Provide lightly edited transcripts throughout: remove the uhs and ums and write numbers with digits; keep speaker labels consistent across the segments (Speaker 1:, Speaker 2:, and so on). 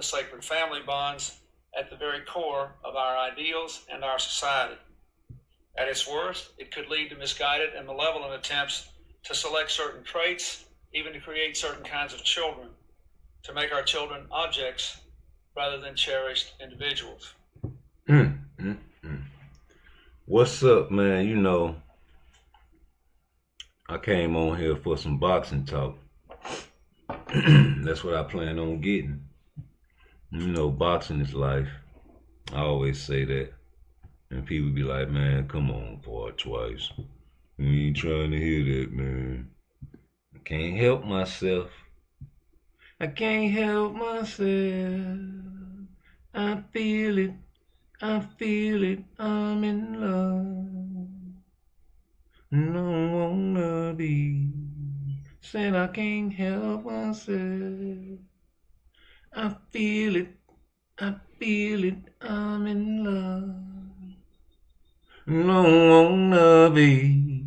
Speaker 1: the sacred family bonds at the very core of our ideals and our society. At its worst, it could lead to misguided and malevolent attempts to select certain traits, even to create certain kinds of children, to make our children objects rather than cherished individuals.
Speaker 2: What's up, man? You know, I came on here for some boxing talk. That's what I plan on getting. You know, boxing is life. I always say that. And people be like, man, come on, PARTTWICE. We ain't trying to hear that, man. I can't help myself. I can't help myself. I feel it. I feel it. I'm in love. No wanna be. Said I can't help myself. I feel it. I feel it. I'm in love. No wanna be.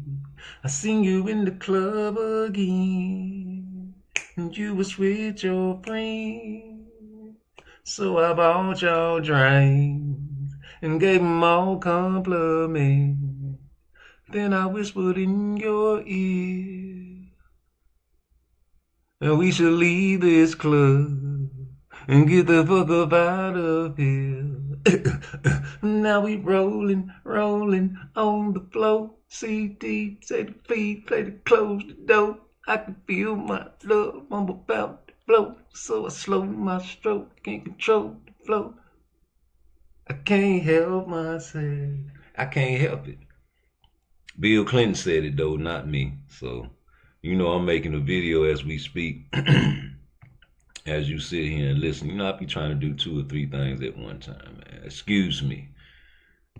Speaker 2: I seen you in the club again, and you was with your friend. So I bought y'all drinks and gave them all compliments. Then I whispered in your ear, and we should leave this club and get the fuck up out of here. Now we rolling on the floor. CD, say the feet, play the close the door. I can feel my love, I'm about to blow. So I slow my stroke, can't control the flow. I can't help myself. I can't help it. Bill Clinton said it though, not me. So, you know, I'm making a video as we speak. As you sit here and listen, you know, I be trying to do 2 or 3 things at one time, man. Excuse me.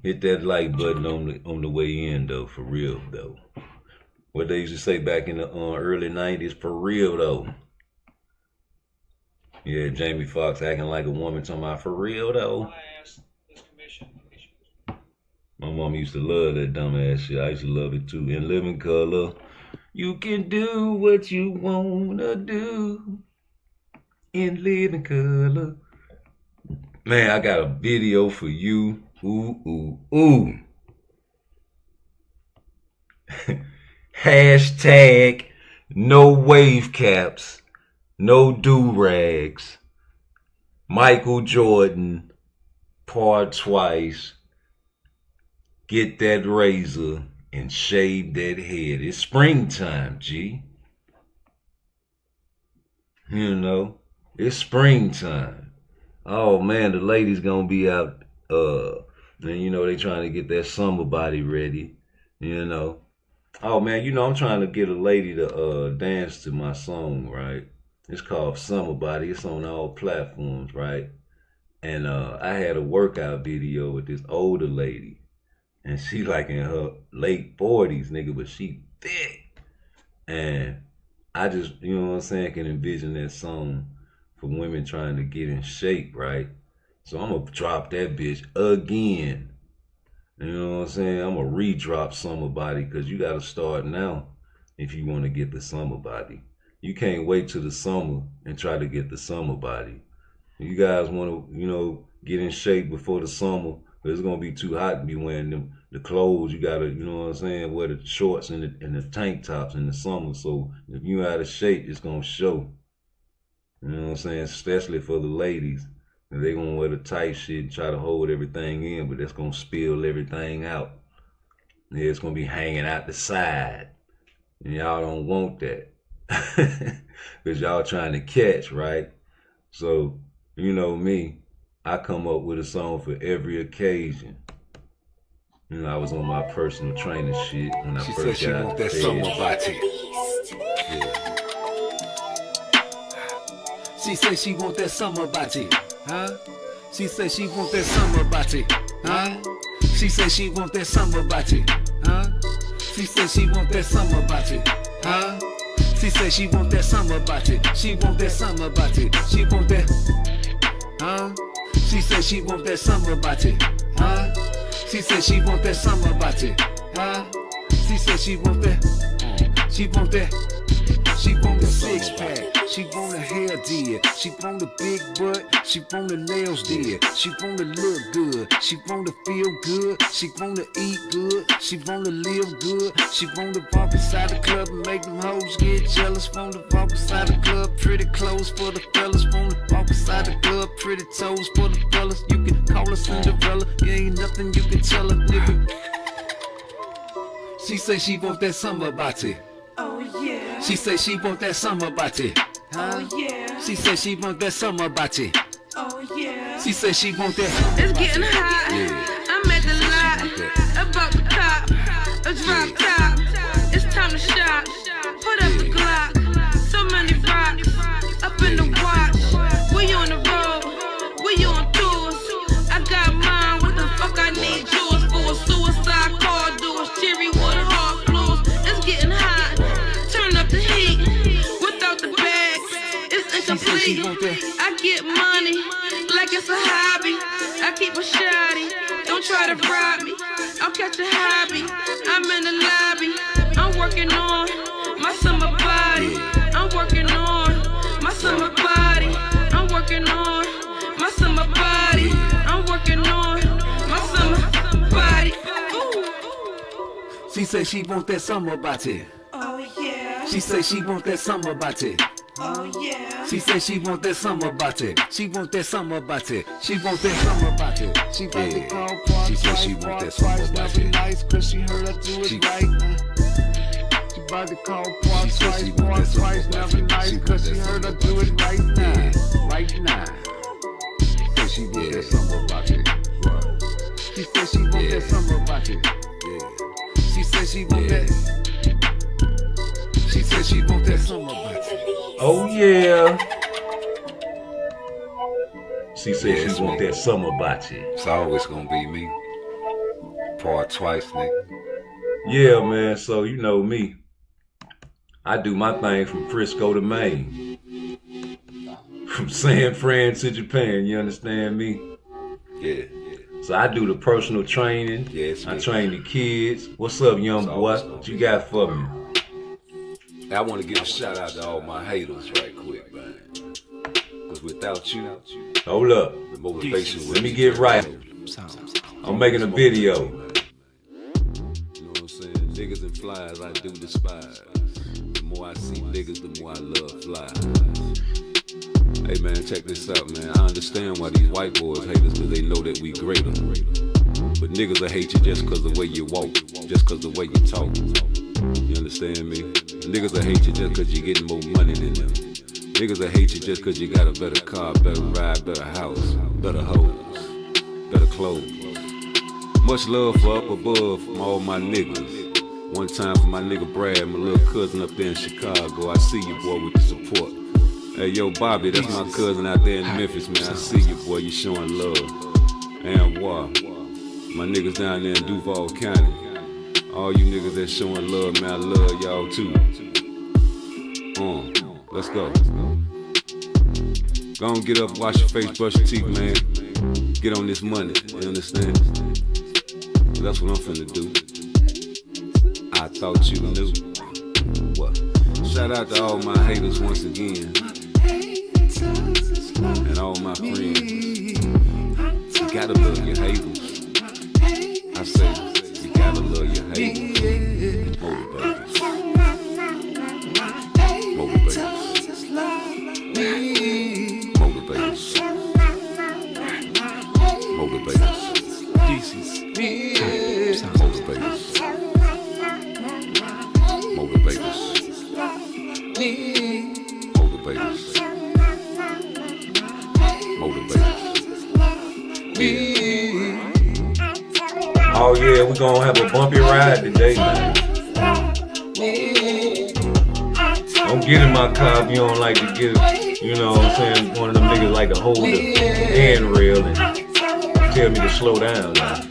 Speaker 2: Hit that like button on the way in, though, for real, though. What they used to say back in the early 90s, for real, though. Yeah, Jamie Foxx acting like a woman, talking about for real, though. My mom used to love that dumbass shit. I used to love it, too. In Living Color, you can do what you wanna do. In Living Color. Man, I got a video for you. Ooh. Hashtag no wave caps, no do-rags. Michael Jordan, PARTTWICE. Get that razor and shave that head. It's springtime, G. You know. It's springtime. Oh man, the ladies gonna be out, and you know they trying to get that summer body ready. You know, oh man, you know I'm trying to get a lady to dance to my song, right? It's called Summer Body. It's on all platforms, right? And I had a workout video with this older lady, and she like in her late 40s, nigga, but she thick, and I just, you know what I'm saying, can envision that song for women trying to get in shape, right? So I'm gonna drop that bitch again. You know what I'm saying? I'm gonna re-drop Summer Body, because you gotta start now if you wanna get the summer body. You can't wait till the summer and try to get the summer body. You guys wanna, you know, get in shape before the summer, but it's gonna be too hot to be wearing the clothes. You gotta, you know what I'm saying, wear the shorts and the tank tops in the summer. So if you out of shape, it's gonna show. You know what I'm saying? Especially for the ladies. They gonna wear the tight shit and try to hold everything in, but that's gonna spill everything out. Yeah, it's gonna be hanging out the side. And y'all don't want that. Because y'all trying to catch, right? So, you know me, I come up with a song for every occasion. You know, I was on my personal trainer shit when I first got out the bed.
Speaker 3: She said she want that summer body, huh? She said she want that summer body, huh? She said she want that summer body, huh? She said she want that summer body, huh? She said she want that summer body. She want that summer body. She want that, huh? She said she want that summer body, huh? She said she want that summer body, huh? She said she want that, she want that, she want the 6-pack. She want a hair did. She want a big butt. She want the nails did. She want to look good. She want to feel good. She want to eat good. She want to live good. She want to walk inside the club and make them hoes get jealous. Want to walk inside the club, pretty clothes for the fellas. Want to walk inside the club, pretty toes for the fellas. You can call her Cinderella. There ain't nothing you can tell her, nigga. She say she want that summer body.
Speaker 4: Oh yeah.
Speaker 3: She say she want that summer body.
Speaker 4: Oh yeah.
Speaker 3: She say she want that summer body.
Speaker 4: Oh yeah.
Speaker 3: She say she want that.
Speaker 4: It's getting hot. I'm at the lot. About the cop. A drop top. It's time to shop. Put up the Glock. So many rocks. Up in the watch. We on the road. We on tours. I got mine. What the fuck I need yours for? Suicide car doors. Cherry wood hard floors. It's getting hot. Turn up the heat. Without the bag, it's incomplete. I get money like it's a hobby. I keep a shawty. Don't try to rob me. I'll catch a hobby. I'm in the lobby. I'm working on my summer body. I'm working on my summer body. I'm working on my summer body. I'm working on my summer body. Ooh.
Speaker 3: She say she want that summer body.
Speaker 4: Oh yeah.
Speaker 3: She say she want that summer body.
Speaker 4: Oh yeah.
Speaker 3: She say she want that summer body. She want that summer body. She want that summer body.
Speaker 5: She about to call PARTTWICE.
Speaker 3: She say she want that summer
Speaker 5: Never
Speaker 3: body.
Speaker 5: nice, cause she heard I do it right. She about to call PARTTWICE. PARTTWICE. Never nice, cause she heard I do it right now. Right now. Say she want that summer body. She said she want that summer body.
Speaker 3: She say she want that. She said she want that summer body.
Speaker 2: Oh yeah. She said she want that summer bocce.
Speaker 3: It's always gonna be me. PARTTWICE, nigga.
Speaker 2: Yeah, man. So you know me. I do my thing from Frisco to Maine. From San Fran to Japan, you understand me?
Speaker 3: Yeah.
Speaker 2: So I do the personal training.
Speaker 3: Yes,
Speaker 2: I
Speaker 3: man.
Speaker 2: train the kids. What's up, young boy? What you got for me?
Speaker 3: I want to give a shout out to all my haters right quick, man. Cause without you,
Speaker 2: Hold up.
Speaker 3: the motivation
Speaker 2: Let me get right. I'm making a video.
Speaker 3: You know what I'm saying? Niggas and flies I do despise. The more I see niggas, the more I love flies. Hey man, check this out, man. I understand why these white boys hate us, cause they know that we greater. But niggas will hate you just cause the way you walk, just cause the way you talk. You understand me? Niggas will hate you just cause you're getting more money than them. Niggas will hate you just cause you got a better car, better ride, better house, better hoes, better clothes. Much love for up above from all my niggas. One time for my nigga Brad, my little cousin up there in Chicago. I see you, boy, with the support. Hey, yo, Bobby, that's my cousin out there in Memphis, man. I see you, boy, you showing love. And my niggas down there in Duval County. All you niggas that showing love, man, I love y'all too. Let's go. Go on, get up, wash your face, brush your teeth, man. Get on this money, you understand? That's what I'm finna do. I thought you knew. What? Shout out to all my haters once again. And all my friends. You gotta love your haters. I say, you gotta love your haters. Motivators.
Speaker 2: Oh yeah, we gonna have a bumpy ride today, man. Don't get in my car if you don't like to get, you know what I'm saying, one of them niggas like to hold the handrail and tell me to slow down now.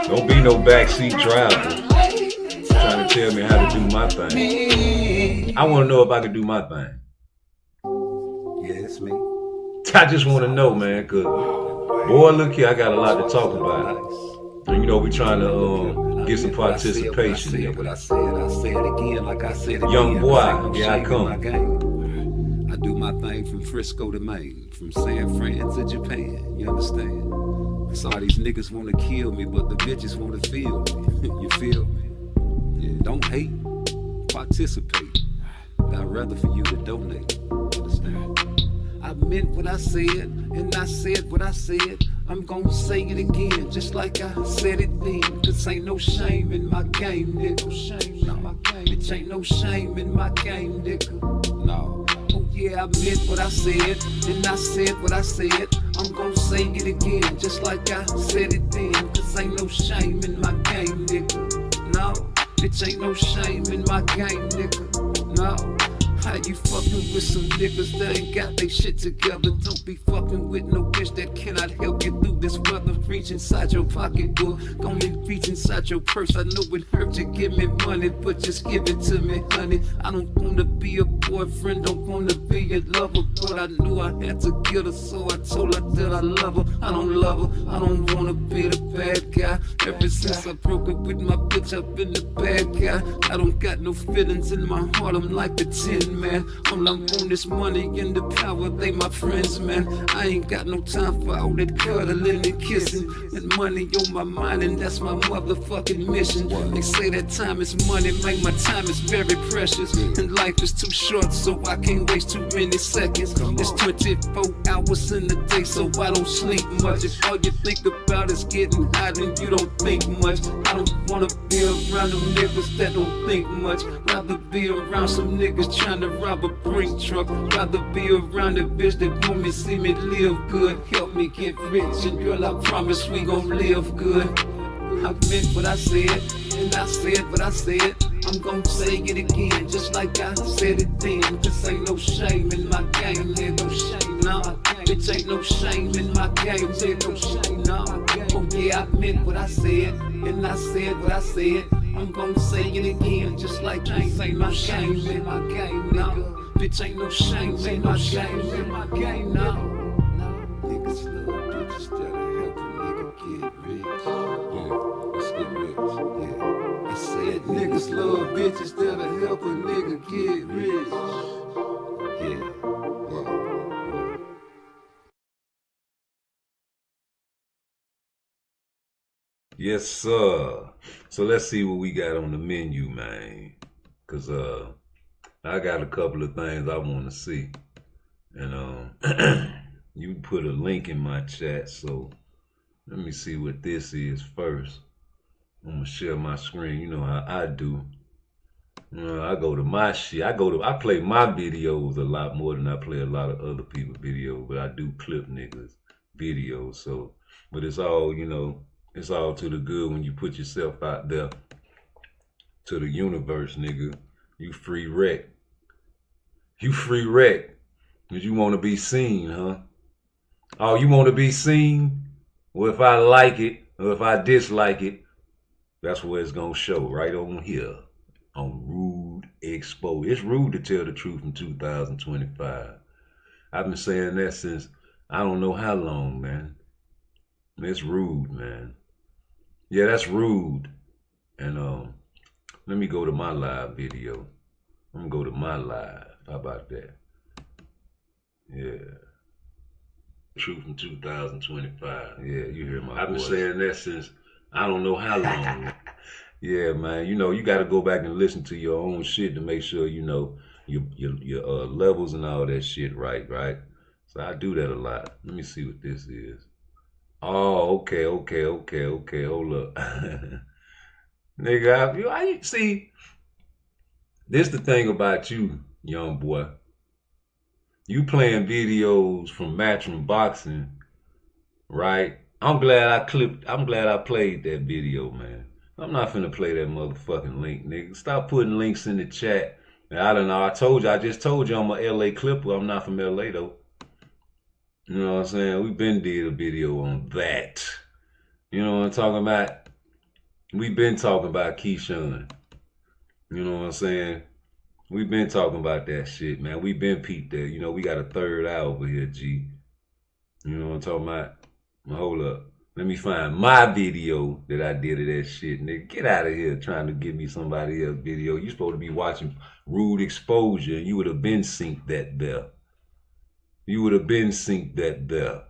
Speaker 2: Don't be no backseat driver trying to tell me how to do my thing. I want to know if I can do my thing.
Speaker 3: Yeah, it's me.
Speaker 2: I just want to know, man, cause boy, look here, I got a lot to talk about. And you know, we trying to Get some participation,
Speaker 3: What I
Speaker 2: nigga.
Speaker 3: said it again like I said it
Speaker 2: Young
Speaker 3: again.
Speaker 2: boy,
Speaker 3: Ain't no
Speaker 2: here I
Speaker 3: shame in
Speaker 2: come.
Speaker 3: my game. I do my thing from Frisco to Maine, from San Fran to Japan, you understand? So all these niggas wanna kill me, but the bitches wanna feel me. You feel me? Yeah, don't hate, participate. I'd rather for you to donate, you understand? I meant what I said, and I said what I said. I'm gonna say it again, just like I said it then. Cause ain't no shame in my game, nigga. Bitch, ain't no shame in my game, nigga. No. Oh yeah, I meant what I said, and I said what I said. I'm gonna say it again, just like I said it then. Cause ain't no shame in my game, nigga. No. Bitch, ain't no shame in my game, nigga. No. How you fucking with some niggas that ain't got they shit together? Don't be fucking with no bitch that cannot help you through this weather. Reach inside your pocketbook, only reach inside your purse. I know it hurt to give me money, but just give it to me, honey. I don't wanna be a boyfriend, don't wanna be a lover, but I knew I had to get her, so I told her that I love her. I don't love her, I don't wanna be the bad guy. Ever since I broke up with my bitch, I've been the bad guy. I don't got no feelings in my heart, I'm like the Tin Man. All I'm on this money and the power, they my friends, man. I ain't got no time for all that cuddling and kissing. And money on my mind, and that's my motherfucking mission. They say that time is money, man, my time is very precious. And life is too short, so I can't waste too many seconds. It's 24 hours in the day, so I don't sleep much. If all you think about is getting high, then you don't think much. I don't wanna be around them niggas that don't think much. Rather be around some niggas trying to rob a brink truck. Rather be around a bitch that want me, see me live good. Help me get rich, and girl, I promise we gon' live good. I meant what I said, and I said what I said. I'm gon' say it again, just like I said it then. Cause ain't no shame in my game, there no shame, no. Bitch, ain't no shame in my game, there no shame, no. Oh yeah, I meant what I said, and I said what I said. I'm gon' say it again, just like ain't no shame in my game, no. Bitch, ain't no shame in my game, in my game, no. Niggas love bitches that'll help a nigga get rich. Yeah, let's get rich, yeah. I said niggas love bitches that'll help a nigga get rich. Yeah, wow.
Speaker 2: Yes, sir. So let's see what we got on the menu, man. Cause I got a couple of things I want to see, and you put a link in my chat. So let me see what this is first. I'm gonna share my screen. You know how I do. I go to my shit. I play my videos a lot more than I play a lot of other people's videos, but I do clip niggas videos. So, but it's all, you know, it's all to the good when you put yourself out there to the universe, nigga. You free wreck. You free wreck. Cause you want to be seen, huh? Oh, you want to be seen? Well, if I like it or if I dislike it, that's where it's gonna show, right on here on Rude Exposed. It's rude to tell the truth in 2025. I've been saying that since I don't know how long, man. It's rude, man. Yeah, that's rude. And let me go to my live video. I'm gonna go to my live. How about that? Yeah. Truth in 2025. Yeah, you hear my voice. I've been saying that since I don't know how long. Yeah, man. You know, you got to go back and listen to your own shit to make sure you know your levels and all that shit right. So I do that a lot. Let me see what this is. Oh, okay. Hold up. Nigga, I see, this the thing about you, young boy. You playing videos from Matchroom Boxing, right? I'm glad I played that video, man. I'm not finna play that motherfucking link, nigga. Stop putting links in the chat. And I don't know, I just told you I'm a LA clipper. I'm not from LA though. You know what I'm saying? We been did a video on that. You know what I'm talking about? We been talking about Keyshawn. You know what I'm saying? We been talking about that shit, man. We been peeped that. You know, we got a third eye over here, G. You know what I'm talking about? Hold up. Let me find my video that I did of that shit, nigga. Get out of here trying to give me somebody else's video. You supposed to be watching Rude Exposure. You would have been synced that there. You would have been synced that there.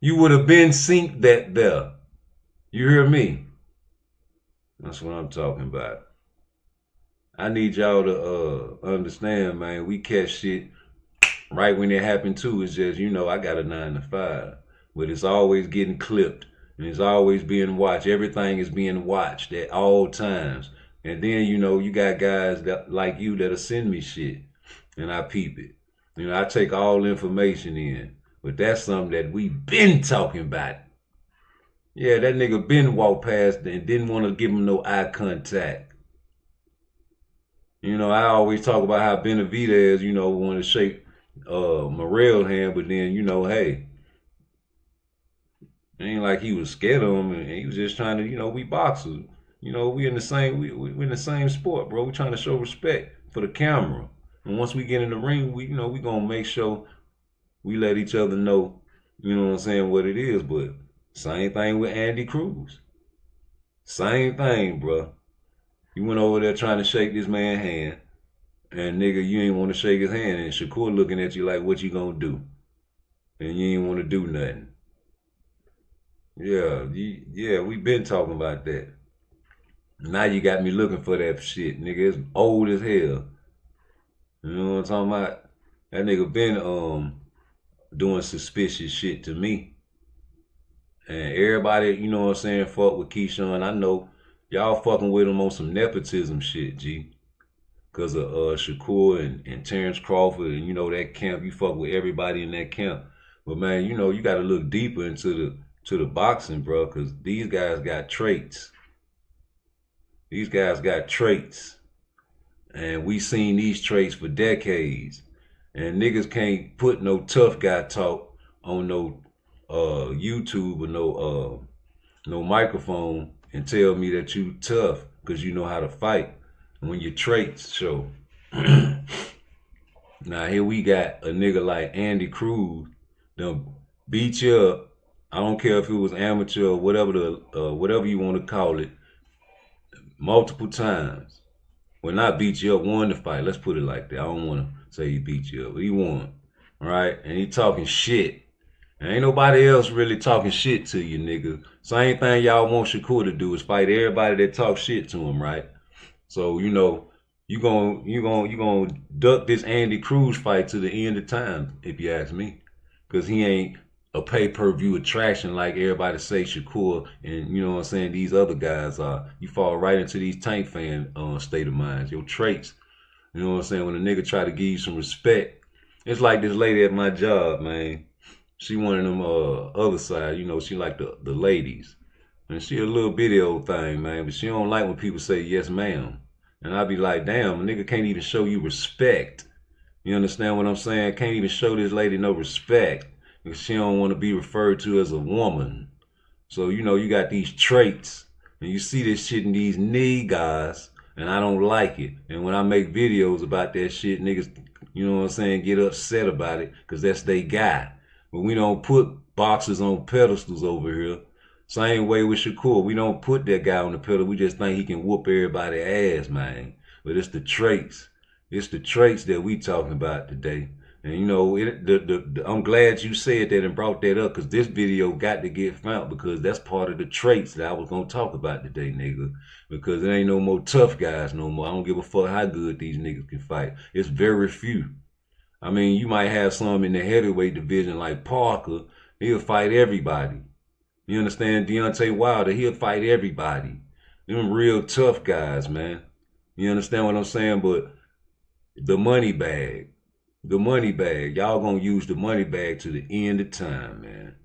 Speaker 2: You would have been synced that there. You hear me? That's what I'm talking about. I need y'all to understand, man. We catch shit right when it happened too. It's just, you know, I got a 9 to 5. But it's always getting clipped. And it's always being watched. Everything is being watched at all times. And then, you know, you got guys that like you that'll send me shit. And I peep it. You know, I take all information in. But that's something that we been talking about. Yeah, that nigga been walked past and didn't want to give him no eye contact. You know, I always talk about how Benavidez, you know, wanted to shake Morrell's hand, but then, you know, hey, it ain't like he was scared of him, and he was just trying to, you know, we boxers. You know, we in the same we in the same sport, bro. We trying to show respect for the camera. And once we get in the ring, we, you know, we gonna make sure we let each other know, you know what I'm saying, what it is. But same thing with Andy Cruz. Same thing, bro. You went over there trying to shake this man's hand, and nigga, you ain't want to shake his hand, and Shakur looking at you like, what you gonna do? And you ain't want to do nothing. Yeah, we been talking about that. Now you got me looking for that shit, nigga. It's old as hell. You know what I'm talking about? That nigga been doing suspicious shit to me. And everybody, you know what I'm saying, fuck with Keyshawn. I know y'all fucking with him on some nepotism shit, G. Cause of Shakur and Terrence Crawford and, you know, that camp. You fuck with everybody in that camp. But man, you know, you gotta look deeper into the boxing, bro, cause these guys got traits. These guys got traits. And we seen these traits for decades. And niggas can't put no tough guy talk on no YouTube or no microphone and tell me that you tough because you know how to fight when your traits show. Now here we got a nigga like Andy Cruz done beat you up. I don't care if it was amateur or whatever you want to call it, multiple times. Well, not beat you up, won the fight. Let's put it like that. I don't want to say he beat you up, but he won. All right? And he talking shit. And ain't nobody else really talking shit to you, nigga. Same thing y'all want Shakur to do is fight everybody that talk shit to him, right? So, you know, you gonna duck this Andy Cruz fight to the end of time, if you ask me. Because he ain't a pay-per-view attraction like everybody say Shakur and, you know what I'm saying, these other guys are. You fall right into these Tank fan state of minds, your traits. You know what I'm saying? When a nigga try to give you some respect. It's like this lady at my job, man. She one of them other side, you know, she like the ladies. And she a little bitty old thing, man, but she don't like when people say yes, ma'am. And I be like, damn, a nigga can't even show you respect. You understand what I'm saying? Can't even show this lady no respect because she don't want to be referred to as a woman. So, you know, you got these traits and you see this shit in these niggas and I don't like it. And when I make videos about that shit, niggas, you know what I'm saying, get upset about it because that's they guy. But we don't put boxers on pedestals over here. Same way with Shakur. We don't put that guy on the pedestal. We just think he can whoop everybody's ass, man. But it's the traits. It's the traits that we talking about today. And you know, I'm glad you said that and brought that up because this video got to get found because that's part of the traits that I was going to talk about today, nigga. Because there ain't no more tough guys no more. I don't give a fuck how good these niggas can fight. It's very few. I mean, you might have some in the heavyweight division like Parker. He'll fight everybody. You understand? Deontay Wilder, he'll fight everybody. Them real tough guys, man. You understand what I'm saying? But the money bag. Y'all gonna use the money bag to the end of time, man.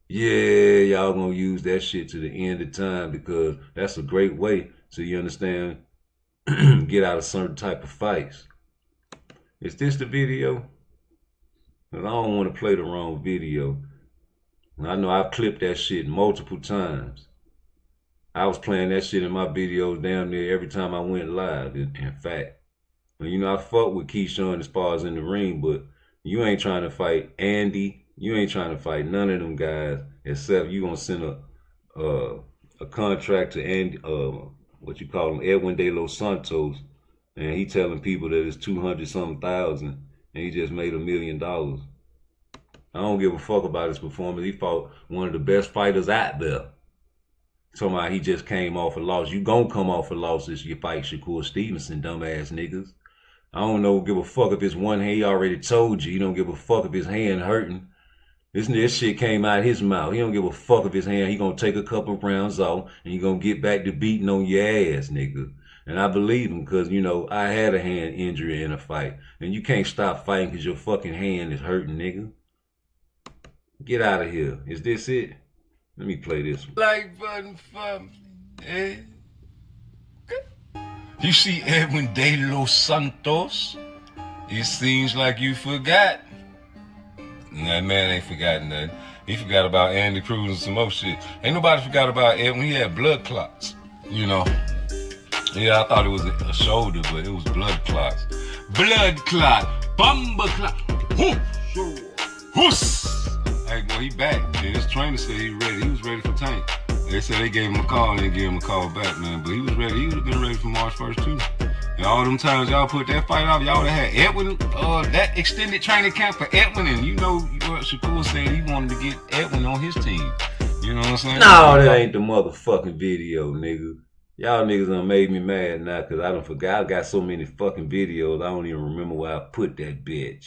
Speaker 2: Yeah, y'all gonna use that shit to the end of time because that's a great way to, you understand, get out of certain type of fights. Is this the video? Because I don't want to play the wrong video. I know I've clipped that shit multiple times. I was playing that shit in my videos damn near every time I went live, in fact. You know, I fuck with Keyshawn as far as in the ring, but you ain't trying to fight Andy. You ain't trying to fight none of them guys except you gonna send a contract to Andy, what you call him, Edwin De Los Santos, and he telling people that it's 200-something thousand, and he just made $1 million. I don't give a fuck about his performance. He fought one of the best fighters out there. Somehow he just came off a loss. You gonna come off a loss if you fight Shakur Stevenson, dumbass niggas. I don't know, give a fuck if his one hand, he already told you. He don't give a fuck if his hand hurting. This shit came out his mouth. He don't give a fuck if his hand, he gonna take a couple rounds off and he gonna get back to beating on your ass, nigga. And I believe him because, you know, I had a hand injury in a fight. And you can't stop fighting because your fucking hand is hurting, nigga. Get out of here. Is this it? Let me play this one.
Speaker 6: Like button for me, eh? You see Edwin De Los Santos? It seems like you forgot. That man ain't forgotten nothing. He forgot about Andy Cruz and some more shit. Ain't nobody forgot about Edwin. He had blood clots, you know. Yeah, I thought it was a shoulder, but it was blood clots. Blood clot, bumper clot. Whoos. Hey, boy, he back. Yeah, his trainer said he ready. He was ready for Tank. They said they gave him a call and they gave him a call back, man. But he was ready. He would have been ready for March 1st, too. And all them times y'all put that fight off, y'all would have had Edwin, that extended training camp for Edwin. And you know what Shakur said, he wanted to get Edwin on his team. You know what I'm saying?
Speaker 2: No, that ain't the motherfucking video, nigga. Y'all niggas done made me mad now because I done forgot. I got so many fucking videos, I don't even remember where I put that bitch.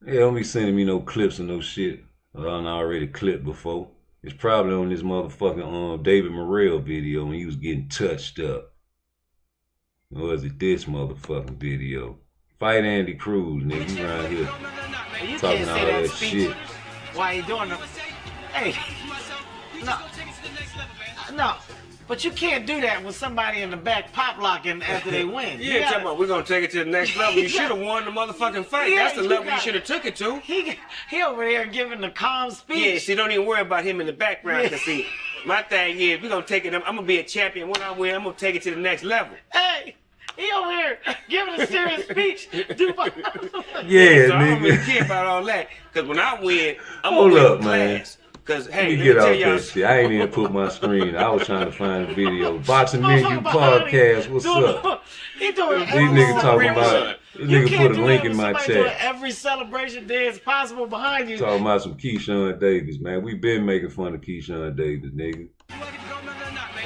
Speaker 2: Yeah, don't be sending me no clips or no shit I done already clipped before. It's probably on this motherfucking David Morrell video when he was getting touched up. Or is it this motherfucking video? Fight Andy Cruz, nigga. You around here
Speaker 7: You
Speaker 2: talking
Speaker 7: can't
Speaker 2: all
Speaker 7: say that
Speaker 2: that
Speaker 7: speech
Speaker 2: shit.
Speaker 7: while you doing it. Hey, no, but you can't do that with somebody in the back pop locking after they win.
Speaker 8: Yeah, talking about we're gonna take it to the next level. You should have won the motherfucking fight.
Speaker 7: Yeah,
Speaker 8: That's the
Speaker 7: you
Speaker 8: level
Speaker 7: got-
Speaker 8: you should have took it to.
Speaker 7: He over there giving the calm speech.
Speaker 8: Yeah, see, don't even worry about him in the background. Cause see, my thing is we're gonna take it. I'm gonna be a champion. When I win, I'm gonna take it to the next level.
Speaker 7: Hey, he over here giving a serious speech.
Speaker 2: Yeah,
Speaker 8: So I don't really
Speaker 2: nigga.
Speaker 8: care about all that. Cause when I win, I'm
Speaker 2: Hold
Speaker 8: gonna win
Speaker 2: up,
Speaker 8: with
Speaker 2: man.
Speaker 8: class. Cause
Speaker 2: Let
Speaker 8: hey,
Speaker 2: me
Speaker 8: let
Speaker 2: get
Speaker 8: me
Speaker 2: off
Speaker 8: tell y'all.
Speaker 2: that shit. I ain't even put my screen. I was trying to find a video. Boxing
Speaker 7: Motherfucker
Speaker 2: Menu
Speaker 7: behind him
Speaker 2: Podcast, what's
Speaker 7: doing-
Speaker 2: up?
Speaker 7: He doing
Speaker 2: These
Speaker 7: every
Speaker 2: niggas talking
Speaker 7: celebration.
Speaker 2: about, this
Speaker 7: You
Speaker 2: nigga
Speaker 7: can't
Speaker 2: put a
Speaker 7: do
Speaker 2: link
Speaker 7: that
Speaker 2: in
Speaker 7: with
Speaker 2: my
Speaker 7: somebody doing
Speaker 2: chat.
Speaker 7: every celebration day is possible behind you.
Speaker 2: Talking about some Keyshawn Davis, man. We been making fun of Keyshawn Davis, nigga.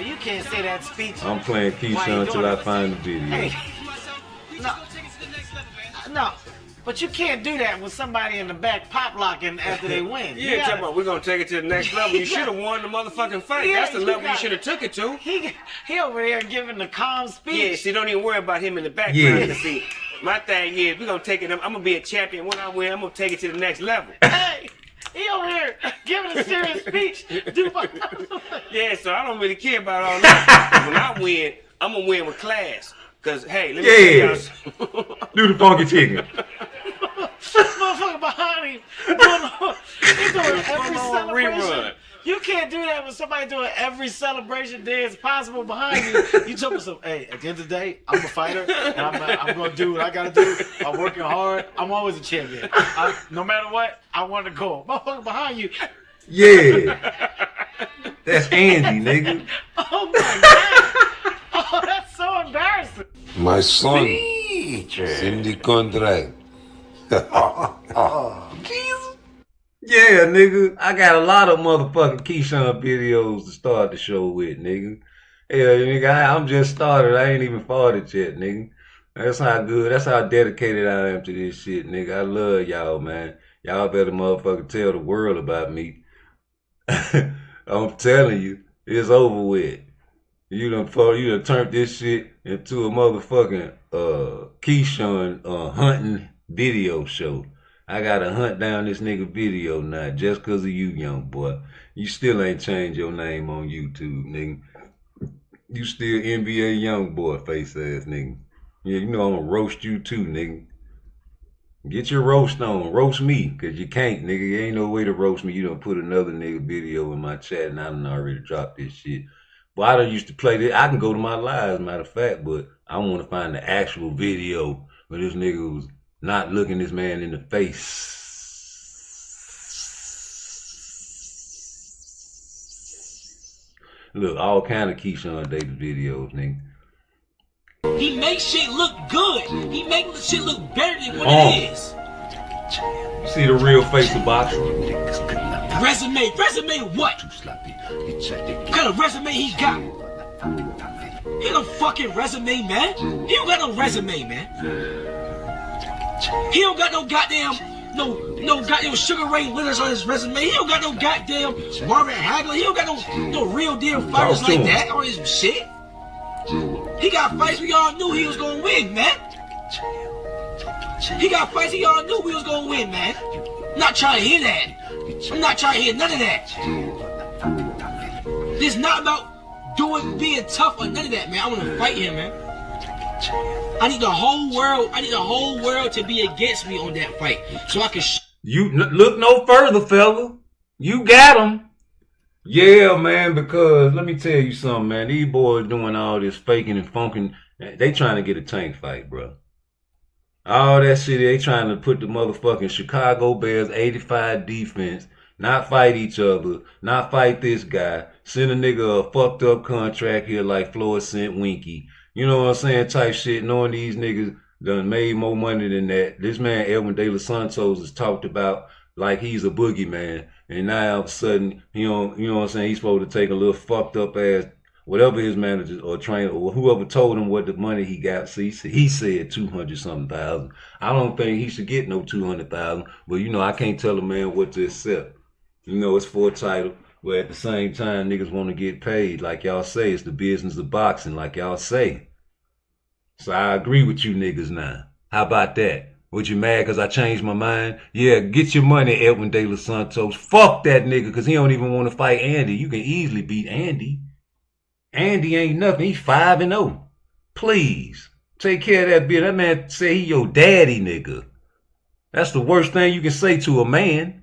Speaker 7: You can't say that speech.
Speaker 2: I'm playing
Speaker 7: Why you
Speaker 2: Keyshawn till
Speaker 7: doing
Speaker 2: I
Speaker 7: it?
Speaker 2: find the video.
Speaker 7: Hey, no, but you can't do that with somebody in the back pop locking after they win.
Speaker 8: Yeah, talking about we're gonna take it to the next level. You should have won the motherfucking fight.
Speaker 7: Yeah,
Speaker 8: That's the
Speaker 7: you
Speaker 8: level you
Speaker 7: got-
Speaker 8: should have took it to.
Speaker 7: He over there giving the calm speech.
Speaker 8: Yeah, see, don't even worry about him in the background.
Speaker 2: Yeah.
Speaker 8: Cause see, my thing is we're gonna take it. I'm gonna be a champion. When I win, I'm gonna take it to the next level.
Speaker 7: Hey, he over here giving a serious speech.
Speaker 8: Yeah, so I don't really care about all that. When I win, I'm gonna win with class. Cause hey, let me
Speaker 2: Yeah.
Speaker 8: tell y'all.
Speaker 2: Do the funky chicken.
Speaker 7: Motherfucker behind him he's doing every
Speaker 8: on
Speaker 7: celebration.
Speaker 8: rerun.
Speaker 7: You can't do that with somebody doing every celebration day is possible behind you. You told me some, hey, at the end of the day, I'm a fighter, and I'm going to do what I got to do. I'm working hard. I'm always a champion. No matter what, I want to go. Motherfucker behind you.
Speaker 2: Yeah. That's Andy, nigga.
Speaker 7: Oh, my God. Oh, that's so embarrassing.
Speaker 6: My son, Cindy Contract.
Speaker 2: Yeah, nigga. I got a lot of motherfucking Keyshawn videos to start the show with, nigga. Yeah, nigga, I'm just started. I ain't even farted yet, nigga. That's how good, that's how dedicated I am to this shit, nigga. I love y'all, man. Y'all better motherfucking tell the world about me. I'm telling you, it's over with. You done turned this shit into a motherfucking Keyshawn hunting video show. I gotta hunt down this nigga video now just cause of you, young boy. You still ain't changed your name on YouTube, nigga. You still NBA young boy face ass nigga. Yeah, you know I'm gonna roast you too, nigga. Get your roast on. Roast me, cause you can't, nigga. There ain't no way to roast me. You done put another nigga video in my chat and I done already dropped this shit. But I done used to play this. I can go to my lives, matter of fact, but I want to find the actual video where this nigga was not looking this man in the face. Look, all kind of Keyshawn Davis videos, nigga.
Speaker 9: He makes shit look good. He makes the shit look better than what it is.
Speaker 2: You see the real face of boxing?
Speaker 9: Resume what? What kind of resume he got? He got no fucking resume, man. He don't got no resume, man. He don't got no goddamn, no goddamn Sugar Ray Leonard on his resume. He don't got no goddamn Marvin Hagler. He don't got no real deal fighters like that on his shit. He got fights we all knew he was gonna win, man. He got fights he all knew we was gonna win, man. I'm not trying to hear that. I'm not trying to hear none of that. This is not about being tough or none of that, man. I want to fight him, man. I need the whole world to be against me on that fight, so I can.
Speaker 2: You look no further, fella. You got him. Yeah, man. Because let me tell you something, man. These boys doing all this faking and funking. They trying to get a tank fight, bro. All that shit, they trying to put the motherfucking Chicago Bears 85 defense, not fight each other, not fight this guy, send a nigga a fucked up contract here like Floyd sent Winky. You know what I'm saying? Type shit, knowing these niggas done made more money than that. This man, Edwin De Los Santos, is talked about like he's a boogeyman. And now all of a sudden, you know what I'm saying, he's supposed to take a little fucked up ass, whatever his manager or trainer or whoever told him what the money he got. See, he said 200-something thousand. I don't think he should get no 200,000, but you know, I can't tell a man what to accept. You know, it's for a title, but at the same time, niggas want to get paid. Like y'all say, it's the business of boxing, like y'all say. So I agree with you niggas now. How about that? Was you mad because I changed my mind? Yeah, get your money, Edwin De Los Santos. Fuck that nigga, because he don't even want to fight Andy. You can easily beat Andy. Andy ain't nothing. He's 5-0. Please, take care of that bitch. That man say he your daddy, nigga. That's the worst thing you can say to a man.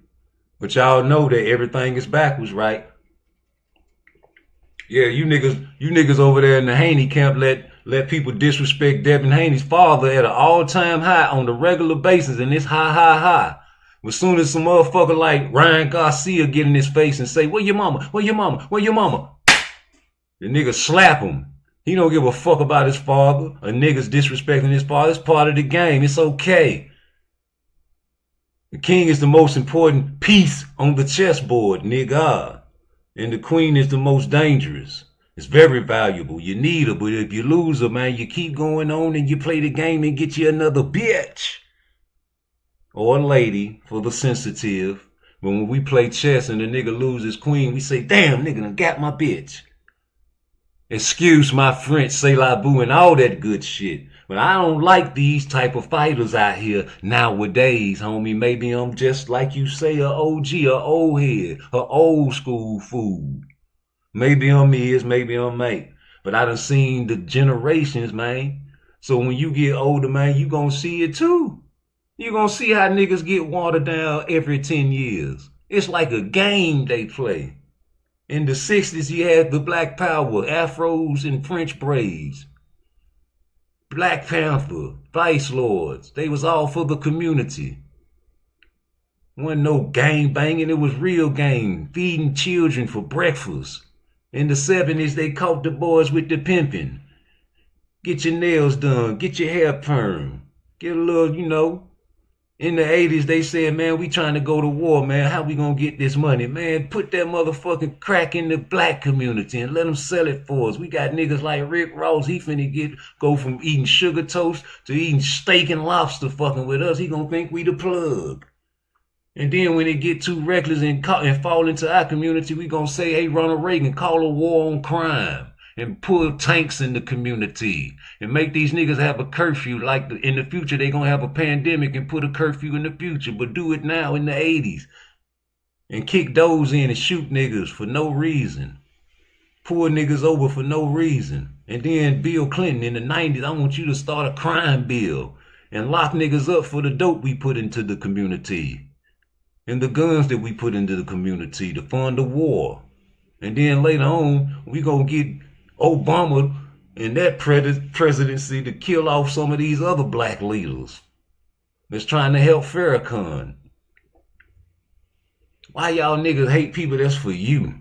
Speaker 2: But y'all know that everything is backwards, right? Yeah, you niggas over there in the Haney camp let people disrespect Devin Haney's father at an all-time high on the regular basis, and it's high. As soon as some motherfucker like Ryan Garcia get in his face and say, where your mama? Where your mama? Where your mama? The nigga slap him. He don't give a fuck about his father. A nigga's disrespecting his father. It's part of the game. It's okay. The king is the most important piece on the chessboard, nigga. And the queen is the most dangerous. It's very valuable. You need her, but if you lose her, man, you keep going on and you play the game and get you another bitch. Or a lady for the sensitive. But when we play chess and the nigga loses queen, we say, damn, nigga done got my bitch. Excuse my French, c'est la boo, and all that good shit. But I don't like these type of fighters out here nowadays, homie. Maybe I'm just like you say, a OG, a old head, a old school fool. Maybe I'm maybe I'm mate. But I done seen the generations, man. So when you get older, man, you gonna see it too. You gonna see how niggas get watered down every 10 years. It's like a game they play. In the 60s, you had the Black Power, afros and French braids. Black Panther, Vice Lords, they was all for the community. Wasn't no gang banging, it was real game, feeding children for breakfast. In the 70s, they caught the boys with the pimping. Get your nails done, get your hair perm, get a little, you know. In the 80s, they said, man, we trying to go to war, man. How we gonna get this money? Man, put that motherfucking crack in the black community and let them sell it for us. We got niggas like Rick Ross. He finna go from eating sugar toast to eating steak and lobster fucking with us. He gonna think we the plug. And then when they get too reckless and fall into our community, we gonna say, hey, Ronald Reagan, call a war on crime. And pull tanks in the community and make these niggas have a curfew. Like in the future, they gonna have a pandemic and put a curfew in the future, but do it now in the 80s and kick those in and shoot niggas for no reason. Pull niggas over for no reason. And then Bill Clinton in the 90s, I want you to start a crime bill and lock niggas up for the dope we put into the community and the guns that we put into the community to fund the war. And then later on, we gonna get Obama and that presidency to kill off some of these other black leaders that's trying to help Farrakhan. Why y'all niggas hate people that's for you?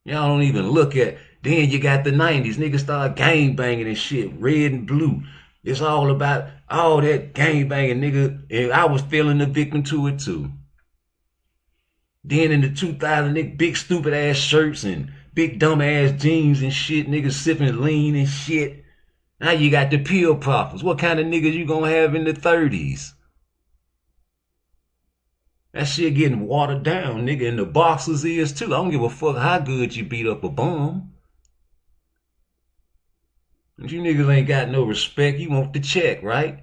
Speaker 2: Y'all don't even look at. Then you got the 90s. Niggas start gang banging and shit. Red and blue. It's all about all that gang banging, nigga. And I was feeling the victim to it too. Then in the 2000s, nigga, big stupid ass shirts and big dumb ass jeans and shit. Niggas sipping lean and shit. Now you got the pill poppers. What kind of niggas you gonna have in the 30s? That shit getting watered down, nigga. And the boxers is too. I don't give a fuck how good you beat up a bum. But you niggas ain't got no respect. You want the check, right?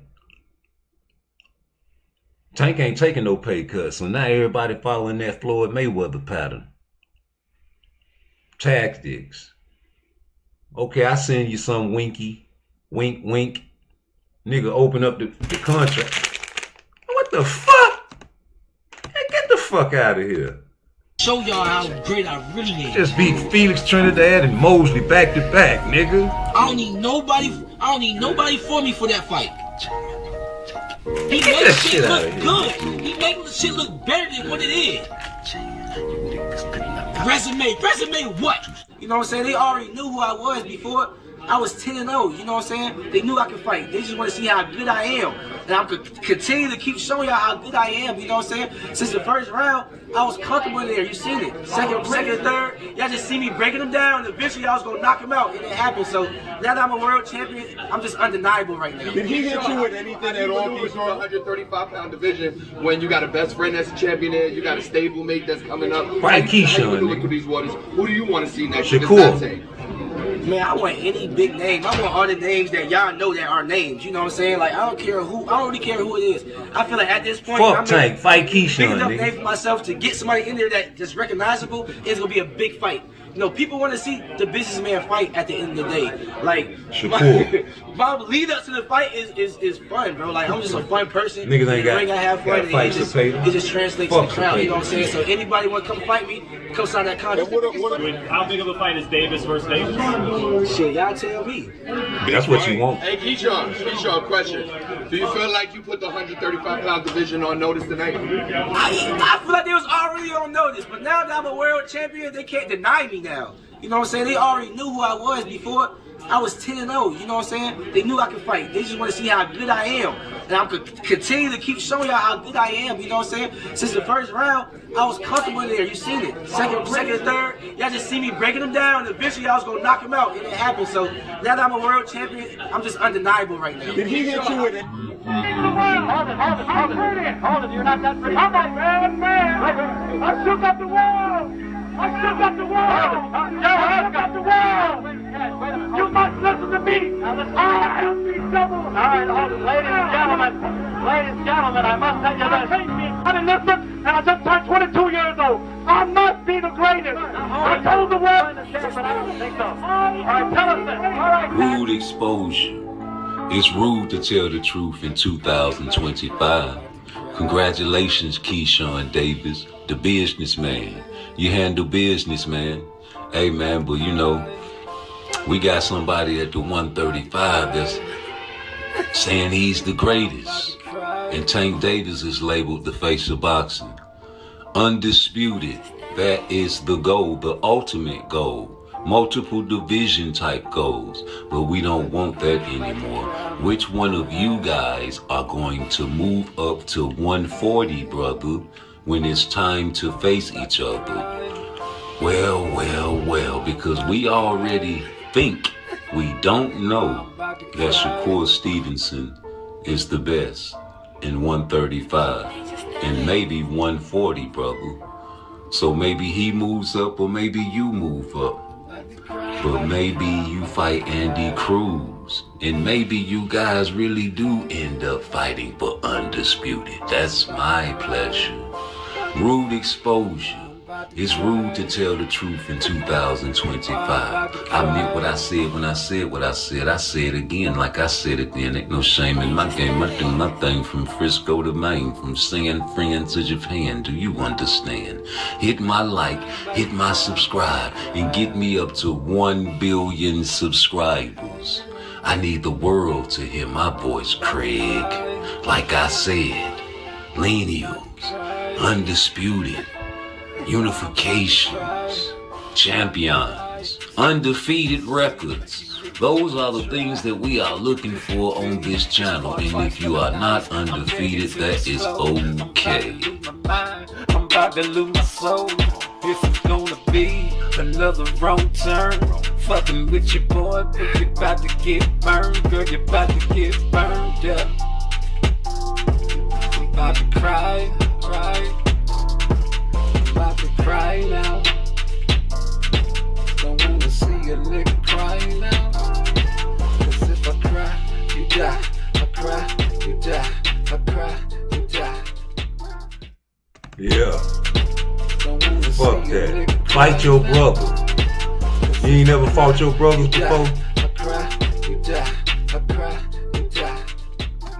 Speaker 2: Tank ain't taking no pay cuts, so now everybody following that Floyd Mayweather pattern. Tactics. Okay, I send you some winky. Wink, wink. Nigga, open up the contract. What the fuck? Hey, get the fuck out of here.
Speaker 9: Show y'all how great I really am.
Speaker 2: Just beat Felix Trinidad and Mosley back to back, nigga.
Speaker 9: I don't need nobody for me for that fight. He
Speaker 2: Get
Speaker 9: makes
Speaker 2: that
Speaker 9: shit
Speaker 2: shit
Speaker 9: look
Speaker 2: outta here.
Speaker 9: good. He makes the shit look better than what it is. Resume what? You know what I'm saying? They already knew who I was before I was 10-0. You know what I'm saying? They knew I could fight. They just want to see how good I am. And I'm going to continue to keep showing y'all how good I am. You know what I'm saying? Since the first round, I was comfortable in there. You seen it. Second, third, y'all just see me breaking them down. And eventually, I was going to knock them out. And it happened. So now that I'm a world champion, I'm just undeniable right now.
Speaker 10: Did he hit you with anything at all? You 135-pound division when you got a best friend that's a champion there, you got a stable mate that's coming up.
Speaker 2: Fight Keyshawn,
Speaker 10: How you
Speaker 2: nigga.
Speaker 10: through these waters? Who do you want to see next? Who does
Speaker 2: Shakur.
Speaker 10: that take?
Speaker 9: Man, I want any big name. I want all the names that y'all know that are names. You know what I'm saying? Like, I don't really care who it is. I feel like at this point,
Speaker 2: Fuck
Speaker 9: I'm
Speaker 2: Tank. Fight
Speaker 9: big
Speaker 2: Keyshawn,
Speaker 9: enough name
Speaker 2: nigga.
Speaker 9: for myself to get somebody in there that just recognizable. It's gonna be a big fight. You know, people want to see the businessman fight at the end of the day. Like, my lead up to the fight is fun, bro. Like, I'm just a fun person.
Speaker 2: Niggas ain't
Speaker 9: In the
Speaker 2: got-
Speaker 9: ring, I have fun.
Speaker 2: got
Speaker 9: And
Speaker 2: fights to pay.
Speaker 9: it just translates
Speaker 2: Fuck
Speaker 9: to the crowd.
Speaker 2: to
Speaker 9: You know what I'm
Speaker 2: pay.
Speaker 9: saying? So anybody want to come fight me, come sign that contract.
Speaker 11: How big of a fight is Davis versus Davis?
Speaker 9: Shit, y'all tell me.
Speaker 2: That's what you want.
Speaker 10: Hey, Keyshawn, question. Do you feel like you put the 135-pound division on notice tonight?
Speaker 9: I feel like they was already on notice, but now that I'm a world champion, they can't deny me now. You know what I'm saying? They already knew who I was before I was 10-0. You know what I'm saying? They knew I could fight. They just want to see how good I am. And I'm going to continue to keep showing y'all how good I am. You know what I'm saying? Since the first round, I was comfortable in there. You seen it. Second, third, y'all just see me breaking them down. And eventually, I was going to knock them out. And it happened. So now that I'm a world champion, I'm just undeniable right now.
Speaker 10: Did he hit you with it?
Speaker 12: Hold it, you're not that pretty. I'm a man. I shook up the world. I shook up the world. I shook up the world. You must listen to me. I am the double. All right, hold it. Ladies and gentlemen, I must tell you this. I'm in this and I just turned 22 years old. I must be the greatest. I told the world, but I don't think so. All right, tell us this. All right.
Speaker 13: Rude exposure. It's rude to tell the truth in 2025. Congratulations, Keyshawn Davis, the businessman. You handle business, man. Hey, man, but you know, we got somebody at the 135 that's saying he's the greatest. And Tank Davis is labeled the face of boxing. Undisputed, that is the goal, the ultimate goal. Multiple division type goals, but we don't want that anymore. Which one of you guys are going to move up to 140, brother, when it's time to face each other? Well, because we already think, we don't know that Shakur Stevenson is the best in 135 and maybe 140, brother. So maybe he moves up or maybe you move up. But maybe you fight Andy Cruz, and maybe you guys really do end up fighting for undisputed. That's my pleasure. Rude exposure. It's rude to tell the truth in 2025. I meant what I said when I said what I said. I say it again like I said it then. Ain't no shame in my game. I do my thing from Frisco to Maine, from San Fran to Japan. Do you understand? Hit my like, hit my subscribe, and get me up to 1 billion subscribers. I need the world to hear my voice, Craig. Like I said, Lenials, undisputed, unifications, champions, undefeated records. Those are the things that we are looking for on this channel. And if you are not undefeated, that is okay.
Speaker 3: I'm about to lose my soul. This is gonna be another wrong turn. Fucking with your boy, but you about to get burned. Girl, you about to get burned up. I'm about to cry. I'm about to cry now. Don't wanna see a nigga cry now. Cause if I cry, you die. I cry, you die. I cry, you die.
Speaker 2: Yeah. Fuck that. Fight your brother. You ain't never fought your brothers before?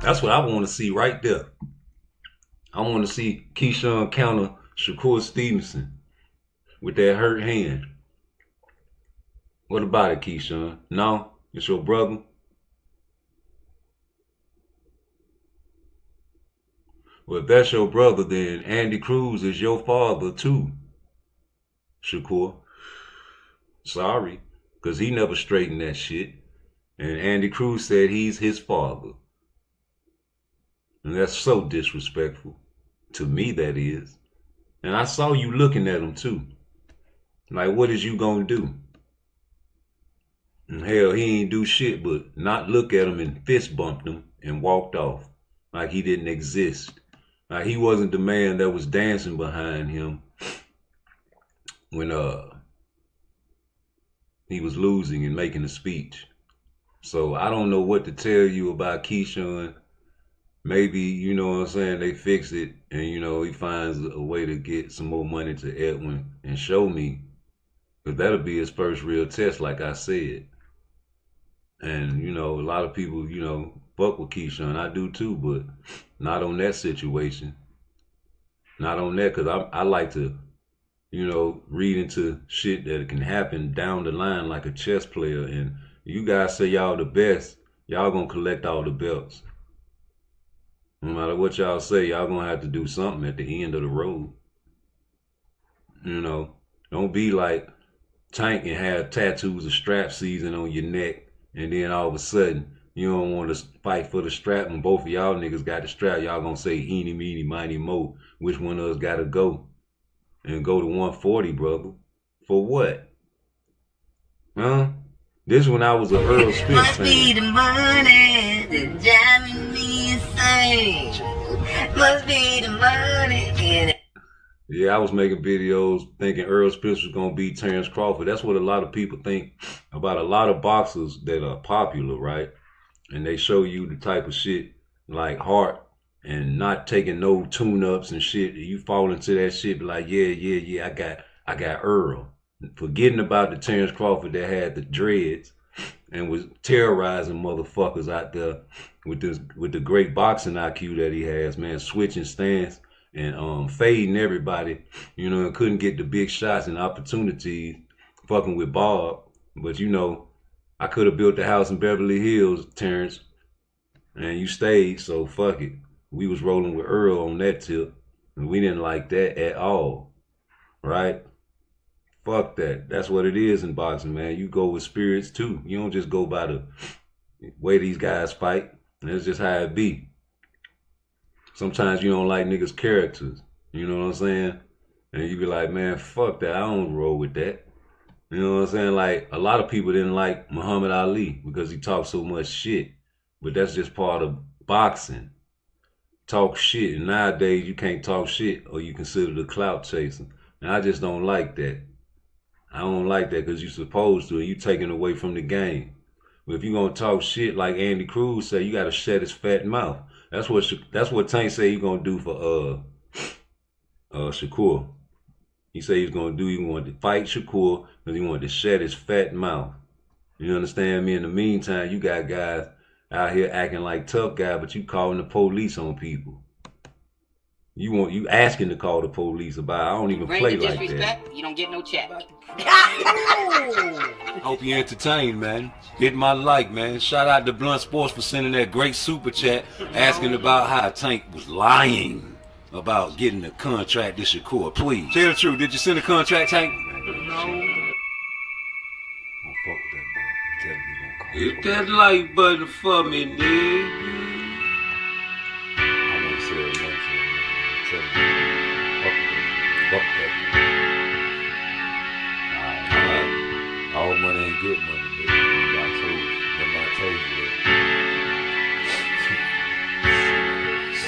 Speaker 2: That's what I want to see right there. I want to see Keyshawn counter Shakur Stevenson with that hurt hand. What about it, Keyshawn? No? It's your brother? Well, if that's your brother, then Andy Cruz is your father too, Shakur. Sorry, because he never straightened that shit. And Andy Cruz said he's his father. And that's so disrespectful. To me, that is. And I saw you looking at him too. Like, what is you gonna do? And hell, he ain't do shit but not look at him and fist bumped him and walked off. Like he didn't exist. Like he wasn't the man that was dancing behind him when he was losing and making a speech. So I don't know what to tell you about Keyshawn. Maybe, you know what I'm saying, they fix it and, you know, he finds a way to get some more money to Edwin and show me. Because that'll be his first real test, like I said. And, you know, a lot of people, you know, fuck with Keyshawn. I do too, but not on that situation. Not on that, because I like to, you know, read into shit that can happen down the line like a chess player. And you guys say y'all the best, y'all gonna collect all the belts. No matter what y'all say, y'all gonna have to do something at the end of the road. You know, don't be like Tank and have tattoos of strap season on your neck, and then all of a sudden you don't want to fight for the strap, and both of y'all niggas got the strap. Y'all gonna say eeny, meeny, miny, mo. Which one of us gotta go? And go to 140, brother. For what? Huh? This when I was an Earl Spitz fan.
Speaker 14: Must be the money that's driving me insane. Must be the money.
Speaker 2: Yeah, I was making videos thinking Earl Spitz was gonna beat Terrence Crawford. That's what a lot of people think about a lot of boxers that are popular, right? And they show you the type of shit like Hart and not taking no tune-ups and shit. You fall into that shit, be like, yeah, I got Earl. Forgetting about the Terrence Crawford that had the dreads and was terrorizing motherfuckers out there with the great boxing IQ that he has, man, switching stance and fading everybody, you know, and couldn't get the big shots and opportunities fucking with Bob. But you know, I could have built the house in Beverly Hills, Terrence, and you stayed, so fuck it. We was rolling with Earl on that tip, and we didn't like that at all, right? Fuck that. That's what it is in boxing, man. You go with spirits too. You don't just go by the way these guys fight. And that's just how it be. Sometimes you don't like niggas' characters. You know what I'm saying? And you be like, man, fuck that. I don't roll with that. You know what I'm saying? Like, a lot of people didn't like Muhammad Ali because he talked so much shit. But that's just part of boxing. Talk shit. And nowadays, you can't talk shit or you consider the clout chasing. And I just don't like that. I don't like that because you're supposed to, and you taking away from the game. But if you're gonna talk shit like Andy Cruz say, you gotta shut his fat mouth. That's what Tank say he's gonna do for Shakur. He said he's gonna do. He wanted to fight Shakur because he wanted to shut his fat mouth. You understand me? In the meantime, you got guys out here acting like tough guys, but you calling the police on people. You asking to call the police about it. I don't even play like that.
Speaker 14: You don't get no check.
Speaker 13: Hope you entertained, man. Hit my like, man. Shout out to Blunt Sports for sending that great super chat asking about how Tank was lying about getting a contract to Shakur. Please, tell the truth. Did you send a contract, Tank?
Speaker 7: No.
Speaker 13: Hit that like button for me, nigga.
Speaker 6: I want to say it again to him. Tell him. Fuck that. Alright. All money ain't good money, nigga. I told you. Remember I told you that.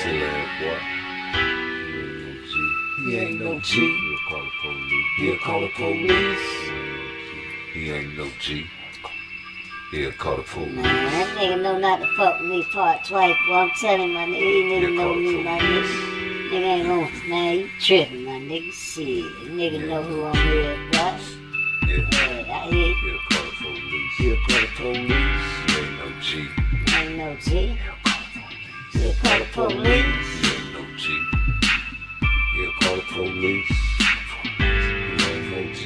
Speaker 6: Silly ass boy. He ain't no G. He'll call the police. He'll call the police. He ain't no G. He'll call the police.
Speaker 14: Man, that nigga know not to fuck with me part twice, boy. I'm telling my nigga, he nigga know me, my nigga. Nigga ain't gonna, man, you tripping, my nigga. Shit, nigga know who I'm here, bro. Yeah, I hear you.
Speaker 6: He'll call the police. He'll call the police. He ain't no G.
Speaker 14: Ain't no G. He'll call the police.
Speaker 6: He ain't no G. He'll call the police. He ain't no G.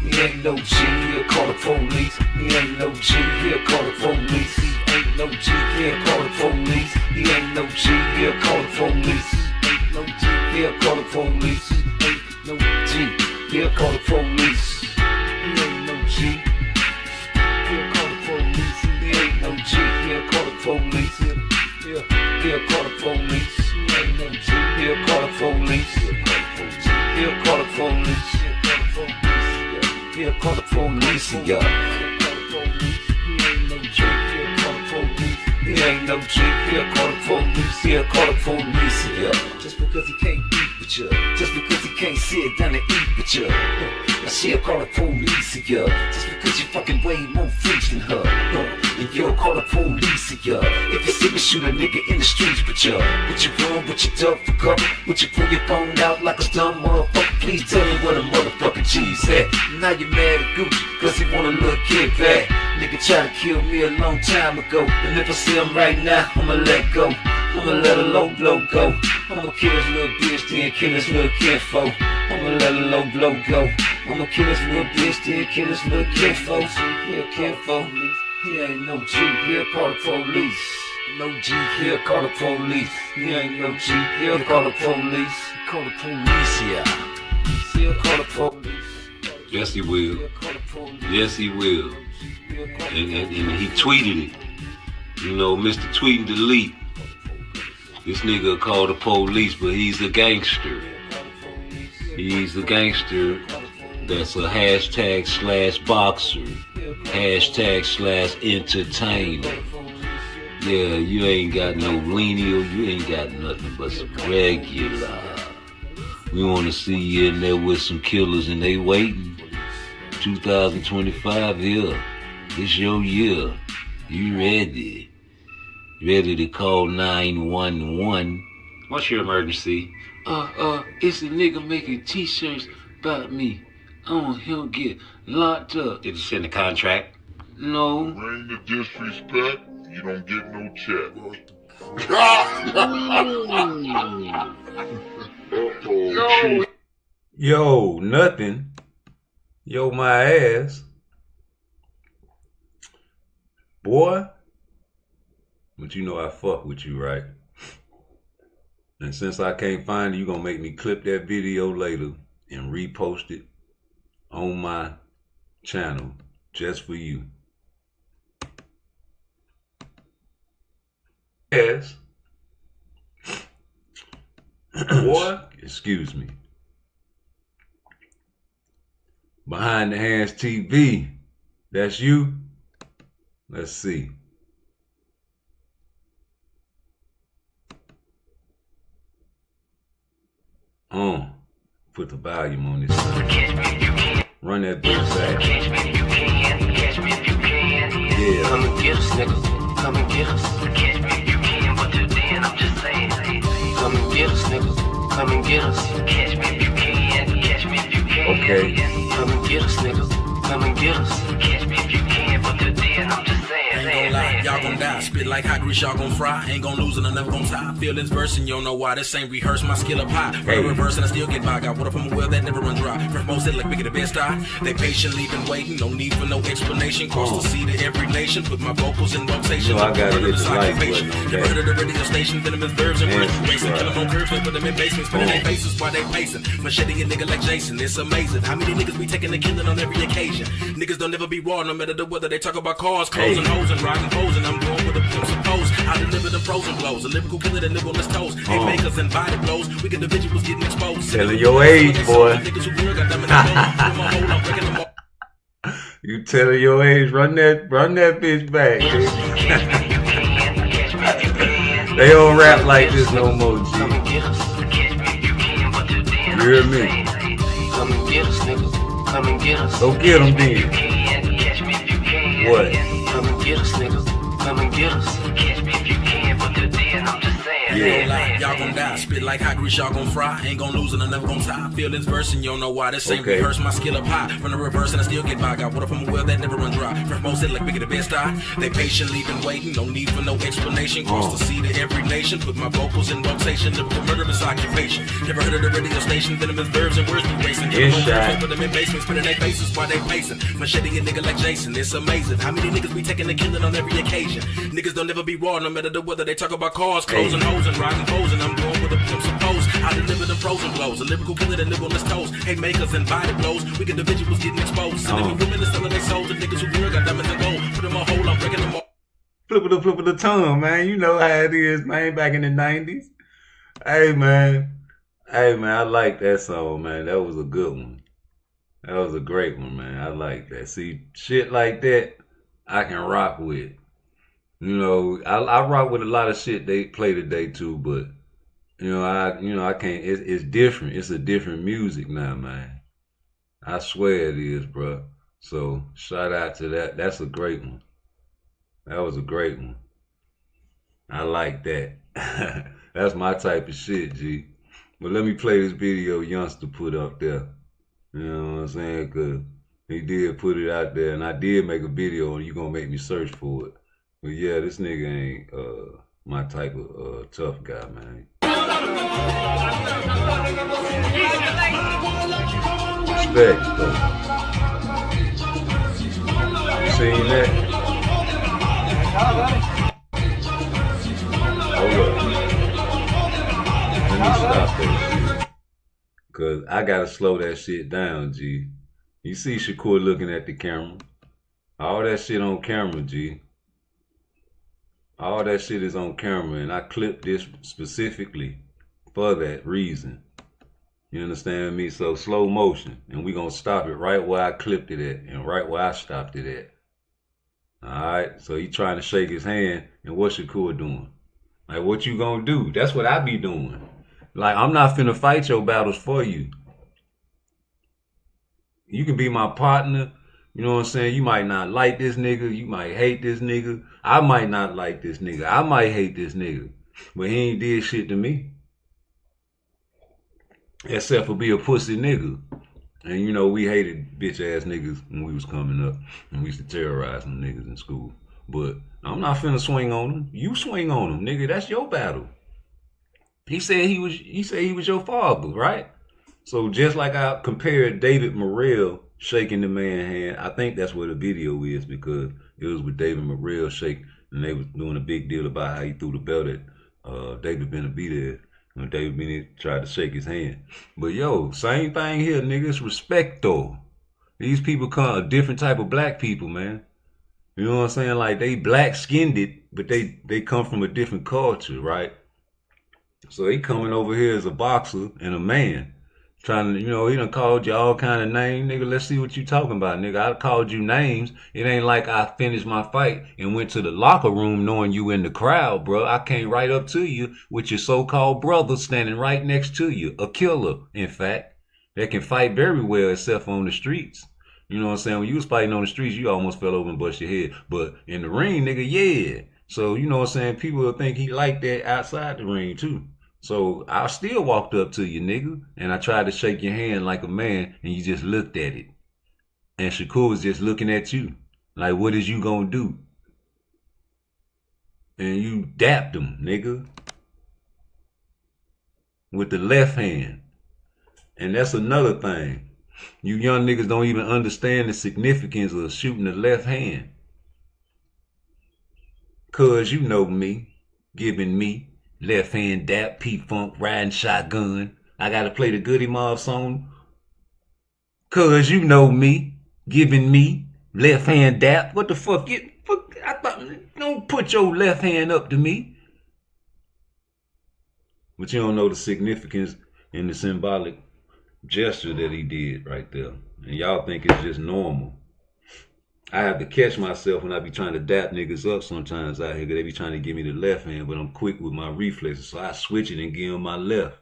Speaker 6: He ain't no G. He'll call the police. He ain't no G. He'll call the police. He ain't no G. He'll call the police. He ain't no G. He'll call the police. He ain't no G. He'll call the police. He ain't no G. He'll call the police. He ain't no G. He'll call the police. He ain't no G. He'll call the police. He'll call the police. He ain't no G. He'll call the police. He'll call the police. He'll call the police, y'all. He ain't no G. He'll call the police. He'll call the police, y'all. Just because he can't eat with you. Just because he can't sit down and eat with you. Now she'll call the police, y'all. Just because you fucking way more freaks than her. And you'll call the police, y'all. If you see me shoot a nigga in the streets with you. Would you run with your dog for cover? Would you pull your phone out like a dumb motherfucker? Please tell me where the motherfucking G's at. Now you mad at Gucci cause he want a little kid back. Nigga tried to kill me a long time ago. And if I see him right now, I'ma let go. I'ma let a low blow go. I'ma kill his little bitch, then kill his little kinfolk. I'ma let a low blow go. I'ma kill his little bitch, then kill his little kinfolk. Little kinfolk. He ain't no G, he'll call the police. No G, he'll call the police. He ain't no G, he'll call the police. Call the police, yeah. He'll call the police.
Speaker 13: Yes, he will. Yes, he will. And he tweeted it. You know, Mr. Tweet and Delete. This nigga called the police, but he's a gangster. He's a gangster that's a #/boxer. #/entertainer. Yeah, you ain't got no lineal, you ain't got nothing but some regular. We wanna see you in there with some killers and they waiting. 2025 here. This your year. You ready? Ready to call 911. What's your emergency? It's a nigga making t-shirts about me. He'll get locked up. Did you send a contract? No.
Speaker 15: Bring the disrespect, you don't get no check.
Speaker 2: Yo, nothing. Yo, my ass. Boy. But you know I fuck with you, right? And since I can't find it, you gonna make me clip that video later and repost it on my channel just for you. Yes. Boy, excuse me. Behind the Hands TV, that's you? Let's see. Put the volume on this. Run that bitch back. Yeah.
Speaker 16: Come and get us, nigga. Come and get us. Catch me if you can, but till then, I'm just saying. Come and get us, nigga. Come and get us. Catch me if you can. Catch me if you can.
Speaker 2: Okay.
Speaker 16: Come and get us, nigga. Come and get us. Catch me if you can, but till then, I'm just saying.
Speaker 9: lie, y'all gon' die. Spit like hot grease, y'all gon' fry. Ain't gon' lose and I'm never gon' tie. Feelings versing, you don't know why. This ain't rehearsed, my skill up high. Run a reverse and I still get by. Got water from a well that never run dry. First most hit like bigger the best eye. They patiently been waiting, no need for no explanation. Cross the sea to every nation. Put my vocals in rotation.
Speaker 2: I gotta hit the light button.
Speaker 9: Never heard of the radio station, venomous verbs and words. Racing, kill them on curves, they put them in basements. Spinning their faces while they pacing. Machete a nigga like Jason, it's amazing. How many niggas be taking the killing on every occasion? Niggas don't never be raw, no matter the weather. They talk about cars, clothes, and hoes, and riding foes. And I'm going with the pimps and pose. I deliver the frozen blows. A lyrical killer that live on his toes. Haymakers and body blows. We get the visuals getting exposed.
Speaker 2: Telling your age, boy. You telling your age, run that bitch back. They don't rap like this no more, G. You hear me?
Speaker 16: Come and get us, niggas. Come and get us.
Speaker 2: Go get them then. What?
Speaker 16: Come and get us, niggas. Come and get us. Catch me if you can, but till then I'm just saying.
Speaker 9: Yeah, y'all gon' die. Spit like hot grease, y'all gon' fry. Ain't gon' lose and I'm never gon' tie. Feelings versing, you don't know why. This ain't rehearsed, my skill up high. From the reverse and I still get by. Got water from a well that never run dry. First most hit like bigger the best eye. They patiently been waiting, no need for no explanation. Cross the sea to every nation. Put my vocals in rotation. Lyrical murderous occupation. Never heard of the radio station. Venomous verbs and words be racing. Put them in basements, spinning their faces while they pacing. Machete a nigga like Jason, it's amazing. How many niggas be taking the killing on every occasion? Niggas don't never be raw, no matter the weather. They talk about cars, clothes, and hoes, and riding foes. And I'm going with the pimps and pose. I deliver them frozen blows. A lyrical killer that live on his toes. Haymakers and body blows. We get the visuals getting exposed. Sending women to selling their souls. The niggas who real got diamonds and gold. Put them on hold, I'm breaking them all.
Speaker 2: Flip of the tongue, man. You know how it is, man, back in the 90s. Hey, man, I like that song, man. That was a good one. That was a great one, man. I like that. See, shit like that, I can rock with. You know, I rock with a lot of shit they play today too, but I can't. It's different. It's a different music now, man. I swear it is, bro. So shout out to that. That's a great one. That was a great one. I like that. That's my type of shit, G. But let me play this video Youngster put up there. You know what I'm saying? Cause he did put it out there, and I did make a video, and you gonna make me search for it. But yeah, this nigga ain't my type of tough guy, man. Respect, though. You seen that? Hold up. Let me stop that shit. Cause I gotta slow that shit down, G. You see Shakur looking at the camera. All that shit on camera, G. All that shit is on camera, and I clipped this specifically for that reason. You understand me? So slow motion, and we gonna stop it right where I clipped it at, and right where I stopped it at. Alright, so he trying to shake his hand, and what's Shakur doing? Like, what you gonna do? That's what I be doing. Like, I'm not finna fight your battles for you. You can be my partner. You know what I'm saying? You might not like this nigga. You might hate this nigga. I might not like this nigga. I might hate this nigga. But he ain't did shit to me. Except for be a pussy nigga. And you know, we hated bitch ass niggas when we was coming up. And we used to terrorize them niggas in school. But I'm not finna swing on them. You swing on them, nigga. That's your battle. He said he was your father, right? So just like I compared David Morrell shaking the man's hand, I think that's what the video is, because it was with David Morrell shaking, and they was doing a big deal about how he threw the belt at David Benavidez. And David Benavidez tried to shake his hand. But yo, same thing here, nigga. It's respect though. These people come a different type of black people, man. You know what I'm saying? Like, they black skinned it, but they come from a different culture, right? So he coming over here as a boxer and a man, trying to, you know, he done called you all kind of names, nigga. Let's see what you talking about, nigga. I called you names. It ain't like I finished my fight and went to the locker room knowing you in the crowd, bro. I came right up to you with your so-called brother standing right next to you, a killer, in fact, that can fight very well except for on the streets. You know what I'm saying? When you was fighting on the streets, you almost fell over and bust your head. But in the ring, nigga, yeah. So, you know what I'm saying? People will think he like that outside the ring, too. So I still walked up to you, nigga, and I tried to shake your hand like a man, and you just looked at it. And Shakur was just looking at you. Like, what is you gonna do? and you dapped him, nigga, with the left hand. And that's another thing. You young niggas don't even understand the significance of shooting the left hand. Cause you know me, giving me left hand dap, P-Funk, riding shotgun. I gotta play the Goody Mob song. Cause you know me, giving me left hand dap. What the fuck? I thought, don't put your left hand up to me. But you don't know the significance and the symbolic gesture that he did right there. And y'all think it's just normal. I have to catch myself when I be trying to dap niggas up sometimes out here, because they be trying to give me the left hand, but I'm quick with my reflexes, so I switch it and give them my left.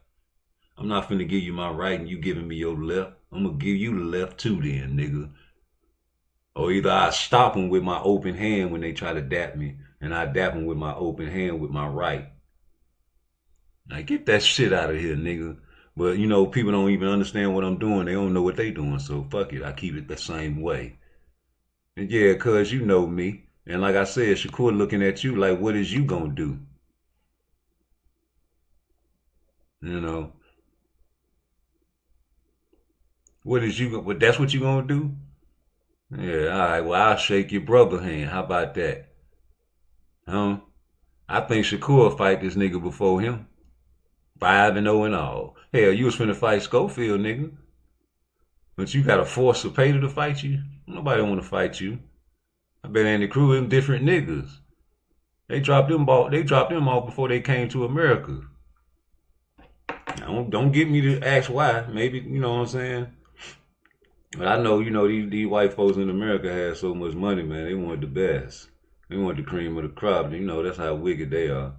Speaker 2: I'm not finna give you my right and you giving me your left. I'm gonna give you the left too then, nigga. Or either I stop them with my open hand when they try to dap me, and I dap them with my open hand with my right. Now get that shit out of here, nigga. But you know, people don't even understand what I'm doing. They don't know what they doing, so fuck it. I keep it the same way. And yeah, cuz you know me. And like I said, Shakur looking at you like, what is you gonna do? You know? What is you, that's what you gonna do? Yeah, all right, well, I'll shake your brother's hand. How about that? I think Shakur will fight this nigga before him. 5-0 and all. Hell, you was finna fight Schofield, nigga. But you gotta force a Pater to fight you? Nobody wanna fight you. I bet Andy Crew them different niggas. They dropped them off before they came to America. Now, don't get me to ask why. Maybe, you know what I'm saying? But I know, you know, these white folks in America had so much money, man. They wanted the best. They wanted the cream of the crop. You know, that's how wicked they are.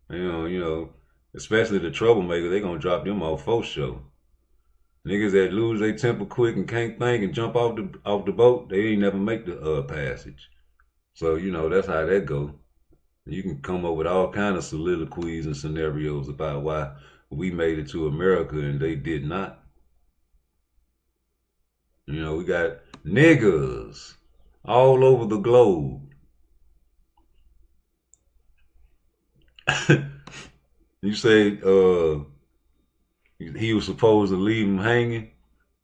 Speaker 2: You know, especially the troublemakers, they gonna drop them off for show. Niggas that lose their temper quick and can't think and jump off the boat, they ain't never make the passage. So, you know, that's how that go. You can come up with all kind of soliloquies and scenarios about why we made it to America and they did not. You know, we got niggas all over the globe. You say he was supposed to leave him hanging?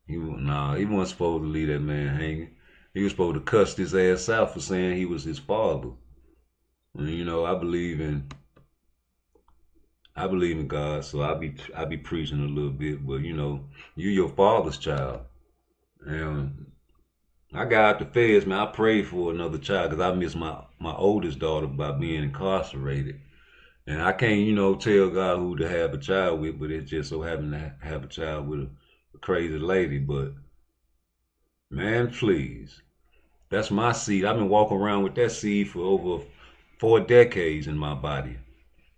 Speaker 2: He wasn't supposed to leave that man hanging. He was supposed to cuss his ass out for saying he was his father. And, you know, I believe in God, so I be preaching a little bit, but you know, you your father's child. And I got out the feds, man. I prayed for another child because I miss my oldest daughter by being incarcerated. And I can't, you know, tell God who to have a child with, but it just so happened to have a child with a crazy lady. But man, please, that's my seed. I've been walking around with that seed for over 4 decades in my body.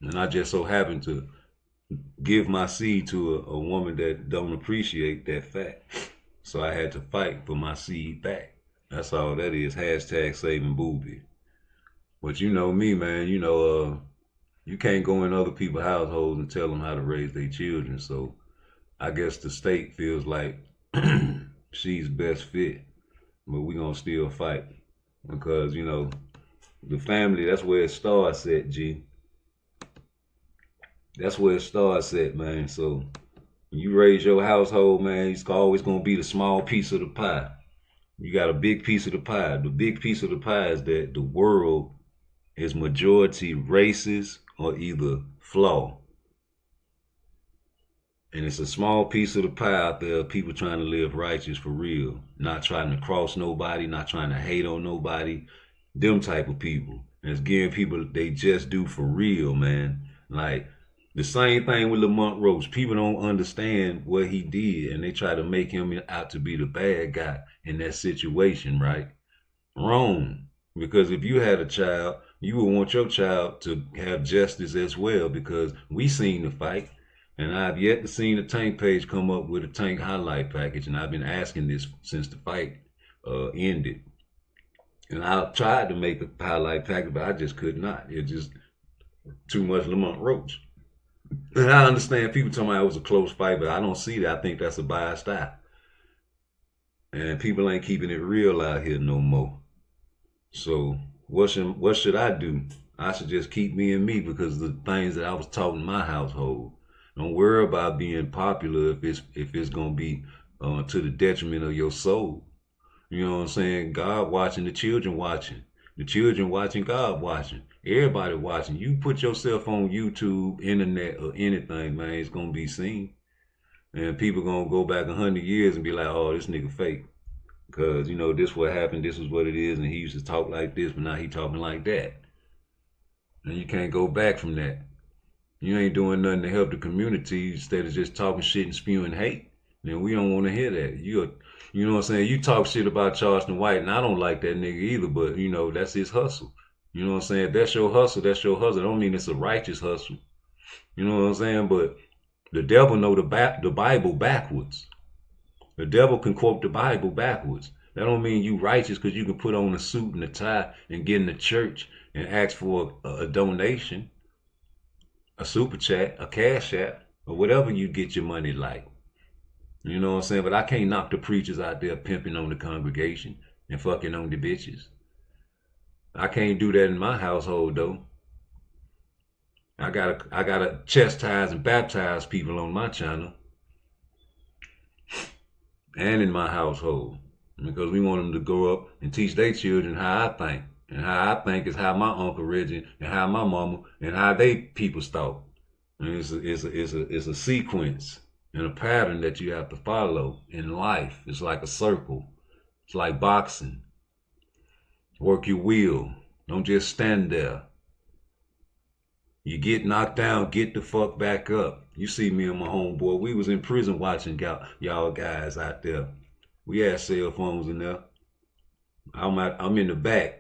Speaker 2: And I just so happen to give my seed to a woman that don't appreciate that fact. So I had to fight for my seed back. That's all that is. Hashtag saving booby. But you know me, man, you know, you can't go in other people's households and tell them how to raise their children. So I guess the state feels like she's best fit, but we gonna still fight because, you know, the family, that's where it starts at, G. That's where it starts at, man. So when you raise your household, man, it's always gonna be the small piece of the pie. You got a big piece of the pie. The big piece of the pie is that the world is majority racist or either flawed. And it's a small piece of the pie out there of people trying to live righteous for real. Not trying to cross nobody, not trying to hate on nobody. Them type of people. And it's giving people they just do for real, man. Like, the same thing with Lamont Roach. People don't understand what he did, and they try to make him out to be the bad guy in that situation, right? Wrong. Because if you had a child, you would want your child to have justice as well, because we seen the fight, and I've yet to see the Tank page come up with a Tank highlight package, and I've been asking this since the fight ended. And I tried to make a highlight package, but I just could not. It's just too much Lamont Roach. And I understand people talking about it was a close fight, but I don't see that. I think that's a biased eye. And people ain't keeping it real out here no more. So what should I do? I should just keep being me because of the things that I was taught in my household. Don't worry about being popular if it's gonna be to the detriment of your soul. You know what I'm saying? God watching, the children watching. The children watching, God watching. Everybody watching. You put yourself on YouTube, internet, or anything, man, it's gonna be seen. And people gonna go back 100 years and be like, oh, this nigga fake. Because, you know, this what happened, this is what it is, and he used to talk like this, but now he talking like that. And you can't go back from that. You ain't doing nothing to help the community instead of just talking shit and spewing hate. Then we don't want to hear that. You know what I'm saying? You talk shit about Charleston White, and I don't like that nigga either, but, you know, that's his hustle. You know what I'm saying? If that's your hustle, that's your hustle. I don't mean it's a righteous hustle. You know what I'm saying? But the devil know the Bible backwards. The devil can quote the Bible backwards. That don't mean you righteous because you can put on a suit and a tie and get in the church and ask for a donation, a super chat, a cash app, or whatever you get your money like. You know what I'm saying? But I can't knock the preachers out there pimping on the congregation and fucking on the bitches. I can't do that in my household though. I gotta chastise and baptize people on my channel and in my household because we want them to grow up and teach their children how I think. And how I think is how my Uncle Reggie and how my mama and how they people thought. And it's a sequence and a pattern that you have to follow in life. It's like a circle. It's like boxing. Work your will. Don't just stand there. You get knocked down, get the fuck back up. You see me and my homeboy. We was in prison watching y'all guys out there. We had cell phones in there. I'm in the back.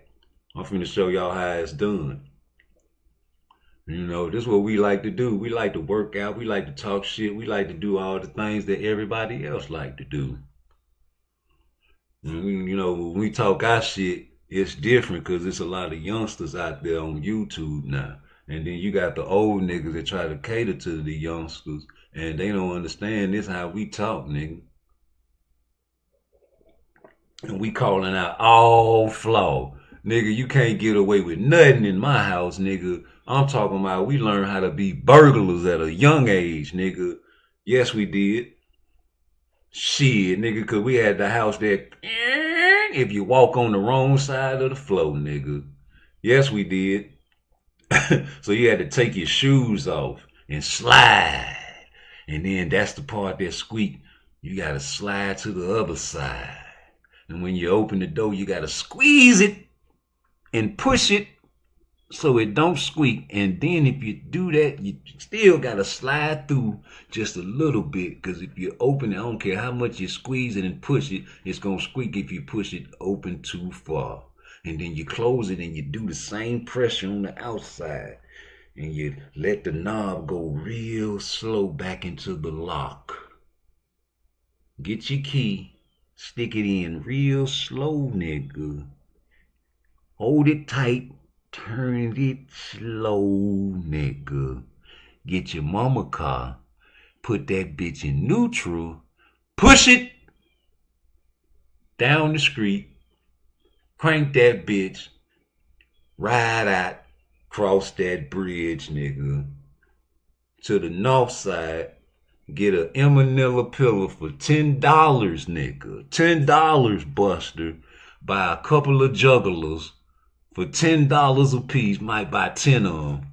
Speaker 2: I'm finna show y'all how it's done. You know, this is what we like to do. We like to work out. We like to talk shit. We like to do all the things that everybody else like to do. You know, when we talk our shit, it's different because there's a lot of youngsters out there on YouTube now. And then you got the old niggas that try to cater to the youngsters. And they don't understand this how we talk, nigga. And we calling out all flaw. Nigga, you can't get away with nothing in my house, nigga. I'm talking about we learned how to be burglars at a young age, nigga. Yes, we did. Shit, nigga, because we had the house that if you walk on the wrong side of the floor, nigga. Yes, we did. So you had to take your shoes off and slide. And then that's the part that squeak. You got to slide to the other side. And when you open the door, you got to squeeze it and push it so it don't squeak. And then if you do that, you still got to slide through just a little bit. Because if you open it, I don't care how much you squeeze it and push it, it's going to squeak if you push it open too far. And then you close it and you do the same pressure on the outside. And you let the knob go real slow back into the lock. Get your key, stick it in real slow, nigga. Hold it tight, turn it slow, nigga. Get your mama car, put that bitch in neutral, push it down the street, crank that bitch, ride out, cross that bridge, nigga. To the north side, get a Manila pillow for $10, nigga. $10, Buster. Buy a couple of jugglers for $10 a piece. Might buy 10 of them.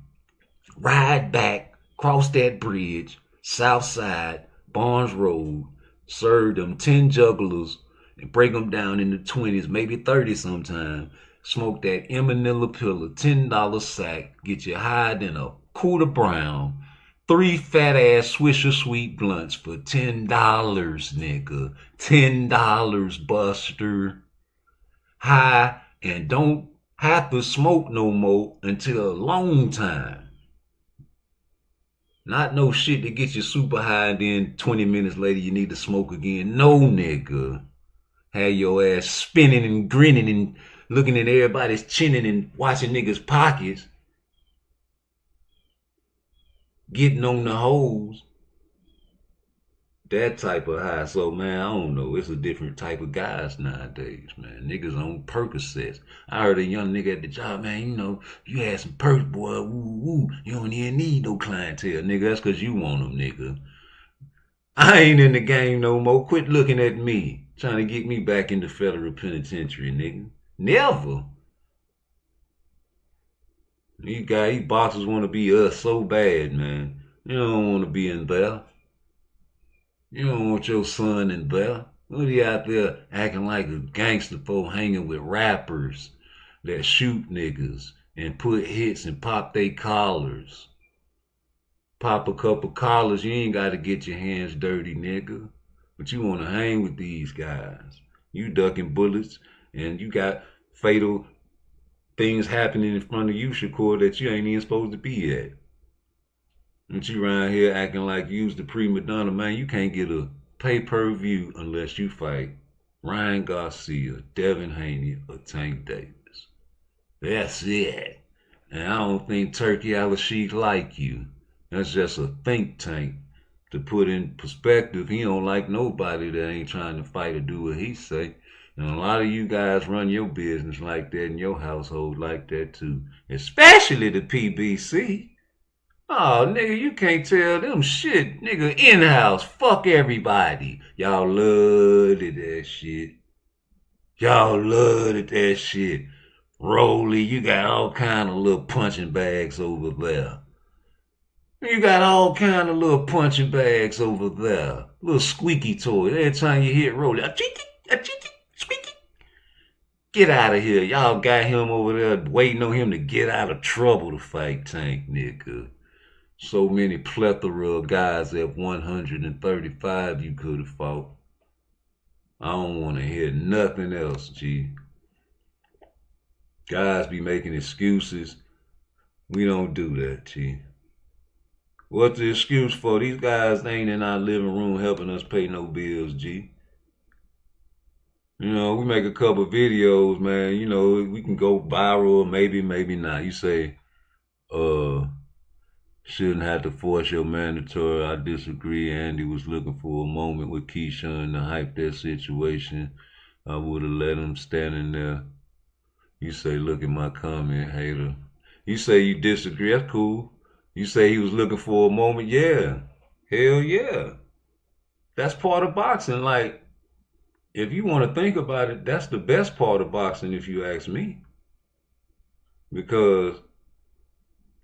Speaker 2: Ride back, cross that bridge, south side, Barnes Road. Serve them 10 jugglers and break them down into 20s, maybe 30 sometime. Smoke that Manila pillow, $10 sack. Get you higher than a Cooter Brown. 3 fat ass Swisher Sweet blunts for $10, nigga. $10, Buster. High and don't have to smoke no more until a long time. Not no shit that gets you super high and then 20 minutes later you need to smoke again. No, nigga. Have your ass spinning and grinning and looking at everybody's chinning and watching niggas' pockets. Getting on the hose. that type of high. So, man, I don't know. It's a different type of guys nowadays, man. Niggas on Percocets. I heard a young nigga at the job, man, you know, you had some perks, boy, woo, woo. You don't even need no clientele, nigga. That's because you want them, nigga. I ain't in the game no more. Quit looking at me, trying to get me back in the federal penitentiary, nigga. Never. These boxers want to be us so bad, man. You don't want to be in there. You don't want your son in there. What are you out there acting like a gangster for hanging with rappers that shoot niggas and put hits and pop they collars? Pop a couple collars, you ain't got to get your hands dirty, nigga. But you want to hang with these guys. You ducking bullets and you got fatal things happening in front of you, Shakur, that you ain't even supposed to be at. And you around here acting like you's the prima donna, man. You can't get a pay-per-view unless you fight Ryan Garcia, Devin Haney, or Tank Davis. That's it. And I don't think Turkey Al-Sheikh like you. That's just a think tank to put in perspective. He don't like nobody that ain't trying to fight or do what he say. And a lot of you guys run your business like that and your household like that too. Especially the PBC. Oh, nigga, you can't tell them shit. Nigga, in-house, fuck everybody. Y'all loved that shit. Y'all loved that shit. Rolly, you got all kind of little punching bags over there. You got all kind of little punching bags over there. Little squeaky toy. Every time you hit Rolly, squeaky. Get out of here. Y'all got him over there waiting on him to get out of trouble to fight Tank, nigga. So many plethora of guys at 135 you could have fought. I don't want to hear nothing else, G. Guys be making excuses. We don't do that, G. What's the excuse for? These guys ain't in our living room helping us pay no bills, G. You know, we make a couple videos, man. You know, we can go viral, maybe not. You say, shouldn't have to force your mandatory. I disagree. Andy was looking for a moment with Keyshawn to hype that situation. I would have let him stand in there. You say, look at my comment, hater. You say you disagree. That's cool. You say he was looking for a moment. Yeah. Hell yeah. That's part of boxing. Like, if you want to think about it, that's the best part of boxing if you ask me. Because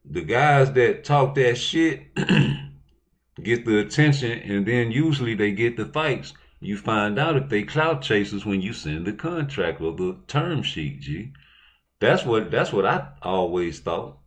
Speaker 2: the guys that talk that shit get the attention, and then usually they get the fights. You find out if they clout chasers when you send the contract or the term sheet, G. That's what I always thought.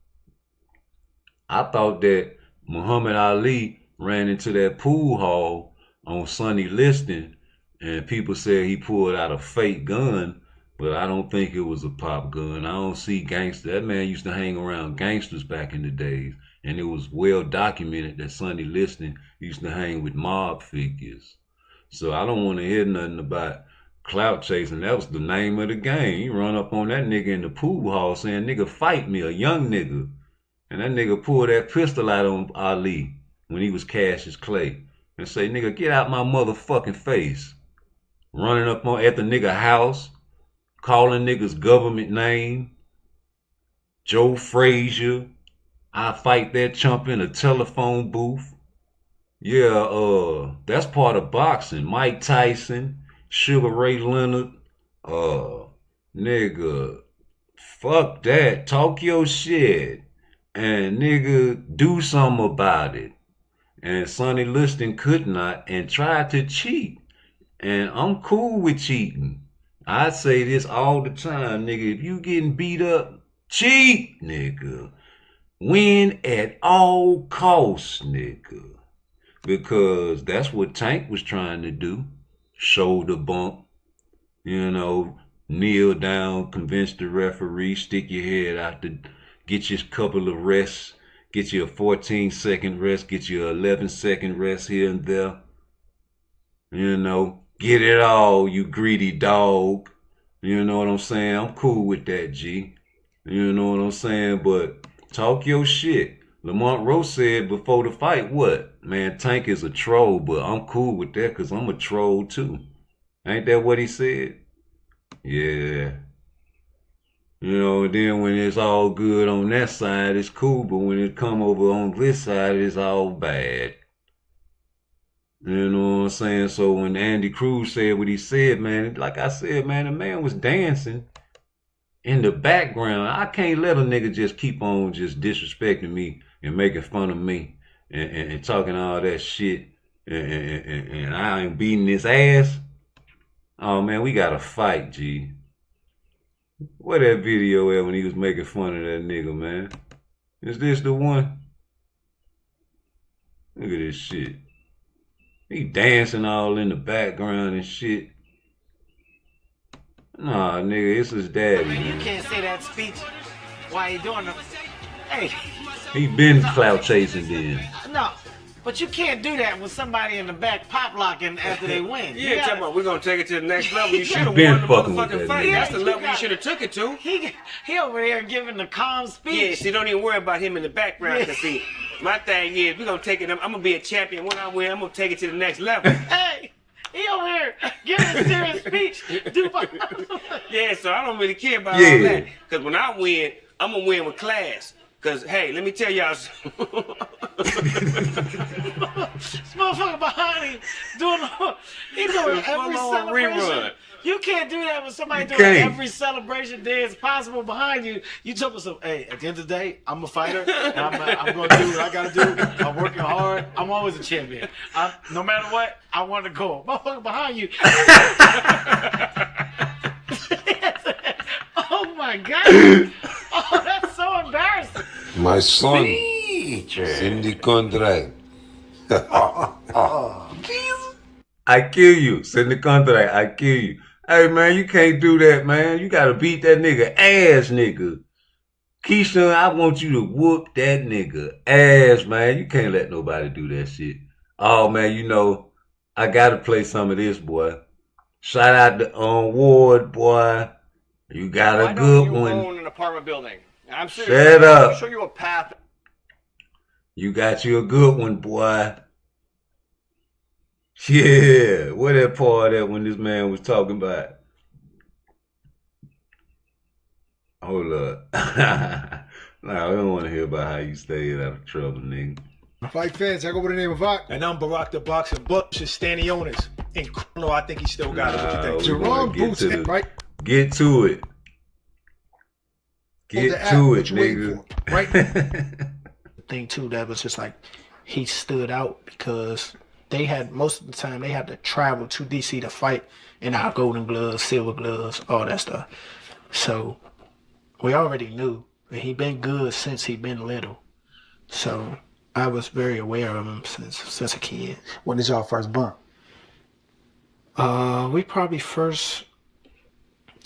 Speaker 2: I thought that Muhammad Ali ran into that pool hall on Sonny Liston, and people said he pulled out a fake gun, but I don't think it was a pop gun. I don't see gangsters. That man used to hang around gangsters back in the days, and it was well documented that Sonny Liston used to hang with mob figures. So I don't want to hear nothing about clout chasing. That was the name of the game. You run up on that nigga in the pool hall saying, nigga, fight me, a young nigga. And that nigga pulled that pistol out on Ali when he was Cassius Clay and say, nigga, get out my motherfucking face. Running up at the nigga house, calling niggas government name. Joe Frazier. I fight that chump in a telephone booth. Yeah, that's part of boxing. Mike Tyson, Sugar Ray Leonard. Nigga, fuck that. Talk your shit. And nigga, do something about it. And Sonny Liston could not and tried to cheat. And I'm cool with cheating. I say this all the time, nigga. If you getting beat up, cheat, nigga. Win at all costs, nigga. Because that's what Tank was trying to do. Shoulder bump. You know, kneel down, convince the referee, stick your head out the... Get you a couple of rests. Get you a 14-second rest. Get you an 11-second rest here and there. You know, get it all, you greedy dog. You know what I'm saying? I'm cool with that, G. You know what I'm saying? But talk your shit. Lamont Rose said before the fight, what? Man, Tank is a troll, but I'm cool with that because I'm a troll too. Ain't that what he said? Yeah. You know, and then when it's all good on that side, it's cool, but when it come over on this side, it's all bad. You know what I'm saying? So when Andy Cruz said what he said, man, like I said, man, the man was dancing in the background. I can't let a nigga just keep on just disrespecting me and making fun of me and talking all that shit and I ain't beating his ass. Oh, man, we got to fight, G. Where that video at when he was making fun of that nigga, man? Is this the one? Look at this shit. He dancing all in the background and shit. Nah, nigga, it's his daddy,
Speaker 7: Man, you
Speaker 2: man.
Speaker 7: can't say that speech while you doing it. Hey.
Speaker 2: He been clout chasing then.
Speaker 7: No, but you can't do that with somebody in the back pop locking after they win.
Speaker 8: Yeah, talking about we're gonna take it to the next level. You should have
Speaker 2: been
Speaker 8: won the
Speaker 2: fucking with
Speaker 8: motherfucking
Speaker 2: that
Speaker 8: fight.
Speaker 2: nigga.
Speaker 8: That's the level you should have took it to.
Speaker 7: He over there giving the calm speech.
Speaker 8: Yeah, see, don't even worry about him in the background. Cause see, my thing is, we're gonna take it. I'm gonna be a champion. When I win, I'm gonna take it to the next level.
Speaker 7: Hey, he over here giving a serious speech.
Speaker 8: Yeah, so I don't really care about all
Speaker 2: Yeah.
Speaker 8: that. Cause when I win, I'm gonna win with class. Cause hey, let me tell y'all.
Speaker 7: This motherfucker behind him doing every celebration.
Speaker 8: Rerun.
Speaker 7: You can't do that with somebody
Speaker 2: You
Speaker 7: doing
Speaker 2: can't.
Speaker 7: every celebration dance possible behind you. You told me some, hey, at the end of the day, I'm a fighter. And I'm going to do what I got to do. I'm working hard. I'm always a champion. No matter what, I want to go. Motherfucker behind you. Oh, my God. Oh, that's so embarrassing.
Speaker 13: My son, Cindy contract.
Speaker 2: I kill you. Send the contract. I kill you. Hey, man, you can't do that, man. You got to beat that nigga ass, nigga. Keisha, I want you to whoop that nigga ass, man. You can't let nobody do that shit. Oh, man, you know, I got to play some of this, boy. Shout out to Ward, boy. You got a good one.
Speaker 17: own an apartment building. I'm serious.
Speaker 2: Shut up.
Speaker 17: I'll show you a path.
Speaker 2: You got you a good one, boy. Yeah, where that part at when this man was talking about? Hold up. Nah, we don't want to hear about how you stayed out of trouble, nigga.
Speaker 18: Fight fans, I go with the name of Vok.
Speaker 19: And I'm Barack the Boxer Bush, Stanley Owners. In criminal, I think he still got it. What you think?
Speaker 18: Jerome Boots, right?
Speaker 2: Get to it. Get
Speaker 18: the app,
Speaker 2: to
Speaker 18: what
Speaker 2: it,
Speaker 18: you waiting
Speaker 2: nigga.
Speaker 18: for, right?
Speaker 9: Thing too that was just like he stood out because they had most of the time they had to travel to DC to fight in our golden gloves, silver gloves, all that stuff. So we already knew that he been good since he been little. So I was very aware of him since a kid.
Speaker 18: When did y'all first bump?
Speaker 9: We probably first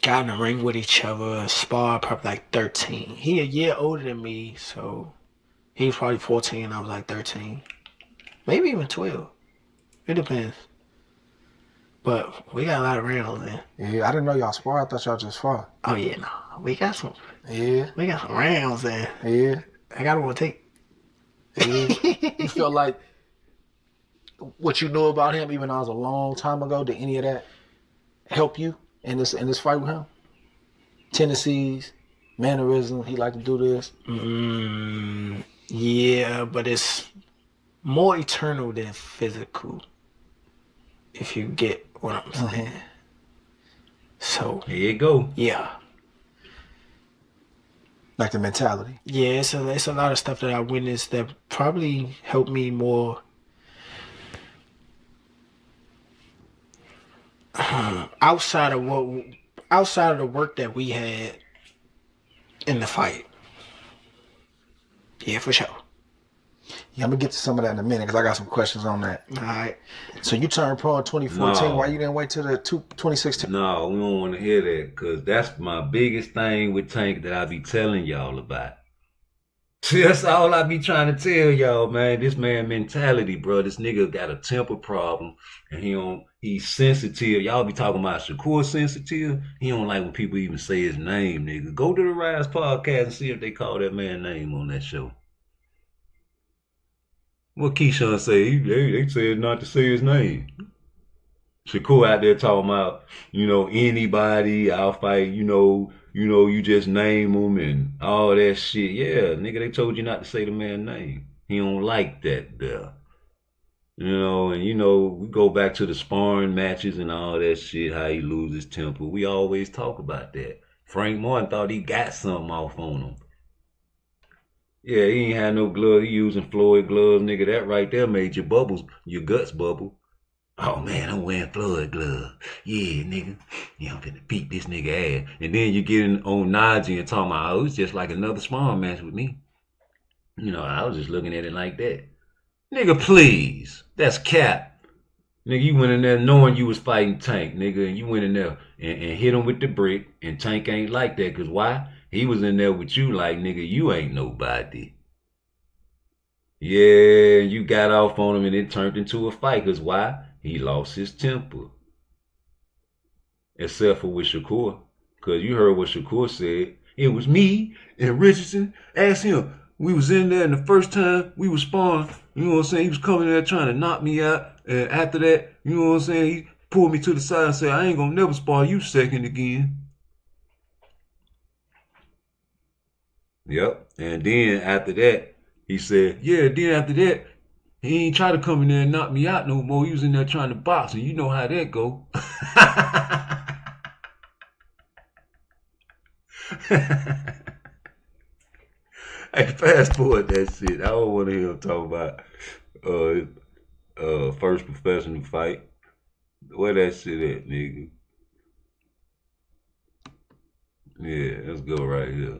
Speaker 9: got in the ring with each other, spar probably like 13. He a year older than me, so he was probably 14, I was like 13. Maybe even 12. It depends. But we got a lot of rounds, man.
Speaker 18: Yeah, I didn't know y'all spar. I thought y'all just fought.
Speaker 9: Oh yeah, no. We got some.
Speaker 18: Yeah.
Speaker 9: We got some rounds, man.
Speaker 18: Yeah.
Speaker 9: I got one to take.
Speaker 18: Yeah. You feel like what you knew about him, even though it was a long time ago, did any of that help you in this fight with him? Tendencies, mannerisms, he like to do this.
Speaker 9: Yeah, but it's more eternal than physical. If you get what I'm saying. So
Speaker 2: here you go.
Speaker 9: Yeah.
Speaker 18: Like the mentality.
Speaker 9: Yeah, it's a lot of stuff that I witnessed that probably helped me more outside of the work that we had in the fight. Yeah, for sure.
Speaker 18: Yeah, I'm gonna get to some of that in a minute because I got some questions on that.
Speaker 9: All right.
Speaker 18: So you turned pro in 2014.
Speaker 2: No.
Speaker 18: Why you didn't wait till the 2016?
Speaker 2: No, we don't want to hear that because that's my biggest thing with Tank that I be telling y'all about. That's all I be trying to tell y'all, man. This man mentality, bro. This nigga got a temper problem and he's sensitive. Y'all be talking about Shakur sensitive. He don't like when people even say his name, nigga. Go to the Rise podcast and see if they call that man name on that show. What Keyshawn say? They said not to say his name. Shakur out there talking about, anybody, I'll fight, you just name them and all that shit. Yeah, nigga, they told you not to say the man's name. He don't like that there. We go back to the sparring matches and all that shit, how he loses temper. We always talk about that. Frank Martin thought he got something off on him. Yeah, he ain't had no gloves. He using Floyd gloves, nigga. That right there made your guts bubble. Oh man, I'm wearing Floyd gloves. Yeah, nigga. Yeah, I'm finna beat this nigga ass. And then you get on Najee and talking about, oh, it's just like another sparring match with me. I was just looking at it like that. Nigga, please. That's cap. Nigga, you went in there knowing you was fighting Tank, nigga, and you went in there and hit him with the brick, and Tank ain't like that, because why? He was in there with you like, nigga, you ain't nobody. Yeah, you got off on him and it turned into a fight, because why? He lost his temper. Except for with Shakur, because you heard what Shakur said. It was me and Richardson. Ask him. We was in there, and the first time we was sparring, you know what I'm saying, he was coming there trying to knock me out, and after that, you know what I'm saying, he pulled me to the side and said, I ain't gonna never spar you second again. Yep, and then after that, he said, then after that, he ain't try to come in there and knock me out no more. He was in there trying to box, and you know how that go. Hey, fast forward that shit. I don't want to hear him talk about first professional fight. Where that shit at, nigga? Yeah, let's go right here.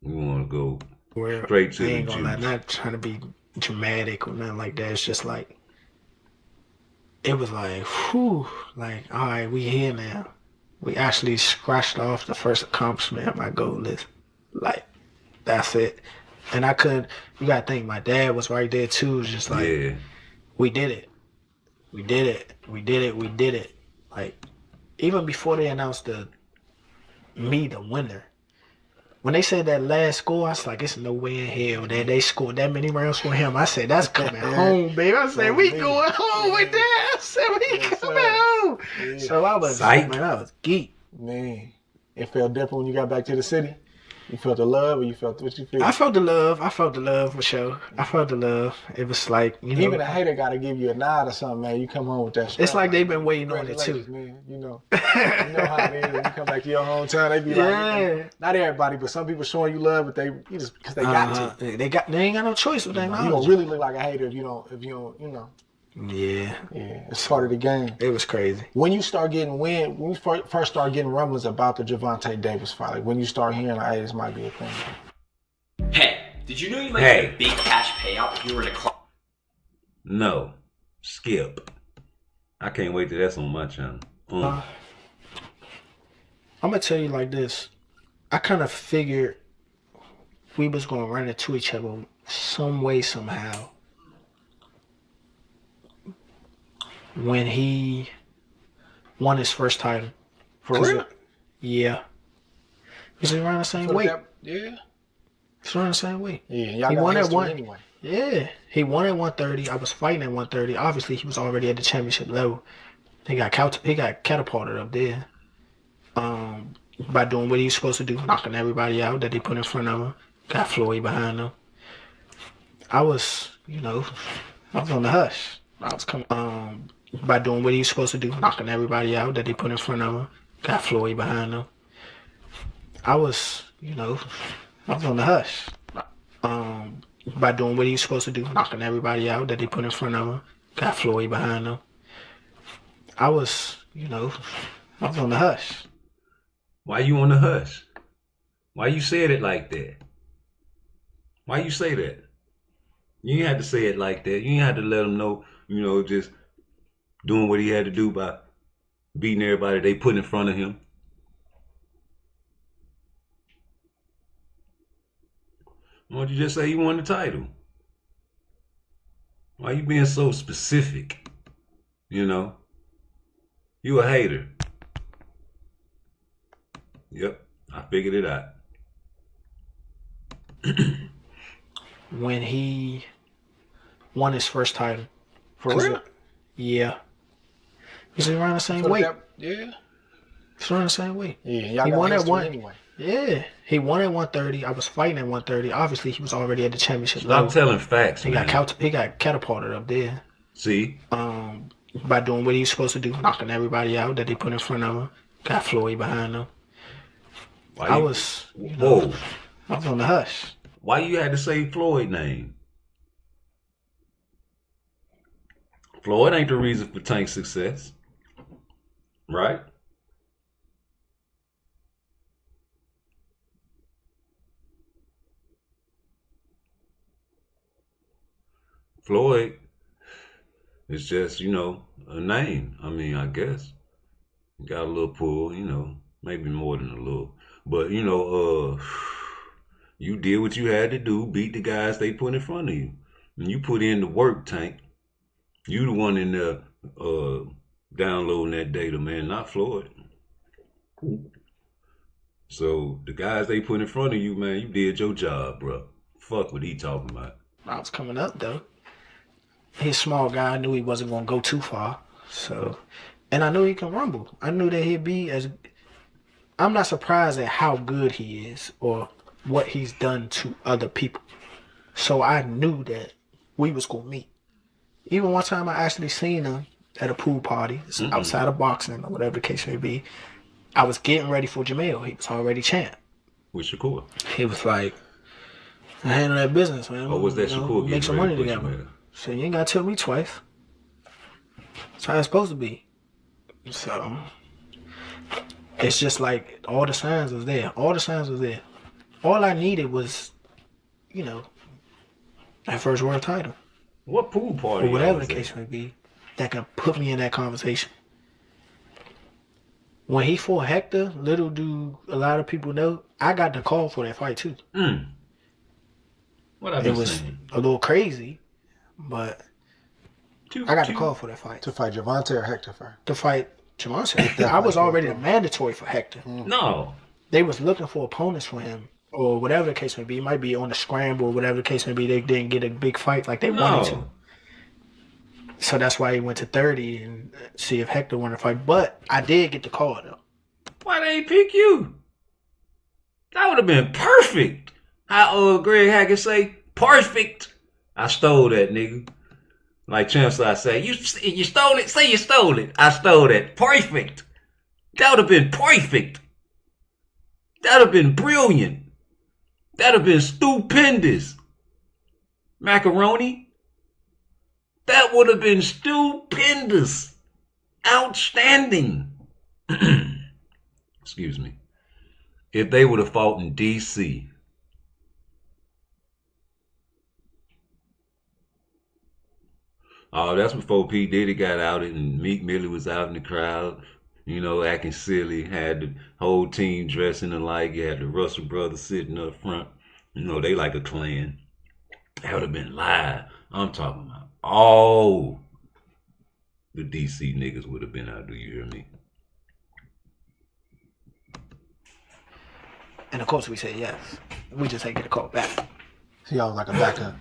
Speaker 2: We want to go straight to
Speaker 18: I
Speaker 2: the
Speaker 18: ain't gonna lie,
Speaker 2: juice.
Speaker 18: not trying to be dramatic or nothing like that. It's just like, it was like, whew, like, all right, we here now. We actually scratched off the first accomplishment on my goal list. Like, that's it. And I couldn't, you gotta think, my dad was right there too. It was just like, we did it. We did it. We did it. We did it. Like, even before they announced the winner, when they said that last score, I was like, it's no way in hell that they scored that many rounds for him. I said, that's coming home, baby. I said, we going home with that. I said, we coming home. So I was, man, I was geek.
Speaker 5: Man, it felt different when you got back to the city. You felt the love, or you felt what you feel?
Speaker 18: I felt the love. I felt the love for sure. I felt the love. It was like,
Speaker 5: even a hater got to give you a nod or something, man. You come home with that.
Speaker 18: It's like they've been waiting on it too,
Speaker 5: man. You know how it is. When you come back to your hometown, they be like, not everybody, but some people showing you love, but they just because they got to.
Speaker 18: They ain't got no choice with that.
Speaker 5: You don't really look like a hater if you don't,
Speaker 18: Yeah,
Speaker 5: it's part of the game.
Speaker 18: It was crazy.
Speaker 5: When you start getting when you first start getting rumblings about the Gervonta Davis fight, like when you start hearing, like, hey, this might be a thing.
Speaker 20: Hey, did you know you might get a big cash payout if you were in a club?
Speaker 2: No, skip. I can't wait till that's on my channel.
Speaker 18: I'm gonna tell you like this. I kind of figured we was gonna run into each other some way, somehow. When he won his first title.
Speaker 5: For real?
Speaker 18: Yeah. He's around the same weight.
Speaker 5: Yeah.
Speaker 18: He's around the same weight.
Speaker 5: Yeah, y'all
Speaker 18: he
Speaker 5: got
Speaker 18: won at
Speaker 5: history anyway.
Speaker 18: Yeah. He won at 130. I was fighting at 130. Obviously, he was already at the championship level. He got catapulted up there. By doing what he was supposed to do, knocking everybody out that they put in front of him. Got Floyd behind him. I was on the hush. I was coming. By doing what he was supposed to do, knocking everybody out that they put in front of him. Got Floyd behind him. I was on the hush. By doing what he was supposed to do, knocking everybody out that they put in front of him. Got Floyd behind him. I was on the hush.
Speaker 2: Why you on the hush? Why you said it like that? Why you say that? You ain't had to say it like that. You ain't had to let him know, just doing what he had to do by beating everybody they put in front of him. Why don't you just say you won the title? Why you being so specific? You a hater. Yep, I figured it out.
Speaker 18: When he won his first title.
Speaker 7: For real?
Speaker 18: Yeah. He's around the same weight.
Speaker 7: Yeah.
Speaker 18: He's around the same weight.
Speaker 7: Yeah, y'all
Speaker 18: he
Speaker 7: got
Speaker 18: won at
Speaker 7: history
Speaker 18: one.
Speaker 7: anyway.
Speaker 18: Yeah, he won at 130. I was fighting at 130. Obviously, he was already at the championship
Speaker 2: Stop
Speaker 18: level.
Speaker 2: telling facts,
Speaker 18: He
Speaker 2: man.
Speaker 18: got catapulted up there.
Speaker 2: See?
Speaker 18: By doing what he was supposed to do, knocking everybody out that they put in front of him. Got Floyd behind him. I was on the hush.
Speaker 2: Why you had to say Floyd name? Floyd ain't the reason for Tank's success. Right? Floyd is just, a name. I mean, I guess. Got a little pull, maybe more than a little. But, you did what you had to do, beat the guys they put in front of you. And you put in the work, Tank. You the one in there downloading that data, man, not Floyd. So the guys they put in front of you, man, you did your job, bro. Fuck what he talking about.
Speaker 18: I was coming up, though. He's a small guy. I knew he wasn't going to go too far. And I knew he can rumble. I knew that he'd be as... I'm not surprised at how good he is or what he's done to other people. So I knew that we was going to meet. Even one time I actually seen him at a pool party outside of boxing or whatever the case may be. I was getting ready for Jamel. He was already champ.
Speaker 2: With Shakur.
Speaker 18: He was like, I handle that business, man.
Speaker 2: Oh, was that Shakur?
Speaker 18: Make some money together. So you ain't got to tell me twice. That's how it's supposed to be. So it's just like all the signs was there. All the signs was there. All I needed was, that first world title.
Speaker 2: What pool party?
Speaker 18: Or whatever the case may be, that can put me in that conversation. When he fought Hector, little do a lot of people know, I got the call for that fight too.
Speaker 2: What I
Speaker 18: it was saying? A little crazy, but I got the call for that fight.
Speaker 7: To fight Javante or Hector first?
Speaker 18: To fight Javante. I was already the mandatory for Hector.
Speaker 2: No.
Speaker 18: They was looking for opponents for him. Or whatever the case may be. It might be on the scramble or whatever the case may be. They didn't get a big fight like they wanted to. So that's why he went to 30 and see if Hector wanted to fight. But I did get the call though.
Speaker 2: Why they ain't pick you? That would have been perfect. How Greg Hackett say, perfect. I stole that, nigga. Like Champs I say, you stole it? Say you stole it. I stole that. Perfect. That would have been perfect. That would have been brilliant. That would have been stupendous. Macaroni. That would have been stupendous. Outstanding. Excuse me. If they would have fought in D.C. Oh, that's before P. Diddy got out and Meek Millie was out in the crowd, acting silly. Had the whole team dressing alike. You had the Russell brothers sitting up front. They like a clan. That would have been live. I'm talking about all the DC niggas would have been out. Do you hear me?
Speaker 18: And of course we said yes. We just ain't get a call back.
Speaker 7: So y'all was like a backup.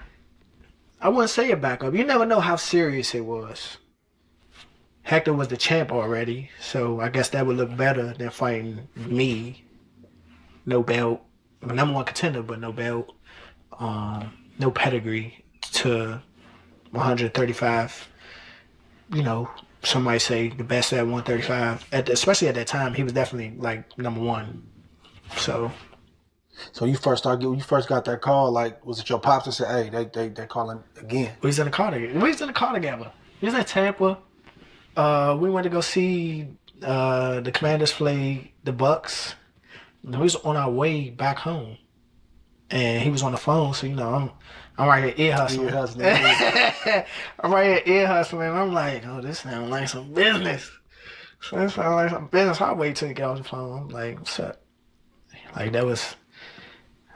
Speaker 18: I wouldn't say a backup. You never know how serious it was. Hector was the champ already, so I guess that would look better than fighting me. No belt. Number one contender, but no belt. No pedigree to 135. Some might say the best at 135. Especially at that time, he was definitely like number one. So
Speaker 7: you first got that call, like, was it your pops that said, hey, they're calling again?
Speaker 18: We was in the car together. We was in Tampa. We went to go see the Commanders play the Bucks. We was on our way back home. And he was on the phone, so I'm right here ear hustling. I'm right here ear hustling. I'm like, oh, this sounds like some business. So this sounds like some business. I'll wait till he get off the phone. I'm like, what's up? Like that was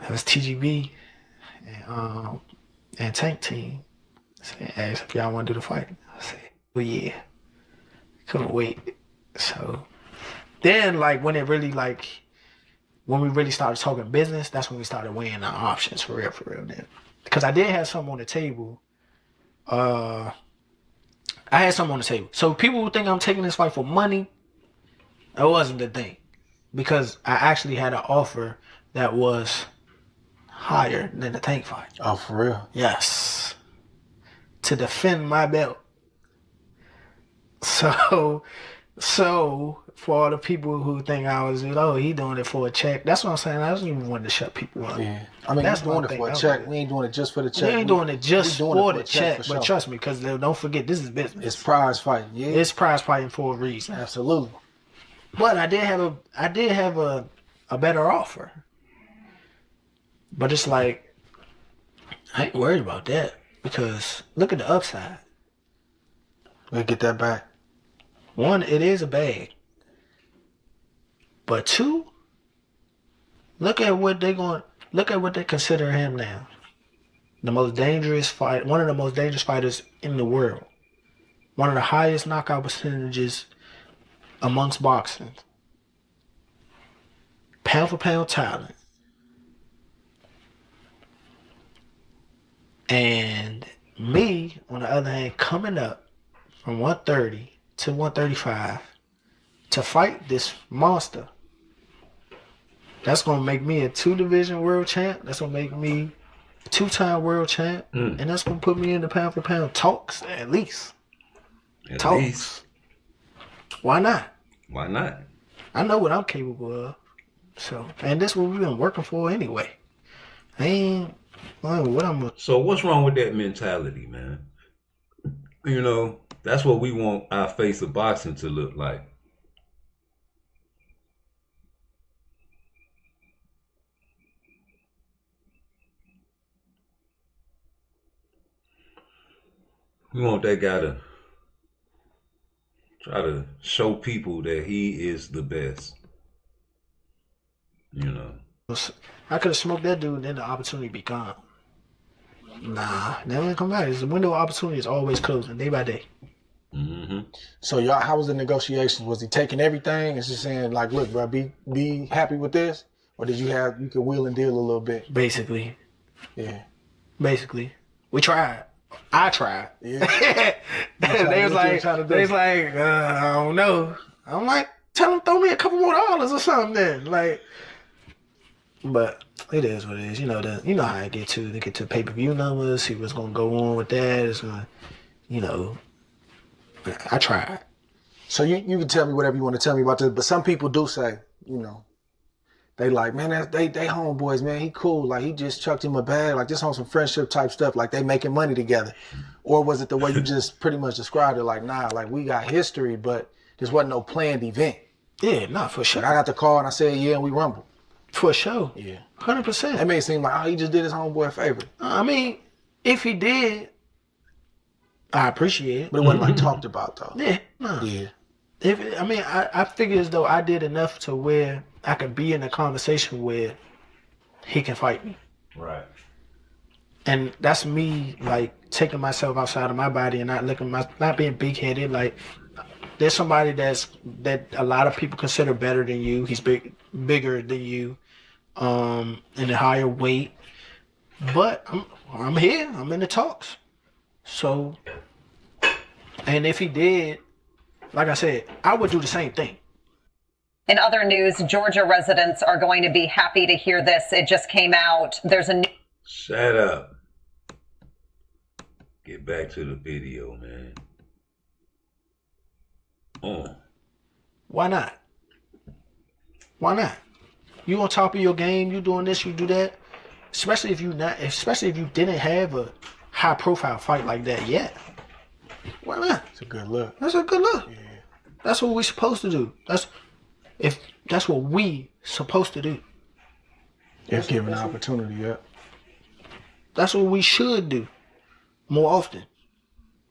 Speaker 18: TGB and Tank Team. They asked if y'all want to do the fight. I said, well, yeah. Couldn't wait. So then, like, when we really started talking business, that's when we started weighing our options for real then. Because I did have something on the table I had something on the table. So people who think I'm taking this fight for money, that wasn't the thing. Because I actually had an offer that was higher than the Tank fight.
Speaker 7: Oh, for real?
Speaker 18: Yes. To defend my belt. So for all the people who think I was, he doing it for a check. That's what I'm saying. I don't even want to shut people up.
Speaker 7: Yeah. I mean,
Speaker 18: that's
Speaker 7: he's doing it for a check. We ain't doing it just for the check.
Speaker 18: We ain't doing it just for the check.
Speaker 7: For
Speaker 18: but
Speaker 7: sure.
Speaker 18: trust me, because don't forget, this is business.
Speaker 7: It's prize fighting. Yeah.
Speaker 18: It's prize fighting for a reason.
Speaker 7: Absolutely.
Speaker 18: But I did have a better offer. But it's like, I ain't worried about that. Because look at the upside.
Speaker 7: We'll get that back.
Speaker 18: One, it is a bag. But two, look at what they consider him now. The most dangerous fight, one of the most dangerous fighters in the world. One of the highest knockout percentages amongst boxing. Pound for pound talent. And me, on the other hand, coming up from 130 to 135 to fight this monster. That's going to make me a 2-division world champ. That's going to make me a 2-time world champ. And that's going to put me in the pound for pound talks, at least.
Speaker 2: At least.
Speaker 18: Why not?
Speaker 2: Why not?
Speaker 18: I know what I'm capable of. So, and this is what we've been working for anyway.
Speaker 2: So what's wrong with that mentality, man? You know, that's what we want our face of boxing to look like. We want that guy to try to show people that he is the best. You know.
Speaker 18: I could have smoked that dude and then the opportunity be gone. Nah, never gonna come back. The window of opportunity is always closing, day by day.
Speaker 2: Mm-hmm.
Speaker 7: So y'all, how was the negotiations? Was he taking everything and just saying like, look, bro, be happy with this? Or did you could wheel and deal a little bit?
Speaker 18: Basically.
Speaker 7: Yeah.
Speaker 18: Basically. We tried. I tried.
Speaker 7: Yeah.
Speaker 18: they was like, I don't know. I'm like, tell him throw me a couple more dollars or something then. Like, but it is what it is. You know how I get to. They get to pay-per-view numbers, see what's gonna go on with that. It's gonna, I tried.
Speaker 7: So you can tell me whatever you want to tell me about this, but some people do say, they like, man, they homeboys, man, he cool. Like, he just chucked him a bag, like just on some friendship type stuff, like they making money together. Or was it the way you just pretty much described it, like, nah, like we got history, but this wasn't no planned event.
Speaker 18: Yeah, nah, for sure.
Speaker 7: Like, I got the call and I said, yeah, and we rumbled.
Speaker 18: For sure.
Speaker 7: Yeah.
Speaker 18: 100%.
Speaker 7: That made it seem like, oh, he just did his homeboy a favor.
Speaker 18: I mean, if he did, I appreciate it.
Speaker 7: But it wasn't like talked about though.
Speaker 18: Yeah, no.
Speaker 7: Yeah.
Speaker 18: I figure as though I did enough to where I could be in a conversation where he can fight me.
Speaker 2: Right.
Speaker 18: And that's me like taking myself outside of my body and not being big headed. Like, there's somebody that a lot of people consider better than you. He's bigger than you, in a higher weight. But I'm here. I'm in the talks. So, and if he did, like I said, I would do the same thing.
Speaker 21: In other news, Georgia residents are going to be happy to hear this. It just came out. There's a new...
Speaker 2: Shut up. Get back to the video, man.
Speaker 18: Why not? Why not? You on top of your game, you doing this, you do that. Especially if you didn't have a high profile fight like that yet. Why not?
Speaker 7: It's a good look.
Speaker 18: That's a good look. Yeah. That's what we're supposed to do. That's what we supposed to do.
Speaker 7: If given the opportunity, yeah.
Speaker 18: That's what we should do more often.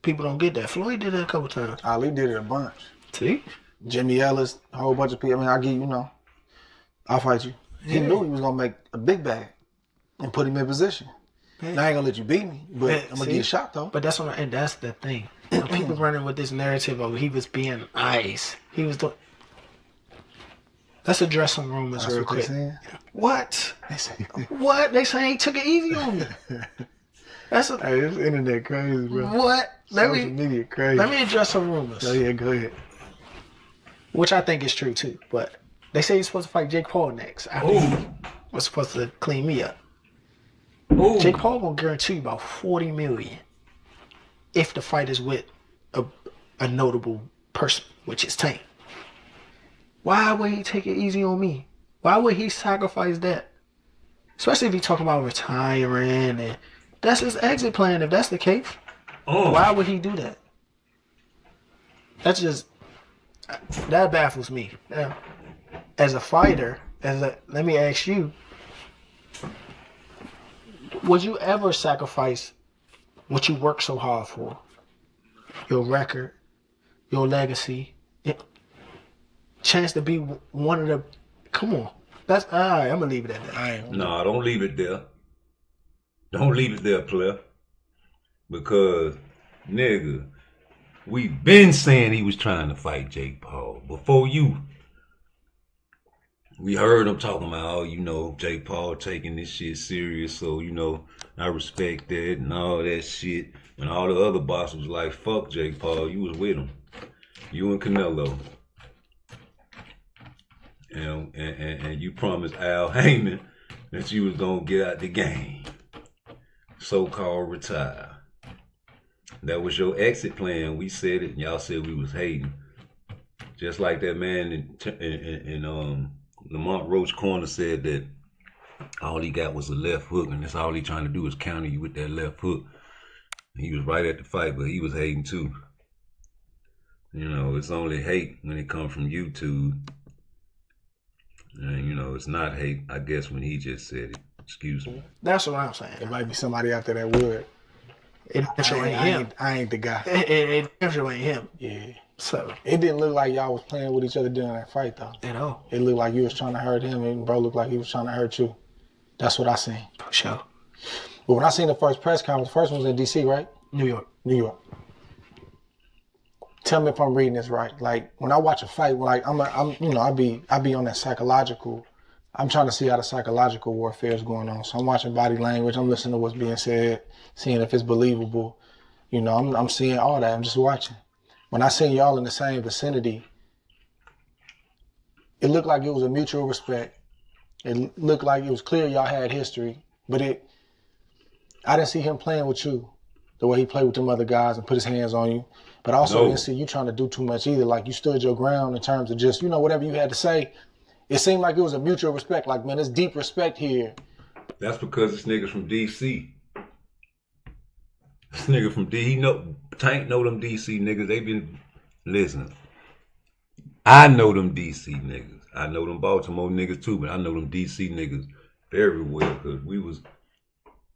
Speaker 18: People don't get that. Floyd did it a couple times.
Speaker 7: Ali did it a bunch.
Speaker 18: See?
Speaker 7: Jimmy Ellis, a whole bunch of people. I mean, I give you, I'll fight you. He knew he was going to make a big bag and put him in position.
Speaker 18: Yeah.
Speaker 7: Now I ain't going to let you beat me, but I'm going to get a shot, though.
Speaker 18: But that's the thing. People running with this narrative of he was being nice. He was doing... Let's address some rumors real quick. What?
Speaker 7: They say
Speaker 18: what? They say he took it easy on me. That's a,
Speaker 5: Hey, this internet crazy, bro.
Speaker 18: what?
Speaker 5: Social media crazy.
Speaker 18: Let me address some rumors.
Speaker 5: Oh, yeah, go ahead.
Speaker 18: Which I think is true too. But they say he's supposed to fight Jake Paul next. After he was supposed to clean me up. Jake Paul gonna guarantee you about $40 million if the fight is with a notable person, which is Tank. Why would he take it easy on me? Why would he sacrifice that? Especially if he talking about retiring and that's his exit plan. If that's the case, why would he do that? That's just that baffles me. Now, as a fighter, let me ask you. Would you ever sacrifice what you work so hard for? Your record, your legacy, chance to be one of the. Come on, that's all right. I'm gonna leave it at that.
Speaker 2: No, don't leave it there. Don't leave it there, player. Because, nigga, we been saying he was trying to fight Jake Paul before you. We heard him talking about, Jake Paul taking this shit serious, so, I respect that and all that shit. And all the other bosses was like, fuck Jake Paul, you was with him. You and Canelo. And you promised Al Heyman that you was gonna get out the game. So-called retire. That was your exit plan. We said it and y'all said we was hating. Just like that man in Lamont Roach corner said that all he got was a left hook, and that's all he trying to do is counter you with that left hook. He was right at the fight, but he was hating too. It's only hate when it comes from YouTube. And, it's not hate, I guess, when he just said it. Excuse me.
Speaker 18: That's what I'm saying.
Speaker 5: There might be somebody out there that would.
Speaker 18: It definitely ain't him.
Speaker 5: I ain't the guy.
Speaker 18: It definitely ain't him.
Speaker 5: Yeah.
Speaker 18: So
Speaker 5: it didn't look like y'all was playing with each other during that fight, though.
Speaker 18: At all.
Speaker 5: It looked like you was trying to hurt him, and bro looked like he was trying to hurt you. That's what I seen.
Speaker 18: For sure.
Speaker 5: But when I seen the first press conference, the first one was in D.C., right?
Speaker 18: New York.
Speaker 5: Tell me if I'm reading this right. Like when I watch a fight, like I be on that psychological. I'm trying to see how the psychological warfare is going on. So I'm watching body language. I'm listening to what's being said, seeing if it's believable. I'm seeing all that. I'm just watching. When I seen y'all in the same vicinity, it looked like it was a mutual respect. It looked like it was clear y'all had history, but I didn't see him playing with you the way he played with them other guys and put his hands on you. But I also didn't see you trying to do too much either. Like you stood your ground in terms of just, whatever you had to say. It seemed like it was a mutual respect. Like, man, there's deep respect here.
Speaker 2: That's because this nigga's from D.C. This nigga from Tank know them D.C. niggas. They been listening. I know them D.C. niggas. I know them Baltimore niggas too, but I know them D.C. niggas very well because we was,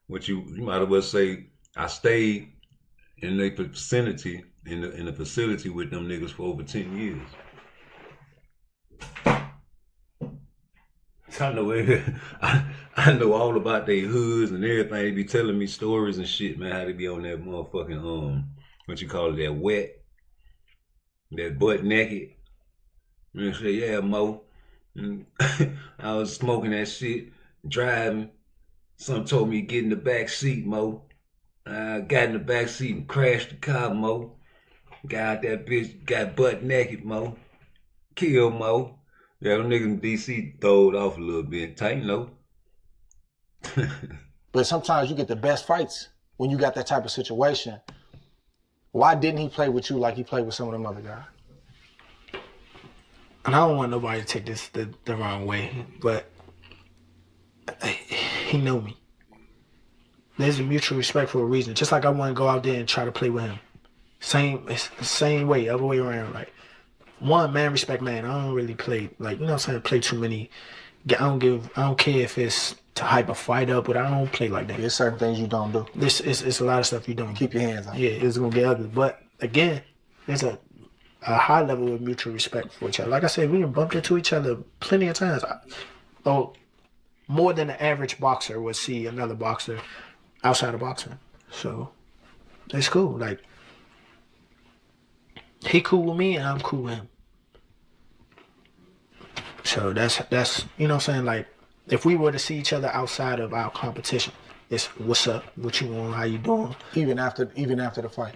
Speaker 2: what you might as well say, I stayed in the vicinity, in the facility with them niggas for over 10 years. I know all about their hoods and everything. They be telling me stories and shit, man, how they be on that motherfucking, what you call it, that wet, that butt naked. And they say, yeah, Mo. And I was smoking that shit, driving. Some told me get in the back seat, Mo. I got in the back seat and crashed the car, Mo. Got out that bitch, got butt naked, Mo. Kill Mo. Yeah, them niggas in D.C. throwed off a little bit. Tight, no.
Speaker 5: But sometimes you get the best fights when you got that type of situation. Why didn't he play with you like he played with some of them other guys?
Speaker 18: And I don't want nobody to take this the wrong way, but he know me. There's a mutual respect for a reason. Just like I want to go out there and try to play with him. Same way, other way around, right? One, man respect man. I don't really play, play too many. I don't care if it's to hype a fight up, but I don't play like that.
Speaker 5: There's certain things you don't do.
Speaker 18: It's a lot of stuff you don't.
Speaker 5: Keep your hands on.
Speaker 18: Yeah, it's gonna get ugly. But again, there's a high level of mutual respect for each other. Like I said, we bumped into each other plenty of times. More than the average boxer would see another boxer outside of boxing. So it's cool. Like, he cool with me and I'm cool with him. So that's you know what I'm saying? Like, if we were to see each other outside of our competition, it's what's up, what you want, how you doing. Even after the fight.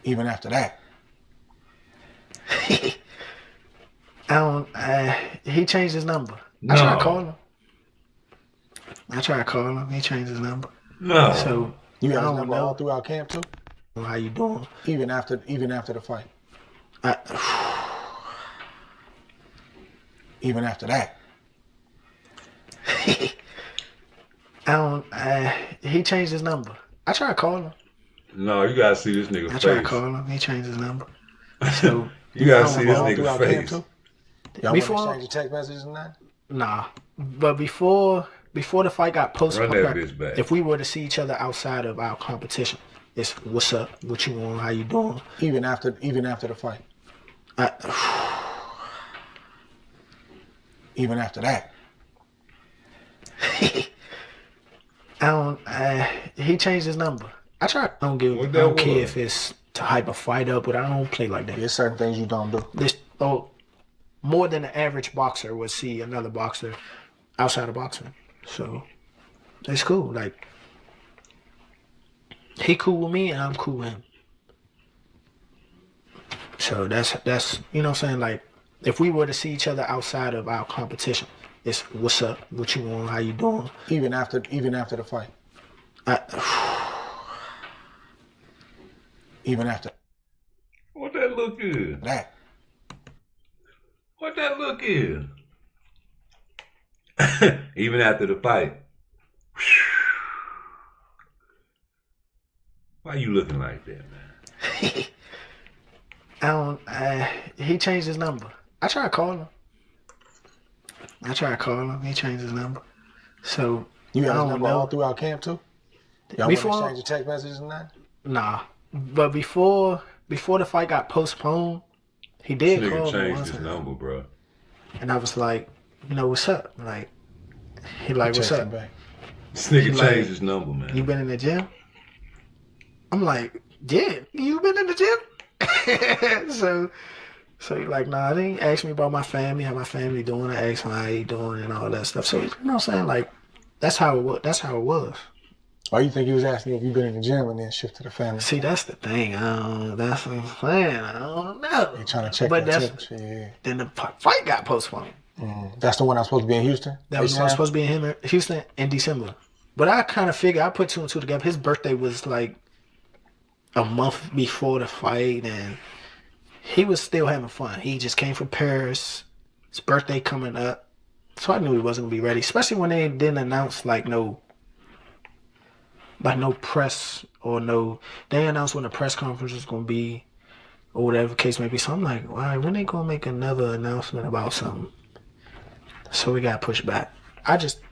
Speaker 18: Even after that. He changed his number.
Speaker 2: No.
Speaker 18: I tried to call him. He changed his number.
Speaker 2: No.
Speaker 18: So you
Speaker 5: got his
Speaker 18: don't
Speaker 5: number
Speaker 18: know
Speaker 5: all throughout camp too?
Speaker 18: how you doing. Even after the fight. Even after that. He changed his number. I tried to call him.
Speaker 2: No, you gotta see this nigga
Speaker 18: I
Speaker 2: face.
Speaker 18: tried to call him. He changed his number. So
Speaker 2: you gotta see this nigga face.
Speaker 5: Y'all
Speaker 18: Before
Speaker 5: want to exchange text messages and that?
Speaker 18: Nah, but before the fight got postponed,
Speaker 2: Run that bitch back.
Speaker 18: if we were to see each other outside of our competition, it's what's up, what you want, how you doing. Even after the fight. Even after that. He changed his number. I don't care if it's to hype a fight up, but I don't play like that.
Speaker 5: There's certain things you don't do.
Speaker 18: More than the average boxer would see another boxer outside of boxing. So it's cool. Like, he cool with me and I'm cool with him. So that's you know what I'm saying? Like, if we were to see each other outside of our competition, it's what's up, what you want, how you doing. Even after the fight. Even after.
Speaker 2: What that look is?
Speaker 18: That.
Speaker 2: What that look is? Even after the fight. Why you looking like that, man?
Speaker 18: He changed his number. I tried to call him. He changed his number. So
Speaker 5: you got his
Speaker 18: don't
Speaker 5: number
Speaker 18: know.
Speaker 5: all throughout camp too? Y'all want to exchange text messages and that?
Speaker 18: Nah. But before the fight got postponed, he did
Speaker 2: This
Speaker 18: call
Speaker 2: nigga
Speaker 18: me
Speaker 2: changed
Speaker 18: once.
Speaker 2: his number, bro.
Speaker 18: And I was like, you know, what's up? Like, he like, what's up?
Speaker 5: Back.
Speaker 2: This nigga
Speaker 18: He
Speaker 2: changed
Speaker 18: like,
Speaker 2: his number, man.
Speaker 18: You been in the gym? I'm like, yeah, you been in the gym? so he like, nah, they ain't asked me about my family, how my family doing. I asked him how he doing and all that stuff. So, you know what I'm saying? Like, that's how it was.
Speaker 5: Why you think he was asking if you been in the gym and then shift to the family?
Speaker 18: See, that's the thing. That's what I'm saying. I don't know.
Speaker 5: He trying to check
Speaker 18: But
Speaker 5: that temperature, yeah.
Speaker 18: Then the fight got postponed.
Speaker 5: That's the one I was supposed to be in Houston?
Speaker 18: That was the one supposed to be in Houston in December. But I kind of figured, I put two and two together. His birthday was like a month before the fight, and he was still having fun. He just came from Paris. His birthday coming up. So I knew he wasn't going to be ready, especially when they didn't announce no press or they announced when the press conference was going to be or whatever the case may be. So I'm like, why, when they going to make another announcement about something? So we got pushed back.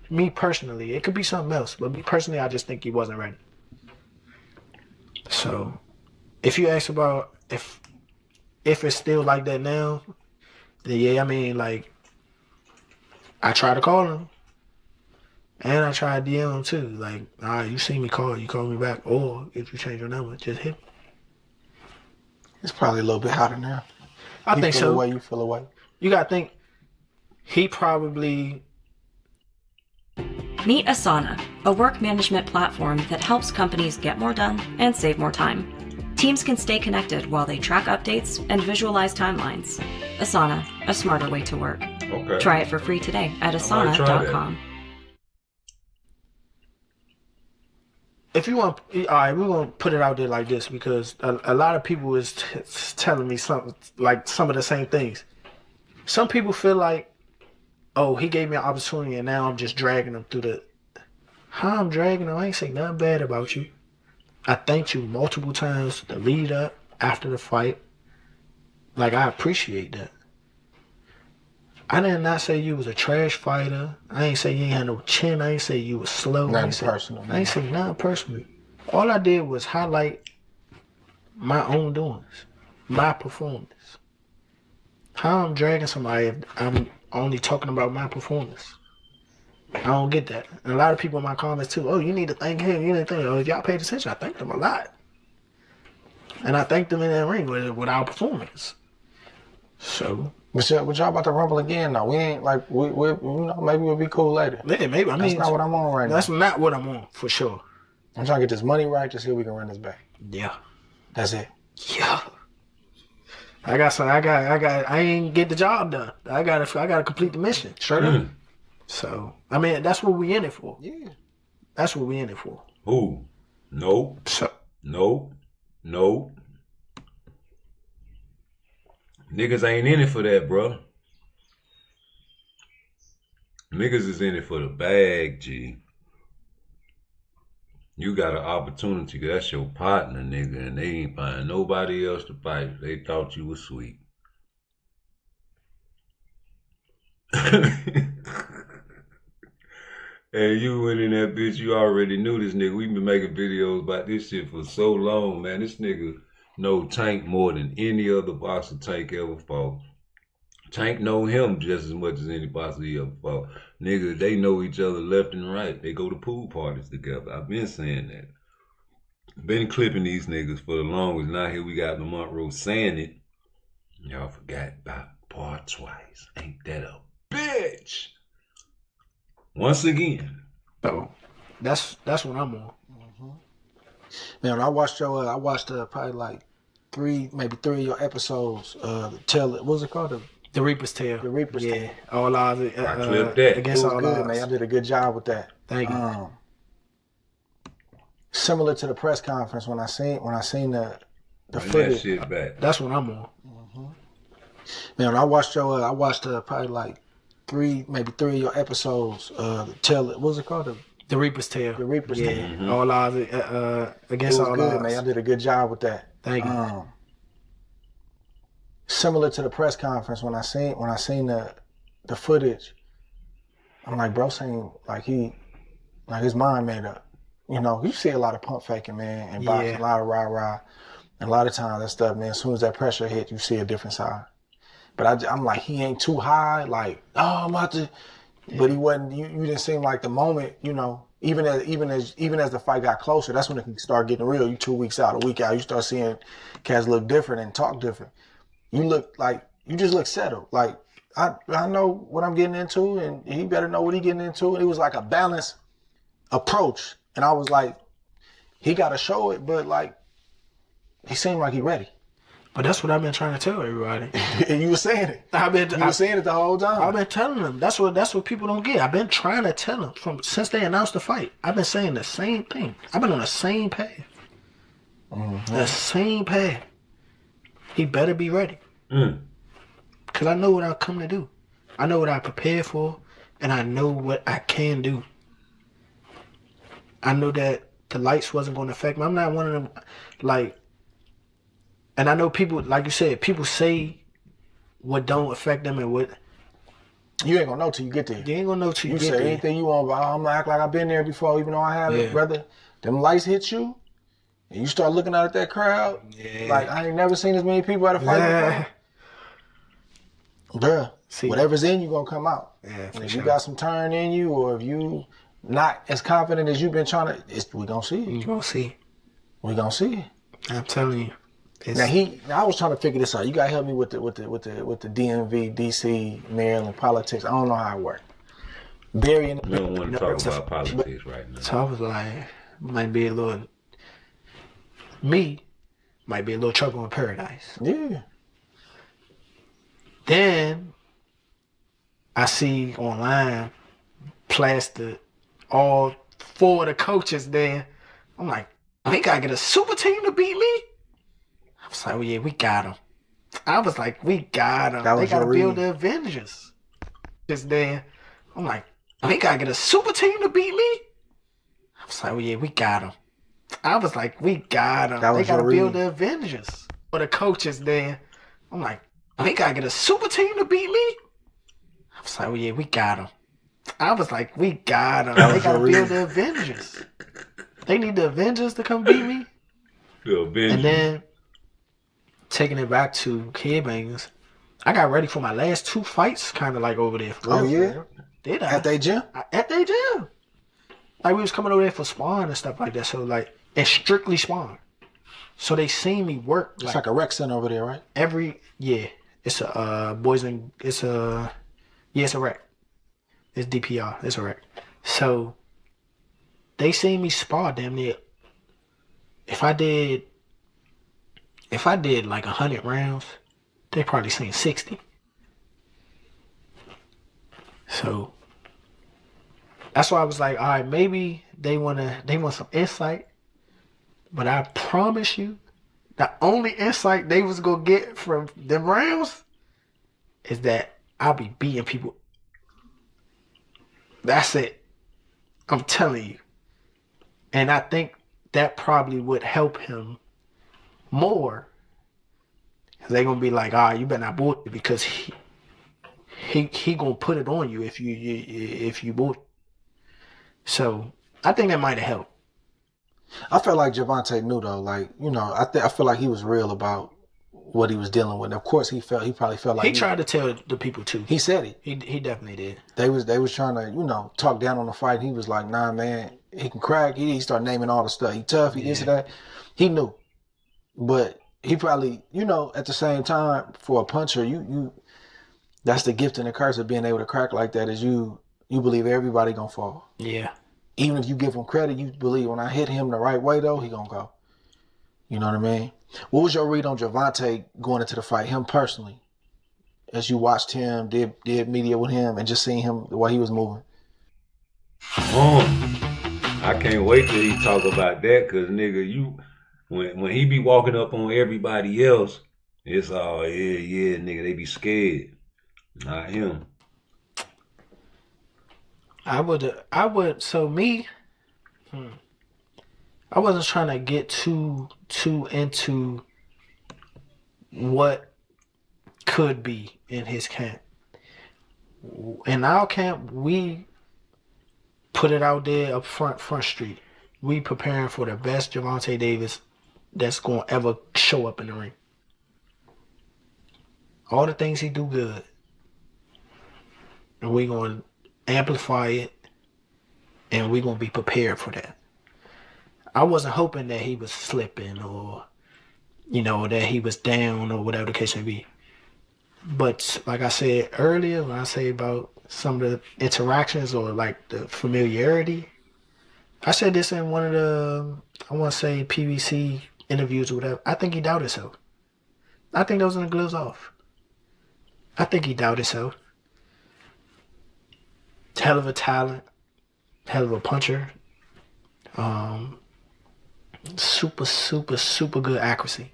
Speaker 18: Me personally, it could be something else, but me personally, I just think he wasn't ready. So if you ask about if it's still like that now, then yeah, I mean, like, I tried to call him. And I tried to DM him too. Like, all right, you see me call, you call me back. Or if you change your number, just hit me.
Speaker 5: It's probably a little bit hotter now.
Speaker 18: I think so.
Speaker 5: You feel away.
Speaker 18: You gotta think, he probably...
Speaker 1: Meet Asana, a work management platform that helps companies get more done and save more time. Teams can stay connected while they track updates and visualize timelines. Asana, a smarter way to work.
Speaker 2: Okay.
Speaker 1: Try it for free today at asana.com.
Speaker 18: If you want, all right, we're gonna put it out there like this because a lot of people is telling me something like some of the same things. Some people feel like, oh, he gave me an opportunity and now I'm just dragging him through the. How I'm dragging him? I ain't saying nothing bad about you. I thanked you multiple times the lead up after the fight. Like, I appreciate that. I did not say you was a trash fighter. I ain't say you ain't had no chin. I ain't say you was slow.
Speaker 5: Nothing personal.
Speaker 18: I ain't say nothing personal. All I did was highlight my own doings, my performance. How I'm dragging somebody if I'm only talking about my performance. I don't get that. And a lot of people in my comments too, oh, you need to thank him. You need to thank him. If y'all paid attention, I thanked them a lot. And I thanked them in that ring with our performance. So But y'all about to rumble again now. We ain't like we you know, maybe we'll be cool later.
Speaker 19: Yeah, maybe. I mean,
Speaker 18: that's not what I'm on right now.
Speaker 19: That's not what I'm on for sure.
Speaker 18: I'm trying to get this money right to see if we can run this back.
Speaker 19: Yeah.
Speaker 18: That's it.
Speaker 19: Yeah. I ain't get the job done. I gotta complete the mission.
Speaker 18: Straight up.
Speaker 19: So I mean that's what we in it for.
Speaker 18: Yeah.
Speaker 19: That's what we in it for.
Speaker 2: Who? No. No. Niggas ain't in it for that, bro. Niggas is in it for the bag, G. You got an opportunity, cause that's your partner, nigga, and they ain't find nobody else to fight. They thought you was sweet. And you went in that bitch, you already knew this nigga. We been making videos about this shit for so long, man. This nigga know Tank more than any other boxer Tank ever fought. Tank know him just as much as any boxer he ever fought. Nigga, they know each other left and right. They go to pool parties together. I've been saying that. Been clipping these niggas for the longest. Now here we got Lamont Rose saying it. Y'all forgot about PARTTWICE. Ain't that a bitch? Once again.
Speaker 19: So that's what I'm on.
Speaker 18: Man, I watched probably like three of your episodes. What was it called?
Speaker 19: The Reaper's Tale.
Speaker 18: The Reaper's Tale.
Speaker 19: Yeah. All odds
Speaker 2: I clipped that.
Speaker 19: Against all
Speaker 18: good,
Speaker 19: odds.
Speaker 18: man. I did a good job with that.
Speaker 19: Thank you.
Speaker 18: Similar to the press conference when I seen the
Speaker 2: Run
Speaker 18: footage.
Speaker 2: that shit back.
Speaker 19: That's what I'm on.
Speaker 18: Man, I watched probably like three of your episodes. What was it called?
Speaker 19: The Reaper's Tale.
Speaker 18: The Reaper's Tale.
Speaker 2: Mm-hmm.
Speaker 19: All odds against all
Speaker 18: good,
Speaker 19: odds.
Speaker 18: man. I did a good job with that.
Speaker 19: Thank you.
Speaker 18: Similar to the press conference when I seen the footage, I'm like, bro, saying like his mind made up. You know, you see a lot of pump faking, man, and boxing, a lot of rah-rah. And a lot of times that stuff, man, as soon as that pressure hit, you see a different side. But I'm like, he ain't too high, like, oh, I'm about to. Yeah. But he wasn't. You didn't seem like the moment, you know. Even as the fight got closer, that's when it can start getting real. You 2 weeks out, a week out, you start seeing cats look different and talk different. You just look settled. Like I know what I'm getting into, and he better know what he getting into. And it was like a balanced approach, and I was like, he got to show it, but like, he seemed like he ready.
Speaker 19: But that's what I've been trying to tell everybody.
Speaker 18: And you were saying it. You were saying it the whole time.
Speaker 19: I've been telling them. That's what people don't get. I've been trying to tell them since they announced the fight. I've been saying the same thing. I've been on the same path. Mm-hmm. The same path. He better be ready. Because I know what I've come to do. I know what I prepared for, and I know what I can do. I know that the lights wasn't going to affect me. I'm not one of them, like, and I know people, like you said, people say what don't affect them and what.
Speaker 18: You ain't gonna know till you get there.
Speaker 19: You ain't gonna know till you get
Speaker 18: say
Speaker 19: there.
Speaker 18: Anything you want, but I'm gonna act like I've been there before, even though I haven't, brother. Them lights hit you, and you start looking out at that crowd. Yeah. Like, I ain't never seen as many people at a fight before. Bruh, whatever's in you gonna come out.
Speaker 19: Yeah,
Speaker 18: and if you got some turn in you, or if you not as confident as you've been trying to, we gonna see it.
Speaker 19: You gonna see.
Speaker 18: We gonna see it.
Speaker 19: I'm telling you.
Speaker 18: Now I was trying to figure this out. You gotta help me with the DMV, DC, Maryland politics. I don't know how it works.
Speaker 2: We don't want to talk about politics right now.
Speaker 19: So I was like, might be a little trouble in paradise.
Speaker 18: Yeah.
Speaker 19: Then I see online plastered all 4 of the coaches there. I'm like, they gotta get a super team to beat me? I was like, oh yeah, we got them. I was like, we got them. They gotta build the Avengers. Just then, I'm like, they gotta get a super team to beat me? I was like, oh yeah, we got them. I was like, we got them. They gotta build the Avengers. For the coaches there, I'm like, they gotta get a super team to beat me? I was like, oh yeah, we got them. I was like, we got them. They gotta build the Avengers. They need the Avengers to come beat me?
Speaker 2: The Avengers.
Speaker 19: And then, taking it back to Headbangers, I got ready for my last 2 fights kind of like over there.
Speaker 18: Oh, yeah?
Speaker 19: Did I?
Speaker 18: At they gym?
Speaker 19: At they gym. Like, we was coming over there for sparring and stuff like that. So, like, and strictly sparring. So they seen me work.
Speaker 18: It's like a rec center over there, right?
Speaker 19: Every It's a boys and it's a it's a rec. It's DPR. It's a rec. So they seen me spar damn near. If I did like 100 rounds, they probably seen 60. So that's why I was like, all right, maybe they want some insight, but I promise you, the only insight they was gonna get from them rounds is that I'll be beating people. That's it. I'm telling you. And I think that probably would help him more. Cause they gonna be like, all right, you better not bullshit because he gonna put it on you if you bullshit. So I think that might have helped.
Speaker 18: I felt like Gervonta knew though, like, you know, I feel like he was real about what he was dealing with. Of course, he probably felt like
Speaker 19: he tried to tell the people too.
Speaker 18: He said it.
Speaker 19: He definitely did.
Speaker 18: They was trying to, you know, talk down on the fight. He was like, nah, man, he can crack. He started naming all the stuff. He tough. He this and that. He knew, but he probably, you know, at the same time, for a puncher, you that's the gift and the curse of being able to crack like that is you believe everybody gonna fall.
Speaker 19: Yeah.
Speaker 18: Even if you give him credit, you believe when I hit him the right way though, he gonna go. You know what I mean? What was your read on Gervonta going into the fight, him personally? As you watched him, did media with him, and just seeing him the way he was moving.
Speaker 2: I can't wait till he talk about that, cause nigga, when he be walking up on everybody else, it's all yeah, nigga, they be scared. Not him.
Speaker 19: I would. So me, I wasn't trying to get too into what could be in his camp. In our camp, we put it out there up front street. We preparing for the best Gervonta Davis that's going to ever show up in the ring. All the things he do good. And we're going to amplify it, and we're going to be prepared for that. I wasn't hoping that he was slipping or, you know, that he was down or whatever the case may be. But like I said earlier, when I say about some of the interactions or like the familiarity, I said this in one of the, I want to say PVC interviews or whatever. I think he doubted himself. I think those are the gloves off. I think he doubted himself. Hell of a talent, hell of a puncher. Super good accuracy.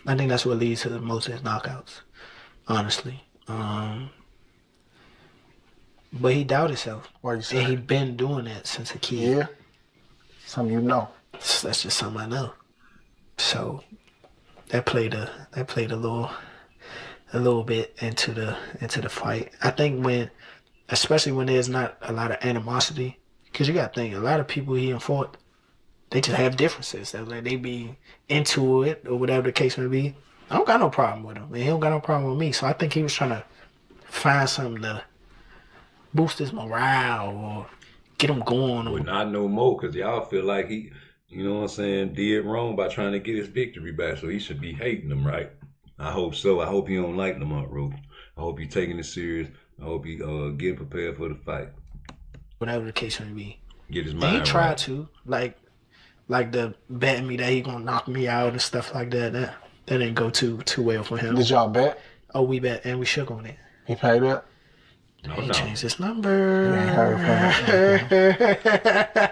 Speaker 19: I think that's what leads to the most of his knockouts, honestly. But he doubted himself.
Speaker 18: Why you say?
Speaker 19: And he been doing that since a kid.
Speaker 18: Yeah. Something you know.
Speaker 19: That's just something I know. So that played a little bit into the fight. I think especially when there's not a lot of animosity, because you got to think a lot of people he fought, they just have differences. Like they be into it or whatever the case may be. I don't got no problem with him, and he don't got no problem with me. So I think he was trying to find something to boost his morale or get him going.
Speaker 2: Well, not no more, because y'all feel like he, you know what I'm saying, did wrong by trying to get his victory back. So he should be hating them, right? I hope so. I hope he don't like Lamont Rowe. I hope he taking it serious. I hope he getting prepared for the fight.
Speaker 19: Whatever the case may be.
Speaker 2: Get his
Speaker 19: And
Speaker 2: mind
Speaker 19: he tried
Speaker 2: right.
Speaker 19: to, like the betting me that he gonna knock me out and stuff like that. That didn't go too well for him.
Speaker 18: Did y'all bet?
Speaker 19: Oh, we bet and we shook on it.
Speaker 18: He paid up?
Speaker 19: He changed his number.
Speaker 18: You ain't heard from him.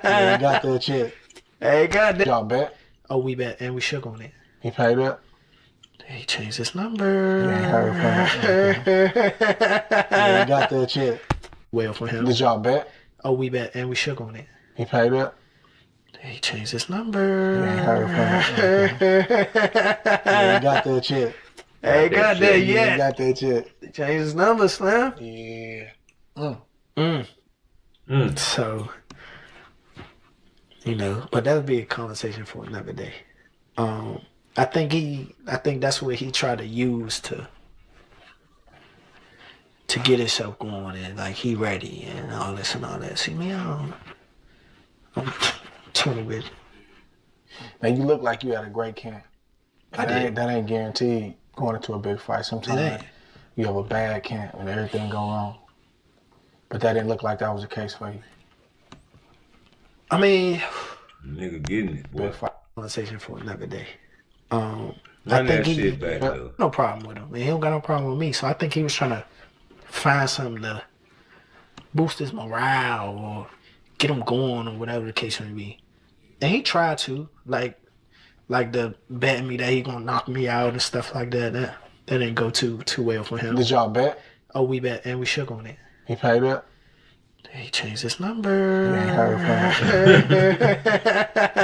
Speaker 18: You ain't got that shit.
Speaker 19: Hey, got that.
Speaker 18: Y'all bet?
Speaker 19: Oh, we bet and we shook on it.
Speaker 18: He paid up?
Speaker 19: He changed his number.
Speaker 18: You ain't heard from him. You ain't got that shit.
Speaker 19: Well for him.
Speaker 18: Did y'all bet?
Speaker 19: Oh, we bet and we shook on it.
Speaker 18: He paid up?
Speaker 19: He changed his number.
Speaker 18: You ain't heard from him. You ain't got that shit.
Speaker 19: Hey, got that
Speaker 18: You
Speaker 19: yet.
Speaker 18: ain't got that shit.
Speaker 19: He changed his number, Slim.
Speaker 18: Yeah.
Speaker 19: So, you know, but that would be a conversation for another day. I think that's what he tried to use to get himself going and like he ready and all this and all that. See me, I'm totally with you.
Speaker 18: Man, you look like you had a great camp.
Speaker 19: I did.
Speaker 18: That ain't guaranteed. going into a big fight. Sometimes you have a bad camp and everything go wrong. But that didn't look like that was the case for you.
Speaker 19: I mean,
Speaker 2: nigga getting it, boy.
Speaker 18: Big fight.
Speaker 19: Conversation for another day.
Speaker 2: Run
Speaker 19: I
Speaker 2: that
Speaker 19: think
Speaker 2: shit back though.
Speaker 19: no problem with him. Man, he don't got no problem with me. So I think he was trying to find something to boost his morale or get him going or whatever the case may be. And he tried to, like the betting me that he gonna knock me out and stuff like that. That didn't go too well for him.
Speaker 18: Did y'all bet?
Speaker 19: Oh, we bet and we shook on it.
Speaker 18: He paid up?
Speaker 19: He changed his number.
Speaker 18: You ain't heard from him. You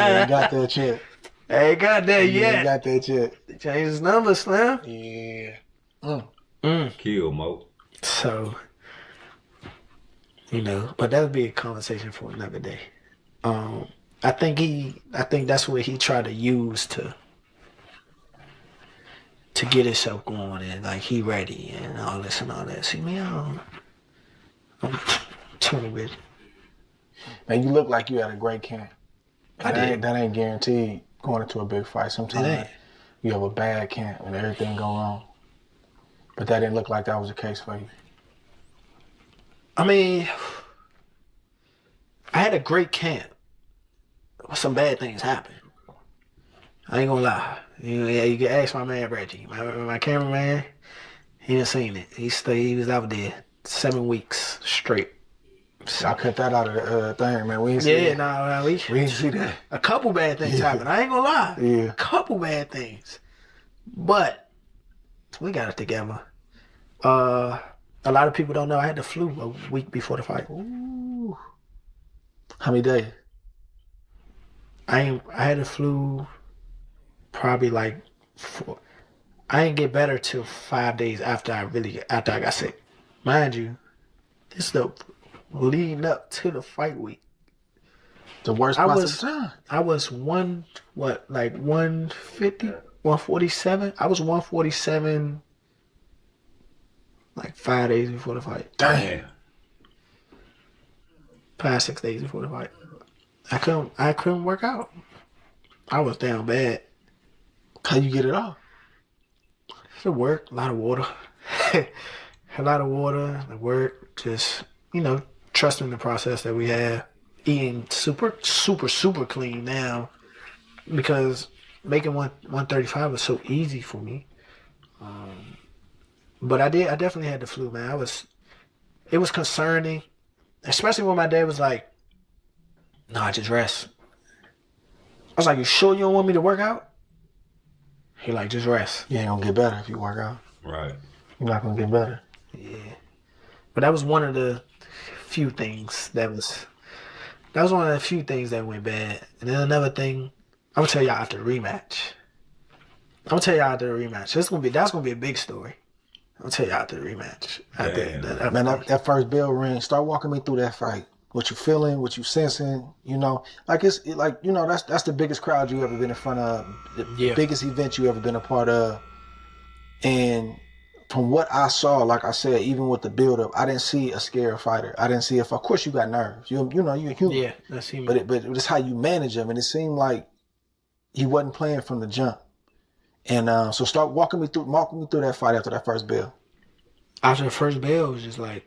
Speaker 18: ain't got that shit.
Speaker 19: I ain't got that
Speaker 18: You
Speaker 19: yet.
Speaker 18: ain't got that shit.
Speaker 19: He changed his number, Slim.
Speaker 18: Yeah.
Speaker 2: Kill Mo.
Speaker 19: So, but that would be a conversation for another day. I think that's what he tried to use to get himself going and like he ready and all this and all that. See me, I'm totally with it.
Speaker 18: Man, you look like you had a great camp.
Speaker 19: I did.
Speaker 18: That ain't guaranteed going into a big fight.
Speaker 19: It
Speaker 18: Sometimes
Speaker 19: ain't.
Speaker 18: you have a bad camp and everything go wrong. But that didn't look like that was the case for you.
Speaker 19: I mean, I had a great camp. But some bad things happened. I ain't gonna lie. You can ask my man Reggie, my cameraman. He done seen it. He was out there 7 weeks straight.
Speaker 18: So I cut that out of the thing, man. We ain't see that.
Speaker 19: we
Speaker 18: didn't see that.
Speaker 19: A couple bad things happened. I ain't gonna lie.
Speaker 18: Yeah.
Speaker 19: A couple bad things. But we got it together. A lot of people don't know I had the flu a week before the fight.
Speaker 18: Ooh. How many days?
Speaker 19: I had the flu probably like 4. I didn't get better till 5 days after I got sick. Mind you, this is the leading up to the fight week.
Speaker 18: The worst possible time.
Speaker 19: I was 150, 147. I was 147 like 5 days before the fight.
Speaker 2: Damn.
Speaker 19: 5-6 days before the fight. I couldn't work out. I was down bad.
Speaker 18: How you get it off?
Speaker 19: The work, a lot of water. A lot of water, the work, just, trusting the process that we have. Eating super, super, super clean now because making 135 was so easy for me. But I definitely had the flu, man. It was concerning, especially when my dad was like, "Nah, just rest." I was like, "You sure you don't want me to work out?" He like, "Just rest."
Speaker 18: You ain't gonna get better if you work out.
Speaker 2: Right.
Speaker 18: You're not gonna get better.
Speaker 19: Yeah. But that was one of the few things that one of the few things that went bad. And then another thing, I'm gonna tell y'all after the rematch. That's gonna be a big story. I'll tell you after the rematch.
Speaker 18: Man, that first bell ring, start walking me through that fight. What you feeling, what you sensing, that's the biggest crowd you ever been in front of, the biggest event you ever been a part of. And from what I saw, like I said, even with the build up, I didn't see a scared fighter. I didn't see of course you got nerves. You're a human.
Speaker 19: Yeah, that's human.
Speaker 18: But it's how you manage them, and it seemed like he wasn't playing from the jump. And so start walking me through that fight after that first bell.
Speaker 19: After the first bell, it was just like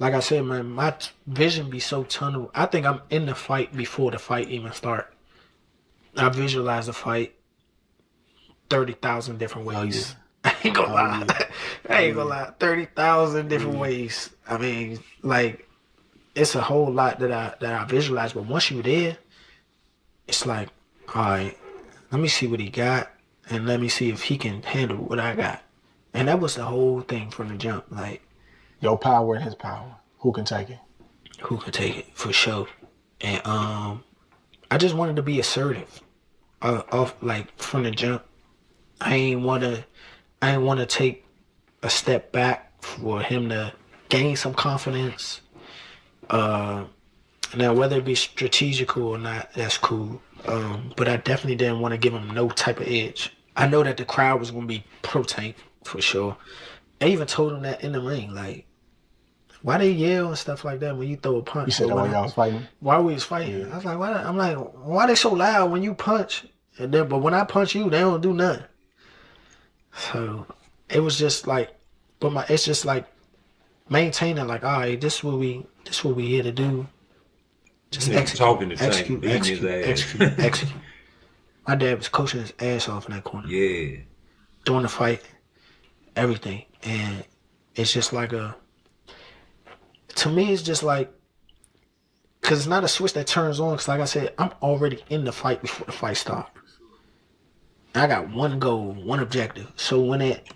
Speaker 19: I said, man, my vision be so tunnel. I think I'm in the fight before the fight even start. I visualize the fight 30,000 different ways. I ain't gonna lie. 30,000 different ways. I mean, like, it's a whole lot that I visualize. But once you're there, it's like, all right, let me see what he got. And let me see if he can handle what I got. And that was the whole thing from the jump. Like,
Speaker 18: your power and his power. Who can take it?
Speaker 19: Who can take it, for sure. And I just wanted to be assertive. From the jump. I ain't wanna take a step back for him to gain some confidence. Now whether it be strategical or not, that's cool. But I definitely didn't want to give him no type of edge. I know that the crowd was gonna be pro Tank for sure. I even told him that in the ring, like, why they yell and stuff like that when you throw a punch?
Speaker 18: You said that when y'all was fighting?
Speaker 19: While we was fighting. Yeah. I was like, why? I'm like, why they so loud when you punch? But when I punch you, they don't do nothing. So it was just like, it's just like maintaining like, all right, this is what we here to do. Just execute. My dad was coaching his ass off in that corner.
Speaker 2: Yeah.
Speaker 19: During the fight, everything. And it's just like to me, it's just like, because it's not a switch that turns on. Because like I said, I'm already in the fight before the fight starts. I got one goal, one objective. So when it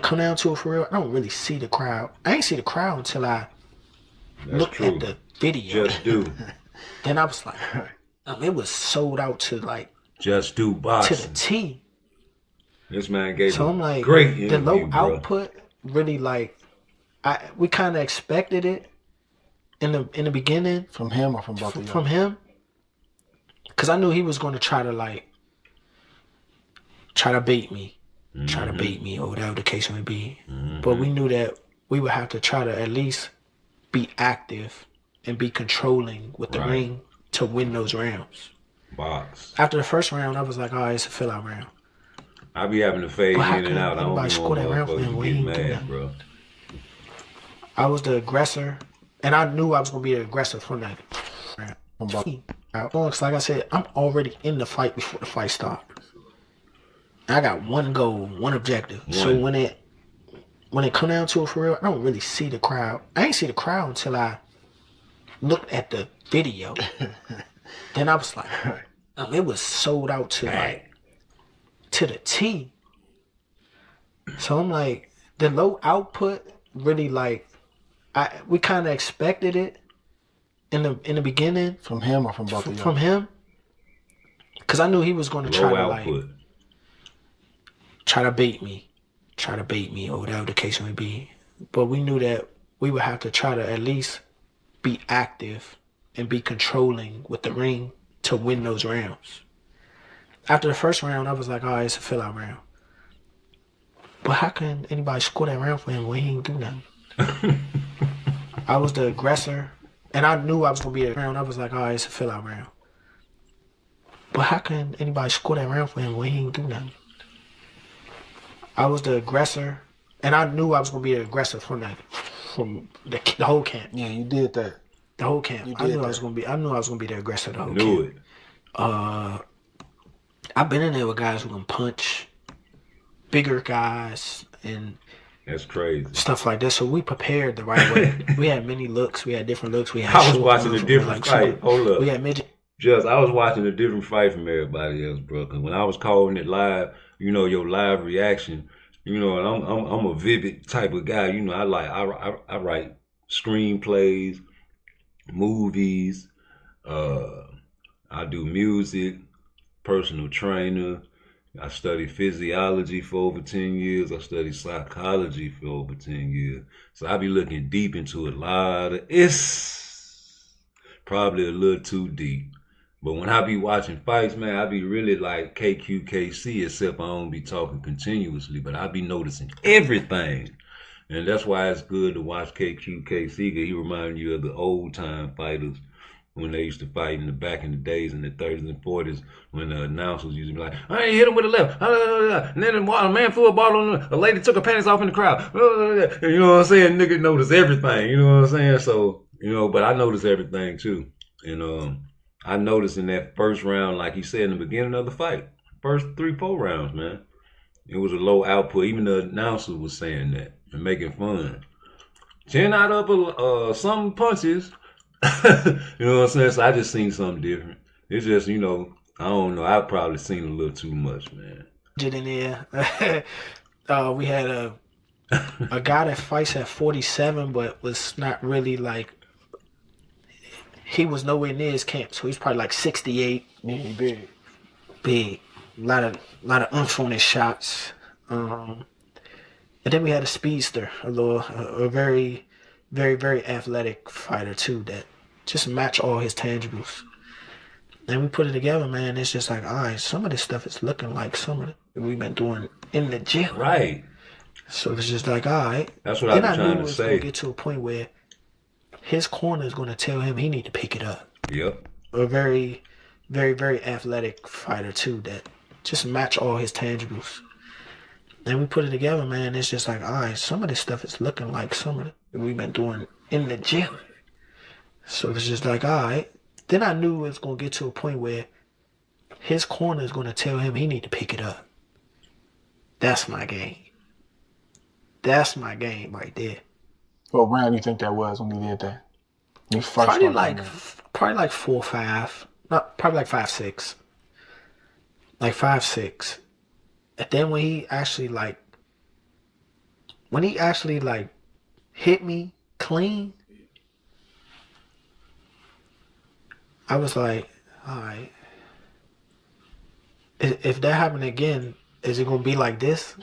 Speaker 19: come down to it for real, I don't really see the crowd. I ain't see the crowd until I looked at the video.
Speaker 2: Just Do.
Speaker 19: Then I was like, it was sold out to like
Speaker 2: Just Do boxing
Speaker 19: to the T.
Speaker 2: This man gave
Speaker 19: so I'm like,
Speaker 2: great
Speaker 19: the low
Speaker 2: interview, bro.
Speaker 19: output really like we kind of expected it in the beginning
Speaker 18: from him or from both of you.
Speaker 19: From him, because I knew he was going to try to bait me, or whatever the case may be. But we knew that we would have to try to at least be active and be controlling with the ring to win those rounds.
Speaker 2: Box.
Speaker 19: After the first round, I was like, all right, it's a fill-out round.
Speaker 2: I be having to fade in and out. I don't
Speaker 19: Anybody score that round for him when he
Speaker 2: get
Speaker 19: didn't do
Speaker 2: mad, bro.
Speaker 19: I was the aggressor, and I knew I was going to be the aggressor from that round. Because like I said, I'm already in the fight before the fight starts. I got one goal, one objective. So when it come down to it for real, I don't really see the crowd. I ain't see the crowd until I looked at the video. Then I was like, it was sold out to the T. So I'm like, the low output really like, we kind of expected it in the beginning.
Speaker 18: From him or from both of you?
Speaker 19: From him. Because I knew he was going to try to bait me, or whatever the case may be. But we knew that we would have to try to at least be active and be controlling with the ring to win those rounds. After the first round, I was like, all right, it's a fill-out round. But how can anybody score that round for him when he didn't do nothing? I was the aggressor, and I knew I was going to be the round. I was like, all right, it's a fill-out round. But how can anybody score that round for him when he didn't do nothing? I was the aggressor, and I knew I was going to be the aggressor from the whole camp.
Speaker 18: Yeah, you did that.
Speaker 19: The whole camp. I knew I was going to be the aggressor the whole camp.
Speaker 2: Knew it.
Speaker 19: I've been in there with guys who can punch, bigger guys, and
Speaker 2: that's crazy.
Speaker 19: Stuff like that. So we prepared the right way. We had many looks. We had different looks. We had.
Speaker 2: I was watching a different fight. Hold up.
Speaker 19: We had midget.
Speaker 2: Just I was watching a different fight from everybody else, bro. Cause when I was calling it live, you know, your live reaction, you know, and I'm a vivid type of guy. You know, I write screenplays, movies. I do music, personal trainer. I studied physiology for over 10 years. I studied psychology for over 10 years. So I be looking deep into a lot of, it's probably a little too deep. But when I be watching fights, man, I be really like KQKC, except I don't be talking continuously, but I be noticing everything. And that's why it's good to watch KQKC, because he reminds you of the old time fighters when they used to fight in the back in the days in the 30s and 40s when the announcers used to be like, I ain't hit him with a left. And then a man threw a ball on a lady took her panties off in the crowd. You know what I'm saying? Nigga notice everything. You know what I'm saying? So, you know, but I notice everything too. And I noticed in that first round, like you said in the beginning of the fight, first 3-4 rounds, man, it was a low output. Even the announcer was saying that and making fun. 10 out of some punches. You know what I'm saying? So I just seen something different. It's just, you know, I don't know. I've probably seen a little too much, man.
Speaker 19: In there. We had a guy that fights at 47, but was not really like, he was nowhere near his camp, so he's probably like 68.
Speaker 18: Yeah,
Speaker 19: big. A lot of oomph on his shots. And then we had a speedster, a very, very, very athletic fighter too that just match all his tangibles. And we put it together, man. It's just like, all right, some of this stuff is looking like some of it we've been doing in the gym.
Speaker 2: Right.
Speaker 19: So it's just like, all right.
Speaker 2: That's what I've been trying to say. I knew it was going to get
Speaker 19: to a point where his corner is going to tell him he need to pick it up.
Speaker 2: Yep.
Speaker 19: A very, very, very athletic fighter too that just match all his tangibles. And we put it together, man. It's just like, all right, some of this stuff is looking like some of it we've been doing in the gym. So it's just like, all right. Then I knew it was going to get to a point where his corner is going to tell him he need to pick it up. That's my game. That's my game right there.
Speaker 18: What round you think that was when you did that? You first
Speaker 19: Probably
Speaker 18: started
Speaker 19: like 4 or 5. Not probably like 5, 6. Like 5, 6. And then when he actually hit me clean, I was like, all right. If that happened again, is it gonna be like this?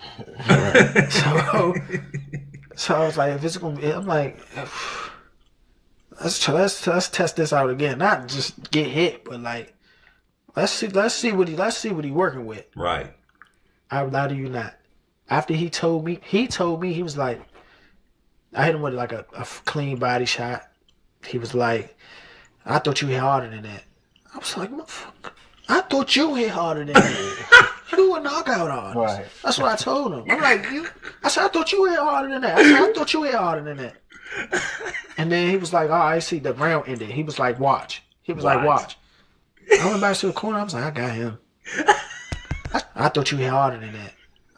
Speaker 19: So I was like, if it's gonna be, I'm like, let's test this out again. Not just get hit, but like, let's see what he working with.
Speaker 2: Right.
Speaker 19: I lie to you not. After he told me, he was like, I hit him with like a clean body shot. He was like, I thought you hit harder than that. I was like, motherfucker, I thought you hit harder than that. You a knockout artist. Right. That's what I told him. I'm like, I said, I thought you hit harder than that. I thought you hit harder than that. And then he was like, oh, I see the round ended. He was like, watch. He was like, watch. I went back to the corner. I was like, I got him. I thought you hit harder than that.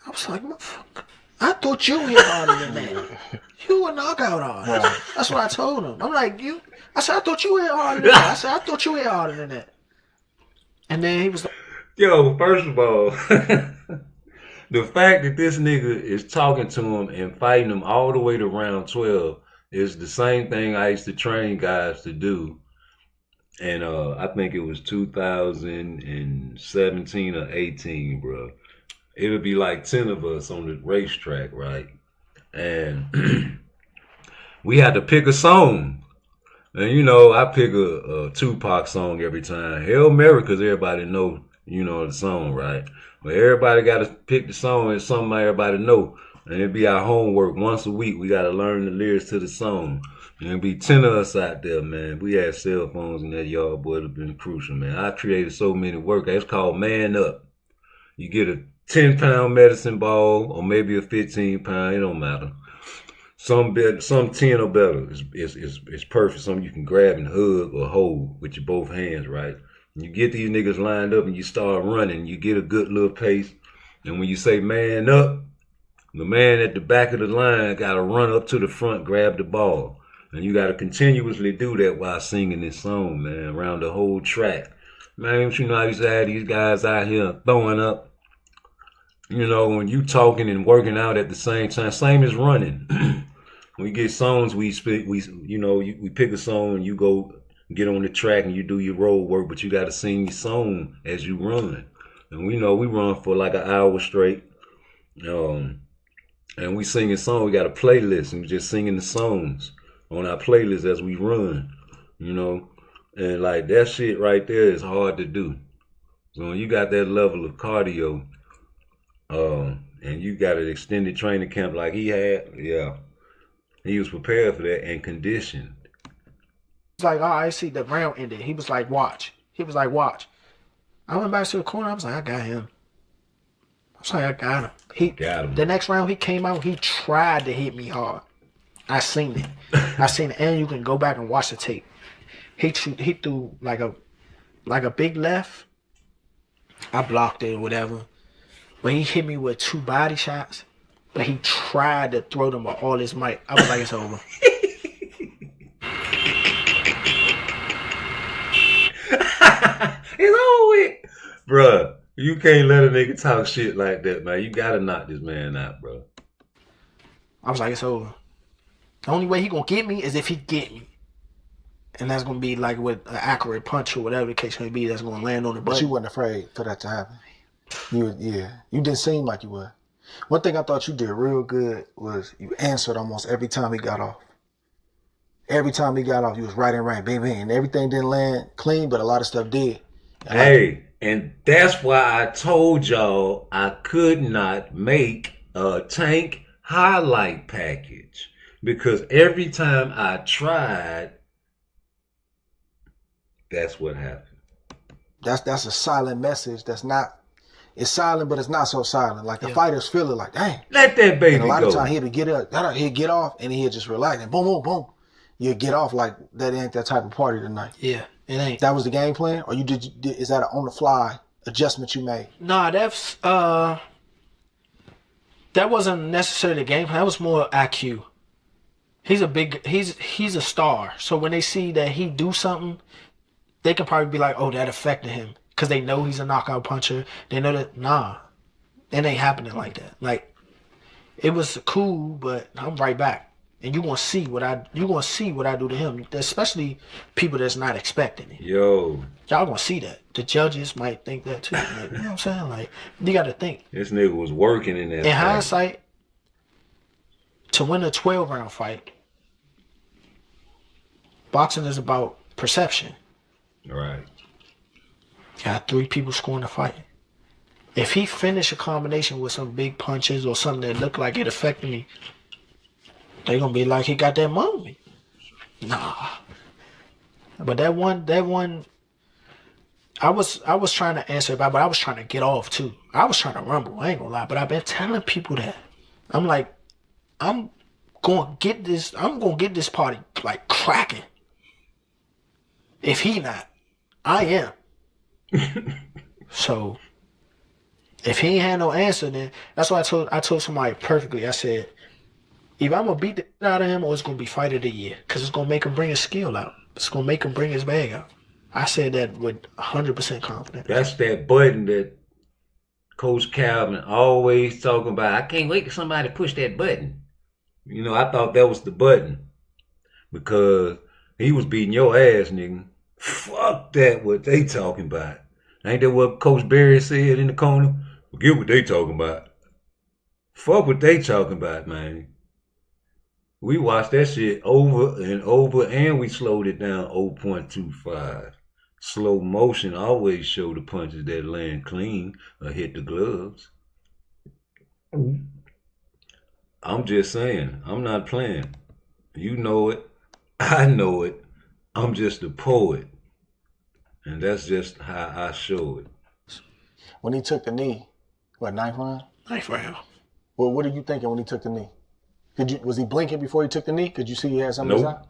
Speaker 19: I was like, motherfucker, I thought you hit harder than that. You a knockout artist. Right. That's what I told him. I'm like, I said, I thought you hit harder than that. I said, I thought you hit harder than that. And then he was like,
Speaker 2: yo, first of all, the fact that this nigga is talking to him and fighting him all the way to round 12 is the same thing I used to train guys to do. And I think it was 2017 or 18, bro. It would be like 10 of us on the racetrack, right? And we had to pick a song. And you know, I pick a Tupac song every time. Hail Mary, because everybody know, you know, the song, right? But everybody got to pick the song and something everybody know. And it'd be our homework once a week. We got to learn the lyrics to the song. And it'd be 10 of us out there, man. We had cell phones in that yard, boy. It'd have been crucial, man. I created so many workouts. It's called Man Up. You get a 10-pound medicine ball or maybe a 15-pound. It don't matter. Some 10 or better is perfect. Some you can grab and hug or hold with your both hands, right? You get these niggas lined up and you start running. You get a good little pace. And when you say man up, the man at the back of the line got to run up to the front, grab the ball. And you got to continuously do that while singing this song, man, around the whole track. Man, you know, I used to have these guys out here throwing up. You know, when you talking and working out at the same time, same as running. We get songs, we pick a song and you go get on the track and you do your road work, but you got to sing your song as you run. And we know we run for like an hour straight. And we sing a song, we got a playlist and we just singing the songs on our playlist as we run, you know. And like that shit right there is hard to do. So when you got that level of cardio, and you got an extended training camp like he had, yeah. He was prepared for that and conditioned.
Speaker 19: It's like, oh, I see the round ended. He was like, watch. He was like, watch. I went back to the corner. I was like, I got him. I was like, I got him.
Speaker 2: Got him.
Speaker 19: The next round he came out, he tried to hit me hard. I seen it. And you can go back and watch the tape. He threw like a big left. I blocked it or whatever. But he hit me with 2 body shots. But he tried to throw them with all his might. I was like, it's over.
Speaker 2: It's over with. Bruh, you can't let a nigga talk shit like that, man. You gotta knock this man out, bro.
Speaker 19: I was like, it's over. The only way he gonna get me is if he get me. And that's gonna be like with an accurate punch or whatever the case may be that's gonna land on the button.
Speaker 18: But you wasn't afraid for that to happen. You didn't seem like you were. One thing I thought you did real good was you answered almost every time he got off. Every time he got off, you was right and right, bang, bang. And everything didn't land clean, but a lot of stuff did.
Speaker 2: And that's why I told y'all I could not make a tank highlight package. Because every time I tried, that's what happened.
Speaker 18: That's a silent message. That's not. it's silent, but it's not so silent. Like the fighters feel it like, dang.
Speaker 2: Let that baby
Speaker 18: And a lot
Speaker 2: go.
Speaker 18: of times he'll get off, and he'll just relax, and boom, boom, boom. You'll get off like that ain't that type of party tonight.
Speaker 19: Yeah, it ain't.
Speaker 18: That was the game plan, or is that an on the fly adjustment you made?
Speaker 19: Nah, that's that wasn't necessarily the game plan. That was more IQ. He's a star. So when they see that he do something, they can probably be like, oh, that affected him. Because they know he's a knockout puncher. They know that, nah, it ain't happening like that. Like, it was cool, but I'm right back. And you're gonna see what I do to him. Especially people that's not expecting it.
Speaker 2: Yo.
Speaker 19: Y'all gonna see that. The judges might think that too. Like, you know what I'm saying? Like, you gotta think.
Speaker 2: This nigga was working in that
Speaker 19: In hindsight, to win a 12-round fight, boxing is about perception.
Speaker 2: Right.
Speaker 19: Got 3 people scoring the fight. If he finished a combination with some big punches or something that looked like it affected me, they gonna be like he got that moment. Nah. But that one, I was trying to answer about, but I was trying to get off too. I was trying to rumble. I ain't gonna lie, but I've been telling people that. I'm like, I'm gonna get this party like cracking. If he not, I am. So if he ain't had no answer, then that's why I told somebody perfectly. I said, either I'm gonna beat the shit out of him, or it's gonna be fight of the year, because it's gonna make him bring his skill out. It's gonna make him bring his bag out. I said that with 100% confidence.
Speaker 2: That's that button that Coach Calvin always talking about. I can't wait for somebody to push that button. You know, I thought that was the button because he was beating your ass, nigga. Fuck that, what they talking about. Ain't that what Coach Barry said in the corner? Forget what they talking about. Fuck what they talking about, man. We watched that shit over and over, and we slowed it down 0.25. Slow motion always show the punches that land clean or hit the gloves. I'm just saying, I'm not playing. You know it. I know it. I'm just a poet. And that's just how I show it.
Speaker 18: When he took the knee, what, 9th round?
Speaker 19: 9th round.
Speaker 18: Well, what are you thinking when he took the knee? Was he blinking before he took the knee? Could you see he had something in his eye?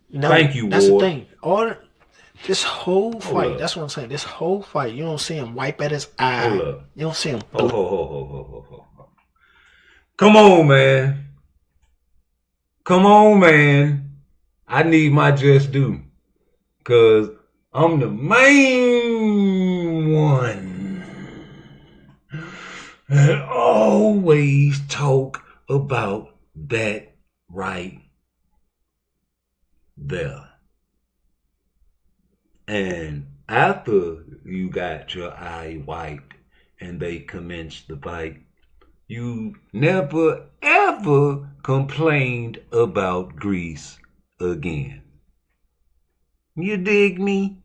Speaker 19: No.
Speaker 2: Thank you,
Speaker 19: That's
Speaker 2: Ward.
Speaker 19: the thing. This whole fight, that's what I'm saying. This whole fight, you don't see him wipe at his eye.
Speaker 2: Hold up.
Speaker 19: You don't see him.
Speaker 2: Ho. Come on, man. Come on, man. I need my just due. Because I'm the main one that always talk about that right there. And after you got your eye wiped and they commenced the bite, you never ever complained about grease again. You dig me?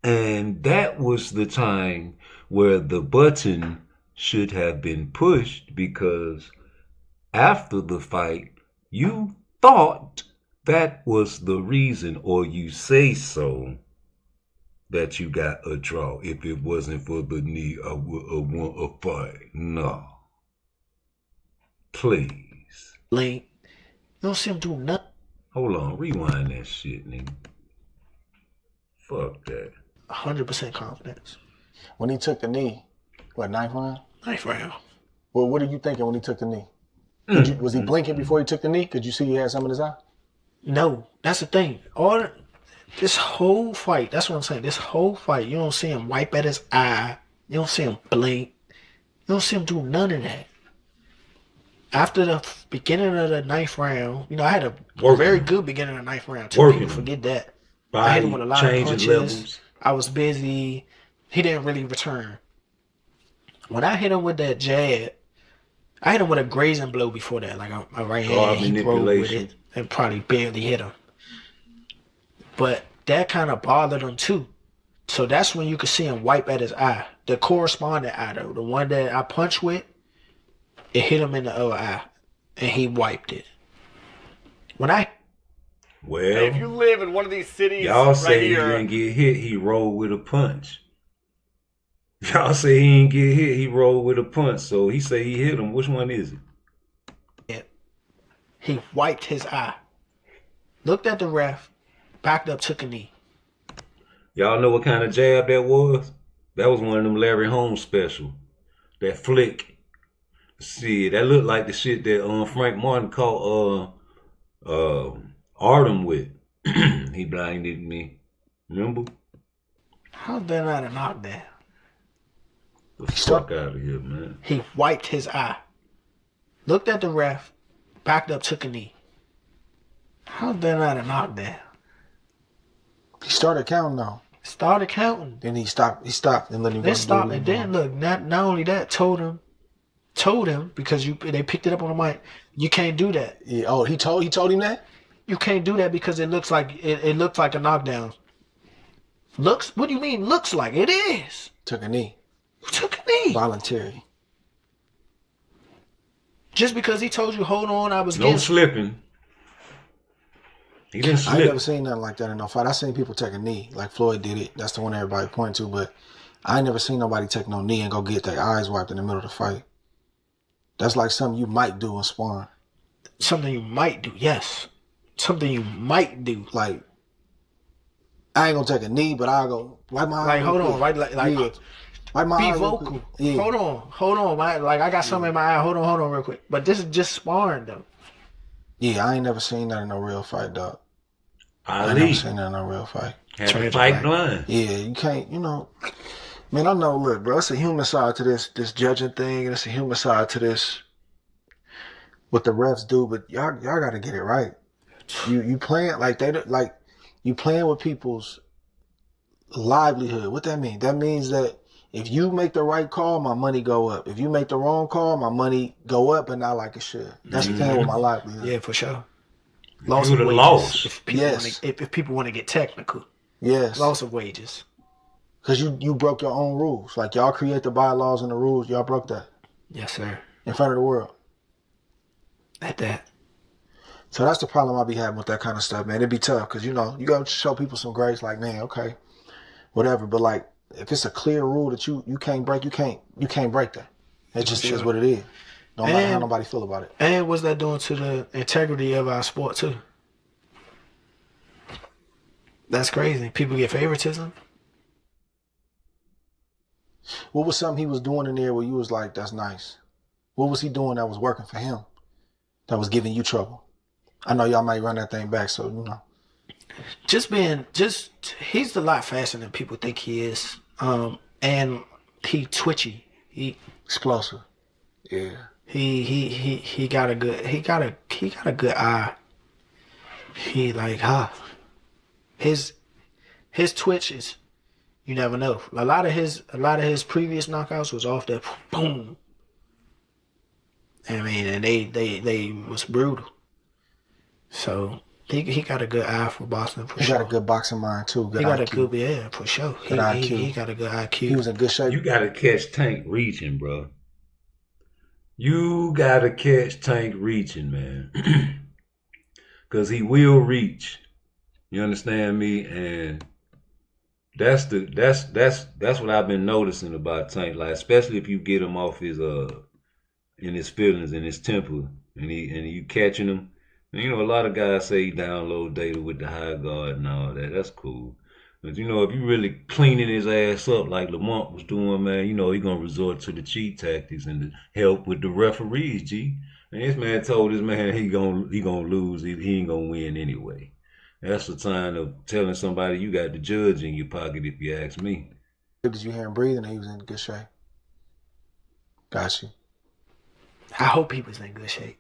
Speaker 2: And that was the time where the button should have been pushed, because after the fight, you thought that was the reason, or you say so, that you got a draw. If it wasn't for the knee, I would have won a fight. No. Please.
Speaker 19: Link. You don't see him do nothing.
Speaker 2: Hold on. Rewind that shit, nigga. Fuck that.
Speaker 19: 100% confidence.
Speaker 18: When he took the knee, what, 9th round?
Speaker 19: 9th round.
Speaker 18: Well, what are you thinking when he took the knee? Was he blinking before he took the knee? Could you see he had something in his eye?
Speaker 19: No, that's the thing. This whole fight, that's what I'm saying. This whole fight, you don't see him wipe at his eye. You don't see him blink. You don't see him do none of that. After the beginning of the 9th round, you know, I had a very good beginning of the 9th round. People forget that. I hit him with a lot of punches.
Speaker 2: Levels.
Speaker 19: I was busy. He didn't really return. When I hit him with that jab, I hit him with a grazing blow before that, like a right hand. He rolled with it and probably barely hit him. But that kind of bothered him too. So that's when you could see him wipe at his eye. The corresponding eye, though, the one that I punched with, it hit him in the other eye, and he wiped it.
Speaker 2: Well,
Speaker 17: hey, if you live in one of these cities,
Speaker 2: y'all say
Speaker 17: right here,
Speaker 2: he didn't get hit, he rolled with a punch. Y'all say he ain't get hit. He rolled with a punch, so he say he hit him. Which one is it?
Speaker 19: He wiped his eye, looked at the ref, backed up, took a knee.
Speaker 2: Y'all know what kind of jab that was? That was one of them Larry Holmes special. That flick. See, that looked like the shit that Frank Martin caught Artem with. He blinded me. Remember?
Speaker 19: How's that not a knockdown?
Speaker 2: The fuck out of here, man.
Speaker 19: He wiped his eye, looked at the ref, backed up, took a knee. How's that not a knockdown?
Speaker 18: He started counting though.
Speaker 19: Started counting.
Speaker 18: Then he stopped and let him go.
Speaker 19: Then stopped and then look. Not only that, told him because they picked it up on the mic. You can't do that.
Speaker 18: Yeah. Oh, he told him that.
Speaker 19: You can't do that because it looks like it looks like a knockdown. Looks? What do you mean? Looks like it is.
Speaker 18: Took a knee.
Speaker 19: Took a knee.
Speaker 18: Voluntary.
Speaker 19: Just because he told you, hold on, I was
Speaker 2: no slipping. He didn't slip.
Speaker 18: I ain't never seen nothing like that in no fight. I seen people take a knee, like Floyd did it. That's the one everybody point to. But I ain't never seen nobody take no knee and go get their eyes wiped in the middle of the fight. That's like something you might do in sparring.
Speaker 19: Something you might do, yes. Something you might do.
Speaker 18: Like, I ain't gonna take a knee, but I'll go wipe my eye.
Speaker 19: Like, hold on, right? Like
Speaker 18: yeah. Wipe my
Speaker 19: be
Speaker 18: eye
Speaker 19: vocal.
Speaker 18: Yeah.
Speaker 19: Hold on. Like I got something in my eye. Hold on, real quick. But this is just sparring, though.
Speaker 18: Yeah, I ain't never seen that in no real fight, dog. I ain't
Speaker 2: Ali.
Speaker 18: never seen that in no real fight.
Speaker 2: Had to fight blind.
Speaker 18: Yeah, you can't, man, I know, look, bro, it's a human side to this judging thing, and it's a human side to this, what the refs do, but y'all gotta get it right. You playing, you playing with people's livelihood. What that mean? That means that if you make the right call, my money go up. If you make the wrong call, my money go up, and not like it should. That's playing with my livelihood.
Speaker 19: Yeah, for sure.
Speaker 2: Loss of wages.
Speaker 19: If people want to get technical.
Speaker 18: Yes.
Speaker 19: Loss of wages.
Speaker 18: Because you broke your own rules. Like, y'all create the bylaws and the rules. Y'all broke that.
Speaker 19: Yes, sir.
Speaker 18: In front of the world.
Speaker 19: At that.
Speaker 18: So that's the problem I be having with that kind of stuff, man. It'd be tough because, you got to show people some grace. Like, man, okay, whatever. But, like, if it's a clear rule that you can't break, you can't break that. It just is what it is. Don't matter how nobody feel about it.
Speaker 19: And what's that doing to the integrity of our sport, too? That's crazy. People get favoritism.
Speaker 18: What was something he was doing in there where you was like, that's nice? What was he doing that was working for him? That was giving you trouble? I know y'all might run that thing back, so,
Speaker 19: He's a lot faster than people think he is. And he twitchy. He
Speaker 18: explosive. Yeah.
Speaker 19: He got a good eye. He his twitches, you never know. A lot of his previous knockouts was off that boom. I mean, and they was brutal. So he got a good eye for boxing for sure.
Speaker 18: He got a good boxing mind too. Good
Speaker 19: he got
Speaker 18: IQ.
Speaker 19: a good for sure. He got a good IQ.
Speaker 18: He was in good shape.
Speaker 2: You gotta catch Tank reaching, bro. You gotta catch Tank reaching, man. Cause he will reach. You understand me? And that's what I've been noticing about Tank. Like, especially if you get him off his in his feelings, in his temper, and you catching him. And, a lot of guys say he download data with the high guard and all that. That's cool. But, if you really cleaning his ass up like Lamont was doing, man, he gonna resort to the cheat tactics and the help with the referees, G. And this man told this man he gonna lose. He ain't gonna win anyway. That's the sign of telling somebody you got the judge in your pocket, if you ask me.
Speaker 18: Did you hear him breathing? He was in good shape. Got you.
Speaker 19: I hope he was in good shape.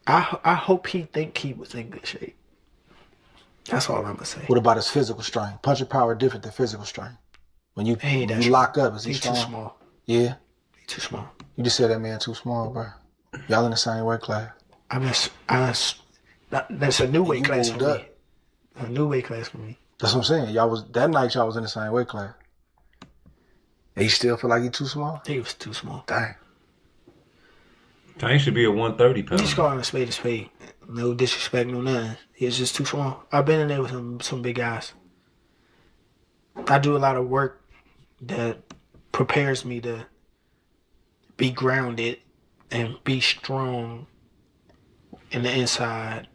Speaker 19: I hope he think he was in good shape. That's all I'm gonna say.
Speaker 18: What about his physical strength? Punching power different than physical strength. When you lock up, is he strong?
Speaker 19: Too small.
Speaker 18: Yeah.
Speaker 19: He's too small.
Speaker 18: You just said that man too small, bro. Y'all in the same weight class.
Speaker 19: That's a new weight class for me. A new weight class for me.
Speaker 18: That's what I'm saying. That night y'all was in the same weight class. And you still feel like he too small?
Speaker 19: He was too small.
Speaker 18: Dang.
Speaker 2: Tank should be a 130 pound.
Speaker 19: You just call him a spade. No disrespect, no nothing. He's just too small. I've been in there with some big guys. I do a lot of work that prepares me to be grounded and be strong in the inside,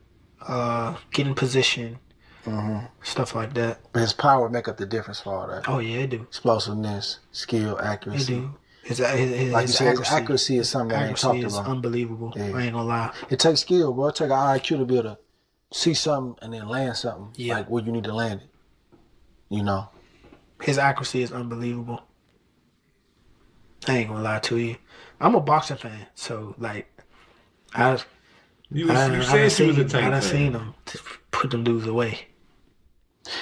Speaker 19: get in position,
Speaker 18: stuff like that. But his power make up the difference for all that.
Speaker 19: Oh yeah, it do.
Speaker 18: Explosiveness, skill, accuracy.
Speaker 19: It do. His
Speaker 18: Like you said, accuracy is something that ain't talked
Speaker 19: is
Speaker 18: about.
Speaker 19: unbelievable.
Speaker 18: Yeah.
Speaker 19: I ain't gonna lie.
Speaker 18: It takes skill, bro. It takes an IQ to be able to see something and then land something.
Speaker 19: Yeah.
Speaker 18: Like where you need to land it. You know?
Speaker 19: His accuracy is unbelievable. I ain't gonna lie to you. I'm a boxing fan, so like
Speaker 2: You said she was a Tank fan.
Speaker 19: I done seen him put them dudes away.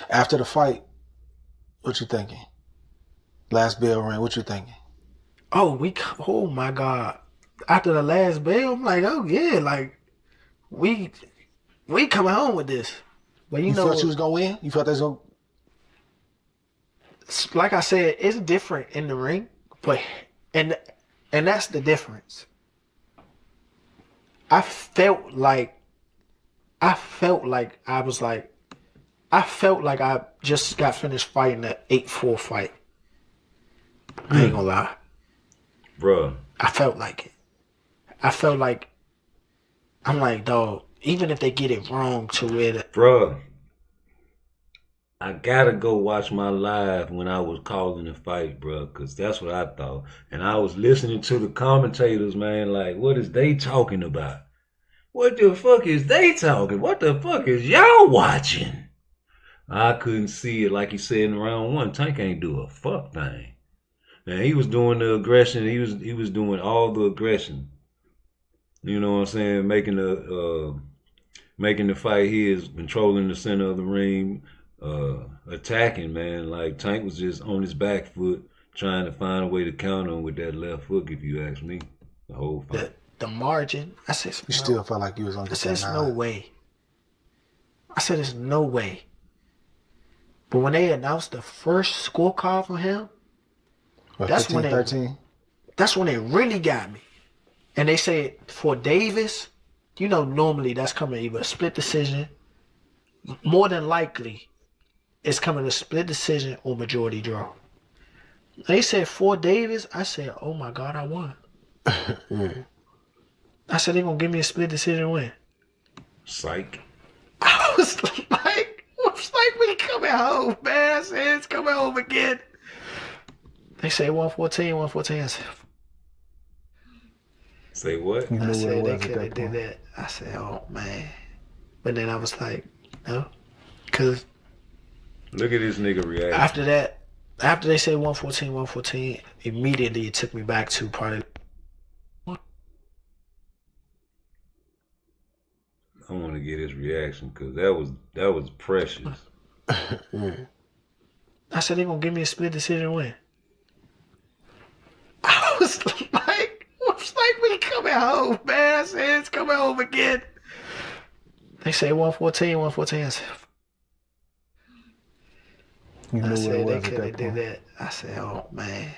Speaker 18: After the fight, what you thinking? Last bell ring, what you thinking?
Speaker 19: Oh my God. After the last bell, I'm like, oh yeah, like we coming home with this. But you know,
Speaker 18: felt you was gonna win? You felt they was gonna
Speaker 19: like I said, it's different in the ring, but and that's the difference. I felt like I just got finished fighting that 8-4 fight. I ain't gonna lie.
Speaker 2: Bruh.
Speaker 19: I felt like it. I felt like, I'm like, dog, even if they get it wrong to where the...
Speaker 2: Bruh. I gotta go watch my live when I was calling the fight, bruh, because that's what I thought. And I was listening to the commentators, man, like, what is they talking about? What the fuck is they talking? What the fuck is y'all watching? I couldn't see it. Like he said in round one, Tank ain't do a fuck thing. And he was doing the aggression. He was doing all the aggression. You know what I'm saying? Making the fight his, controlling the center of the ring, attacking, man. Like Tank was just on his back foot, trying to find a way to counter him with that left hook, if you ask me. The whole fight.
Speaker 19: The margin, I said,
Speaker 18: you still felt like you was on the
Speaker 19: I said, there's no way. I said, there's no way. But when they announced the first scorecard for him, that's
Speaker 18: 15,
Speaker 19: when
Speaker 18: 13?
Speaker 19: That's when they really got me. And they said for Davis, you know, normally that's coming either a split decision, more than likely, it's coming a split decision or majority draw. They said for Davis, I said, oh my God, I won. I said, they're going to give me a split decision win.
Speaker 2: Psych.
Speaker 19: I was like, we coming home, man. I said, it's coming home again. They say 114. I said,
Speaker 2: say what?
Speaker 19: I said, they could have did that. I said, oh, man. But then I was like, no. Because
Speaker 2: look at this nigga react.
Speaker 19: After that, after they said 114, immediately it took me back to probably...
Speaker 2: I want to get his reaction because that was precious.
Speaker 19: I said, they're going to give me a split decision win. I was like, we coming home, man. I said, it's coming home again. They say 114. I said, I said they could have did that. I said, oh, man.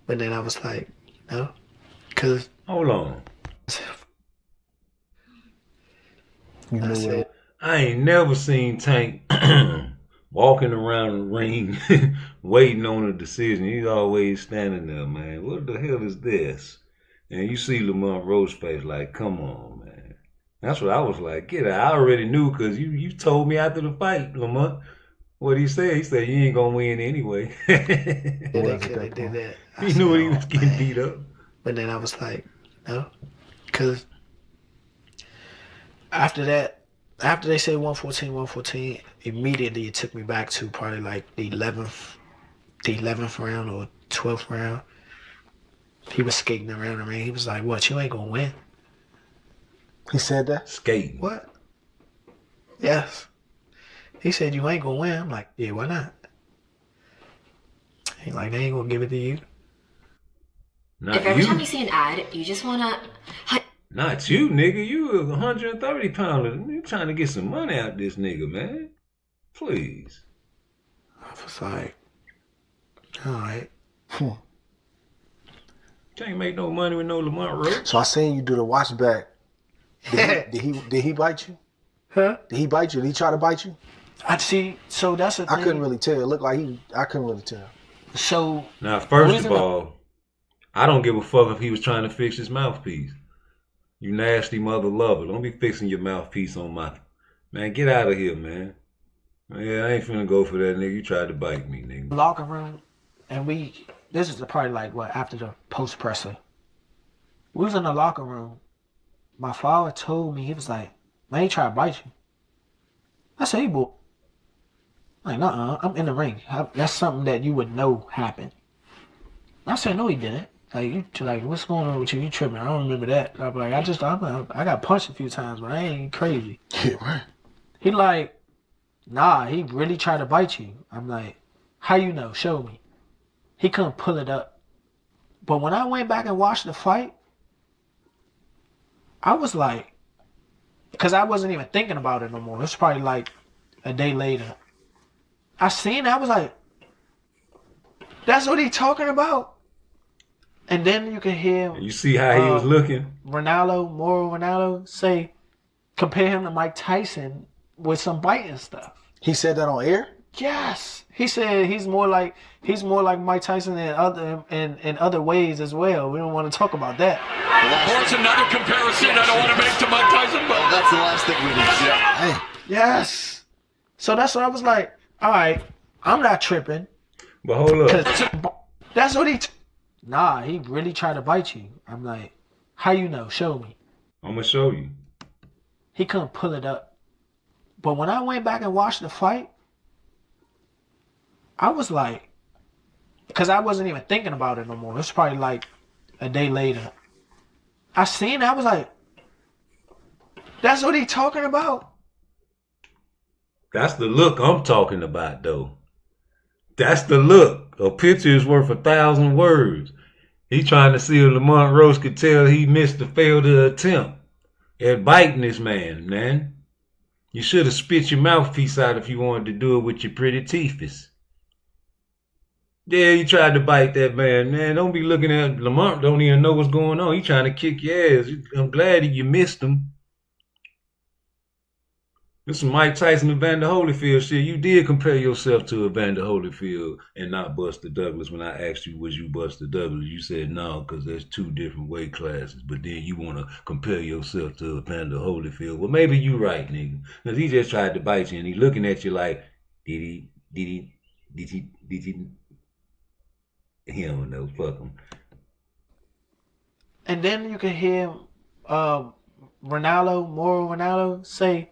Speaker 19: But then I was like, no. Because...
Speaker 2: Hold on. I ain't never seen Tank walking around the ring waiting on a decision. He's always standing there, man. What the hell is this? And you see Lamont Rose's face like, come on, man. That's what I was like. Get out. I already knew because you told me after the fight, Lamont. What he said? He said, you ain't going to win anyway.
Speaker 19: They could have did that.
Speaker 2: He knew he was getting beat up.
Speaker 19: But then I was like, no. Because after that, after they said 114, immediately it took me back to probably like the 11th round or 12th round. He was skating around the ring. He was like, what, you ain't going to win?
Speaker 18: He said that?
Speaker 2: Skating.
Speaker 19: What? Yes. He said, you ain't going to win. I'm like, yeah, why not? He like, they ain't going to give it to you.
Speaker 2: Not
Speaker 4: if every
Speaker 2: you.
Speaker 4: time you see an ad, you just want to...
Speaker 2: Not you, nigga. You a 130 pounder. You trying to get some money out this nigga, man. Please.
Speaker 19: I was like, all right.
Speaker 2: Can't make no money with no Lamont Roach.
Speaker 18: So I seen you do the watch back. Did he bite you?
Speaker 19: Huh?
Speaker 18: Did he bite you? Did he try to bite you?
Speaker 19: I see. So that's the thing.
Speaker 18: I couldn't really tell. It looked like I couldn't really tell.
Speaker 19: So
Speaker 2: now, first of all, I don't give a fuck if he was trying to fix his mouthpiece. You nasty mother lover. Don't be fixing your mouthpiece on my... Man, get out of here, man. Yeah, I ain't finna go for that, nigga. You tried to bite me, nigga.
Speaker 19: Locker room, and this is probably like, what, after the post-presser. We was in the locker room. My father told me, he was like, man, he tried to bite you. I said, hey, boy. Like, nuh-uh, I'm in the ring. That's something that you would know happened. I said, no, he didn't. Like, what's going on with you? You tripping? I don't remember that. I'm like, I got punched a few times, but I ain't crazy.
Speaker 18: Yeah, right.
Speaker 19: He like, nah, he really tried to bite you. I'm like, how you know? Show me. He couldn't pull it up. But when I went back and watched the fight, I was like, because I wasn't even thinking about it no more. It was probably like a day later. I seen it, I was like, that's what he talking about? And then you can hear...
Speaker 2: You see how he was looking?
Speaker 19: Ronaldo say, compare him to Mike Tyson with some biting stuff.
Speaker 18: He said that on air?
Speaker 19: Yes. He said he's more like Mike Tyson in other ways as well. We don't want to talk about that.
Speaker 12: Or it's another comparison I don't want to make to Mike Tyson, but that's the last thing we need. Yeah.
Speaker 19: Hey. Yes. So that's what I was like, all right, I'm not tripping.
Speaker 2: But hold up.
Speaker 19: That's what he... Nah, he really tried to bite you. I'm like, how you know? Show me.
Speaker 2: I'm going to show you.
Speaker 19: He couldn't pull it up. But when I went back and watched the fight, I was like, because I wasn't even thinking about it no more. It was probably like a day later. I seen it, I was like, that's what he talking about?
Speaker 2: That's the look I'm talking about, though. That's the look. A picture is worth 1,000 words. He trying to see if Lamont Rose could tell he missed the failed attempt at biting this man. You should have spit your mouthpiece out if you wanted to do it with your pretty teeths. Yeah, you tried to bite that man. Don't be looking at Lamont. Don't even know what's going on. He trying to kick your ass. I'm glad you missed him. This is Mike Tyson and Evander Holyfield shit. You did compare yourself to Evander Holyfield and not Buster Douglas. When I asked you, was you Buster Douglas? You said no, because there's 2 different weight classes. But then you want to compare yourself to Evander Holyfield. Well, maybe you right, nigga. Because he just tried to bite you and he looking at you like, did he? He don't know, fuck him.
Speaker 19: And then you can hear Ronaldo say,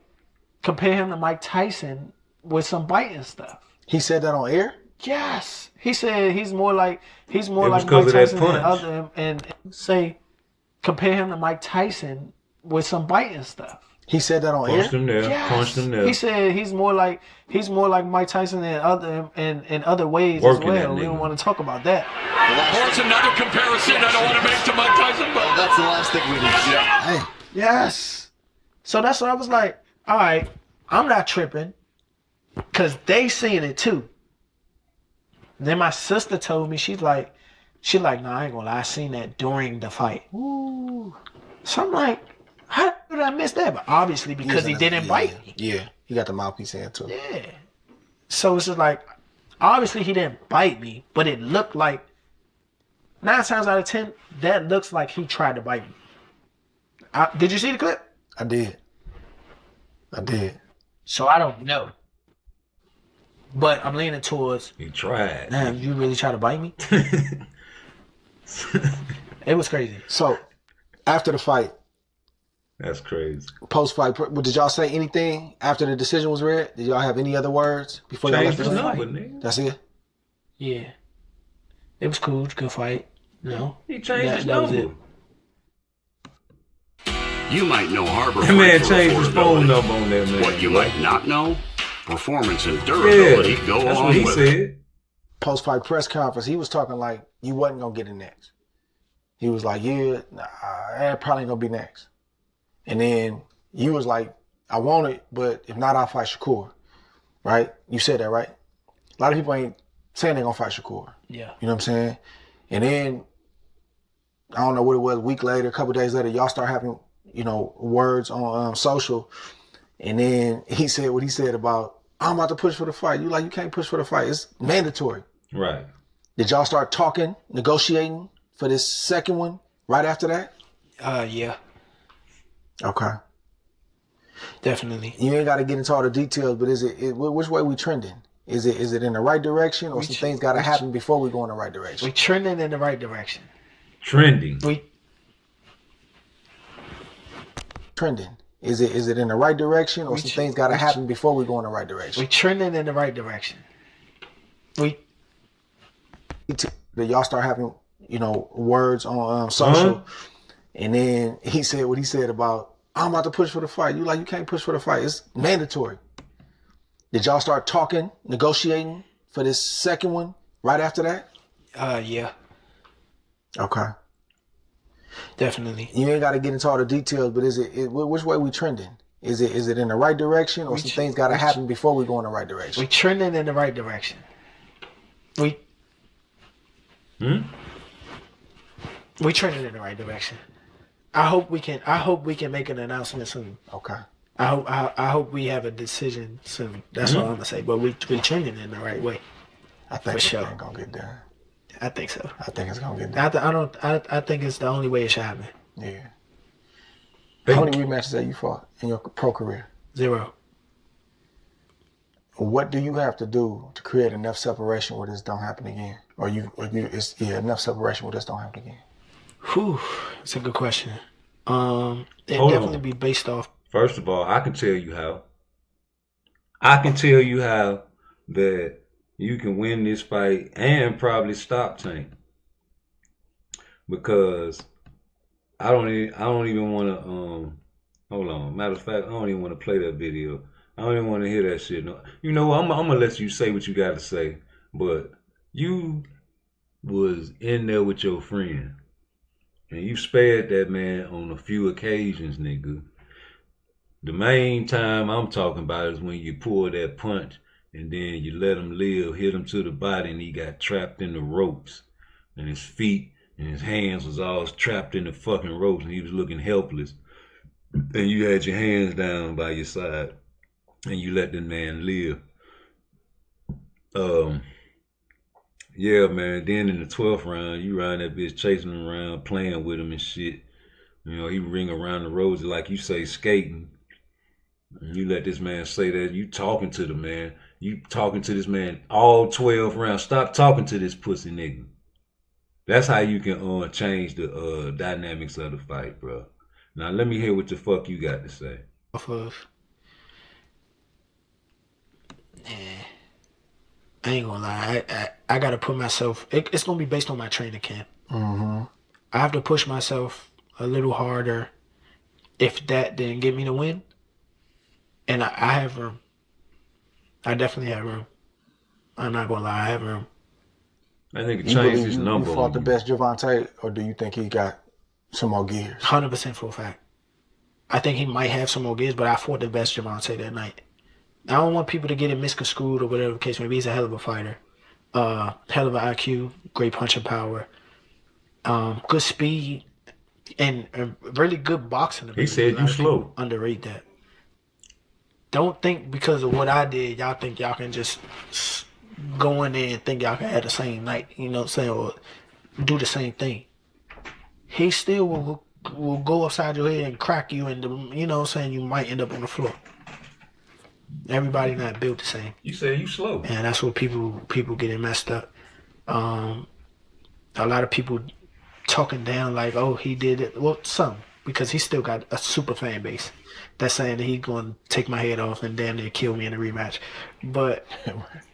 Speaker 19: compare him to Mike Tyson with some biting stuff.
Speaker 18: He said that on air?
Speaker 19: Yes. He said he's more like Mike Tyson and say, compare him to Mike Tyson with some biting stuff.
Speaker 18: He said that on air?
Speaker 2: Punched him there.
Speaker 19: Yes.
Speaker 2: Punched him there.
Speaker 19: He said he's more like Mike Tyson in other ways
Speaker 2: Working
Speaker 19: as
Speaker 2: that
Speaker 19: well. We
Speaker 2: nigga.
Speaker 19: don't want to talk about that.
Speaker 12: Or it's another comparison I don't want to make to Mike Tyson, but that's the last thing we need. Yeah.
Speaker 18: Hey.
Speaker 19: Yes. So that's what I was like, all right, I'm not tripping because they seeing it too. Then my sister told me, she's like, nah, I ain't gonna lie, I seen that during the fight. Ooh. So I'm like, how did I miss that? But obviously because he didn't bite me.
Speaker 18: Yeah, he got the mouthpiece in too.
Speaker 19: Yeah. So it's just like, obviously he didn't bite me, but it looked like, 9 times out of 10, that looks like he tried to bite me. Did you see the clip?
Speaker 18: I did.
Speaker 19: So I don't know. But I'm leaning towards,
Speaker 2: he tried.
Speaker 19: Damn, you really try to bite me? It was crazy.
Speaker 18: So, after the fight,
Speaker 2: that's crazy.
Speaker 18: Post-fight, did y'all say anything after the decision was read? Did y'all have any other words before y'all left the fight? That's it?
Speaker 19: Yeah. It was cool. It was a good fight. No.
Speaker 2: He changed his number.
Speaker 11: You might know Harbor
Speaker 2: That man
Speaker 11: Freight for
Speaker 2: changed his phone
Speaker 11: affordability.
Speaker 2: number on that man.
Speaker 11: What you might not know, performance and durability go
Speaker 2: that's
Speaker 11: along
Speaker 2: what he
Speaker 11: with
Speaker 2: said.
Speaker 11: it.
Speaker 18: Post-fight press conference, he was talking like you wasn't going to get it next. He was like, yeah, nah, probably ain't going to be next. And then you was like, I want it, but if not, I'll fight Shakur. Right? You said that, right? A lot of people ain't saying they're going to fight Shakur.
Speaker 19: Yeah.
Speaker 18: You know what I'm saying? And then, I don't know what it was, a week later, a couple days later, y'all start having, words on social. And then he said what he said about, I'm about to push for the fight. You can't push for the fight. It's mandatory.
Speaker 2: Right.
Speaker 18: Did y'all start talking, negotiating for this second one right after that?
Speaker 19: Yeah.
Speaker 18: Okay.
Speaker 19: Definitely.
Speaker 18: You ain't got to get into all the details, but which way we trending? Is it in the right direction, or some things got to happen before we go in the right direction?
Speaker 19: We trending in the right direction.
Speaker 2: Trending.
Speaker 18: Trending. Is it in the right direction, or some things got to happen before we go in the right direction?
Speaker 19: We trending in the right direction.
Speaker 18: That y'all start having, words on social, and then he said what he said about, I'm about to push for the fight. You can't push for the fight. It's mandatory. Did y'all start talking, negotiating for this second one right after that?
Speaker 19: Yeah.
Speaker 18: Okay.
Speaker 19: Definitely.
Speaker 18: You ain't got to get into all the details, but which way we trending? Is it in the right direction, or some things got to happen before we go in the right direction?
Speaker 19: We trending in the right direction. We trending in the right direction. I hope we can make an announcement soon.
Speaker 18: Okay.
Speaker 19: I hope we have a decision soon. That's all I'm gonna say. But we trending in the right way.
Speaker 18: I think it's gonna get done.
Speaker 19: I think so.
Speaker 18: I think it's gonna get done.
Speaker 19: I think it's the only way it should happen.
Speaker 18: Yeah. How many rematches have you fought in your pro career?
Speaker 19: 0.
Speaker 18: What do you have to do to create enough separation where this don't happen again? Enough separation where this don't happen again?
Speaker 19: Whew, that's a good question. It definitely be based off.
Speaker 2: First of all, I can tell you how. I can tell you how that you can win this fight and probably stop Tank. Because I don't even want to hold on. Matter of fact, I don't even want to play that video. I don't even want to hear that shit. No. You know what? I'm gonna let you say what you got to say. But you was in there with your friend, and you spared that man on a few occasions, nigga. The main time I'm talking about is when you pulled that punch and then you let him live, hit him to the body, and he got trapped in the ropes, and his feet and his hands was all trapped in the fucking ropes, and he was looking helpless. And you had your hands down by your side, and you let the man live. Yeah, man. Then in the 12th round, you around that bitch chasing him around, playing with him and shit. He ring around the roads like you say, skating. And you let this man say that. You talking to the man. You talking to this man all 12 rounds. Stop talking to this pussy nigga. That's how you can change the dynamics of the fight, bro. Now let me hear what the fuck you got to say.
Speaker 19: Off of. I ain't gonna lie. I gotta put myself. It's gonna be based on my training camp.
Speaker 18: Mm-hmm.
Speaker 19: I have to push myself a little harder. If that didn't get me the win, and I have room. I definitely have room. I'm not gonna lie. I have room.
Speaker 2: I think it changed his number.
Speaker 18: You fought the best Javante, or do you think he got some more gears?
Speaker 19: 100% for a fact. I think he might have some more gears, but I fought the best Javante that night. I don't want people to get it misconstrued or whatever the case may be. He's a hell of a fighter. Hell of an IQ, great punching power, good speed, and really good boxing ability.
Speaker 2: He said you slow.
Speaker 19: Underrate that. Don't think because of what I did, y'all think y'all can just go in there and think y'all can have the same night, you know what I'm saying, or do the same thing. He still will go upside your head and crack you, and you know what I'm saying, you might end up on the floor. Everybody not built the same.
Speaker 2: You say you slow.
Speaker 19: And that's what people getting messed up. A lot of people talking down like, oh, he did it. Well, some, because he still got a super fan base that's saying that he's going to take my head off and damn near kill me in a rematch. But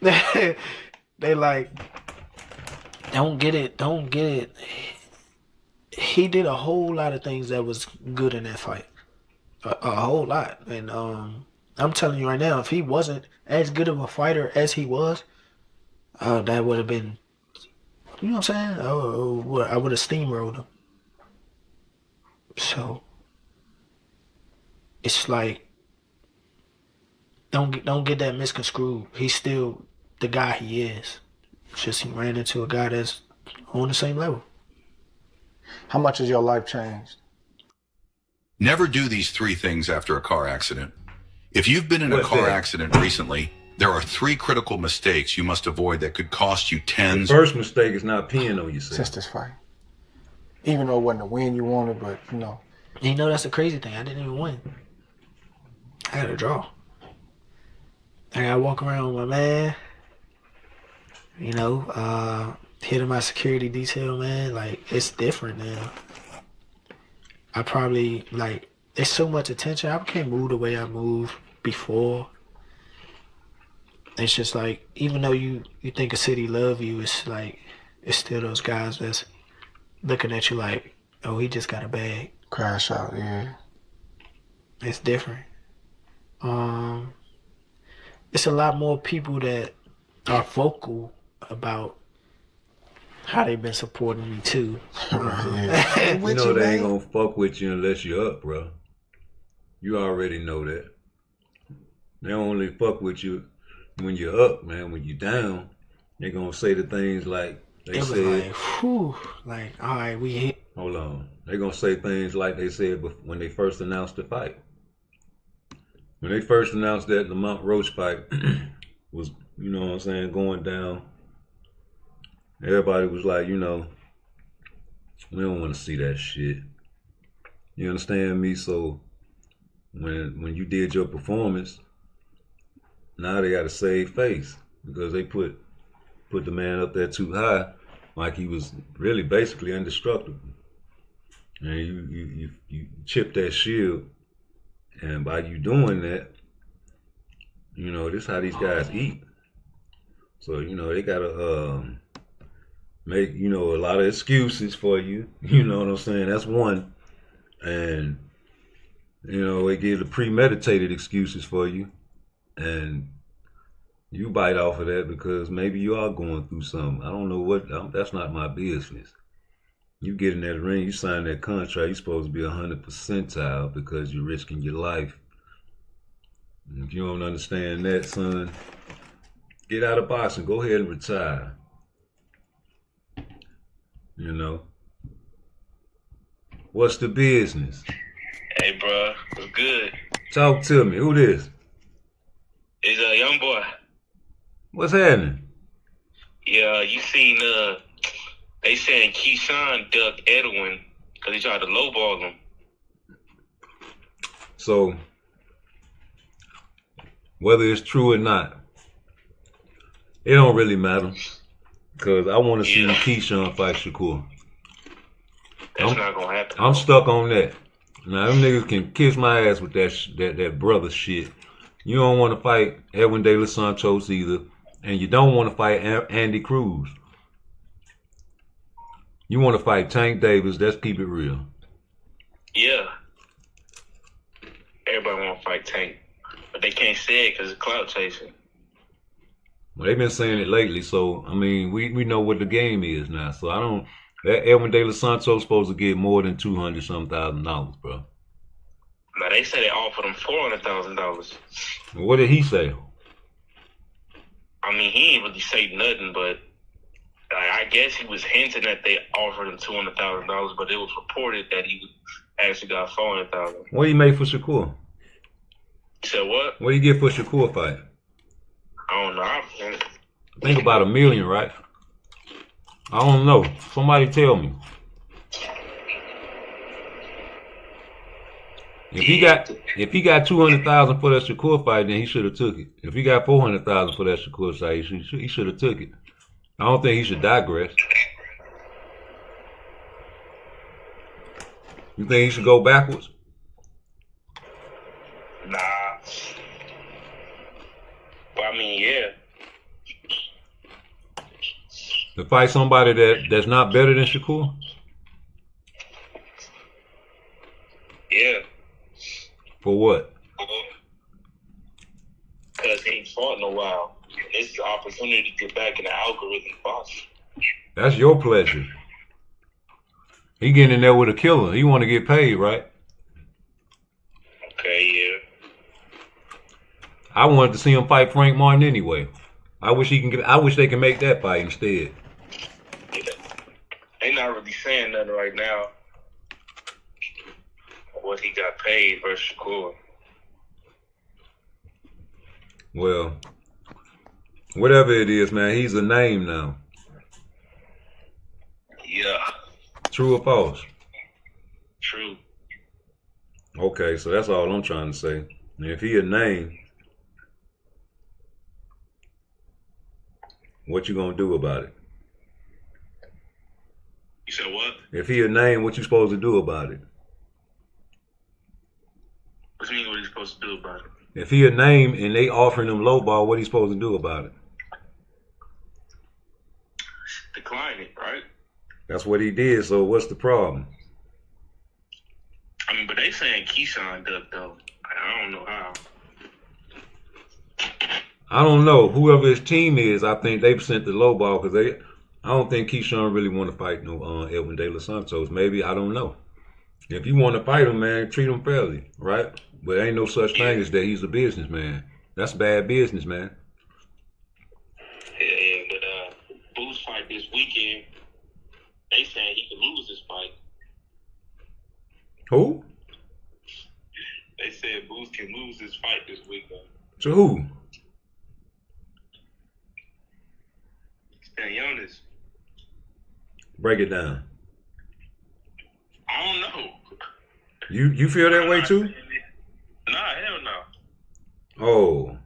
Speaker 19: they like, don't get it. He did a whole lot of things that was good in that fight. A whole lot. And I'm telling you right now, if he wasn't as good of a fighter as he was, that would have been, you know what I'm saying? I would have steamrolled him. So it's like, don't get that misconstrued. He's still the guy he is. It's just he ran into a guy that's on the same level.
Speaker 18: How much has your life changed?
Speaker 10: Never do these 3 things after a car accident. If you've been in a car accident recently, There are 3 critical mistakes you must avoid that could cost you tens.
Speaker 2: The first mistake is not peeing on yourself.
Speaker 19: Since this fight. Even though it wasn't the win you wanted, but you know.
Speaker 9: And you know that's the crazy thing. I didn't even win. I had a draw. I gotta walk around with my man. You know, hitting my security detail, man. Like, it's different now. I probably, like, there's so much attention. I can't move the way I moved before. It's just like, even though you think a city love you, it's like, it's still those guys that's looking at you like, oh, he just got a bag.
Speaker 19: Crash out, yeah.
Speaker 9: It's different. It's a lot more people that are vocal about how they've been supporting me too.
Speaker 2: Yeah. You know they ain't gonna fuck with you unless you're up, bro. You already know that. They only fuck with you when you're up, man. When you're down, they gonna say the things like they said.
Speaker 9: Like, whew, like, all right, we hit.
Speaker 2: Hold on. They gonna say things like they said when they first announced the fight. When they first announced that Lamont Roach fight was, you know what I'm saying, going down, everybody was like, you know, we don't want to see that shit. You understand me? So when you did your performance, now they got to save face because they put the man up there too high, like he was really basically indestructible. And you chip that shield, and by you doing that, you know, this is how these guys eat. So, you know, they gotta make, you know, a lot of excuses for you. You know what I'm saying? That's one. And, you know, they give the premeditated excuses for you. And you bite off of that because maybe you are going through something. I don't know what, that's not my business. You get in that ring, you sign that contract, you're supposed to be 100 percentile because you're risking your life. And if you don't understand that, son, get out of boxing, go ahead and retire. You know? What's the business?
Speaker 22: Hey, bro, what's good?
Speaker 2: Talk to me. Who this?
Speaker 22: It's a young boy.
Speaker 2: What's happening?
Speaker 22: Yeah, you seen, they saying Keyshawn ducked Edwin because he tried to lowball him.
Speaker 2: So, whether it's true or not, it don't really matter. Because I want to see Keyshawn fight Shakur.
Speaker 22: That's not going to happen.
Speaker 2: I'm stuck on that. Now, them niggas can kiss my ass with that brother shit. You don't want to fight Edwin De Los Santos either. And you don't want to fight Andy Cruz. You want to fight Tank Davis. Let's keep it real.
Speaker 22: Yeah. Everybody want to fight Tank. But they can't say it because it's clout chasing.
Speaker 2: Well, they've been saying it lately. So, I mean, we know what the game is now. So, I don't... That Edwin De Los Santos supposed to get more than $200,000, bro.
Speaker 22: Now, they said they offered him $400,000.
Speaker 2: What did he say?
Speaker 22: I mean, he ain't really say nothing, but I guess he was hinting that they offered him $200,000, but it was reported that he actually got $400,000.
Speaker 2: What do you make for Shakur?
Speaker 22: You said what?
Speaker 2: What do you get for Shakur fight?
Speaker 22: I don't know.
Speaker 2: I think about $1 million, right? I don't know. Somebody tell me. If he got $200,000 for that Shakur fight, then he should have took it. If he got $400,000 for that Shakur fight, he should have took it. I don't think he should digress. You think he should go backwards?
Speaker 22: Nah. Well, I mean, yeah.
Speaker 2: To fight somebody that's not better than Shakur?
Speaker 22: Yeah.
Speaker 2: For what?
Speaker 22: Because he ain't fought in a while. This is an opportunity to get back in the algorithm boxing.
Speaker 2: That's your pleasure. He getting in there with a killer. He want to get paid, right?
Speaker 22: Okay, yeah.
Speaker 2: I wanted to see him fight Frank Martin anyway. I wish they can make that fight instead.
Speaker 22: Yeah. They not really saying nothing right now. What he got paid versus Shakur.
Speaker 2: Well, Whatever it is, man, he's a name now.
Speaker 22: Yeah.
Speaker 2: True or false?
Speaker 22: True.
Speaker 2: Okay, so that's all I'm trying to say. And if he a name, what you gonna do about it?
Speaker 22: You said what?
Speaker 2: If he a name, what you supposed to do about it?
Speaker 22: What do you mean what he's supposed to do about it?
Speaker 2: If he a name and they offering him lowball, what he supposed to do about it?
Speaker 22: Decline it, right?
Speaker 2: That's what he did, so what's the problem?
Speaker 22: I mean, but they saying Keyshawn ducked though. I don't know how.
Speaker 2: I don't know. Whoever his team is, I think they've sent the lowball because I don't think Keyshawn really want to fight no Edwin De Los Santos. Maybe, I don't know. If you want to fight him, man, treat him fairly, right? But ain't no such thing as that he's a businessman. That's bad business, man.
Speaker 22: Yeah, but Boo's fight this weekend, they saying he could lose this fight.
Speaker 2: Who?
Speaker 22: They said Boo's can lose this fight this weekend.
Speaker 2: To who?
Speaker 22: Stanionis.
Speaker 2: Break it down.
Speaker 22: I don't know.
Speaker 2: You feel that way too?
Speaker 22: Nah, hell no.
Speaker 2: Oh.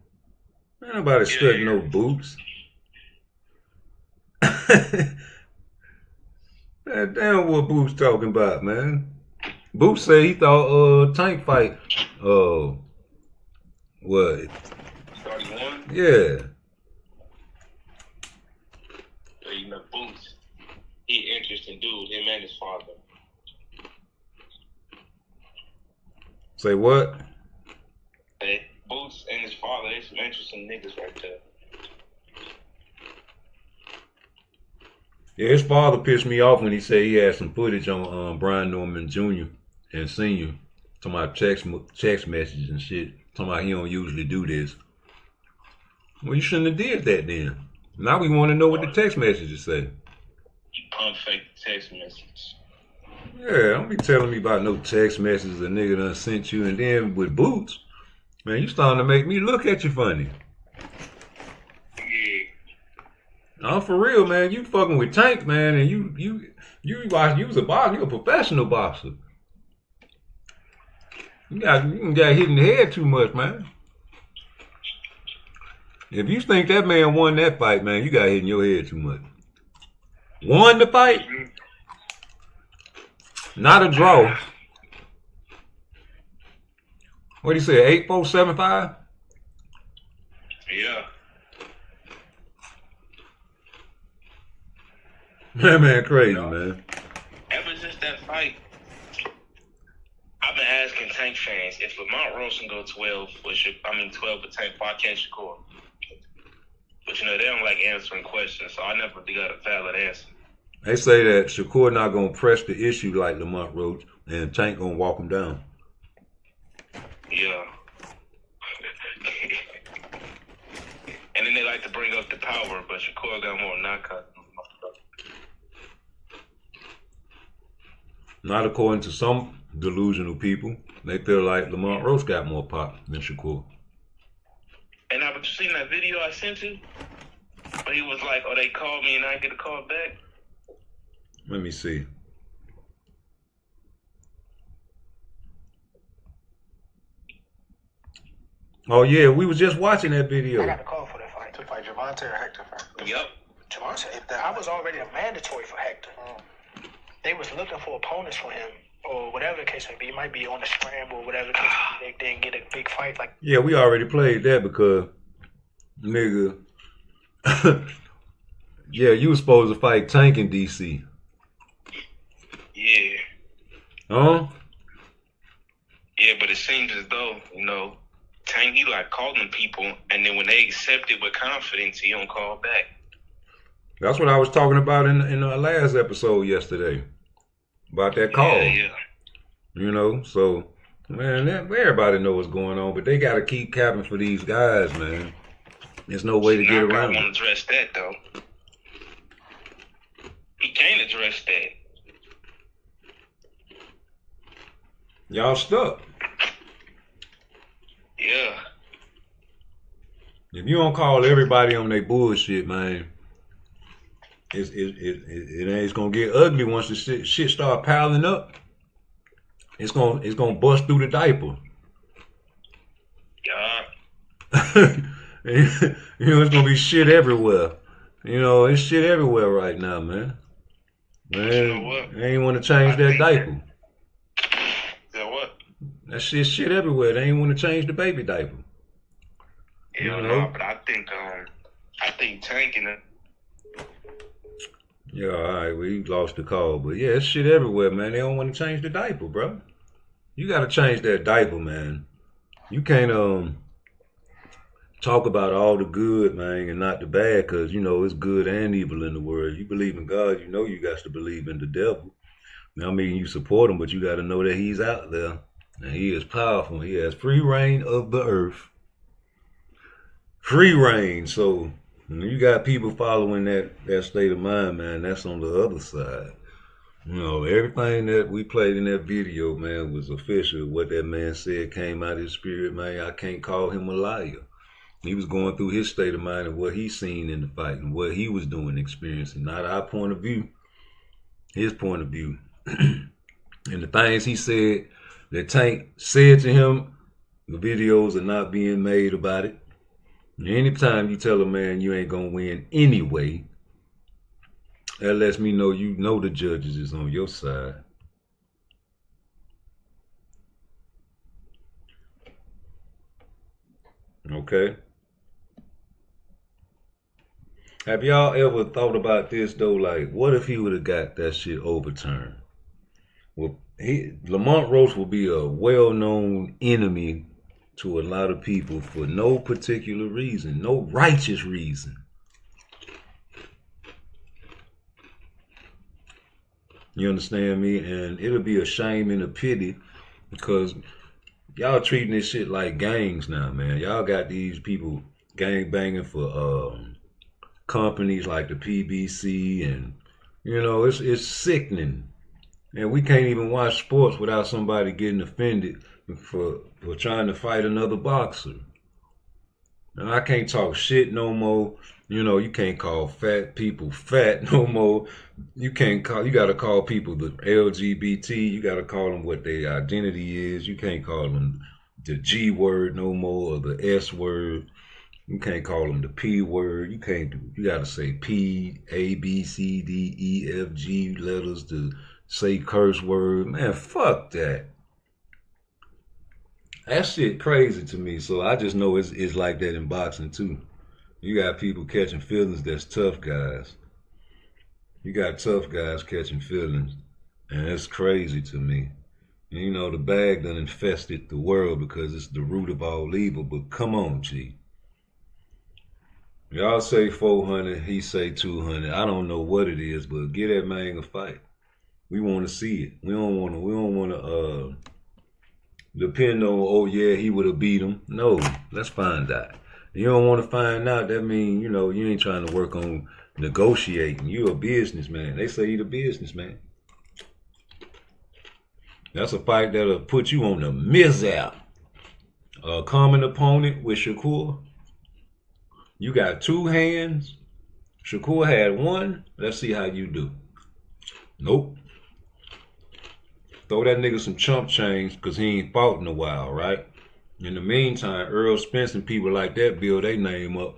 Speaker 2: Ain't nobody studying no Boots. Man, damn what Boots talking about, man. Boots said he thought Tank fight what?
Speaker 22: 31?
Speaker 2: Yeah.
Speaker 22: You know, Boots, he interesting dude, him and his father.
Speaker 2: Say what?
Speaker 22: Hey, Boots and his father, they some interesting niggas right there.
Speaker 2: Yeah, his father pissed me off when he said he had some footage on Brian Norman Jr. and Sr. talking about text messages and shit. Talking about he don't usually do this. Well, you shouldn't have did that then. Now we want to know what the text messages say.
Speaker 22: You pump fake text message.
Speaker 2: Yeah, don't be telling me about no text messages a nigga done sent you. And then with Boots, man, you starting to make me look at you funny.
Speaker 22: Yeah.
Speaker 2: No, for real, man. You fucking with Tank, man, and you was a boxer. You a professional boxer. You got hit in the head too much, man. If you think that man won that fight, man, you got hit in your head too much. Won the fight? Not a draw. What do you say, 8-4-7-5?
Speaker 22: Yeah.
Speaker 2: That man crazy, man.
Speaker 22: Ever since that fight, I've been asking Tank fans, if Lamont Rose can go 12 with Tank, why can't Shakur? But you know, they don't like answering questions, so I never got a valid answer.
Speaker 2: They say that Shakur not gonna press the issue like Lamont Roach, and Tank gonna walk him down.
Speaker 22: Yeah. And then they like to bring up the power, but Shakur got more knockouts.
Speaker 2: Not according to some delusional people. They feel like Lamont Roach got more pop than Shakur.
Speaker 22: And but you seen that video I sent you? Where he was like, oh, they called me and I get a call back?
Speaker 2: Let me see. Oh yeah, we was just watching that video.
Speaker 19: I got a call for that fight. To fight Javante or Hector first?
Speaker 22: Yep.
Speaker 19: Javante, I was already a mandatory for Hector. They was looking for opponents for him, or whatever the case may be. It might be on the scramble, or whatever the case may be. They didn't get a big fight like.
Speaker 2: Yeah, we already played that because, nigga. Yeah, you was supposed to fight Tank in DC.
Speaker 22: Yeah.
Speaker 2: Huh?
Speaker 22: Yeah, but it seems as though, you know, Tank, he like calling people, and then when they accept it with confidence, he don't call back.
Speaker 2: That's what I was talking about in the last episode yesterday. About that call.
Speaker 22: Yeah.
Speaker 2: You know, so, man, everybody know what's going on, but they got to keep capping for these guys, man. There's no way to get around
Speaker 22: I
Speaker 2: it.
Speaker 22: want to address that, though. He can't address that.
Speaker 2: Y'all stuck.
Speaker 22: Yeah.
Speaker 2: If you don't call everybody on their bullshit, man, it's gonna get ugly once the shit start piling up. It's gonna bust through the diaper.
Speaker 22: Yeah.
Speaker 2: You know, it's gonna be shit everywhere. You know, it's shit everywhere right now, man. Man,
Speaker 22: you know what?
Speaker 2: They ain't want to change that diaper.
Speaker 22: Yeah, what?
Speaker 2: That shit everywhere. They ain't want to change the baby diaper.
Speaker 22: Hell
Speaker 2: You know?
Speaker 22: no, but I think tanking it.
Speaker 2: Yeah, all right, we lost the call, but yeah, it's shit everywhere, man. They don't want to change the diaper, bro. You gotta change that diaper, man. You can't talk about all the good, man, and not the bad, because you know it's good and evil in the world. You believe in God, you know you got to believe in the devil. Now, I mean, you support him, but you got to know that he's out there and he is powerful. He has free reign of the earth, free reign. So when you got people following that state of mind, man, that's on the other side. You know, everything that we played in that video, man, was official. What that man said came out of his spirit, man. I can't call him a liar. He was going through his state of mind and what he seen in the fight and what he was doing, experiencing, not our point of view, his point of view. And the things he said that Tank said to him, the videos are not being made about it. And anytime you tell a man you ain't gonna win anyway, that lets me know you know the judges is on your side. Okay? Have y'all ever thought about this though? Like, what if he would have got that shit overturned? Well, Lamont Roach will be a well-known enemy to a lot of people for no particular reason, no righteous reason. You understand me? And it'll be a shame and a pity because y'all treating this shit like gangs now, man. Y'all got these people gang banging for companies like the PBC, and you know it's sickening. And we can't even watch sports without somebody getting offended for trying to fight another boxer. And I can't talk shit no more. You know, you can't call fat people fat no more. You gotta call people the LGBT. You gotta call them what their identity is. You can't call them the G word no more or the S word. You can't call them the P word. You gotta say P, A, B, C, D, E, F, G letters to say curse word. Man, fuck that. That shit crazy to me. So I just know it's like that in boxing too. You got people catching feelings that's tough guys. You got tough guys catching feelings. And that's crazy to me. And you know, the bag done infested the world because it's the root of all evil. But come on, G. Y'all say 400, he say 200. I don't know what it is, but get that man a fight. We want to see it. We don't want to depend on, oh yeah, he would have beat him. No, let's find out. You don't want to find out, that means, you know, you ain't trying to work on negotiating. You a businessman. They say you the businessman. That's a fight that'll put you on the mizap. A common opponent with Shakur. You got two hands. Shakur had one. Let's see how you do. Nope. Throw that nigga some chump change because he ain't fought in a while, right? In the meantime, Earl Spence and people like that build their name up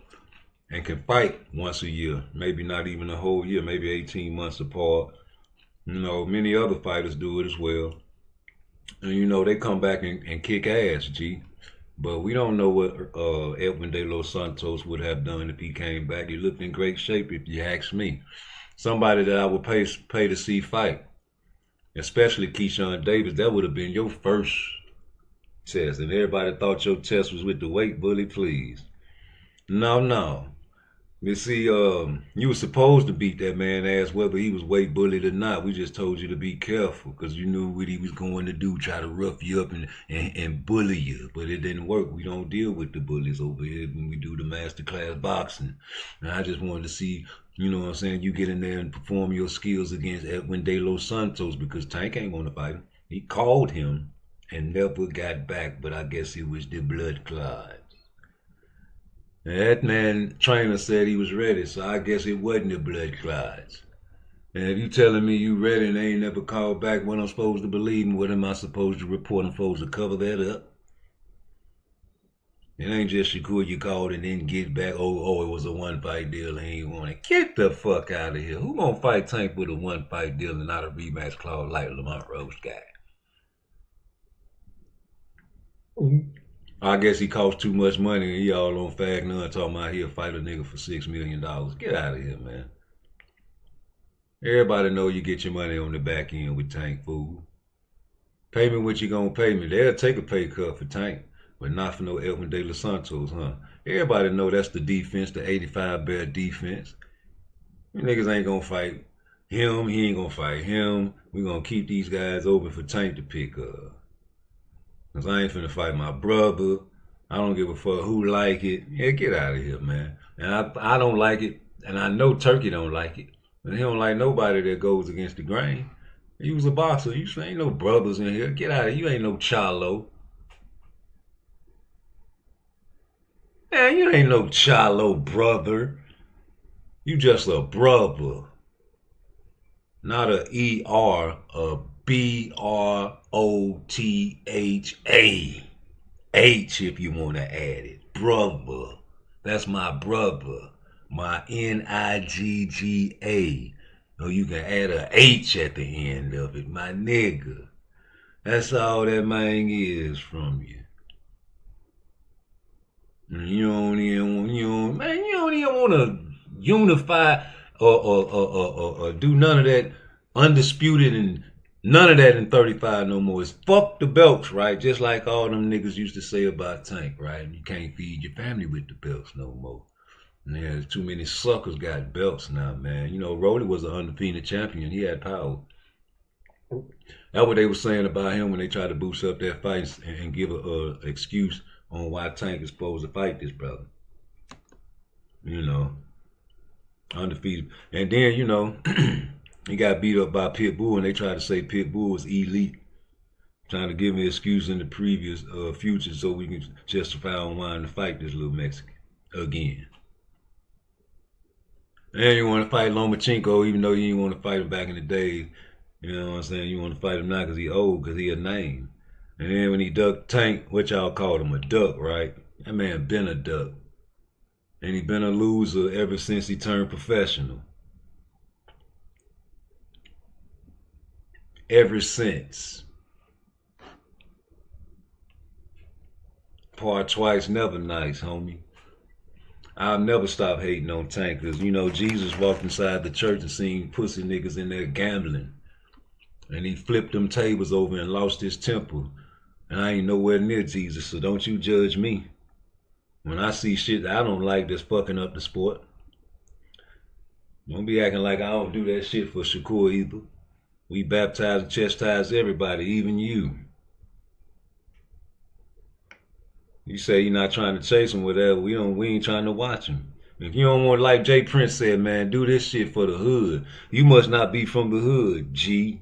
Speaker 2: and can fight once a year. Maybe not even a whole year, maybe 18 months apart. You know, many other fighters do it as well. And you know, they come back and kick ass, G. But we don't know what Edwin De Los Santos would have done if he came back. He looked in great shape, if you ask me. Somebody that I would pay to see fight, especially Keyshawn Davis, that would have been your first test. And everybody thought your test was with the weight, bully, please. No. You see, you were supposed to beat that man ass whether he was weight bullied or not. We just told you to be careful because you knew what he was going to do, try to rough you up and bully you. But it didn't work. We don't deal with the bullies over here when we do the masterclass boxing. And I just wanted to see, you know what I'm saying, you get in there and perform your skills against Edwin De Los Santos because Tank ain't want to fight him. He called him and never got back, but I guess it was the blood clot. And that man trainer said he was ready, so I guess it wasn't the blood clots. And if you telling me you ready and they ain't never called back, what I'm supposed to believe and what am I supposed to report? I'm supposed to cover that up? It ain't just Shakur you called and then get back, oh, it was a one-fight deal and he ain't want it. Get the fuck out of here. Who gonna fight Tank with a one-fight deal and not a rematch clause like Lamont Rose got? I guess he cost too much money and he all on Fag None talking about he'll fight a nigga for $6 million. Get out of here, man. Everybody know you get your money on the back end with Tank, fool. Pay me what you gonna pay me. They'll take a pay cut for Tank. But not for no Elvin De Los Santos, huh? Everybody know that's the defense, the 85 bear defense. You niggas ain't gonna fight him. He ain't gonna fight him. We gonna keep these guys open for Tank to pick up. Cause I ain't finna fight my brother. I don't give a fuck who like it. Yeah, get out of here, man. And I don't like it. And I know Turkey don't like it. And he don't like nobody that goes against the grain. He was a boxer. You ain't no brothers in here. Get out of here. You ain't no Chalo. Man, you ain't no Chalo brother. You just a brother. Not a E-R, a B-R-O-T-H-A. H if you want to add it. Brother. That's my brother. My N-I-G-G-A. Or you can add a H at the end of it. My nigga. That's all that man is from you. You don't even want to unify or do none of that undisputed and none of that in 35 no more. It's fuck the belts, right? Just like all them niggas used to say about Tank, right? You can't feed your family with the belts no more. And there's too many suckers got belts now, man. You know, Rolly was an undefeated champion. He had power. That's what they were saying about him when they tried to boost up that fight and give a excuse on why Tank is supposed to fight this brother. You know, undefeated. And then, you know, he got beat up by Pitbull and they tried to say Pitbull was elite. Trying to give me an excuse in the previous future so we can justify on wanting to fight this little Mexican again. And you want to fight Lomachenko even though you didn't want to fight him back in the day. You know what I'm saying? You want to fight him now because he old, because he a name. And then when he ducked Tank, what y'all called him, a duck, right? That man been a duck. And he been a loser ever since he turned professional. Ever since. Part twice, never nice, homie. I'll never stop hating on Tank because, you know, Jesus walked inside the church and seen pussy niggas in there gambling. And he flipped them tables over and lost his temper. And I ain't nowhere near Jesus, so don't you judge me. When I see shit I don't like that's fucking up the sport. Don't be acting like I don't do that shit for Shakur either. We baptize and chastise everybody, even you. You say you're not trying to chase him, whatever. We ain't trying to watch him. If you don't want, like Jay Prince said, man, do this shit for the hood. You must not be from the hood, G.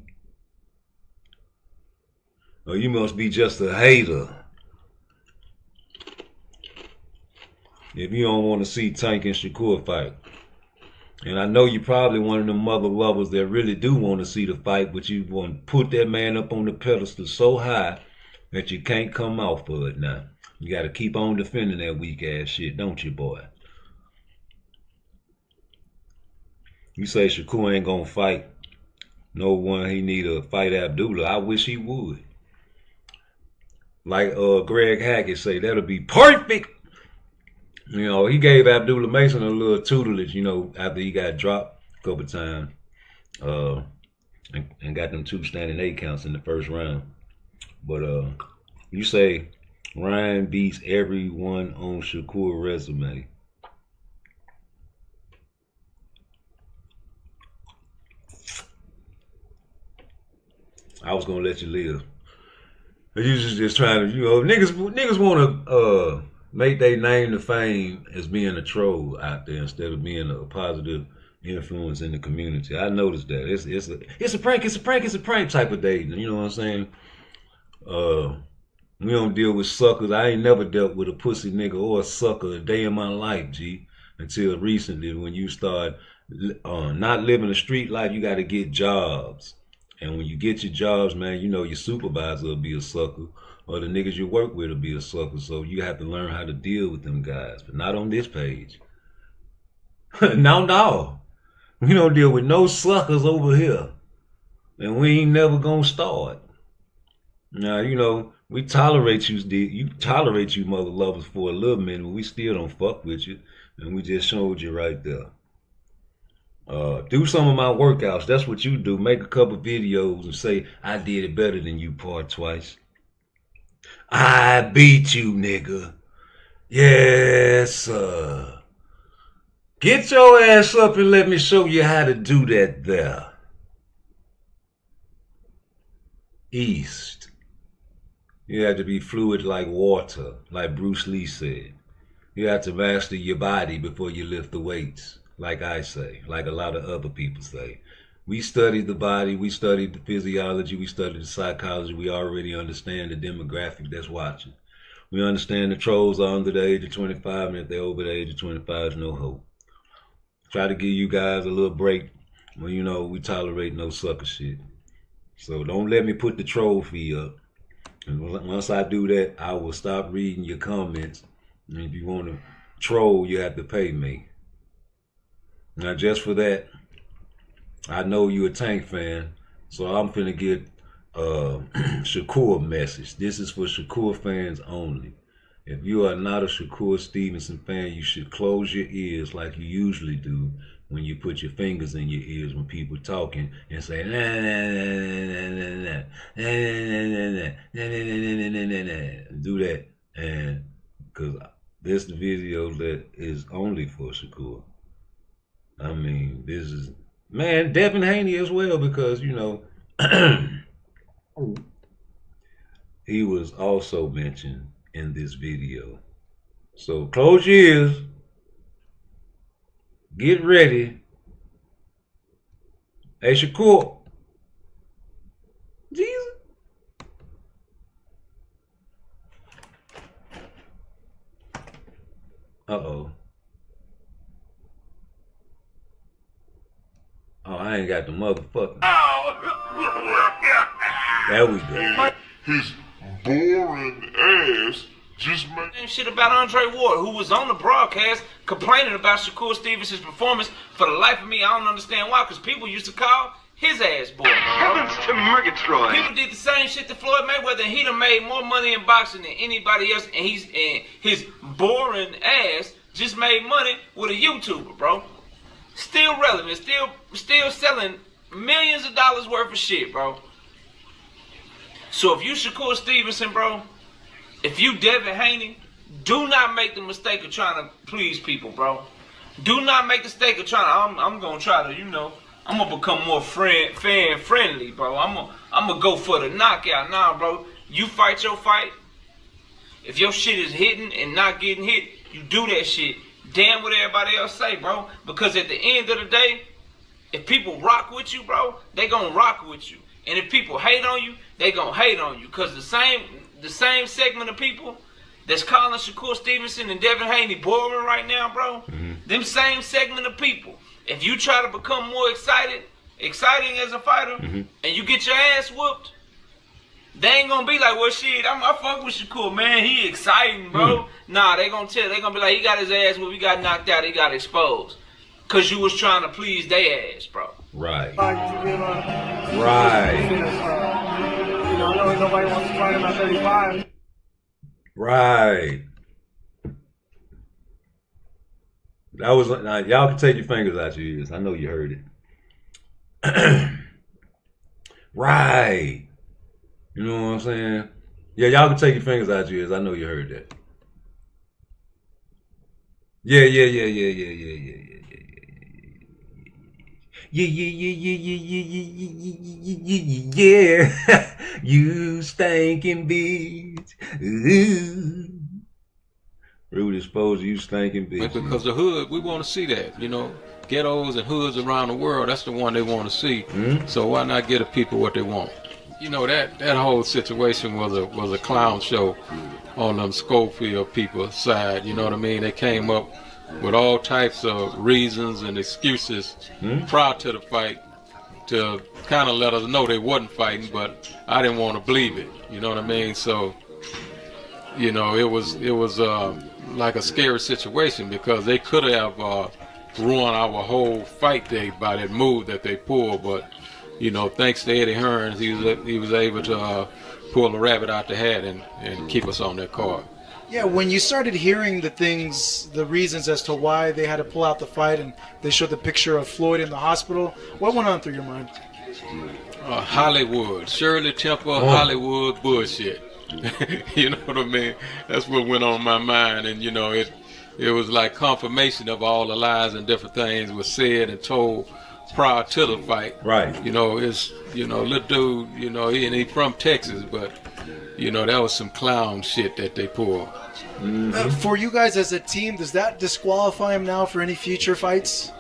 Speaker 2: Or you must be just a hater. If you don't want to see Tank and Shakur fight. And I know you probably one of them mother lovers that really do want to see the fight, but you want to put that man up on the pedestal so high that you can't come off of it now. You got to keep on defending that weak ass shit, don't you, boy? You say Shakur ain't gonna fight no one. He need to fight Abdullah. I wish he would. Like Greg Hackett say, that'll be perfect. You know, he gave Abdullah Mason a little tutelage, you know, after he got dropped a couple times. And got them 2 standing 8 counts in the first round. But you say Ryan beats everyone on Shakur resume. I was gonna let you live. But you just trying to, you know, niggas want to make their name to fame as being a troll out there instead of being a positive influence in the community. I noticed that it's a prank type of day. You know what I'm saying? We don't deal with suckers. I ain't never dealt with a pussy nigga or a sucker a day in my life, G. Until recently, when you start not living a street life, you got to get jobs. And when you get your jobs, man, you know your supervisor will be a sucker, or the niggas you work with will be a sucker. So you have to learn how to deal with them guys, but not on this page. No. We don't deal with no suckers over here. And we ain't never gonna start. Now, you know, we tolerate you tolerate you mother lovers for a little minute, but we still don't fuck with you. And we just showed you right there. Do some of my workouts. That's what you do. Make a couple videos and say, I did it better than you, PARTTWICE. I beat you, nigga. Yes, sir. Get your ass up and let me show you how to do that there. East. You have to be fluid like water, like Bruce Lee said. You have to master your body before you lift the weights, like I say, like a lot of other people say. We studied the body, we studied the physiology, we studied the psychology. We already understand the demographic that's watching. We understand the trolls are under the age of 25, and if they're over the age of 25, there's no hope. Try to give you guys a little break when, you know, we tolerate no sucker shit. So don't let me put the troll fee up. And once I do that, I will stop reading your comments. And if you want to troll, you have to pay me. Now, just for that, I know you're a Tank fan, so I'm finna get Shakur a message. This is for Shakur fans only. If you are not a Shakur Stevenson fan, you should close your ears like you usually do when you put your fingers in your ears when people talking and say, nah, nah, nah, nah, nah, nah, nah. Do that. And because this the video that is only for Shakur. I mean, this is, man, Devin Haney as well, because, you know, he was also mentioned in this video. So close your ears, get ready. Hey, Shakur. Jesus. Uh-oh. Oh, I ain't got the motherfucker. There we go.
Speaker 15: His boring ass just made
Speaker 9: shit about Andre Ward, who was on the broadcast complaining about Shakur Stevenson's performance. For the life of me, I don't understand why, because people used to call his ass boring.
Speaker 3: Heavens to Murgatroyd.
Speaker 9: People did the same shit to Floyd Mayweather, and he done made more money in boxing than anybody else, and his boring ass just made money with a YouTuber, bro. Still relevant, still selling millions of dollars worth of shit, bro. So if you Shakur Stevenson, bro, if you Devin Haney, do not make the mistake of trying to please people, bro. Do not make the mistake of trying to, I'm gonna try to, you know, I'm gonna become more fan friendly, bro. I'm gonna go for the knockout. Nah, bro, you fight your fight. If your shit is hitting and not getting hit, you do that shit. Damn what everybody else say, bro. Because at the end of the day, if people rock with you, bro, they gonna rock with you. And if people hate on you, they gonna hate on you. Because the same segment of people that's calling Shakur Stevenson and Devin Haney boring right now, bro, them same segment of people, if you try to become more exciting as a fighter, and you get your ass whooped, they ain't gonna be like, well, shit, I fuck with Shakur, man, he exciting, bro. Nah, they gonna be like, he got his ass whooped, he got knocked out, he got exposed. Cause you was trying to please their ass, bro.
Speaker 2: Right.
Speaker 12: Right. You know, I know nobody wants to fight him at 35.
Speaker 2: Right. That was, now y'all can take your fingers out your ears. I know you heard it. Right. You know what I'm saying? Yeah, y'all can take your fingers out your ears. I know you heard that. Yeah. Yeah. You stinking bitch. Ooh. Rude exposure, you stinking bitch.
Speaker 14: Because the hood, we want to see that, you know. Ghettos and hoods around the world, that's the one they want to see. So why not get the people what they want? you know, that whole situation was a clown show on them Schofield people's side. You know what I mean? They came up with all types of reasons and excuses prior to the fight to kind of let us know they wasn't fighting, but I didn't want to believe it. You know what I mean? So, you know, it was like a scary situation because they could have ruined our whole fight day by that move that they pulled. But, you know, thanks to Eddie Hearns, he was able to pull the rabbit out the hat and keep us on that card.
Speaker 6: Yeah, when you started hearing the reasons as to why they had to pull out the fight, and they showed the picture of Floyd in the hospital, what went on through your mind?
Speaker 14: Hollywood, Shirley Temple, Hollywood bullshit. You know what I mean? That's what went on my mind, and you know, it was like confirmation of all the lies and different things was said and told prior to the fight.
Speaker 2: Right.
Speaker 14: You know, it's, you know, little dude, you know, he from Texas, but you know, that was some clown shit that they pulled.
Speaker 6: For you guys as a team, does that disqualify him now for any future fights?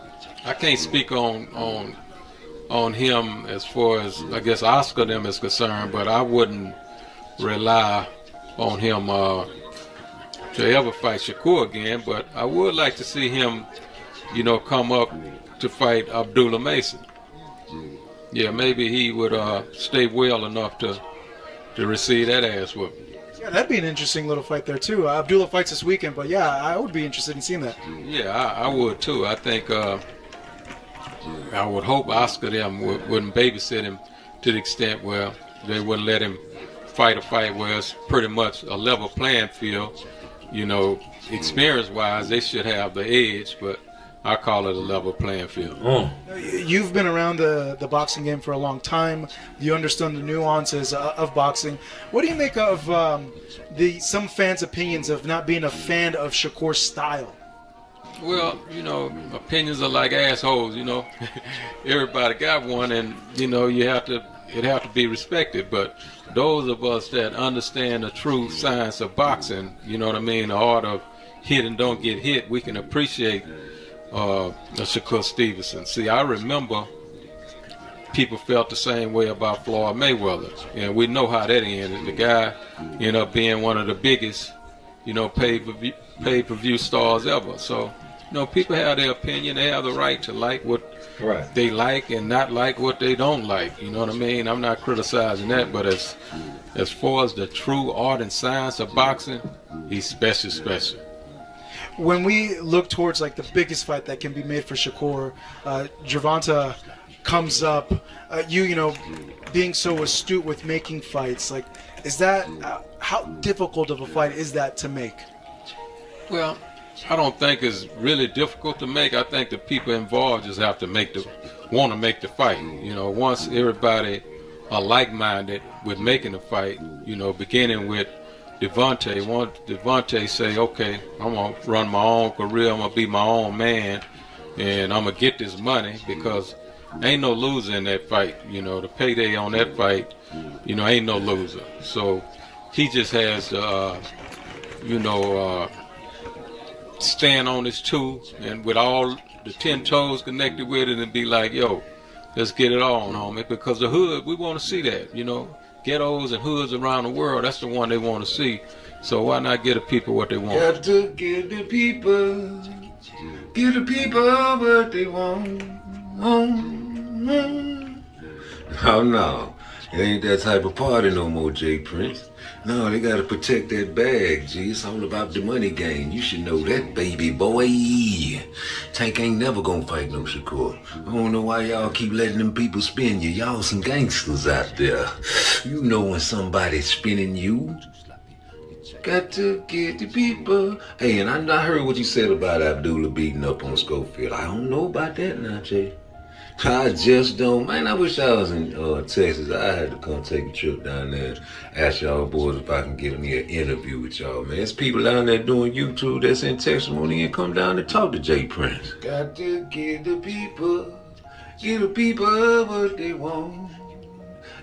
Speaker 14: I can't speak on him as far as, I guess, Oscar them is concerned, but I wouldn't rely on him to ever fight Shakur again. But I would like to see him, you know, come up to fight Abdullah Mason. Yeah, maybe he would stay well enough to receive that ass whooping.
Speaker 6: Yeah, that'd be an interesting little fight there too. Abdullah fights this weekend, but yeah, I would be interested in seeing that.
Speaker 14: Yeah, I would too. I think I would hope Oscar them wouldn't babysit him to the extent where they wouldn't let him fight a fight where it's pretty much a level playing field. You know, experience-wise, they should have the edge, but I call it a level playing field.
Speaker 6: You've been around the boxing game for a long time. You understand the nuances of boxing. What do you make of some fans' opinions of not being a fan of Shakur's style?
Speaker 14: Well, you know, opinions are like assholes, you know. Everybody got one, and, you know, it have to be respected. But those of us that understand the true science of boxing, you know what I mean, the art of hit and don't get hit, we can appreciate Shakur Stevenson. See, I remember people felt the same way about Floyd Mayweather, and we know how that ended. The guy ended up being one of the biggest, you know, pay-per-view stars ever. So, you know, people have their opinion. They have the right to like what they like and not like what they don't like. You know what I mean? I'm not criticizing that, but as far as the true art and science of boxing, he's special.
Speaker 6: When we look towards like the biggest fight that can be made for Shakur, Gervonta comes up. You know, being so astute with making fights, like, is that how difficult of a fight is that to make?
Speaker 14: Well, I don't think it's really difficult to make. I think the people involved just have to want to make the fight. You know, once everybody are like-minded with making the fight, you know, beginning with Devontae. Once Devontae say, okay, I'm going to run my own career, I'm going to be my own man, and I'm going to get this money, because ain't no loser in that fight. You know, the payday on that fight, you know, ain't no loser. So he just has to, you know, stand on his two, and with all the 10 toes connected with it, and be like, yo, let's get it on, homie, because the hood, we want to see that, you know. Ghettos and hoods around the world, that's the one they want to see. So why not get the people what they want?
Speaker 2: Got to give the people what they want. Oh no, it ain't that type of party no more, Jay Prince. No, they gotta protect that bag, G. It's all about the money game. You should know that, baby boy. Tank ain't never gonna fight no Shakur. I don't know why y'all keep letting them people spin you. Y'all some gangsters out there. You know when somebody's spinning you. Got to get the people. Hey, and I heard what you said about Abdullah beating up on Schofield. I don't know about that now, Jay. I just don't. Man, I wish I was in Texas. I had to come take a trip down there and ask y'all boys if I can get me an interview with y'all, man. There's people down there doing YouTube that's in Texas money and come down to talk to Jay Prince. Got to give the people what they want.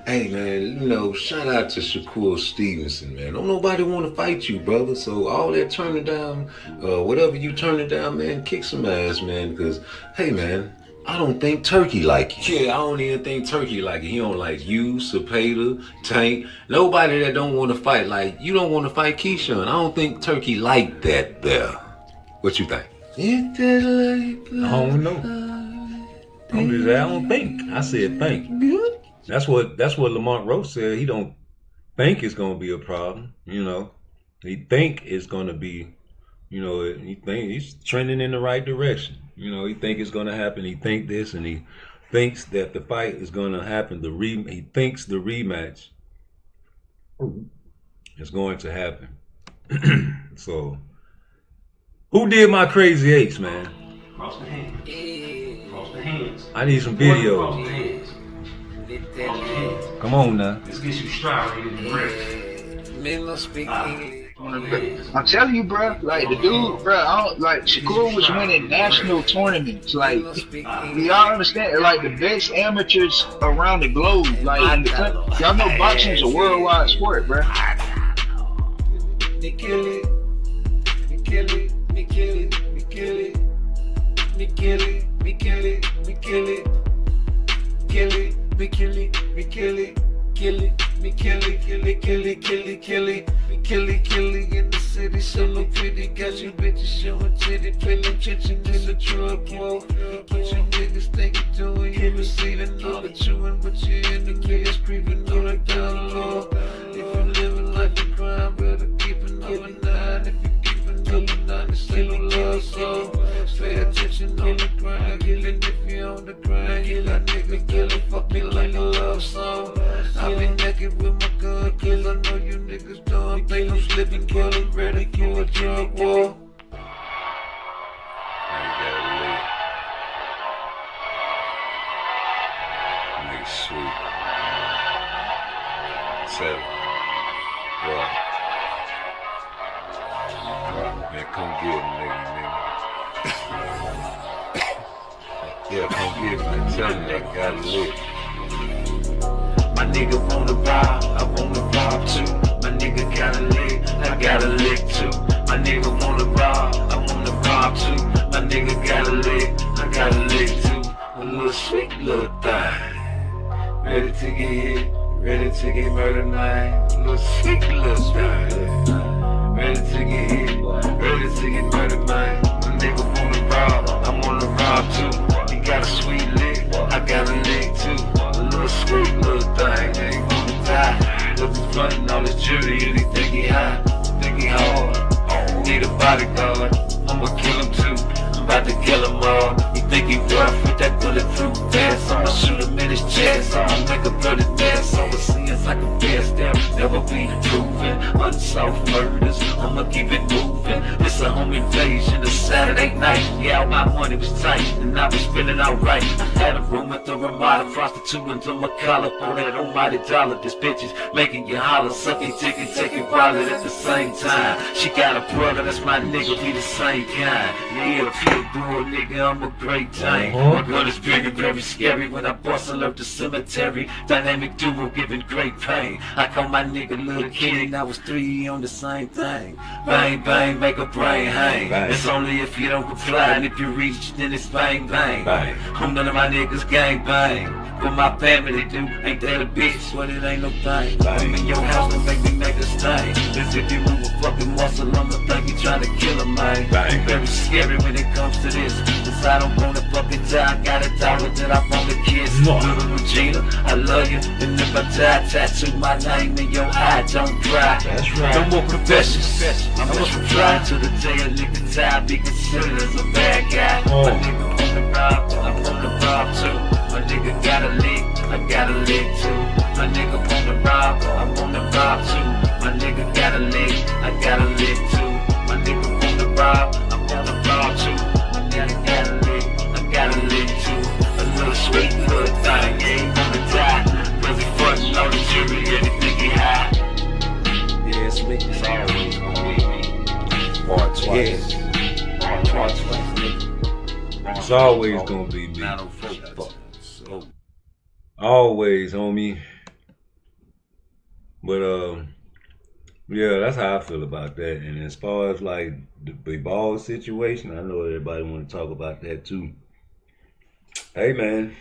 Speaker 2: Hey, man, you know, shout out to Shakur Stevenson, man. Don't nobody want to fight you, brother. So all that turning down, whatever you turning down, man, kick some ass, man. Because, hey, man,
Speaker 13: I don't think Turkey like it. Yeah, I don't even think Turkey like it. He don't like you, Cepeda, Tank. Nobody that don't want to fight. Like, you don't want to fight Keyshawn. I don't think Turkey like that there. What you think?
Speaker 2: I don't know. I don't think. I said think. That's what Lamont Rose said. He don't think it's gonna be a problem. You know, he think it's gonna be. You know, he think he's trending in the right direction. You know, he think it's gonna happen. He think this, and he thinks that the fight is gonna happen. He thinks the rematch is going to happen. So, who did my crazy eights, man?
Speaker 9: Cross the hands. Cross the hands.
Speaker 2: I need some videos.
Speaker 9: Cross the hands.
Speaker 2: Come on now.
Speaker 9: Let's get you strong in the rest.
Speaker 8: I'm telling you, bro. Like the dude, bro. Like Shakur was winning national tournaments. Like, do y'all understand? Like the best amateurs around the globe. Like y'all know boxing is a worldwide sport, bro.
Speaker 12: Me kill it. Me kill it. Me kill it. Me kill it. Me kill it. Me kill it. Me kill it. Kill it. Me kill it. Me kill it. Kill it. Me kill it. Kill it. Kill it. Kill it. Kill it. Kill it, kill it in the city, so look pretty. Got you bitches showing titty, feeling kitchen in the drug war. But you niggas think you're doing, you receiving all the chewing, but you in the kids creeping on the down low. If you living life of crime, better keep it number 9. If you keep it number 9, it's still no love, so pay attention on the grind. Killing if you on the grind, you got niggas killing, fuck me like a love song. I be naked with my gun, cause I know you niggas don't think I'm slipping, but I'm ready for a drug war.
Speaker 13: Nigga sweet. 7. Right. Man, come get him, nigga. Yeah, come get him. Tell me I got it lit.
Speaker 12: My nigga wanna rob, I wanna rob too. My nigga got a lick, I got a lick too. My nigga wanna rob, I wanna rob too. My nigga got a lick, I got a lick too. A little sweet little thing, ready to get hit, ready to get murdered, man. A little sweet little thing, ready to get hit, ready to get murdered, man. My nigga wanna rob, I wanna rob too. He got a sweet lick, I got a lick too. Sweet little thing, they ain't gonna die. Look at frontin' all this jewelry and he think he high, think he hard. Need a bodyguard, I'ma kill him too. I'm about to kill him all. He think he rough with that bulletproof vest. I'ma shoot him in his chest. I'ma make a bloody mess. Overseas like a best that will never be proven. Unsolved murders, I'ma keep it moving. It's a home invasion, a Saturday night. Yeah, all my money was tight, and I was feeling alright. I had a room at the Ramada, prostitute until my collar for that almighty dollar. This bitch is making you holler, sucking, taking wallet at the same time. She got a brother, that's my nigga, we the same kind. Yeah, a pure bull nigga, I'm a great thing. My gun is big and very scary when I bustle up the cemetery. Dynamic duo giving great pain. I call my nigga Little King, I was 3 on the same thing. Bang, bang, make a brain hang. Bang. It's only if you don't comply, and if you reach, then it's bang, bang. Bang. None of my niggas gang bang. What my family do, ain't that a bitch? What it ain't no thing. I'm in your house to make me make a stain. As if you move a fucking muscle, I'ma think you trying to kill a man. Bang. Very scary when it comes to this. Cause I don't wanna fucking die. I got a dollar that I wanna kiss. Little Regina, I love you. And if I die, tattoo my name in your eye. Don't cry. That's right. No more confessions. I must reply to the day a nigga die. Be considered as a bad guy. My nigga wanna rob, I wanna rob too. My nigga got a lick, I got a lick too. My nigga wanna rob, I wanna rob too. My nigga got a lick, I got a lick too. My nigga wanna rob, I wanna rob too. My nigga got a lick, I got a lick too. A little sweet little thing, ain't gonna die. Cause he fucking all the jewelry and he think he high. Yeah, it's me, it's always gonna be me.
Speaker 2: PARTTWICE.
Speaker 12: PARTTWICE, nigga.
Speaker 2: It's always gonna be me. Always, homie. But yeah, that's how I feel about that. And as far as like the ball situation, I know everybody want to talk about that too. Hey, man.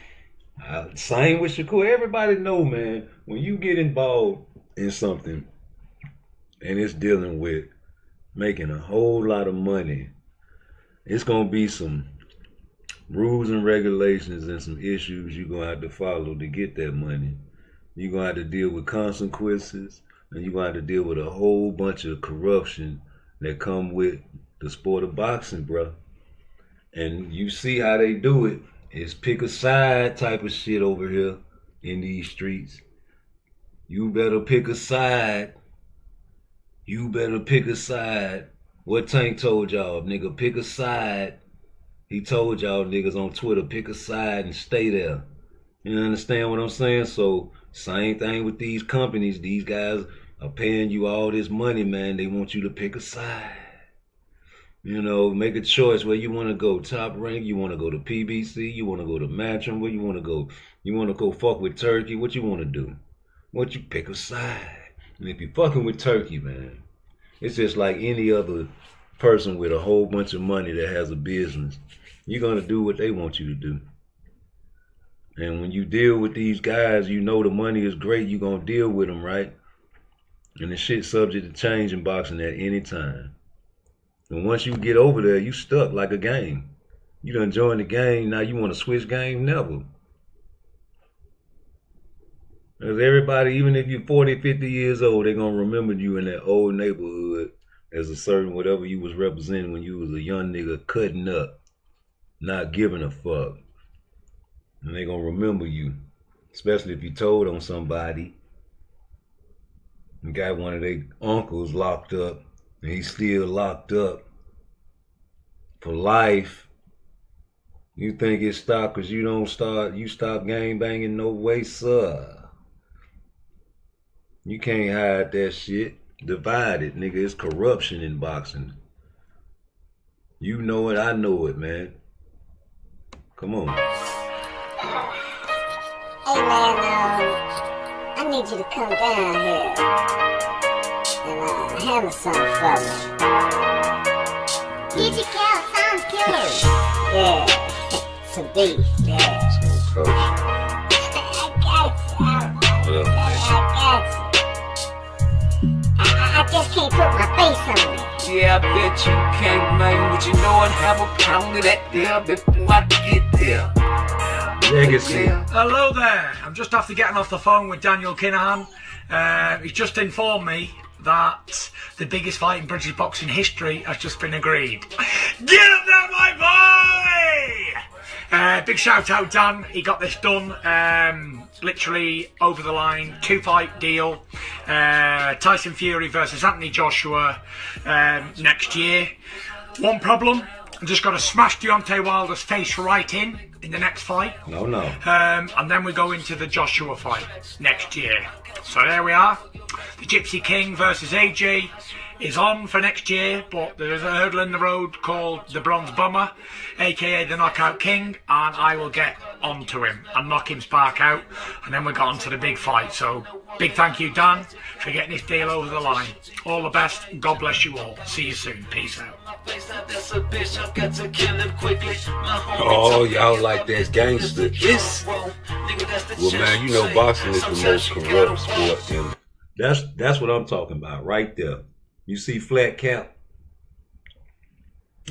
Speaker 2: Same with Shakur. Everybody know, man, when you get involved in something and it's dealing with making a whole lot of money, it's going to be some rules and regulations and some issues you're going to have to follow to get that money. You're going to have to deal with consequences, and you're going to have to deal with a whole bunch of corruption that come with the sport of boxing, bro. And you see how they do it. It's pick a side type of shit over here in these streets. You better pick a side. You better pick a side. What Tank told y'all, nigga, pick a side. He told y'all niggas on Twitter, pick a side and stay there. You understand what I'm saying? So, same thing with these companies. These guys are paying you all this money, man. They want you to pick a side. You know, make a choice where you want to go. Top Rank, you want to go to PBC, you want to go to Matchroom, where you want to go. You want to go fuck with Turkey, what you want to do? What you pick a side. And if you fucking with Turkey, man, it's just like any other person with a whole bunch of money that has a business. You're going to do what they want you to do. And when you deal with these guys, you know the money is great, you're going to deal with them, right? And the shit's subject to change in boxing at any time. And once you get over there, you stuck like a game. You done joined the game, now you want to switch game? Never. Because everybody, even if you're 40, 50 years old, they're going to remember you in that old neighborhood as a certain whatever you was representing when you was a young nigga cutting up, not giving a fuck. And they're going to remember you, especially if you told on somebody and got one of their uncles locked up, and he's still locked up for life. You think it's stopped because you stop gang banging? No way, sir. You can't hide that shit. Divide it, nigga. It's corruption in boxing. You know it, I know it, man. Come on.
Speaker 16: Hey man, I need you to come down here and handle something for me. Did you kill some killers? Yeah, some beef, yeah. I just can't put my face on it.
Speaker 20: Yeah, I bet you can't, man, but you know I'd have a pound of that there before I get there.
Speaker 2: Legacy.
Speaker 23: Hello there. I'm just after getting off the phone with Daniel Kinahan. He's just informed me that the biggest fight in British boxing history has just been agreed. Get up there, my boy! Big shout out, Dan. He got this done. Literally over the line. 2-fight deal. Tyson Fury versus Anthony Joshua next year. One problem. I'm just going to smash Deontay Wilder's face right in the next fight.
Speaker 2: No.
Speaker 23: And then we go into the Joshua fight next year. So there we are. The Gypsy King versus AJ is on for next year, but there is a hurdle in the road called the Bronze Bomber, aka the Knockout King, and I will get onto him and knock him spark out, and then we got on to the big fight. So big thank you, Dan, for getting this deal over the line. All the best. God bless you all. See you soon. Peace out.
Speaker 11: Oh, y'all like that gangster. Well, man, you know boxing is the most corrupt sport. And
Speaker 2: that's what I'm talking about right there. You see Flat Cap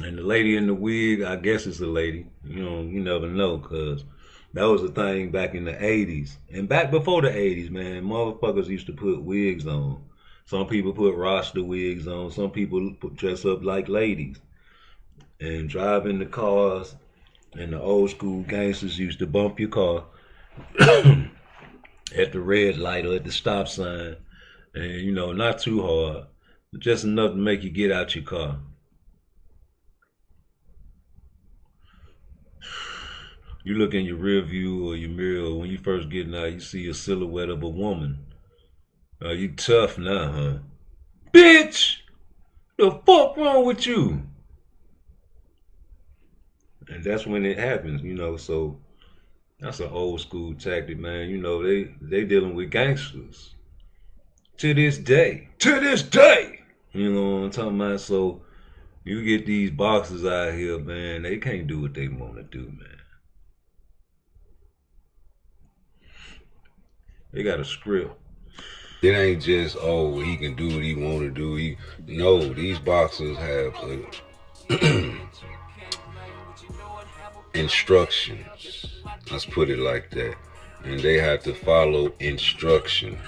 Speaker 2: and the lady in the wig, I guess it's a lady. You know, you never know, because that was a thing back in the 80s. And back before the 80s, man, motherfuckers used to put wigs on. Some people put Rasta wigs on. Some people dress up like ladies and drive in the cars. And the old school gangsters used to bump your car at the red light or at the stop sign. And, you know, not too hard. Just enough to make you get out your car. You look in your rear view or your mirror, when you first get out, you see a silhouette of a woman. You tough now, huh? Bitch! The fuck wrong with you? And that's when it happens, you know, so that's an old school tactic, man. You know, they dealing with gangsters. To this day. To this day! You know what I'm talking about? So you get these boxers out here, man, they can't do what they want to do, man. They got a script.
Speaker 11: It ain't just, oh, he can do what he want to do. No, these boxers have instructions. Let's put it like that. And they have to follow instructions.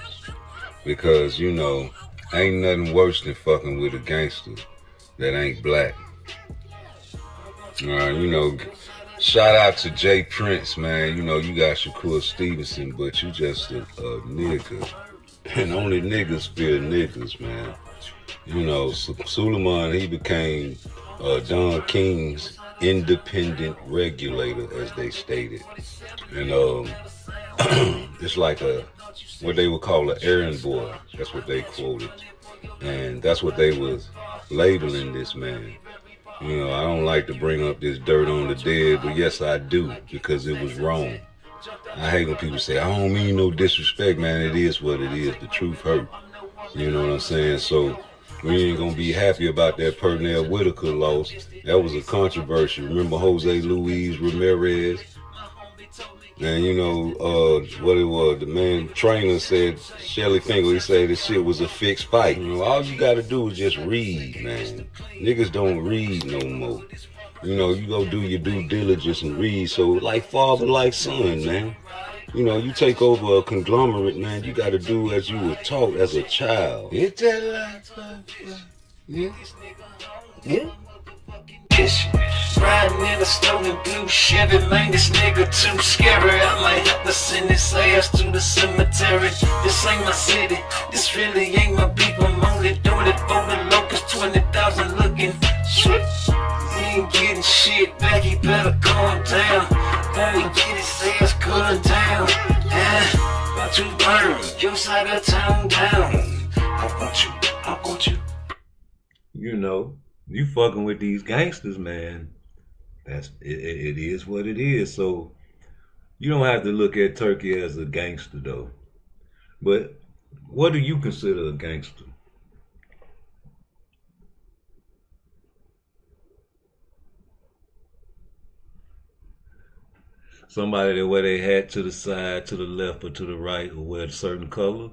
Speaker 11: Because, you know, ain't nothing worse than fucking with a gangster that ain't black. You know, shout out to Jay Prince, man. You know, you got Shakur Stevenson, but you just a nigga. And only niggas fear niggas, man. You know, Suleiman, he became Don King's independent regulator, as they stated. And it's like what they would call an errand boy. That's what they quoted. And that's what they was labeling this man. You know, I don't like to bring up this dirt on the dead, but yes, I do, because it was wrong. I hate when people say, I don't mean no disrespect, man. It is what it is. The truth hurt. You know what I'm saying? So we ain't gonna be happy about that Pernell Whitaker loss. That was a controversy. Remember Jose Luis Ramirez? And you know, what it was, the man trainer said, Shelly Finkel, he said this shit was a fixed fight. You know, all you gotta do is just read, man. Niggas don't read no more. You know, you go do your due diligence and read. So like father, like son, man. You know, you take over a conglomerate, man, you gotta do as you were taught as a child. It's that life, yeah. Yeah.
Speaker 20: Riding in a stolen blue Chevy, man, this nigga too scary. I might have to send his ass to the cemetery. This ain't my city, this really ain't my beat. I'm only doing it for the locals, 20,000 looking shit. He ain't getting shit back, he better calm down. Boy, he get his ass cut down. About to burn your side of town down. I want you.
Speaker 2: You know, you fucking with these gangsters, man. It is what it is. So you don't have to look at Turkey as a gangster, though. But what do you consider a gangster? Somebody that wear their hat to the side, to the left, or to the right, or wear a certain color,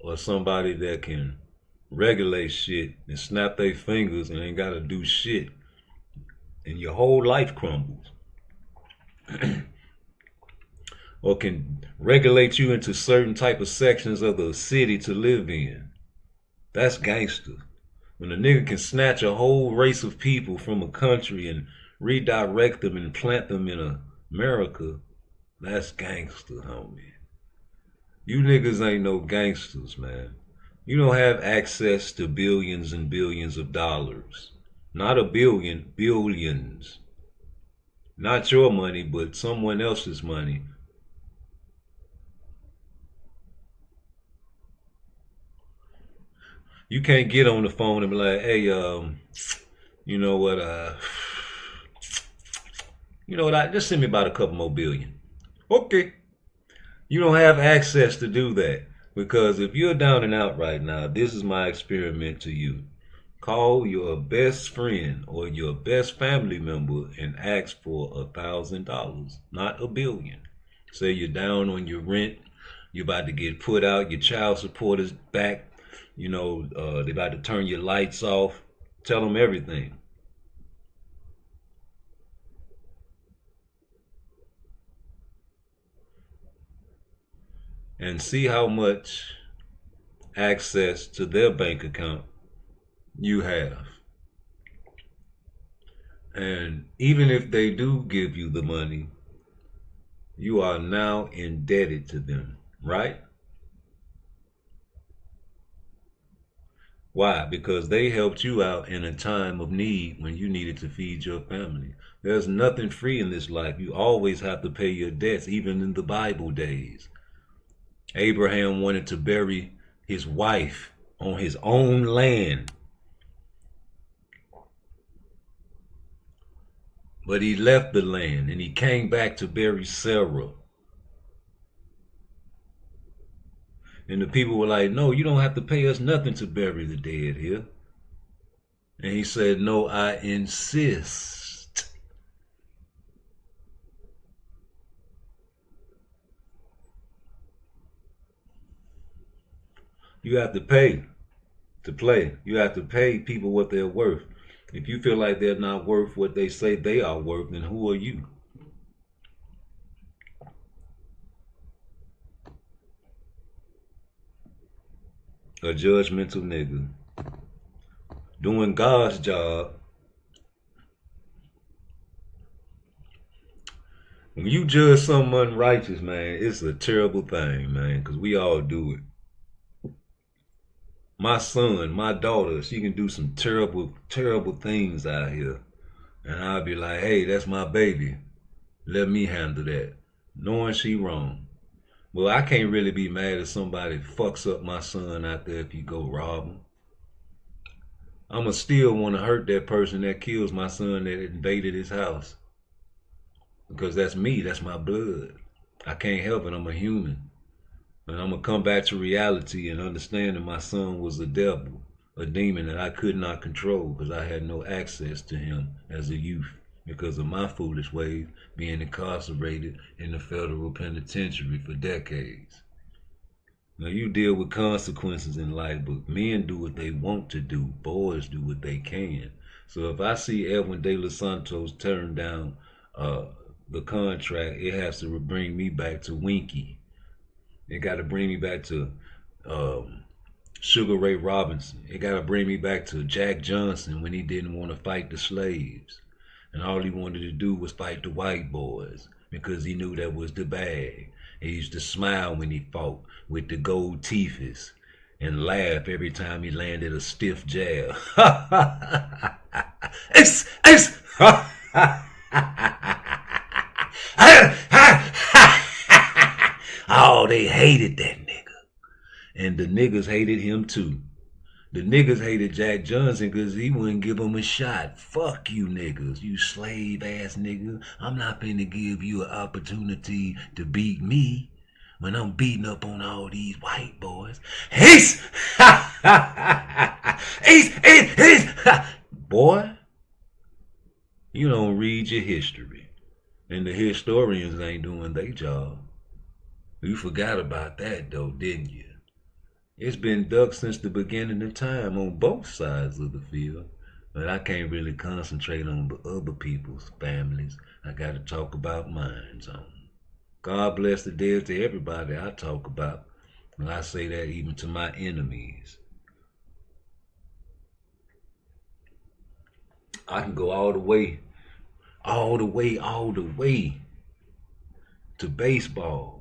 Speaker 2: or somebody that can regulate shit and snap their fingers and ain't gotta do shit, and your whole life crumbles. Or can regulate you into certain type of sections of the city to live in. That's gangster. When a nigga can snatch a whole race of people from a country and redirect them and plant them in America, that's gangster, homie. You niggas ain't no gangsters, man. You don't have access to billions and billions of dollars. Not a billion, billions. Not your money, but someone else's money. You can't get on the phone and be like, hey, you know what, just send me about a couple more billion. Okay. You don't have access to do that. Because if you're down and out right now, this is my experiment to you. Call your best friend or your best family member and ask for $1,000, not $1 billion. Say you're down on your rent, you're about to get put out, your child support is back, you know, they're about to turn your lights off. Tell them everything. And see how much access to their bank account you have. And even if they do give you the money, you are now indebted to them, right? Why? Because they helped you out in a time of need when you needed to feed your family. There's nothing free in this life. You always have to pay your debts, even in the Bible days. Abraham wanted to bury his wife on his own land. But he left the land and he came back to bury Sarah. And the people were like, no, you don't have to pay us nothing to bury the dead here. And he said, no, I insist. You have to pay to play. You have to pay people what they're worth. If you feel like they're not worth what they say they are worth, then who are you? A judgmental nigga. Doing God's job. When you judge something unrighteous, man, it's a terrible thing, man, because we all do it. My son, my daughter, she can do some terrible, terrible things out here. And I'll be like, hey, that's my baby. Let me handle that. Knowing she wrong. Well, I can't really be mad if somebody fucks up my son out there if you go rob him. I'ma still want to hurt that person that kills my son that invaded his house. Because that's me, that's my blood. I can't help it, I'm a human. And I'm going to come back to reality and understand that my son was a devil, a demon that I could not control because I had no access to him as a youth because of my foolish ways being incarcerated in the federal penitentiary for decades. Now you deal with consequences in life, but men do what they want to do. Boys do what they can. So if I see Edwin De Los Santos turn down the contract, it has to bring me back to Winky. It got to bring me back to Sugar Ray Robinson. It got to bring me back to Jack Johnson when he didn't want to fight the slaves. And all he wanted to do was fight the white boys because he knew that was the bag. He used to smile when he fought with the gold teeths and laugh every time he landed a stiff jab. Ace! Ace! Oh, they hated that nigga. And the niggas hated him too. The niggas hated Jack Johnson because he wouldn't give them a shot. Fuck you niggas, you slave ass nigga. I'm not finna give you an opportunity to beat me when I'm beating up on all these white boys. Ace! Ace! Ace! Ace! Boy, you don't read your history. And the historians ain't doing their job. You forgot about that though, didn't you? It's been ducked since the beginning of time on both sides of the field. But I can't really concentrate on the other people's families. I gotta talk about mine. God bless the dead to everybody I talk about. And I say that even to my enemies. I can go all the way to baseball.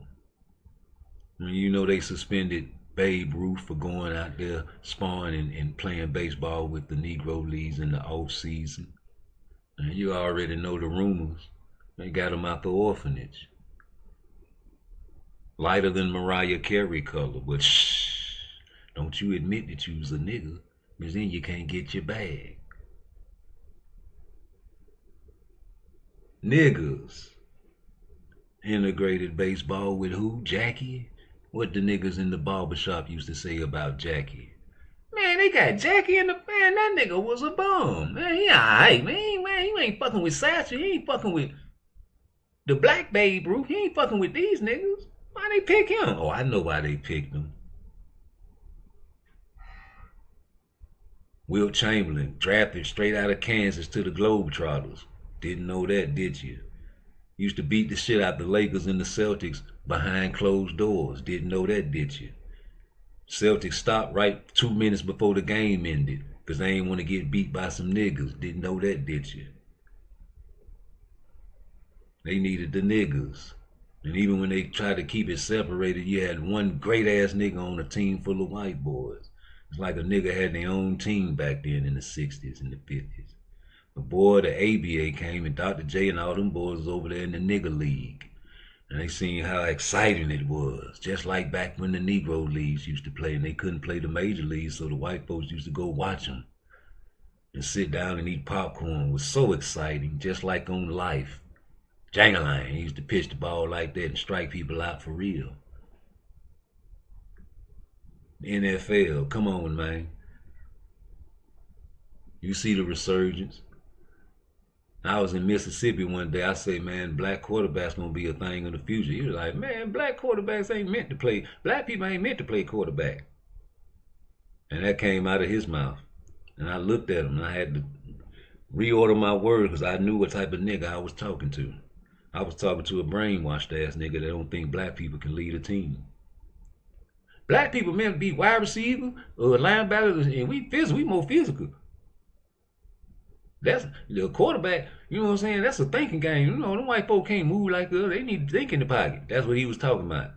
Speaker 2: When you know they suspended Babe Ruth for going out there sparring and playing baseball with the Negro Leagues in the off season. And you already know the rumors. They got him out the orphanage. Lighter than Mariah Carey color, but shh, don't you admit that you was a nigga, because then you can't get your bag. Niggas integrated baseball with who? Jackie? What the niggas in the barbershop used to say about Jackie. Man, they got Jackie in the man. That nigga was a bum. Man, he alright, man. Man, you ain't fucking with Satchel. He ain't fucking with the black Babe Ruth. He ain't fucking with these niggas. Why they pick him? Oh, I know why they picked him. Wilt Chamberlain, drafted straight out of Kansas to the Globetrotters. Didn't know that, did you? Used to beat the shit out the Lakers and the Celtics behind closed doors. Didn't know that, did you? Celtics stopped right 2 minutes before the game ended because they ain't want to get beat by some niggas. Didn't know that, did you? They needed the niggas. And even when they tried to keep it separated, you had one great-ass nigga on a team full of white boys. It's like a nigga had their own team back then in the 60s and the 50s. But boy, the ABA came and Dr. J and all them boys was over there in the nigga league. And they seen how exciting it was. Just like back when the Negro leagues used to play and they couldn't play the major leagues, so the white folks used to go watch them. And sit down and eat popcorn. It was so exciting, just like on Life. Jangalang, he used to pitch the ball like that and strike people out for real. NFL, come on, man. You see the resurgence. I was in Mississippi one day. I say, man, black quarterback's gonna be a thing of the future. He was like, man, black quarterbacks ain't meant to play. Black people ain't meant to play quarterback. And that came out of his mouth. And I looked at him and I had to reorder my words because I knew what type of nigga I was talking to. I was talking to a brainwashed ass nigga that don't think black people can lead a team. Black people meant to be wide receiver or linebacker, and we more physical. That's the quarterback, you know what I'm saying? That's a thinking game. You know, them white folk can't move like us. They need to think in the pocket. That's what he was talking about.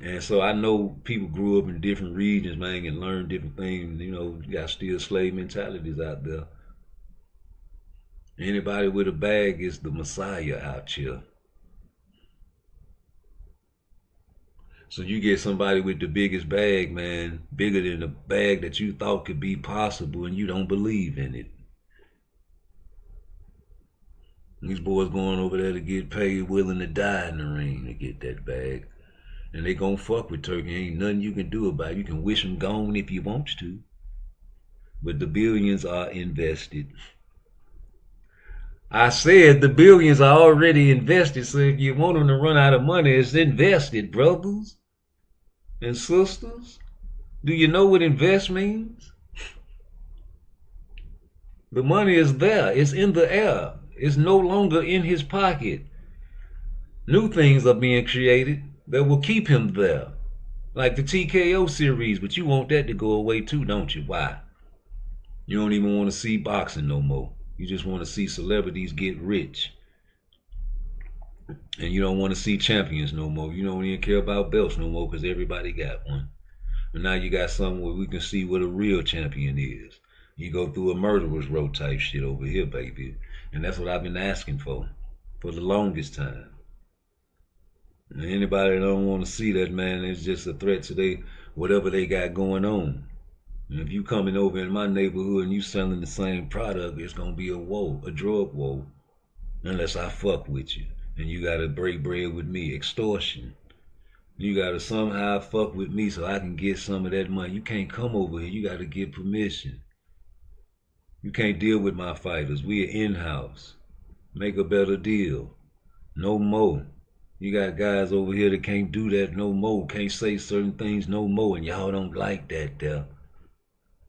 Speaker 2: And so I know people grew up in different regions, man, and learned different things. You know, you got still slave mentalities out there. Anybody with a bag is the messiah out here. So you get somebody with the biggest bag, man, bigger than the bag that you thought could be possible, and you don't believe in it. These boys going over there to get paid, willing to die in the ring to get that bag. And they gonna fuck with Turkey. Ain't nothing you can do about it. You can wish them gone if you want to. But the billions are invested. I said the billions are already invested, so if you want them to run out of money, it's invested, brothers and sisters. Do you know what invest means? The money is there. It's in the air. It's no longer in his pocket. New things are being created that will keep him there. Like the TKO series, but you want that to go away too, don't you? Why? You don't even want to see boxing no more. You just want to see celebrities get rich. And you don't want to see champions no more. You don't even care about belts no more because everybody got one. But now you got something where we can see what a real champion is. You go through a murderer's row type shit over here, baby. And that's what I've been asking for the longest time. And anybody that don't want to see that, man, it's just a threat to whatever they got going on. And if you coming over in my neighborhood and you selling the same product, it's gonna be a woe, a drug woe, unless I fuck with you. And you gotta break bread with me, extortion. You gotta somehow fuck with me so I can get some of that money. You can't come over here, you gotta get permission. You can't deal with my fighters. We are in-house. Make a better deal. No more. You got guys over here that can't do that no more, can't say certain things no more, and y'all don't like that there.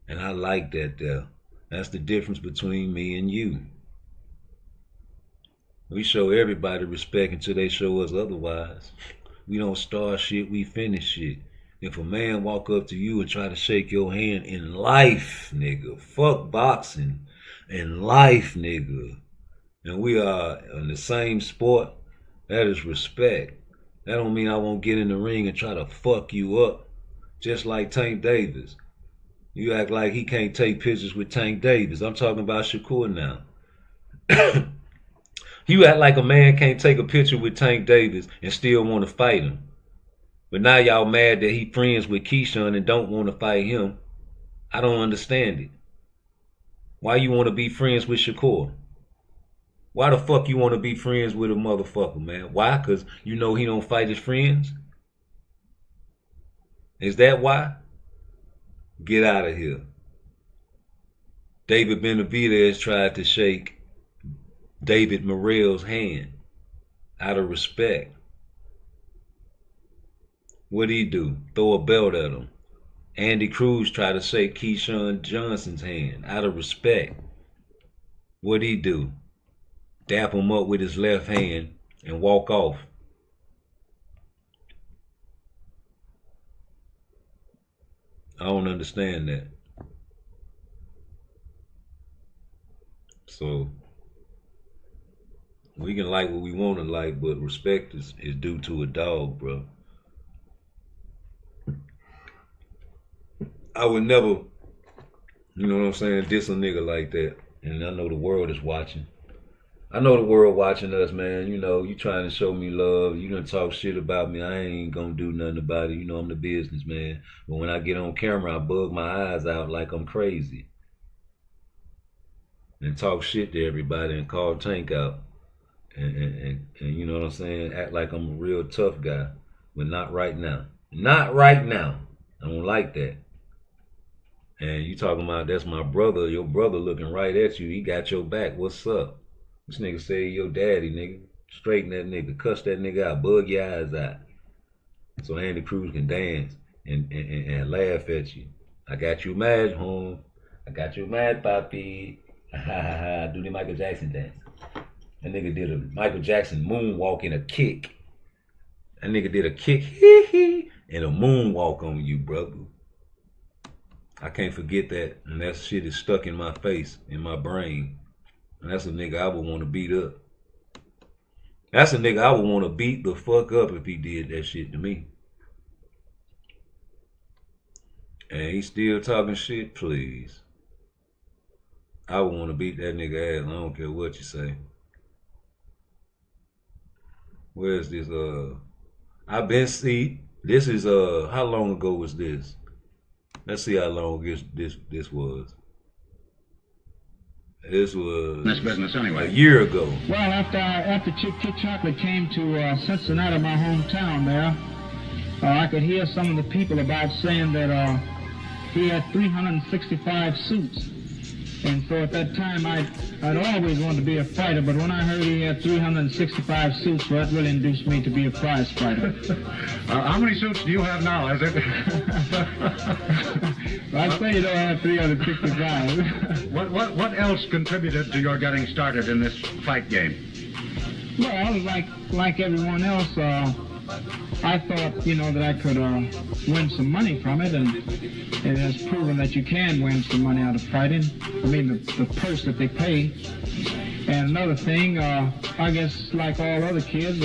Speaker 2: And I like that there. That's the difference between me and you. We show everybody respect until they show us otherwise. We don't start shit, we finish shit. If a man walk up to you and try to shake your hand in life, nigga, fuck boxing, in life, nigga, and we are in the same sport, that is respect. That don't mean I won't get in the ring and try to fuck you up. Just like Tank Davis. You act like he can't take pictures with Tank Davis. I'm talking about Shakur now. You act like a man can't take a picture with Tank Davis and still want to fight him. But now y'all mad that he friends with Keyshawn and don't want to fight him. I don't understand it. Why you want to be friends with Shakur? Why the fuck you want to be friends with a motherfucker, man? Why? Because you know he don't fight his friends? Is that why? Get out of here. David Benavidez tried to shake David Morrell's hand out of respect. What'd he do? Throw a belt at him. Andy Cruz tried to shake Keyshawn Johnson's hand out of respect. What'd he do? Dap him up with his left hand and walk off. I don't understand that. So we can like what we want to like, but respect is due to a dog, bro. I would never, you know what I'm saying, diss a nigga like that. And I know the world is watching. I know the world watching us, man. You know, you trying to show me love. You gonna talk shit about me. I ain't gonna do nothing about it. You know, I'm the businessman. But when I get on camera, I bug my eyes out like I'm crazy. And talk shit to everybody and call Tank out. And you know what I'm saying? Act like I'm a real tough guy. But not right now. Not right now. I don't like that. And you talking about that's my brother. Your brother looking right at you. He got your back. What's up? This nigga say your daddy, nigga. Straighten that nigga. Cuss that nigga out. Bug your eyes out. So Andy Cruz can dance. and laugh at you. I got you mad, home. I got you mad, papi. Do the Michael Jackson dance. That nigga did a Michael Jackson moonwalk and a kick. That nigga did a kick, and a moonwalk on you, brother. I can't forget that, and that shit is stuck in my face, in my brain. And that's a nigga I would want to beat up. That's a nigga I would want to beat the fuck up if he did that shit to me. And he still talking shit, please. I would want to beat that nigga ass. I don't care what you say. Where's this? I've been see. This is how long ago was this? Let's see how long this was. This was
Speaker 1: That's business anyway.
Speaker 2: A year ago.
Speaker 1: Well, after Chick Chocolate came to Cincinnati, my hometown there, I could hear some of the people about saying that he had 365 suits. And so at that time, I'd always wanted to be a fighter, but when I heard he had 365 suits, well, that really induced me to be a prize fighter. How many suits do you have now, is it? I'd say you don't have 365. What else contributed to your getting started in this fight game? Well, like everyone else, I thought, that I could win some money from it, and it has proven that you can win some money out of fighting. I mean, the purse that they pay. And another thing, I guess like all other kids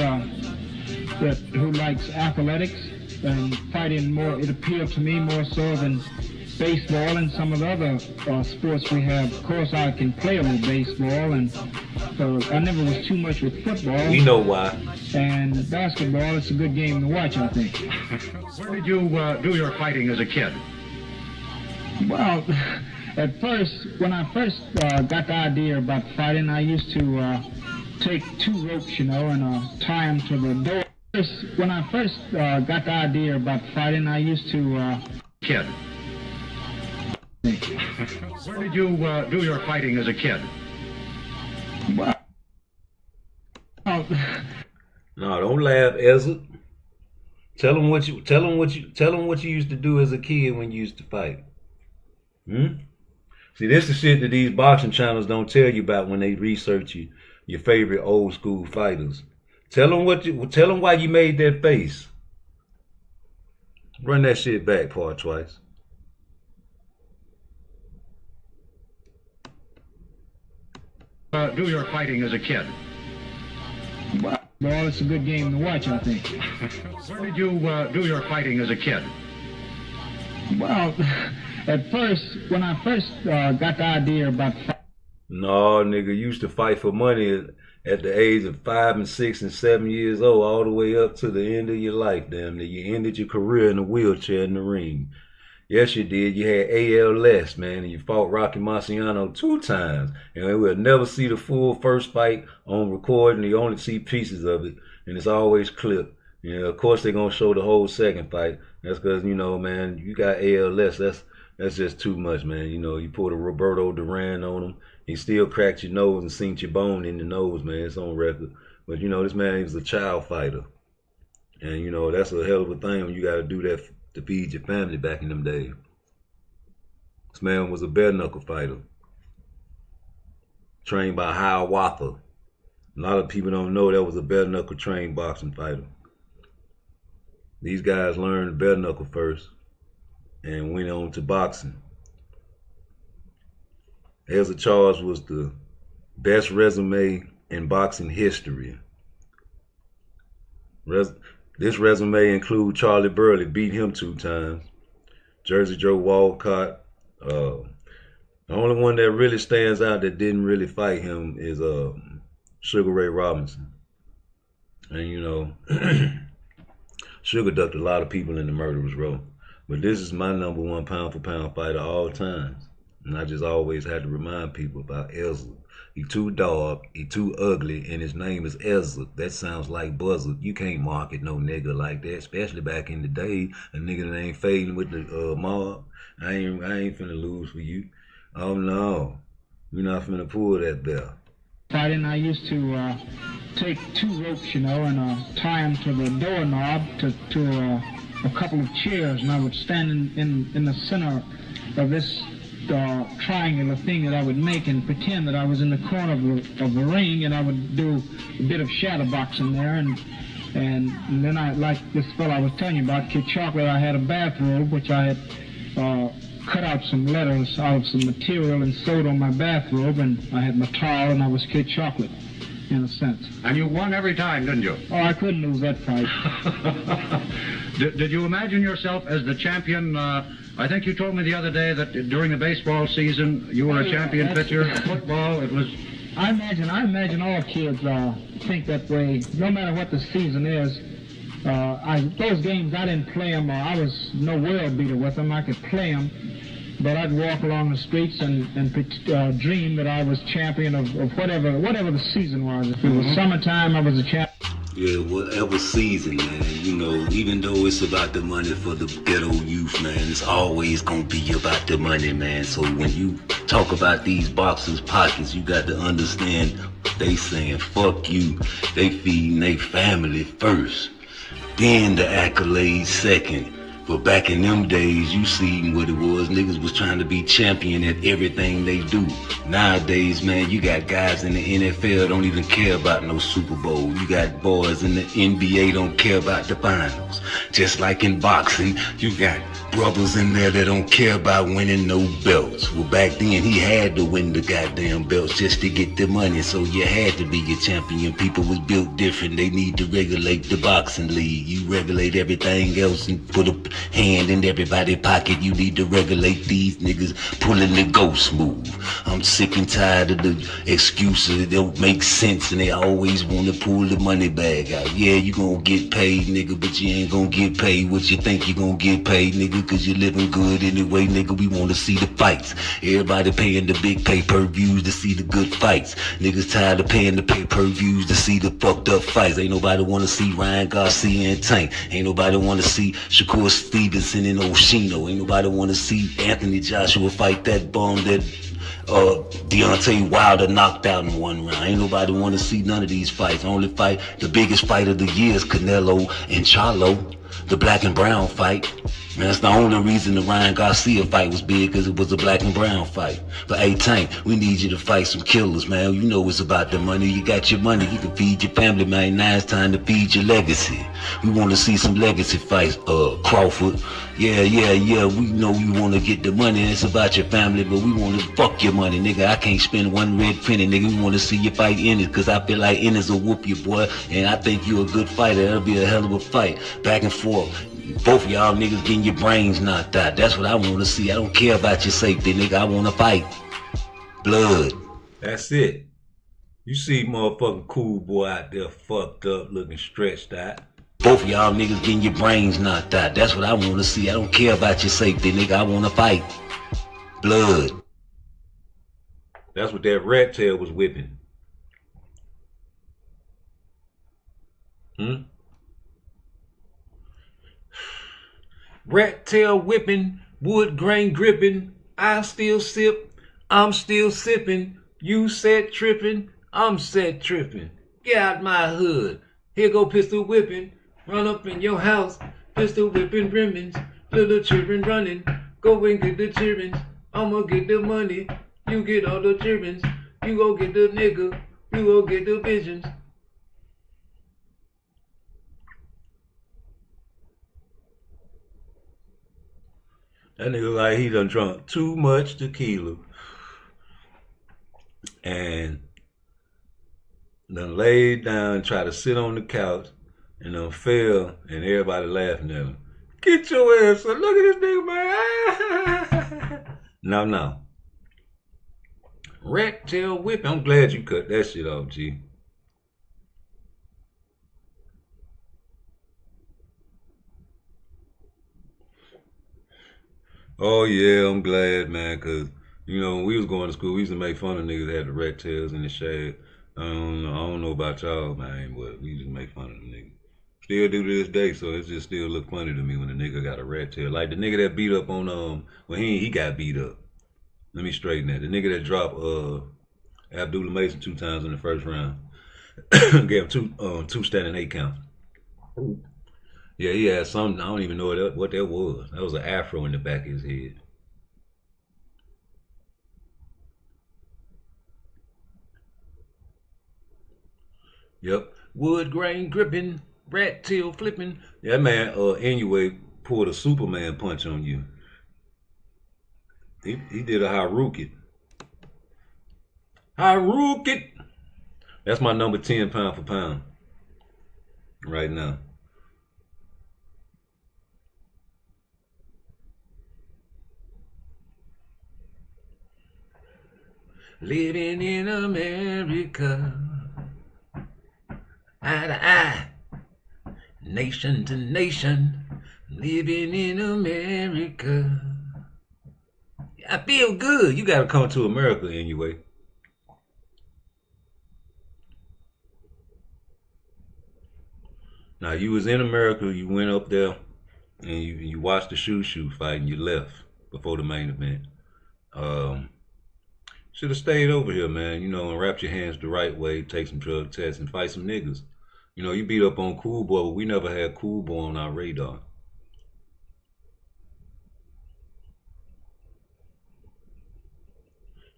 Speaker 1: who likes athletics and fighting more, it appealed to me more so than baseball and some of the other sports we have. Of course, I can play a little baseball, and so I never was too much with football.
Speaker 2: We know why.
Speaker 1: And basketball, it's a good game to watch, I think. Where did you do your fighting as a kid? Well, at first, when I first got the idea about fighting, I used to take two ropes, and tie them to the door. When I first got the idea about fighting, I used to... Kid. Where did you do your fighting as a kid?
Speaker 2: Well, no, don't laugh, Ezra. Tell them what you used to do as a kid when you used to fight. See, this is shit that these boxing channels don't tell you about when they research your favorite old school fighters. Tell them why you made that face. Run that shit back, PARTTWICE.
Speaker 1: Do your fighting as a kid? Well, it's a good game to watch, I think. Where did you do your fighting as a kid? Well, at first, when I first got the idea about fighting...
Speaker 2: No, nigga, you used to fight for money at the age of 5 and 6 and 7 years old, all the way up to the end of your life, damn near. You ended your career in a wheelchair in the ring. Yes, you did. You had ALS, man, and you fought Rocky Marciano 2 times. And we'll never see the full first fight on recording. You only see pieces of it, and it's always clipped. Of course, they're going to show the whole second fight. That's because, man, you got ALS. That's just too much, man. You pulled a Roberto Duran on him. He still cracked your nose and seen your bone in the nose, man. It's on record. But, this man, he was a child fighter. And, that's a hell of a thing when you got to do that to feed your family back in them days. This man was a bare knuckle fighter, trained by Hiawatha. A lot of people don't know that was a bare knuckle trained boxing fighter. These guys learned bare knuckle first and went on to boxing. Ezra Charles was the best resume in boxing history. This resume includes Charlie Burley, beat him 2 times. Jersey Joe Walcott. The only one that really stands out that didn't really fight him is Sugar Ray Robinson. And Sugar ducked a lot of people in the murderer's row. But this is my #1 pound for pound fighter all times. And I just always had to remind people about Ezra. He too dog, he too ugly, and his name is Ezra. That sounds like buzzard. You can't market no nigga like that, especially back in the day. A nigga that ain't fading with the mob. I ain't finna lose for you. Oh no, you're not finna pull that there.
Speaker 1: Fighting, I used to take 2 ropes, and tie them to the doorknob to a couple of chairs, and I would stand in the center of this triangular thing that I would make and pretend that I was in the corner of the ring, and I would do a bit of shadow boxing there, and then I, like this fellow I was telling you about, Kid Chocolate, I had a bathrobe which I had cut out some letters out of some material and sewed on my bathrobe, and I had my towel, and I was Kid Chocolate, in a sense.
Speaker 5: And you won every time, didn't you?
Speaker 1: Oh, I couldn't lose that fight.
Speaker 5: Did you imagine yourself as the champion? I think you told me the other day that during the baseball season you were a champion pitcher. Football, it was...
Speaker 1: I imagine all kids think that way, no matter what the season is. Those games, I didn't play them. I was no world beater with them. I could play them, but I'd walk along the streets and dream that I was champion of whatever the season was. If it was summertime, I was a champion.
Speaker 13: Yeah, whatever season, man, you know, even though it's about the money for the ghetto youth, man, it's always gonna be about the money, man. So when you talk about these boxers' pockets, you got to understand they saying, fuck you. They feeding their family first, then the accolades second. But back in them days, you seen what it was. Niggas was trying to be champion at everything they do. Nowadays, man, you got guys in the NFL don't even care about no Super Bowl. You got boys in the NBA don't care about the finals. Just like in boxing, you got brothers in there that don't care about winning no belts. Well, back then, he had to win the goddamn belts just to get the money. So you had to be a champion. People was built different. They need to regulate the boxing league. You regulate everything else and put a hand in everybody's pocket. You need to regulate these niggas pulling the ghost move. I'm sick and tired of the excuses that don't make sense, and they always want to pull the money bag out. Yeah, you gonna get paid, nigga, but you ain't gonna get paid what you think you gonna get paid, nigga, cause you living good anyway, nigga. We want to see the fights. Everybody paying the big pay-per-views to see the good fights. Niggas tired of paying the pay-per-views to see the fucked up fights. Ain't nobody want to see Ryan Garcia and Tank. Ain't nobody want to see Shakur Stevenson and Oshino. Ain't nobody want to see Anthony Joshua fight that bum that Deontay Wilder knocked out in one round. Ain't nobody want to see none of these fights. Only fight, the biggest fight of the year is Canelo and Charlo, the black and brown fight. And that's the only reason the Ryan Garcia fight was big, because it was a black and brown fight. But hey, Tank, we need you to fight some killers, man. You know it's about the money. You got your money. You can feed your family, man. Now it's time to feed your legacy. We want to see some legacy fights, Crawford. Yeah. We know you want to get the money. It's about your family, but we want to fuck your money, nigga. I can't spend one red penny, nigga. We want to see you fight Ennis, because I feel like Ennis will whoop you, boy. And I think you're a good fighter. That'll be a hell of a fight. Back and forth. Both of y'all niggas getting your brains knocked out. That's what I want to see. I don't care about your safety, nigga. I want to fight. Blood.
Speaker 2: That's it. You see motherfucking cool boy out there fucked up, looking stretched out.
Speaker 13: Both of y'all niggas getting your brains knocked out. That's what I want to see. I don't care about your safety, nigga. I want to fight. Blood.
Speaker 2: That's what that rat tail was whipping. Rat tail whipping, wood grain gripping. I still sip, I'm still sipping. You set tripping, I'm set tripping. Get out my hood. Here go pistol whipping. Run up in your house, pistol whipping ribbons. Little children running, go and get the children. I'ma get the money, you get all the children. You go get the nigga, you go get the visions. That nigga like he done drunk too much tequila and done laid down, tried to sit on the couch, and done fell, and everybody laughing at him. Get your ass up. Look at this nigga, man. No. Rat tail whip. I'm glad you cut that shit off, G. Oh yeah, I'm glad, man, cause you know when we was going to school, we used to make fun of niggas that had the rat tails in the shade. I don't know about y'all, man, but we used to make fun of them niggas. Still do to this day, so it just still look funny to me when a nigga got a rat tail. Like the nigga that beat up on when he got beat up. Let me straighten that. The nigga that dropped Abdullah Mason 2 times in the first round, gave him two standing 8 counts. Yeah, he had something. I don't even know what that was. That was an afro in the back of his head. Yep. Wood grain gripping, rat tail flipping. That man, anyway, pulled a Superman punch on you. He did a Haruki. Haruki. That's my number 10 pound for pound right now. Living in America, eye to eye, nation to nation, living in America. I feel good. You gotta come to America anyway. Now you was in America, you went up there and you watched the shoe fight and you left before the main event. Should have stayed over here, man, you know, and wrapped your hands the right way, take some drug tests and fight some niggas. You know, you beat up on Cool Boy, but we never had Cool Boy on our radar.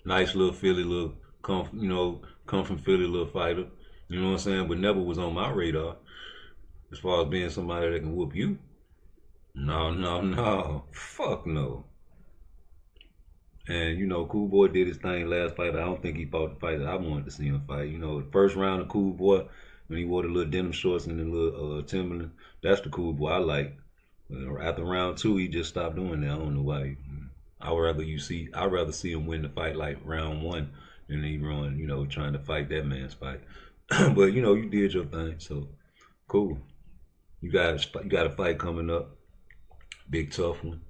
Speaker 2: Nice little Philly, come from Philly little fighter. You know what I'm saying? But never was on my radar as far as being somebody that can whoop you. No. Fuck no. And, you know, Cool Boy did his thing last fight, but I don't think he fought the fight that I wanted to see him fight. You know, the first round of Cool Boy, when he wore the little denim shorts and the little Timberland, that's the Cool Boy I like. After round 2, he just stopped doing that. I don't know why. I'd rather see him win the fight like round 1 than he run, you know, trying to fight that man's fight. But, you know, you did your thing, so cool. You got a fight coming up. Big tough one.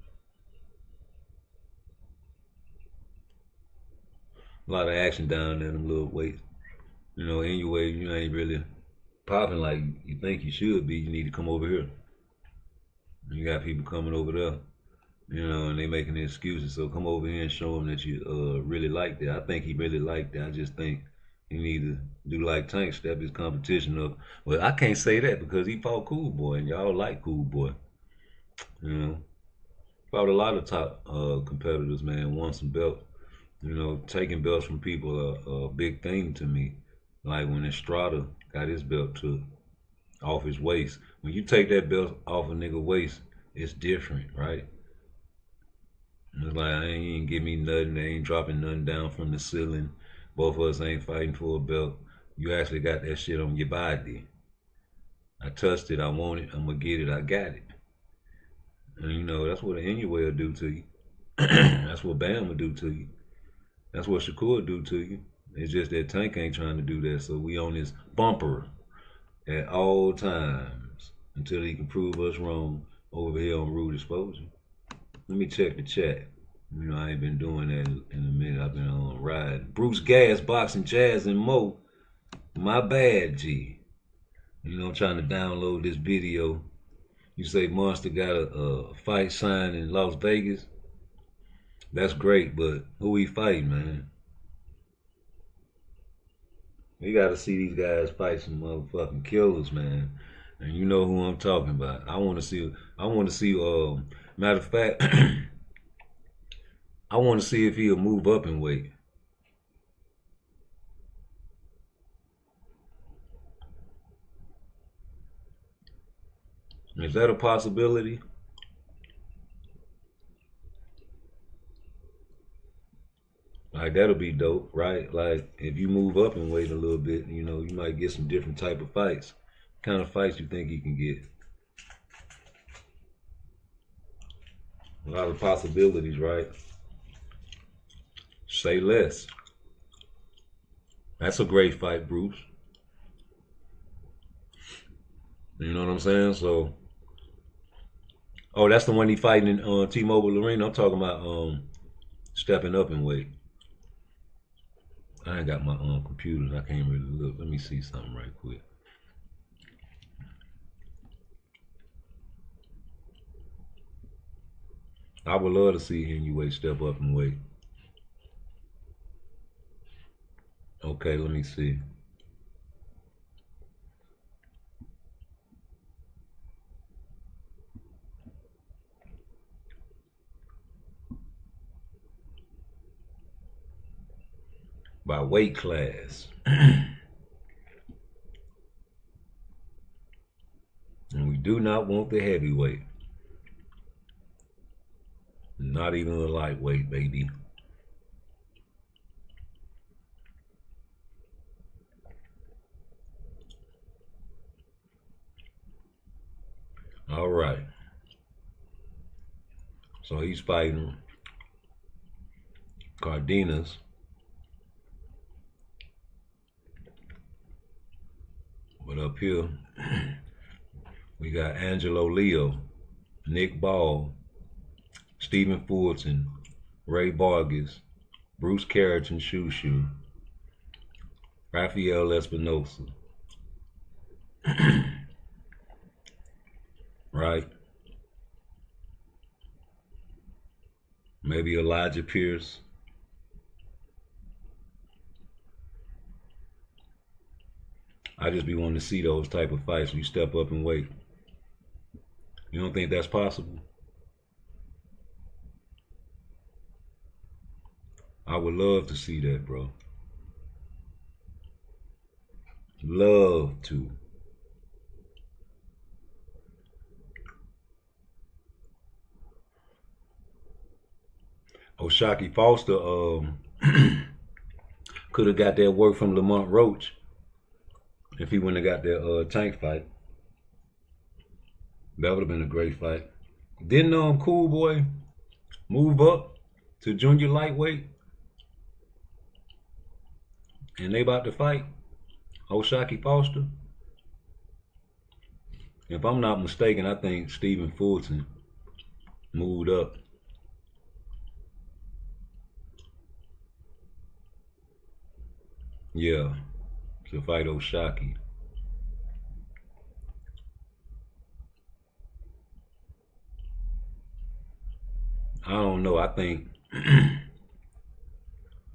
Speaker 2: A lot of action down there in them little weights. You know, anyway, you ain't really popping like you think you should be. You need to come over here. You got people coming over there, you know, and they making excuses. So come over here and show them that you really like that. I think he really liked that. I just think he need to do like Tank, step his competition up. Well, I can't say that because he fought Cool Boy, and y'all like Cool Boy. You know, fought a lot of top competitors, man. Won some belts. You know, taking belts from people are a big thing to me. Like when Estrada got his belt took off his waist. When you take that belt off a nigga waist, it's different, right? It's like, he ain't give me nothing. They ain't dropping nothing down from the ceiling. Both of us ain't fighting for a belt. You actually got that shit on your body. I touched it. I want it. I'm going to get it. I got it. And you know, that's what an Anyway will do to you. That's what Bam will do to you. That's what Shakur will do to you. It's just that Tank ain't trying to do that. So we on this bumper at all times until he can prove us wrong over here on Rude Exposure. Let me check the chat. You know, I ain't been doing that in a minute. I've been on a ride. Bruce Gas, Boxing, Jazz, and Mo. My bad, G. You know, I'm trying to download this video. You say Monster got a fight signed in Las Vegas. That's great, but who he fighting, man? We got to see these guys fight some motherfucking killers, man. And you know who I'm talking about. I want to see. Matter of fact, I want to see if he'll move up in weight. Is that a possibility? Like, that'll be dope, right? Like, if you move up and weight a little bit, you know, you might get some different type of fights. What kind of fights you think you can get? A lot of possibilities, right? Say less. That's a great fight, Bruce. You know what I'm saying? So, oh, that's the one he fighting in T-Mobile Arena. I'm talking about stepping up in weight. I ain't got my computer. I can't really look. Let me see something right quick. I would love to see Anyway step up in weight. Okay, let me see. by weight class. And we do not want the heavyweight. Not even the lightweight, baby. All right. So he's fighting Cardenas. But up here, we got Angelo Leo, Nick Ball, Stephen Fulton, Ray Vargas, Bruce Carrigan Shushu, Rafael Espinosa. Right? Maybe Elijah Pierce. I just be wanting to see those type of fights where you step up and wait. You don't think that's possible? I would love to see that, bro. Love to. O'Shaquie Foster could have got that work from Lamont Roach if he wouldn't have got that Tank fight. That would have been a great fight. Didn't Cool Boy move up to junior lightweight? And they about to fight O'Shaquie Foster? If I'm not mistaken, I think Stephen Fulton moved up. Yeah, to fight O'Shaquie. I don't know. I think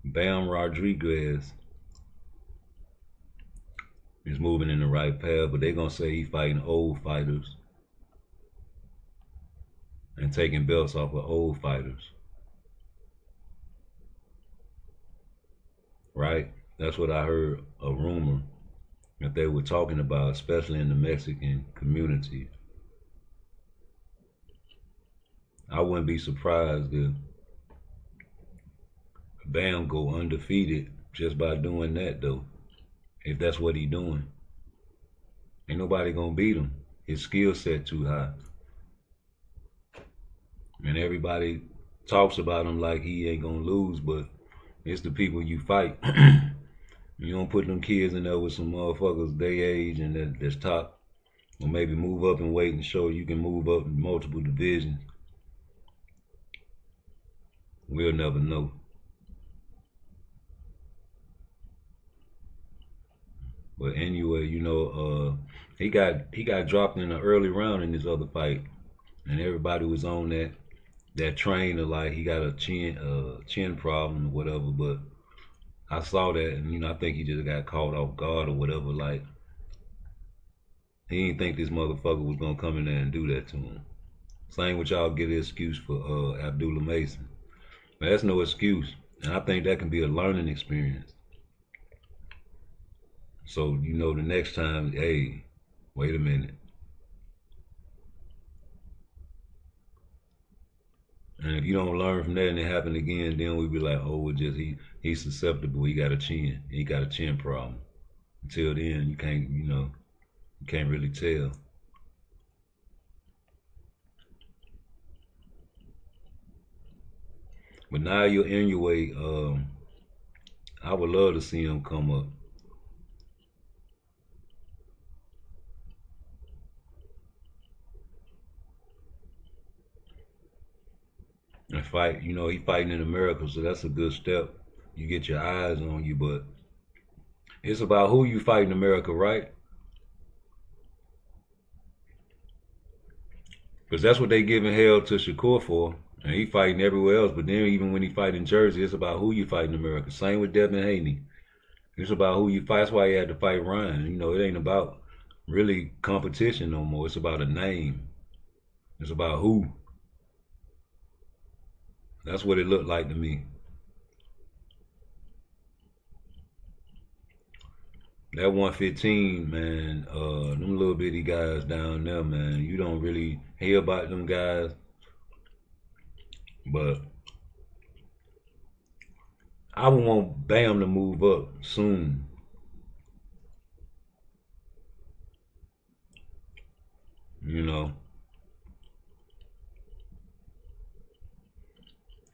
Speaker 2: Bam Rodriguez is moving in the right path, but they're going to say he's fighting old fighters and taking belts off of old fighters. Right? That's what I heard, a rumor that they were talking about, especially in the Mexican community. I wouldn't be surprised if Bam go undefeated just by doing that, though. If that's what he doing. Ain't nobody gonna beat him. His skill set too high. And everybody talks about him like he ain't gonna lose, but it's the people you fight. You don't put them kids in there with some motherfuckers they age and that's top. Or maybe move up and wait and show you can move up in multiple divisions. We'll never know. But anyway, you know, he got dropped in an early round in this other fight, and everybody was on that train of like he got a chin problem or whatever. But I saw that, and you know, I think he just got caught off guard or whatever. Like he didn't think this motherfucker was gonna come in there and do that to him. Same with y'all get an excuse for Abdullah Mason, but that's no excuse, and I think that can be a learning experience. So, you know, the next time, hey, wait a minute. And if you don't learn from that and it happen again, then we be like, oh, it just he's susceptible. He got a chin problem. Until then, you can't really tell. But now you're in your way. I would love to see him come up. And fight, you know, he fighting in America, so that's a good step. You get your eyes on you, but it's about who you fight in America, right? Because that's what they giving hell to Shakur for, and he fighting everywhere else. But then even when he fight in Jersey, it's about who you fight in America. Same with Devin Haney. It's about who you fight. That's why he had to fight Ryan. You know, it ain't about really competition no more. It's about a name. It's about who. That's what it looked like to me. That 115, man, them little bitty guys down there, man, you don't really hear about them guys, but I would want Bam to move up soon. You know.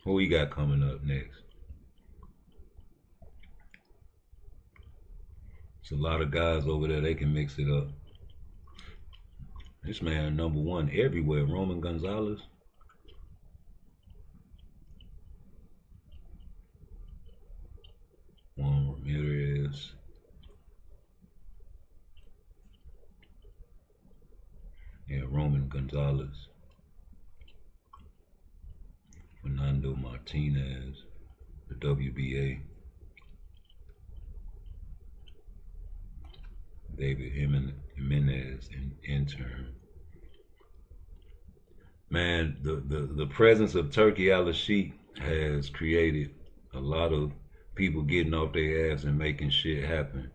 Speaker 2: Who we got coming up next? It's a lot of guys over there, they can mix it up. This man #1 everywhere, Roman Gonzalez. Juan Ramirez. Yeah, Roman Gonzalez. Fernando Martinez, the WBA. David Jimenez, an intern. Man, the presence of Turkey Al-Sheikh has created a lot of people getting off their ass and making shit happen.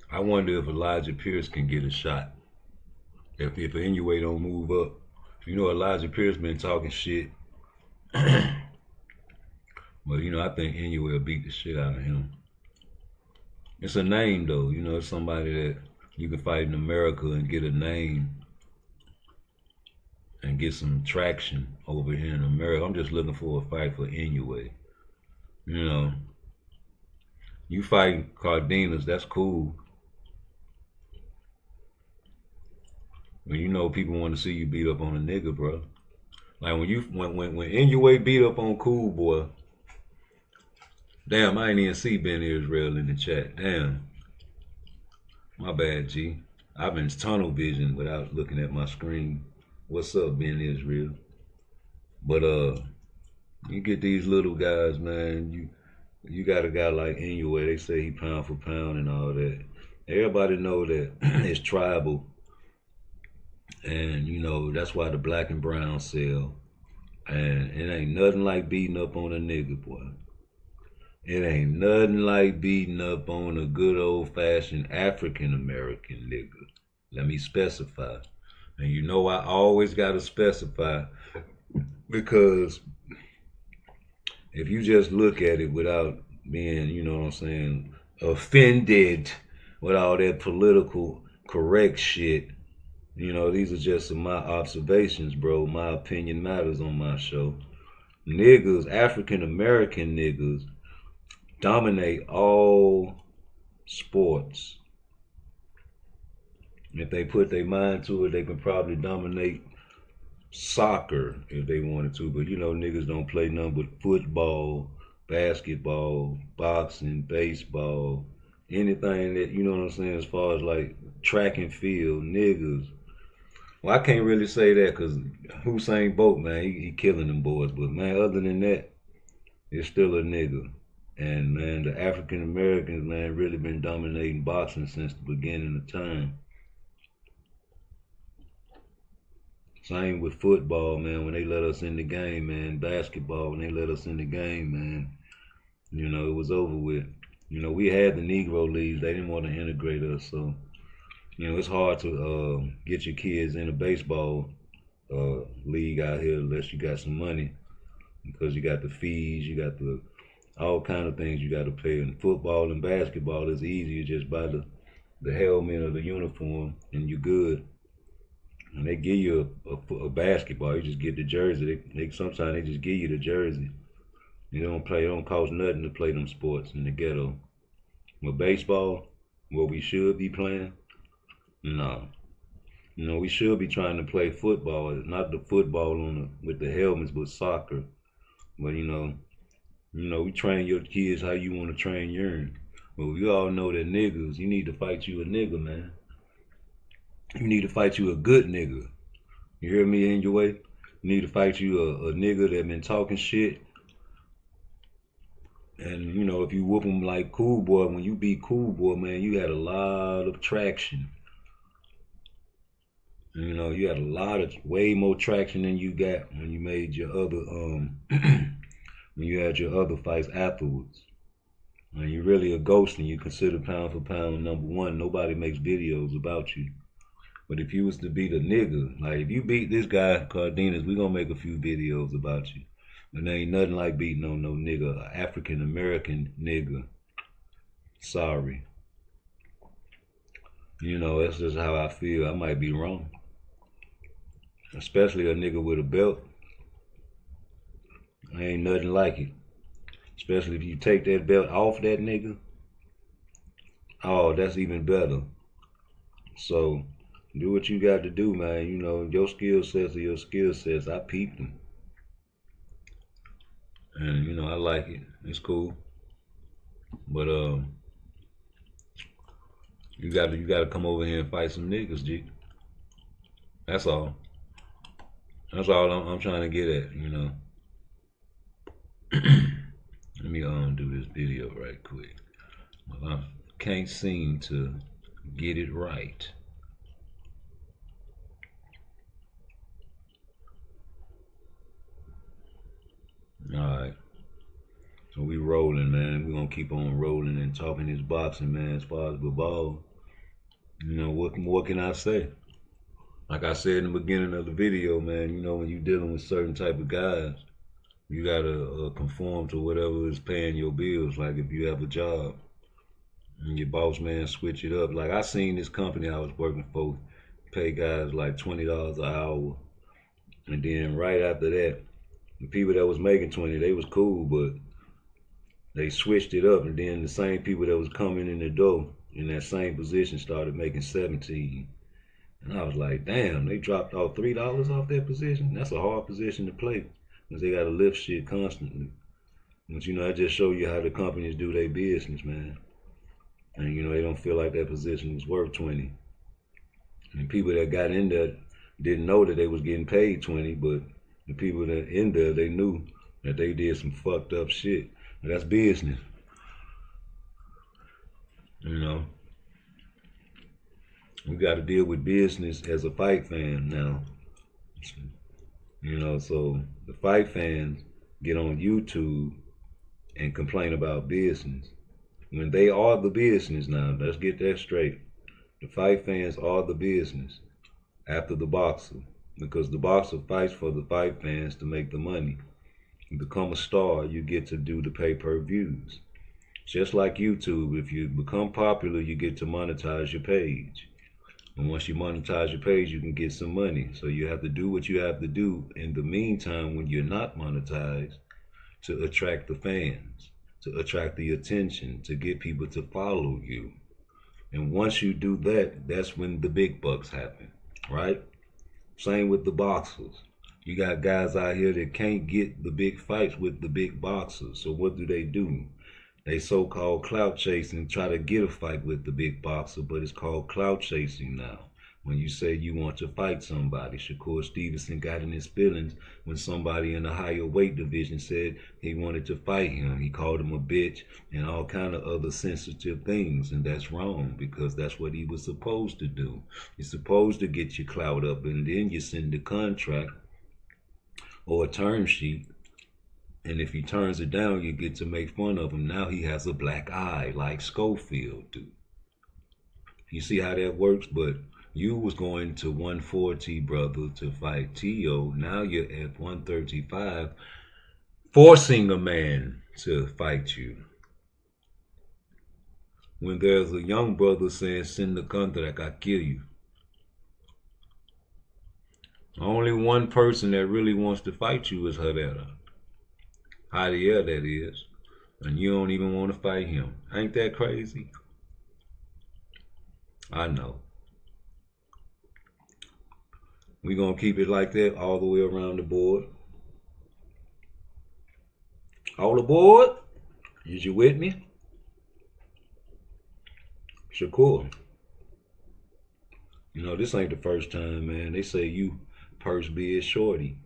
Speaker 2: I wonder if Elijah Pierce can get a shot. If Inoue don't move up. You know, Elijah Pierce been talking shit. But, you know, I think Inoue will beat the shit out of him. It's a name, though. You know, it's somebody that you can fight in America and get a name and get some traction over here in America. I'm just looking for a fight for Inoue. You know, you fight Cardenas, that's cool. When you know people want to see you beat up on a nigga, bro. Like when Inoue beat up on Cool Boy. Damn, I ain't even see Ben Israel in the chat. Damn. My bad, G. I've been tunnel vision without looking at my screen. What's up, Ben Israel? But you get these little guys, man. You got a guy like Inoue. They say he pound for pound and all that. Everybody know that it's tribal. And, you know, that's why the black and brown sell. And it ain't nothing like beating up on a nigga, boy. It ain't nothing like beating up on a good old-fashioned African-American nigga. Let me specify. And you know I always got to specify because if you just look at it without being, you know what I'm saying, offended with all that political correct shit, you know, these are just some of my observations, bro. My opinion matters on my show. Niggas, African-American niggas, dominate all sports. If they put their mind to it, they can probably dominate soccer if they wanted to. But you know, niggas don't play nothing but football, basketball, boxing, baseball, anything that, you know what I'm saying, as far as like track and field, niggas. Well, I can't really say that because Usain Bolt, man, he killing them boys. But man, other than that, it's still a nigga. And man, the African Americans, man, really been dominating boxing since the beginning of time. Same with football, man, when they let us in the game, man. Basketball, when they let us in the game, man. You know, it was over with. You know, we had the Negro Leagues. They didn't want to integrate us, so, you know, it's hard to get your kids in a baseball league out here unless you got some money, because you got the fees, you got the all kind of things you got to pay. In football and basketball, it's easy. You just buy the helmet or the uniform and you're good. And they give you a basketball, you just get the jersey. They sometimes they just give you the jersey. You don't play. It don't cost nothing to play them sports in the ghetto. But baseball, what we should be playing, no. You know, we should be trying to play football. Not the football with the helmets, but soccer. But you know, we train your kids how you want to train yours. But we all know that niggas, you need to fight you a nigga, man. You need to fight you a good nigga. You hear me, in your way? You need to fight you a nigga that been talking shit. And, you know, if you whoop him like Cool Boy, when you beat Cool Boy, man, you had a lot of traction. You know, you had way more traction than you got when you made your other, when you had your other fights afterwards. And you're really a ghost and you consider pound for pound #1, nobody makes videos about you. But if you was to beat a nigga, like if you beat this guy, Cardenas, we gonna make a few videos about you. And there ain't nothing like beating on no nigga, a African American nigga. Sorry. You know, that's just how I feel. I might be wrong. Especially a nigga with a belt. Ain't nothing like it. Especially if you take that belt off that nigga. Oh, that's even better. So, do what you got to do, man. You know, your skill sets are your skill sets. I peeped them. And, you know, I like it. It's cool. But, you gotta come over here and fight some niggas, G. That's all. That's all I'm trying to get at, you know. Let me do this video right quick. Well, I can't seem to get it right. Alright. So we rolling, man. We gonna keep on rolling and talking this boxing, man. As far as the ball, you know, what can I say? Like I said in the beginning of the video, man, you know, when you dealing with certain type of guys, you gotta conform to whatever is paying your bills. Like if you have a job and your boss man switch it up. Like I seen this company I was working for pay guys like $20 an hour. And then right after that, the people that was making 20, they was cool, but they switched it up. And then the same people that was coming in the door in that same position started making 17. And I was like, damn, they dropped off $3 off that position. That's a hard position to play because they got to lift shit constantly. But, you know, I just show you how the companies do their business, man. And, you know, they don't feel like that position was worth 20. And people that got in there didn't know that they was getting paid 20, but the people that in there, they knew that they did some fucked up shit. And that's business. You know. We got to deal with business as a fight fan now. You know, so the fight fans get on YouTube and complain about business. When they are the business now, let's get that straight. The fight fans are the business after the boxer. Because the boxer fights for the fight fans to make the money. You become a star, you get to do the pay-per-views. Just like YouTube, if you become popular, you get to monetize your page. And once you monetize your page, you can get some money. So you have to do what you have to do in the meantime when you're not monetized to attract the fans, to attract the attention, to get people to follow you. And once you do that, that's when the big bucks happen, right? Same with the boxers. You got guys out here that can't get the big fights with the big boxers. So what do? They so-called clout chasing, try to get a fight with the big boxer, but it's called clout chasing now. When you say you want to fight somebody, Shakur Stevenson got in his feelings when somebody in the higher weight division said he wanted to fight him. He called him a bitch and all kind of other sensitive things, and that's wrong because that's what he was supposed to do. You're supposed to get your clout up, and then you send a contract or a term sheet, and if he turns it down, you get to make fun of him. Now he has a black eye like Schofield do. You see how that works? But you was going to 140, brother, to fight T.O. Now you're at 135, forcing a man to fight you. When there's a young brother saying, send the contract, I kill you. Only one person that really wants to fight you is Herrera. Javier, that is. And you don't even want to fight him. Ain't that crazy? I know. We're going to keep it like that all the way around the board. All aboard? Is you with me? Shakur. You know, this ain't the first time, man. They say you purse bid shorty.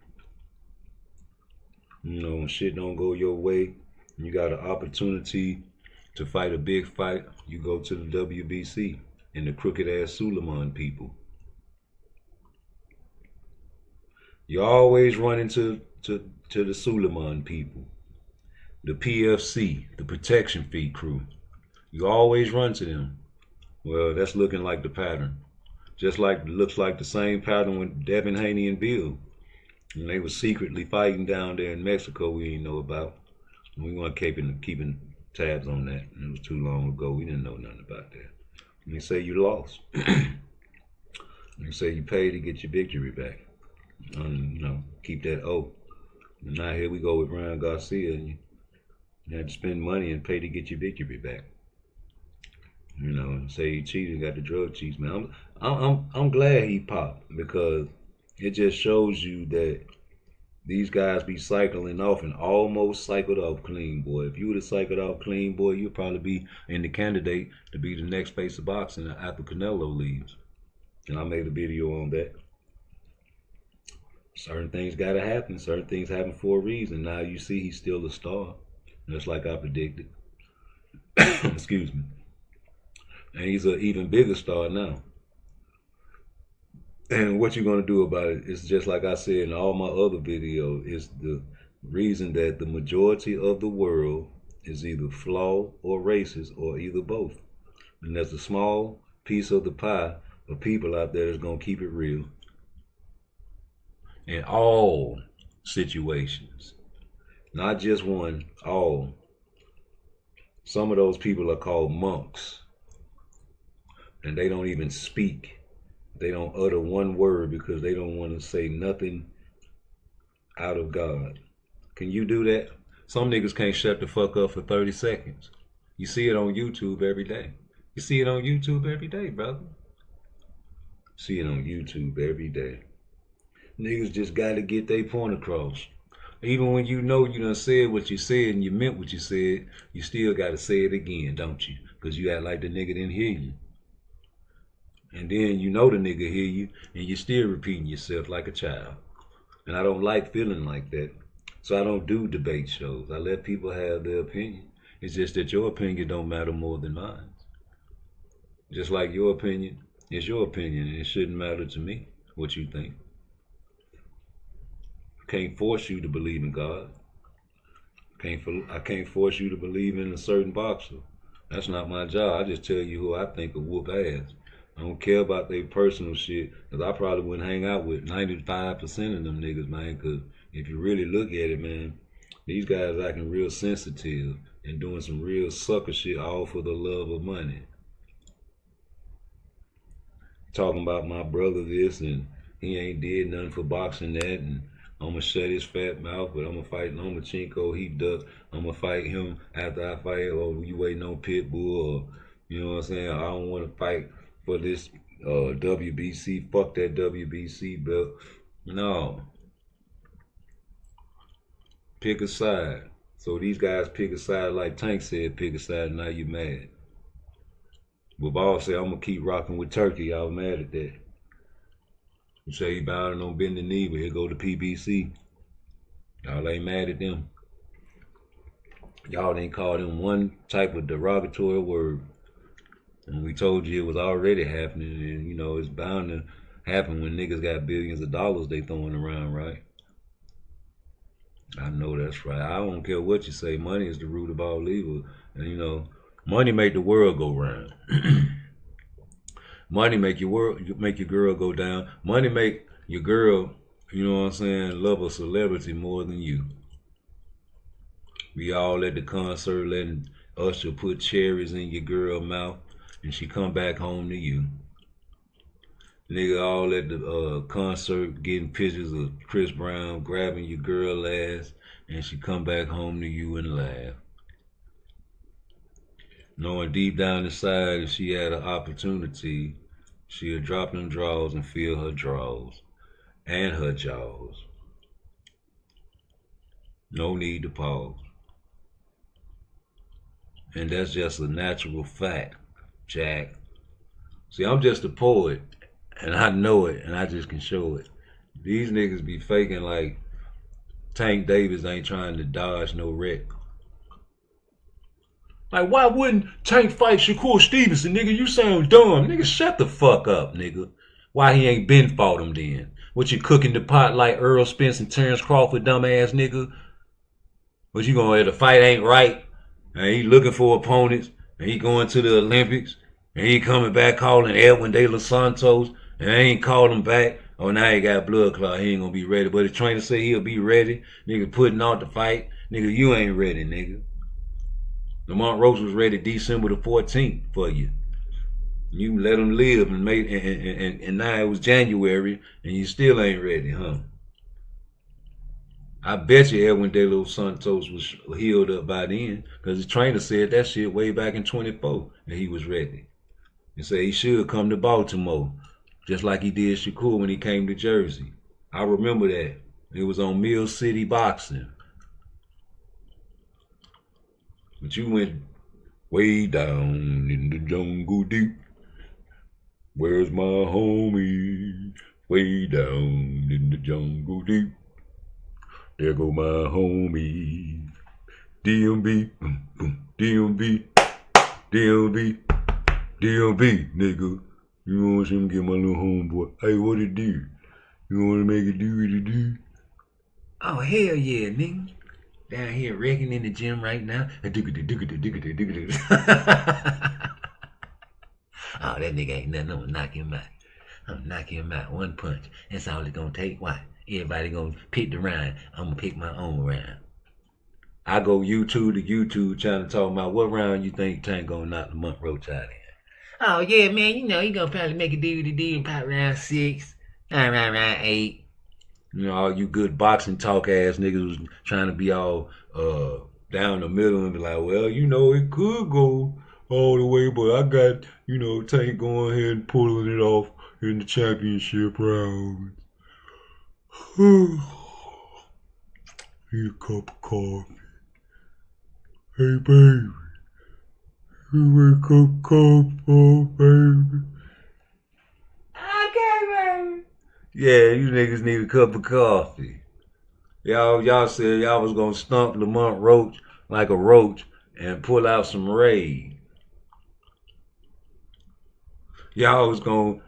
Speaker 2: You know, when shit don't go your way, you got an opportunity to fight a big fight, you go to the WBC and the crooked ass Suleiman people. You always run into the Suleiman people. the PFC, the Protection Fee crew. You always run to them. Well, that's looking like the pattern. Just like looks like the same pattern with Devin Haney and Bill. And they were secretly fighting down there in Mexico we didn't know about. We weren't keeping tabs on that. It was too long ago. We didn't know nothing about that. And they say you lost. They say you paid to get your victory back. Keep that oath. And now here we go with Ryan Garcia, and you had to spend money and pay to get your victory back. And say he cheated and got the drug cheats, man. I'm glad he popped, because it just shows you that these guys be cycling off and almost cycled off clean, boy. If you would have cycled off clean, boy, you'd probably be in the candidate to be the next face of boxing after Canelo leaves. And I made a video on that. Certain things got to happen. Certain things happen for a reason. Now you see he's still a star, just like I predicted. Excuse me. And he's an even bigger star now. And what you're going to do about it is just like I said in all my other videos, is the reason that the majority of the world is either flawed or racist or either both. And there's a small piece of the pie of people out there that's going to keep it real in all situations. Not just one, all. Some of those people are called monks. And they don't even speak. They don't utter one word because they don't want to say nothing out of God. Can you do that? Some niggas can't shut the fuck up for 30 seconds. You see it on YouTube every day. You see it on YouTube every day, brother. See it on YouTube every day. Niggas just got to get their point across. Even when you know you done said what you said and you meant what you said, you still got to say it again, don't you? Because you act like the nigga didn't hear you. And then you know the nigga hear you, and you're still repeating yourself like a child. And I don't like feeling like that. So I don't do debate shows. I let people have their opinion. It's just that your opinion don't matter more than mine. Just like your opinion is your opinion, and it shouldn't matter to me what you think. I can't force you to believe in God. I can't force you to believe in a certain boxer. That's not my job. I just tell you who I think will whoop ass. I don't care about their personal shit, because I probably wouldn't hang out with 95% of them niggas, man, because if you really look at it, man, these guys acting real sensitive and doing some real sucker shit all for the love of money. Talking about my brother this, and he ain't did nothing for boxing that, and I'm going to shut his fat mouth, but I'm going to fight Lomachenko, he ducked. I'm going to fight him after I fight, or you waiting on Pitbull, or, you know what I'm saying, I don't want to fight for this WBC, fuck that WBC belt. No. Pick a side. So these guys pick a side like Tank said, pick a side, and now you mad. But Ball said, I'm going to keep rocking with Turkey. Y'all mad at that. You say he bound on bend the knee, but he'll go to PBC. Y'all ain't mad at them. Y'all ain't called him one type of derogatory word. And we told you it was already happening, and you know it's bound to happen when niggas got billions of dollars they throwing around, right? I know that's right. I don't care what you say. Money is the root of all evil, and you know, money make the world go round. Money make your girl go down. Money make your girl, you know what I'm saying, love a celebrity more than you. We all at the concert letting Usher put cherries in your girl mouth, and she come back home to you. Nigga all at the concert getting pictures of Chris Brown grabbing your girl ass, and she come back home to you and laugh. Knowing deep down inside if she had an opportunity, she'll drop them drawers and feel her draws and her jaws. No need to pause. And that's just a natural fact, Jack. See, I'm just a poet, and I know it, and I just can show it. These niggas be faking like Tank Davis ain't trying to dodge no wreck. Like, why wouldn't Tank fight Shakur Stevenson, nigga? You sound dumb. Nigga, shut the fuck up, nigga. Why he ain't been fought him then? What, you cooking the pot like Earl Spence and Terrence Crawford, dumbass nigga? But you gonna, the fight ain't right, and he looking for opponents, and he going to the Olympics, and he coming back calling Edwin De Los Santos, and they ain't called him back. Oh, now he got blood clot. He ain't gonna be ready. But the trainer say he'll be ready. Nigga putting out the fight. Nigga, you ain't ready, nigga. Lamont Roach was ready December the 14th for you. You let him live and made, and now it was January, and you still ain't ready, huh? I bet you Edwin De Los Santos was healed up by then, because the trainer said that shit way back in 24, and he was ready. He said he should come to Baltimore, just like he did Shakur when he came to Jersey. I remember that. It was on Mill City Boxing. But you went way down in the jungle deep. Where's my homie? Way down in the jungle deep. There go my homie. DMB, DMB, DMB, DMB, nigga. You want him to get my little homeboy? Hey, what it do? You want to make it do what it do? Oh, hell yeah, nigga. Down here wrecking in the gym right now. Oh, that nigga ain't nothing. I'm gonna knock him out. I'm gonna knock him out. One punch. That's all it's gonna take. Why? Everybody gonna pick the round. I'm gonna pick my own round. I go YouTube to YouTube trying to talk about what round you think Tank gonna knock Lamont Roach out in. Oh yeah, man, you know he gonna probably make a DVD and pop round 6, round 8. You know, all you good boxing talk ass niggas was trying to be all down the middle and be like, well, you know, it could go all the way, but I got, you know, Tank going ahead and pulling it off in the championship round. Need a cup of coffee. Hey, baby. You want a cup of coffee, baby? Okay, baby. Yeah, you niggas need a cup of coffee. Y'all said y'all was gonna stump Lamont Roach like a roach and pull out some raid. Y'all was gonna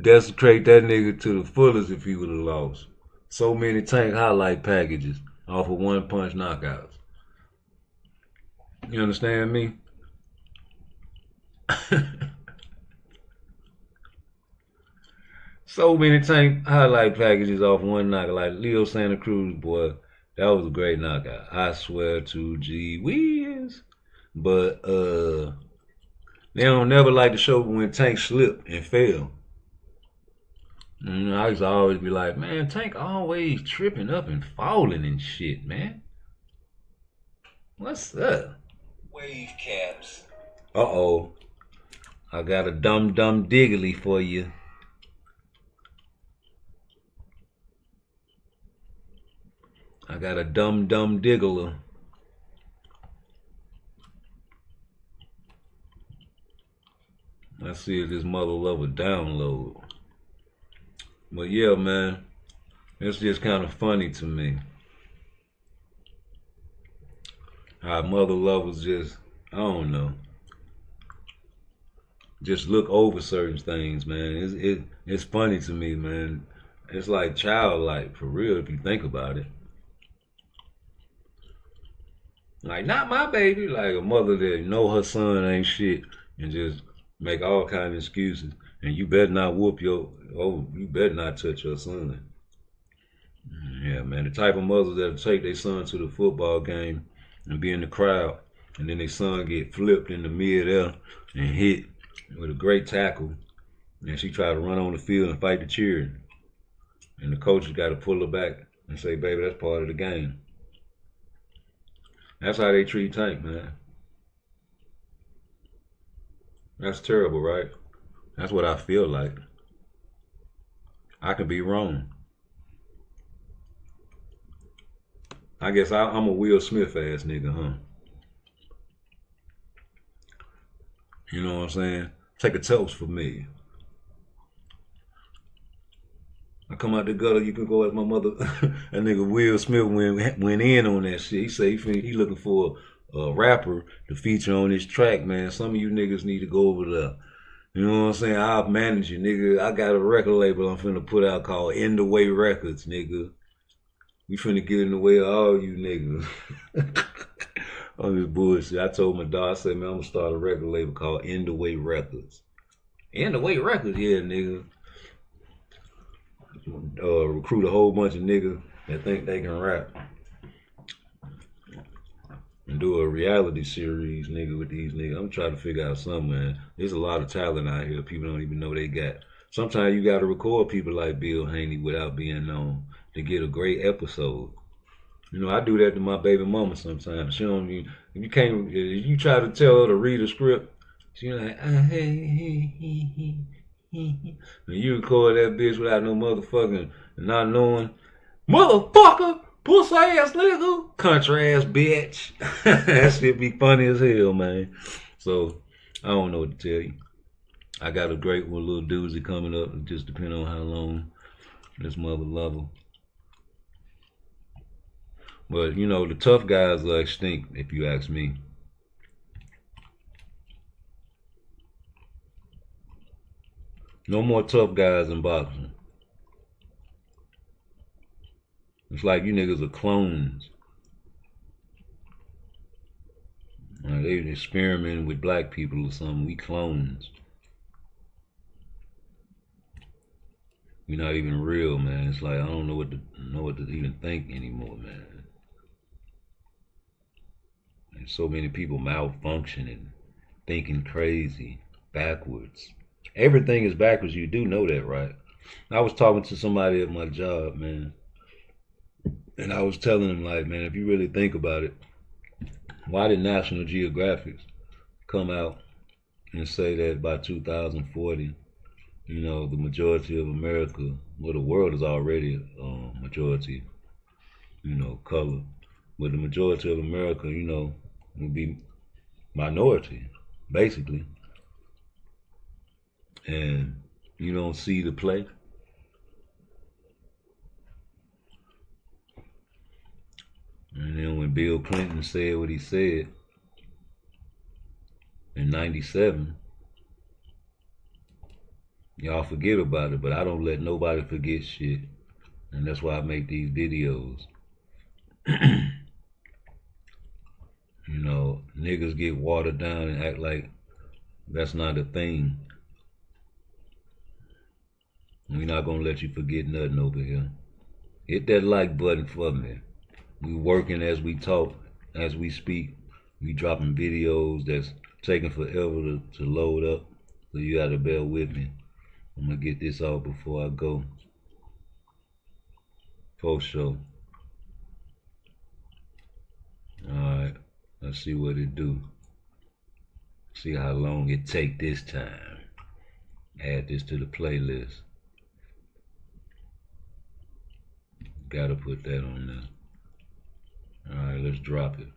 Speaker 2: desecrate that nigga to the fullest if he would have lost. So many Tank highlight packages off of one punch knockouts. You understand me? So many Tank highlight packages off one knockout. Like Leo Santa Cruz, boy, that was a great knockout. I swear to gee whiz. But they don't never like to show when Tank slipped and fell. You know, I used to always be like, man, Tank always tripping up and falling and shit, man. What's up? Wave caps. Uh-oh. I got a dumb diggly for you. I got a dumb diggler. Let's see if this mother lover download. But yeah, man, it's just kind of funny to me how mother lovers just, I don't know, just look over certain things, man. It's funny to me, man. It's like childlike, for real, if you think about it. Like, not my baby. Like a mother that know her son ain't shit and just make all kind of excuses. And you better not you better not touch your son. Yeah, man, the type of mothers that'll take their son to the football game and be in the crowd, and then their son get flipped in the mid-air and hit with a great tackle, and she try to run on the field and fight the cheer. And the coach has got to pull her back and say, baby, that's part of the game. That's how they treat Tank, man. That's terrible, right? That's what I feel like. I could be wrong. I guess I'm a Will Smith ass nigga, huh? You know what I'm saying? Take a toast for me. I come out the gutter, you can go as my mother. That nigga Will Smith went in on that shit. He say he looking for a rapper to feature on this track, man. Some of you niggas need to go over there. You know what I'm saying? I'll manage you, nigga. I got a record label I'm finna put out called In The Way Records, nigga. We finna get in the way of all you niggas. On this bullshit. I told my dog, I said, man, I'm gonna start a record label called In the Way Records. In the Way Records, yeah, nigga. Recruit a whole bunch of niggas that think they can rap. And do a reality series, nigga, with these niggas. I'm trying to figure out something, man. There's a lot of talent out here people don't even know they got. Sometimes you gotta record people like Bill Haney without being known to get a great episode. You know, I do that to my baby mama sometimes. She don't even, if you try to tell her to read a script, she like, hey. And you record that bitch without no motherfucking, not knowing, motherfucker, pussy ass nigga, country ass bitch. That shit be funny as hell, man. So, I don't know what to tell you. I got a great one, little doozy coming up. It just depends on how long this mother level. But, you know, the tough guys are extinct, if you ask me. No more tough guys in boxing. It's like you niggas are clones. Like they experimenting with black people or something. We clones. We're not even real, man. It's like I don't know what to even think anymore, man. There's so many people malfunctioning, thinking crazy, backwards. Everything is backwards. You do know that, right? I was talking to somebody at my job, man. And I was telling him, like, man, if you really think about it, why did National Geographic come out and say that by 2040, you know, the majority of America, well, the world is already majority, you know, color. But the majority of America, you know, will be minority, basically. And you don't see the play. And then when Bill Clinton said what he said in 97, y'all forget about it, but I don't let nobody forget shit. And that's why I make these videos. You know, niggas get watered down and act like that's not a thing. We're not gonna let you forget nothing over here. Hit that like button for me. We working as we talk, as we speak. We dropping videos that's taking forever to load up. So you gotta bear with me. I'm gonna get this out before I go. For sure. Alright, let's see what it do. See how long it take this time. Add this to the playlist. Gotta put that on there. Alright, let's drop it.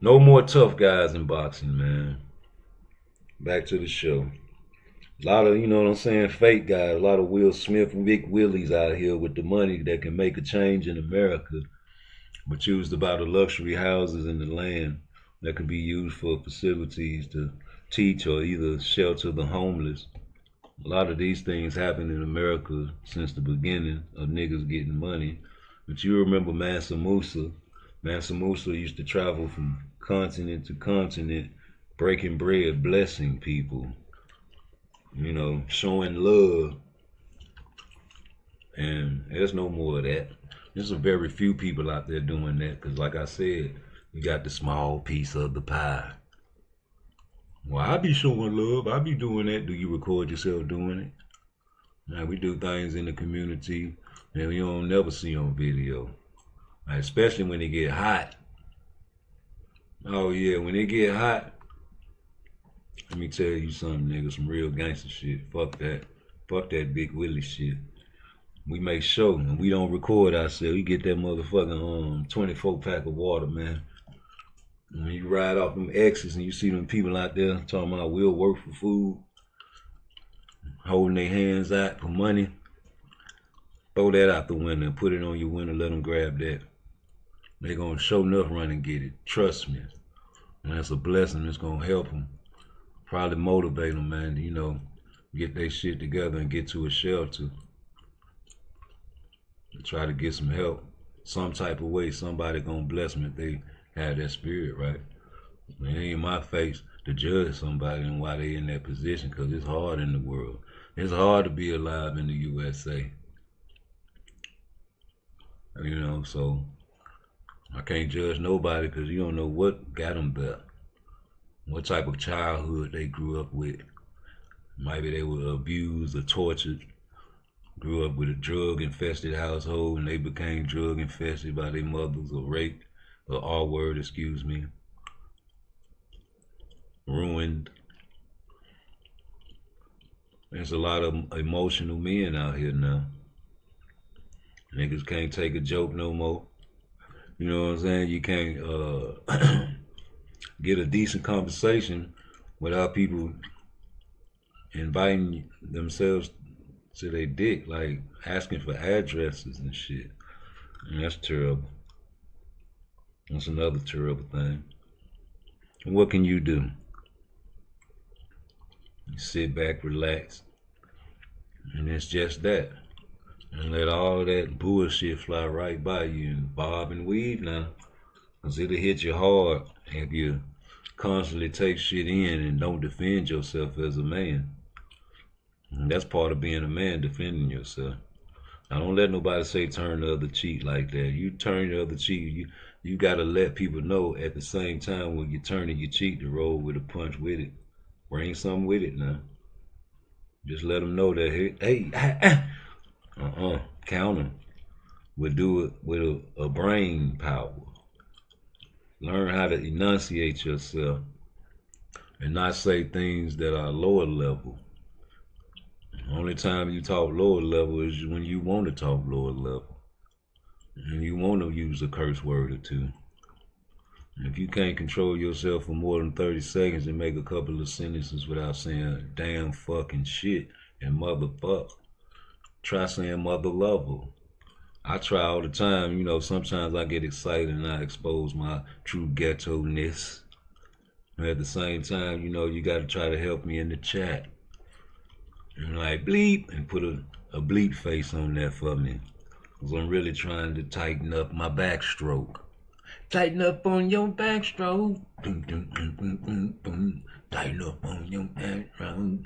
Speaker 2: No more tough guys in boxing, man. Back to the show. A lot of, you know what I'm saying, fake guys. A lot of Will Smith and Big Willies out here with the money that can make a change in America, but choose to buy the luxury houses and the land that could be used for facilities to teach or either shelter the homeless. A lot of these things happen in America since the beginning of niggas getting money. But you remember Mansa Musa. Mansa Musa used to travel from continent to continent, breaking bread, blessing people, you know, showing love. And there's no more of that. There's a very few people out there doing that because, like I said, you got the small piece of the pie. Well, I be showing love. I be doing that. Do you record yourself doing it? Now, we do things in the community that you don't never see on video. Like, especially when they get hot. Oh, yeah, when they get hot, let me tell you something, nigga, some real gangster shit. Fuck that. Fuck that Big Willie shit. We make sure, and we don't record ourselves. We get that motherfucking 24 pack of water, man. When you ride off them X's and you see them people out there talking about we'll work for food, holding their hands out for money, throw that out the window and put it on your window, let them grab that. They're going to show enough run and get it. Trust me. And that's a blessing. It's going to help them. Probably motivate them, man, you know, get their shit together and get to a shelter. try to get some help. Some type of way, somebody gonna bless me if they have that spirit, right? It ain't my face to judge somebody and why they in that position, because it's hard in the world. It's hard to be alive in the USA. You know, so I can't judge nobody because you don't know what got them there. What type of childhood they grew up with. Maybe they were abused or tortured. Grew up with a drug-infested household and they became drug-infested by their mothers or raped, or R-word, excuse me. Ruined. There's a lot of emotional men out here now. Niggas can't take a joke no more. You know what I'm saying? You can't get a decent conversation without people inviting themselves to their dick, like asking for addresses and shit. And that's terrible. That's another terrible thing. And what can you do? You sit back, relax, and it's just that. And let all that bullshit fly right by you and bob and weave now. Because it'll hit you hard if you constantly take shit in and don't defend yourself as a man. And that's part of being a man, defending yourself. Now don't let nobody say turn the other cheek like that. You turn the other cheek, you gotta let people know at the same time when you're turning your cheek to roll with a punch with it. Bring something with it now. Just let them know that, hey, counter. We'll do it with a brain power. Learn how to enunciate yourself and not say things that are lower level. The only time you talk lower level is when you want to talk lower level. And you want to use a curse word or two. If you can't control yourself for more than 30 seconds and make a couple of sentences without saying damn fucking shit and motherfuck, try saying mother lover. I try all the time, you know, sometimes I get excited and I expose my true ghetto-ness. And at the same time, you know, you got to try to help me in the chat. And like bleep, and put a bleep face on there for me. Because I'm really trying to tighten up my backstroke. Tighten up on your backstroke. Tighten up on your backstroke.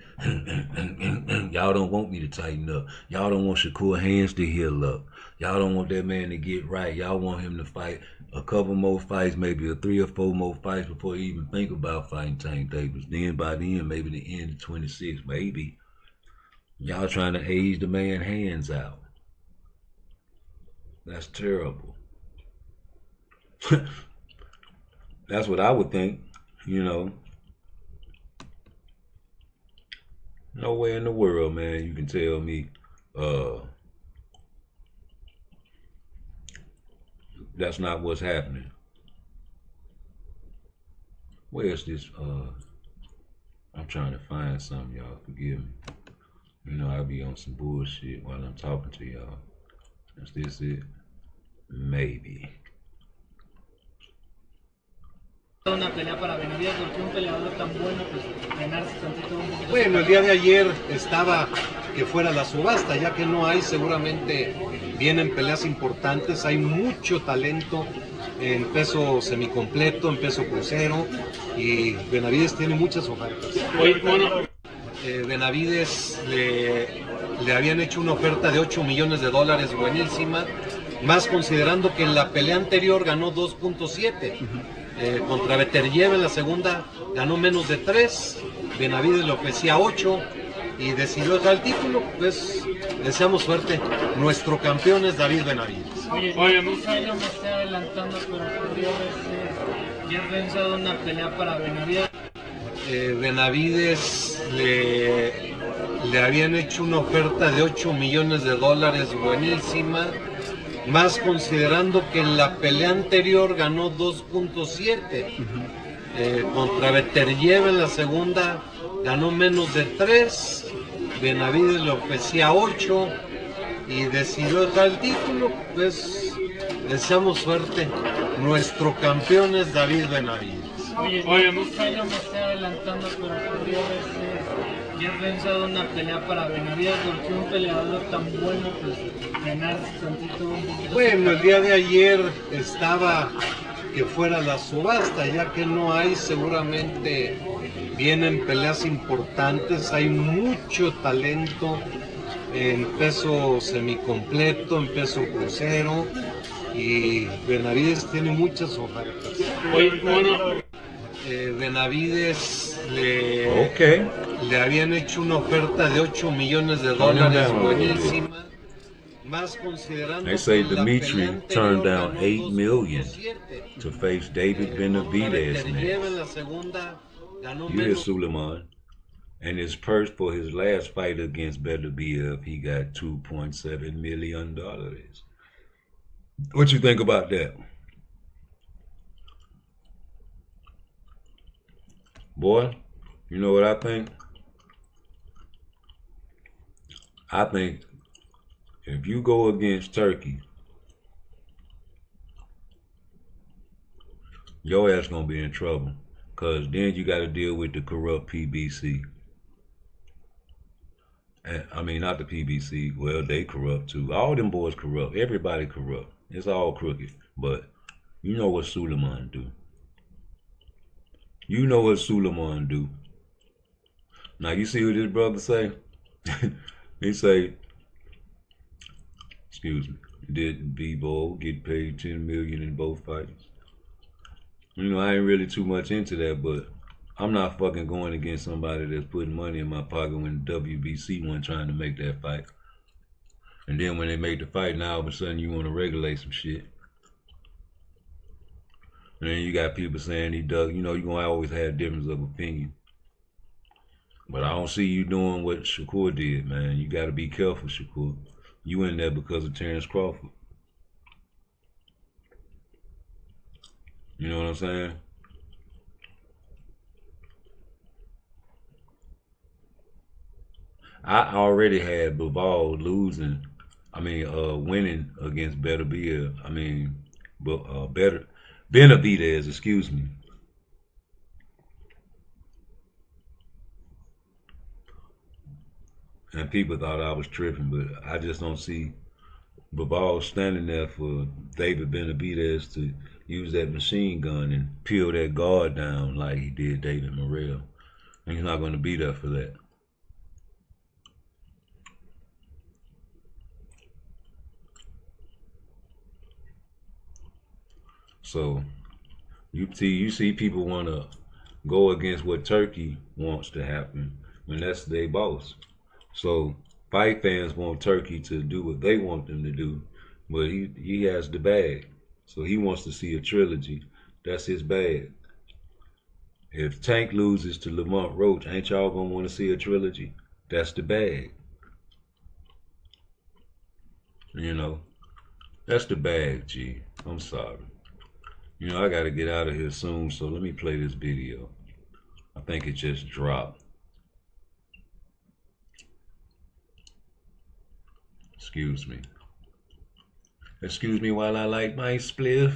Speaker 2: Y'all don't want me to tighten up. Y'all don't want Shakur hands to heal up. Y'all don't want that man to get right. Y'all want him to fight a couple more fights, maybe 3 or 4 more fights before he even think about fighting Tank Davis. Then by then, maybe the end of 26, maybe. Y'all trying to age the man hands out. That's terrible. That's what I would think, you know. Nowhere in the world, man, you can tell me that's not what's happening. Where's this? I'm trying to find something, y'all. Forgive me. You know, I'll be on some bullshit while I'm talking to y'all. Is this it? Maybe.
Speaker 7: Una pelea para Benavides, porque un peleador tan bueno, pues ganarse tantito un poquito.
Speaker 17: Bueno, el día de ayer estaba que fuera la subasta, ya que no hay, seguramente vienen peleas importantes, hay mucho talento en peso semicompleto, en peso crucero, y Benavides tiene muchas ofertas. Benavides le habían hecho una oferta de $8 millones, buenísima, más considerando que en la pelea anterior ganó 2.7. Contra Beterjev en la segunda ganó menos de 3, Benavides le ofrecía 8 y decidió dejar el título. Pues deseamos suerte. Nuestro campeón es David Benavides.
Speaker 7: Oye, Misael me está adelantando, pero podría haber ya pensado una pelea para Benavides.
Speaker 17: Benavides le habían hecho una oferta de $8 millones, buenísima, más considerando que en la pelea anterior ganó 2.7. Contra Beterjev en la segunda ganó menos de 3, Benavides le ofrecía 8 y decidió dejar el título. Pues deseamos suerte. Nuestro campeón es David Benavides.
Speaker 7: Oye, Misael me está adelantando, pero podría haber ya he pensado una pelea para Benavides, porque un peleador tan bueno, pues ganar tantito.
Speaker 17: Bueno, el día de ayer estaba que fuera la subasta, ya que no hay, seguramente vienen peleas importantes, hay mucho talento en peso semicompleto, en peso crucero, y Benavides tiene muchas ofertas. Benavides le habían hecho una oferta de $8 millones buenísima. Más considerando
Speaker 2: they say
Speaker 17: que la
Speaker 2: Dimitri
Speaker 17: pelea
Speaker 2: turned
Speaker 17: anterior
Speaker 2: down
Speaker 17: ganó
Speaker 2: $8 million
Speaker 17: 2.7.
Speaker 2: to face David Benavidez
Speaker 17: En
Speaker 2: next.
Speaker 17: la segunda ganó
Speaker 2: You hear
Speaker 17: menos.
Speaker 2: Suleiman. And his purse for his last fight against Beterbiev, he got $2.7 million. What you think about that? Boy, you know what I think? I think if you go against Turkey, your ass gonna be in trouble. Cause then you gotta deal with the corrupt PBC. And, I mean, not the PBC, well, they corrupt too. All them boys corrupt. Everybody corrupt. It's all crooked. But you know what Suleiman do. You know what Suleiman do. Now, you see what this brother say? He say, excuse me, did B-Boy get paid $10 million in both fights? You know, I ain't really too much into that, but I'm not fucking going against somebody that's putting money in my pocket when WBC wasn't trying to make that fight. And then when they make the fight, now all of a sudden you want to regulate some shit. And then you got people saying he dug, you know, you're going to always have difference of opinion. But I don't see you doing what Shakur did, man. You got to be careful, Shakur. You in there because of Terrence Crawford. You know what I'm saying? I already had Bivol winning against Benavidez, excuse me. And people thought I was tripping, but I just don't see Bivol standing there for David Benavidez to use that machine gun and peel that guard down like he did David Morrell. And he's not going to be there for that. So you see people want to go against what Turkey wants to happen when that's their boss. So fight fans want Turkey to do what they want them to do, but he has the bag. So he wants to see a trilogy. That's his bag. If Tank loses to Lamont Roach, ain't y'all gonna want to see a trilogy? That's the bag. You know, that's the bag, G. I'm sorry. You know, I gotta get out of here soon, so let me play this video. I think it just dropped. Excuse me. Excuse me while I light my spliff.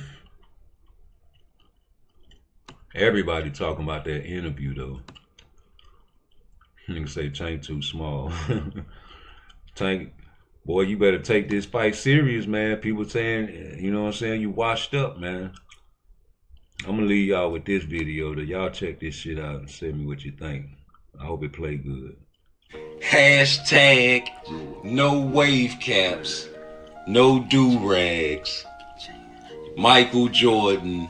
Speaker 2: Everybody talking about that interview, though. Nigga say Tank too small. Tank, boy, you better take this fight serious, man. People saying, you know what I'm saying, you washed up, man. I'm gonna leave y'all with this video. Y'all check this shit out and send me what you think. I hope it play good.
Speaker 13: Hashtag no wave caps, no do-rags. Michael Jordan,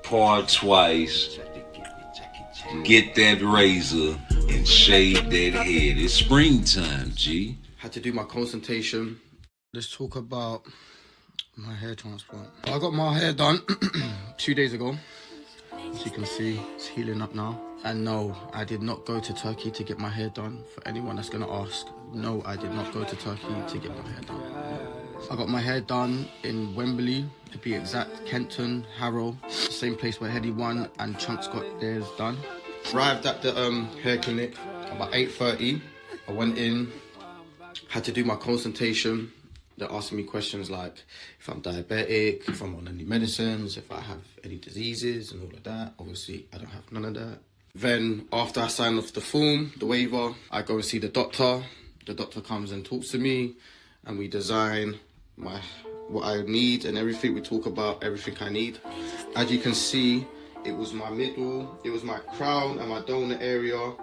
Speaker 13: PARTTWICE. Get that razor and shave that head. It's springtime, G.
Speaker 4: Had to do my consultation. Let's talk about my hair transplant. I got my hair done 2 days ago. As you can see, it's healing up now. And no, I did not go to Turkey to get my hair done. For anyone that's gonna ask, no, I did not go to Turkey to get my hair done. I got my hair done in Wembley, to be exact, Kenton, Harrow, the same place where Heady won and Chunks got theirs done. Arrived at the hair clinic about 8:30. I went in, had to do my consultation. They're asking me questions like if I'm diabetic, if I'm on any medicines, if I have any diseases and all of that. Obviously, I don't have none of that. Then after I sign off the form, the waiver, I go and see the doctor. The doctor comes and talks to me, and we design what I need and everything. We talk about everything I need. As you can see, it was my middle, it was my crown and my donor area.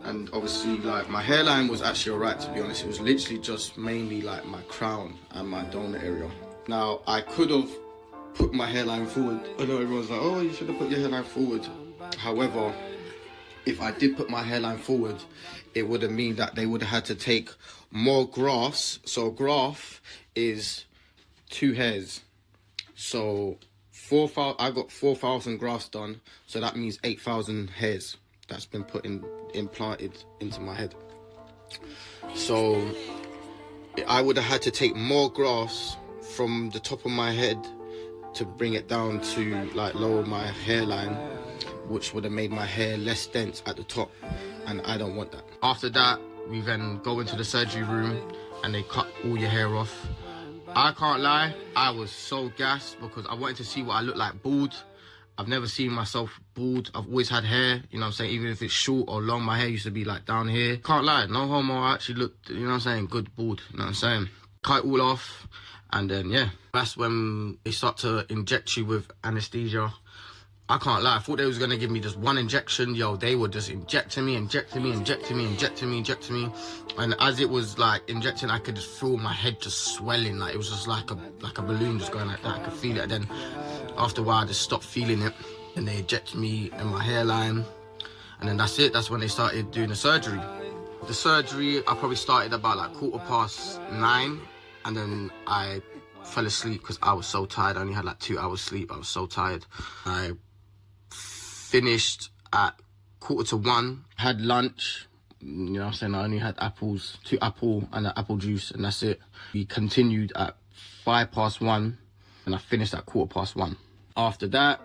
Speaker 4: And obviously, like, my hairline was actually alright, to be honest. It was literally just mainly like my crown and my donor area. Now, I could have put my hairline forward. I know everyone's like, oh, you should have put your hairline forward. However, if I did put my hairline forward, it would have meant that they would have had to take more grafts. So a graft is 2 hairs. So I got 4,000 grafts done. So that means 8,000 hairs that's been implanted into my head. So I would have had to take more grafts from the top of my head to bring it down to like lower my hairline, which would have made my hair less dense at the top, and I don't want that. After that, we then go into the surgery room and they cut all your hair off. I can't lie, I was so gassed because I wanted to see what I look like bald. I've never seen myself bald. I've always had hair, you know what I'm saying? Even if it's short or long, my hair used to be like down here. Can't lie, no homo, I actually looked, you know what I'm saying, good bald, you know what I'm saying? Cut it all off, and then yeah, that's when they start to inject you with anesthesia. I can't lie, I thought they was gonna give me just one injection. Yo, they were just injecting me. And as it was like injecting, I could just feel my head just swelling. Like it was just like a balloon just going like that. I could feel it. And then after a while, I just stopped feeling it. And they injected me in my hairline. And then that's it. That's when they started doing the surgery. The surgery, I probably started about like 9:15. And then I fell asleep because I was so tired. I only had like 2 hours sleep. I was so tired. I finished at 1:45, had lunch, you know what I'm saying, I only had apples, 2 apples and an apple juice, and that's it. We continued at 1:05 and I finished at 1:15. After that,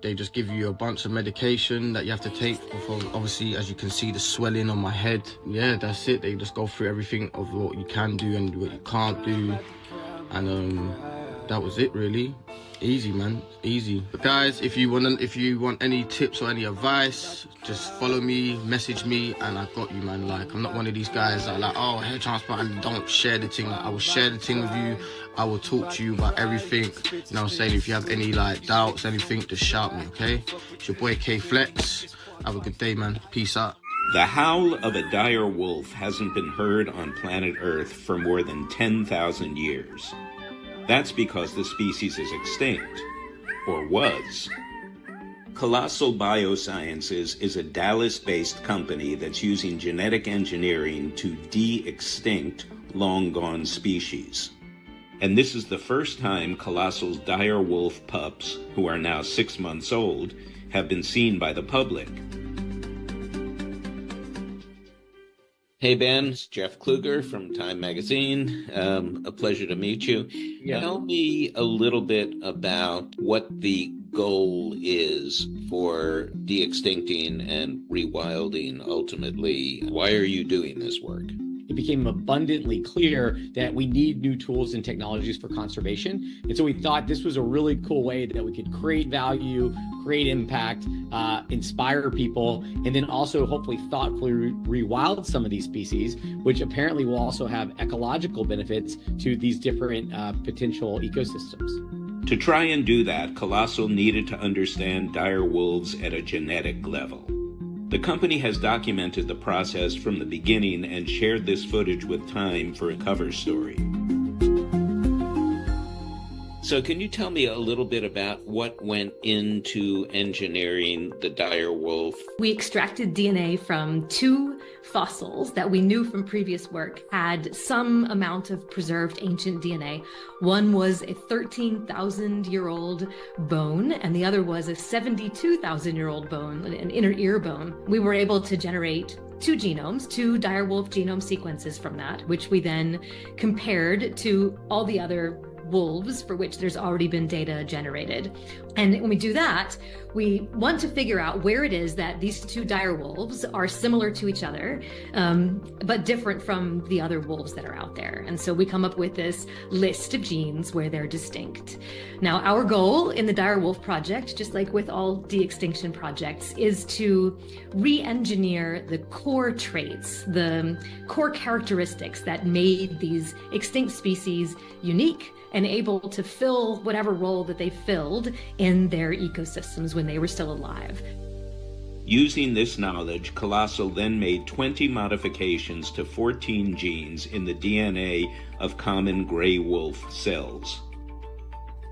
Speaker 4: they just give you a bunch of medication that you have to take before, obviously, as you can see, the swelling on my head. Yeah, that's it. They just go through everything of what you can do and what you can't do, and that was it really. Easy, man, easy. But guys, if you want any tips or any advice, just follow me, message me, and I got you, man. Like, I'm not one of these guys that are like, oh, hair transplant, and don't share the thing. Like, I will share the thing with you. I will talk to you about everything. You know what I'm saying? If you have any like doubts, anything, just shout me, okay? It's your boy K Flex. Have a good day, man. Peace out.
Speaker 10: The howl of a dire wolf hasn't been heard on planet Earth for more than 10,000 years. That's because the species is extinct, or was. Colossal Biosciences is a Dallas-based company that's using genetic engineering to de-extinct long-gone species. And this is the first time Colossal's dire wolf pups, who are now 6 months old, have been seen by the public. Hey Ben, it's Jeff Kluger from Time Magazine. A pleasure to meet you. Yeah. Tell me a little bit about what the goal is for de-extincting and rewilding ultimately. Why are you doing this work?
Speaker 18: It became abundantly clear that we need new tools and technologies for conservation. And so we thought this was a really cool way that we could create value, create impact, inspire people, and then also hopefully thoughtfully rewild some of these species, which apparently will also have ecological benefits to these different potential ecosystems.
Speaker 10: To try and do that, Colossal needed to understand dire wolves at a genetic level. The company has documented the process from the beginning and shared this footage with Time for a cover story. So can you tell me a little bit about what went into engineering the dire wolf?
Speaker 21: We extracted DNA from 2 fossils that we knew from previous work had some amount of preserved ancient DNA. One was a 13,000-year-old bone, and the other was a 72,000-year-old bone, an inner ear bone. We were able to generate 2 genomes, 2 direwolf genome sequences from that, which we then compared to all the other wolves for which there's already been data generated. And when we do that, we want to figure out where it is that these two dire wolves are similar to each other, but different from the other wolves that are out there. And so we come up with this list of genes where they're distinct. Now, our goal in the Dire Wolf Project, just like with all de-extinction projects, is to re-engineer the core traits, the core characteristics that made these extinct species unique and able to fill whatever role that they filled in their ecosystems when they were still alive.
Speaker 10: Using this knowledge, Colossal then made 20 modifications to 14 genes in the DNA of common gray wolf cells.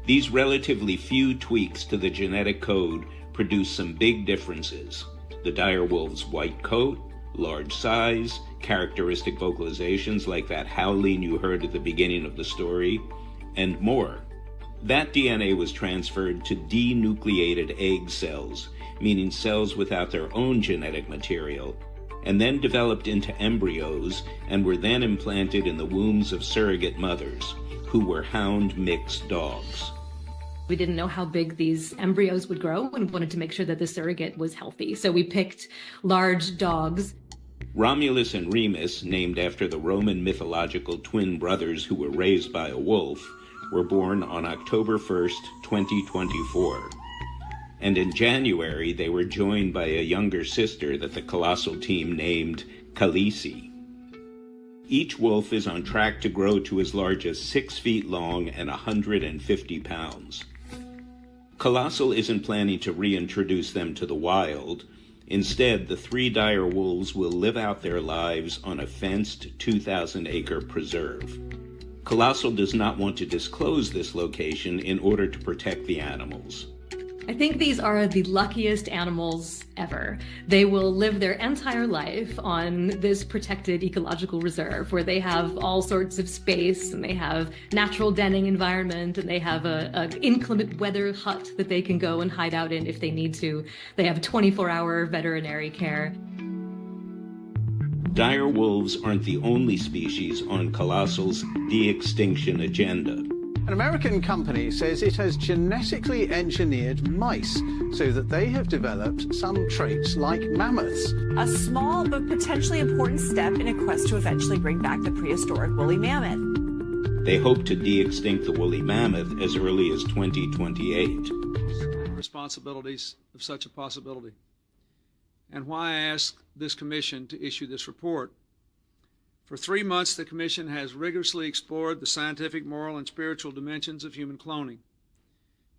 Speaker 10: These relatively few tweaks to the genetic code produce some big differences. The dire wolf's white coat, large size, characteristic vocalizations like that howling you heard at the beginning of the story, and more. That DNA was transferred to denucleated egg cells, meaning cells without their own genetic material, and then developed into embryos and were then implanted in the wombs of surrogate mothers, who were hound mixed dogs.
Speaker 21: We didn't know how big these embryos would grow and wanted to make sure that the surrogate was healthy. So we picked large dogs.
Speaker 10: Romulus and Remus, named after the Roman mythological twin brothers who were raised by a wolf, were born on October 1st, 2024. And in January, they were joined by a younger sister that the Colossal team named Khaleesi. Each wolf is on track to grow to as large as 6 feet long and 150 pounds. Colossal isn't planning to reintroduce them to the wild. Instead, the 3 dire wolves will live out their lives on a fenced 2,000-acre preserve. Colossal does not want to disclose this location in order to protect the animals.
Speaker 21: I think these are the luckiest animals ever. They will live their entire life on this protected ecological reserve where they have all sorts of space and they have natural denning environment and they have an inclement weather hut that they can go and hide out in if they need to. They have 24-hour veterinary care.
Speaker 10: Dire wolves aren't the only species on Colossal's de-extinction agenda.
Speaker 15: An American company says it has genetically engineered mice so that they have developed some traits like mammoths.
Speaker 19: A small but potentially important step in a quest to eventually bring back the prehistoric woolly mammoth.
Speaker 10: They hope to de-extinct the woolly mammoth as early as 2028.
Speaker 22: Responsibilities of such a possibility, and why I asked this commission to issue this report. For 3 months, the Commission has rigorously explored the scientific, moral, and spiritual dimensions of human cloning.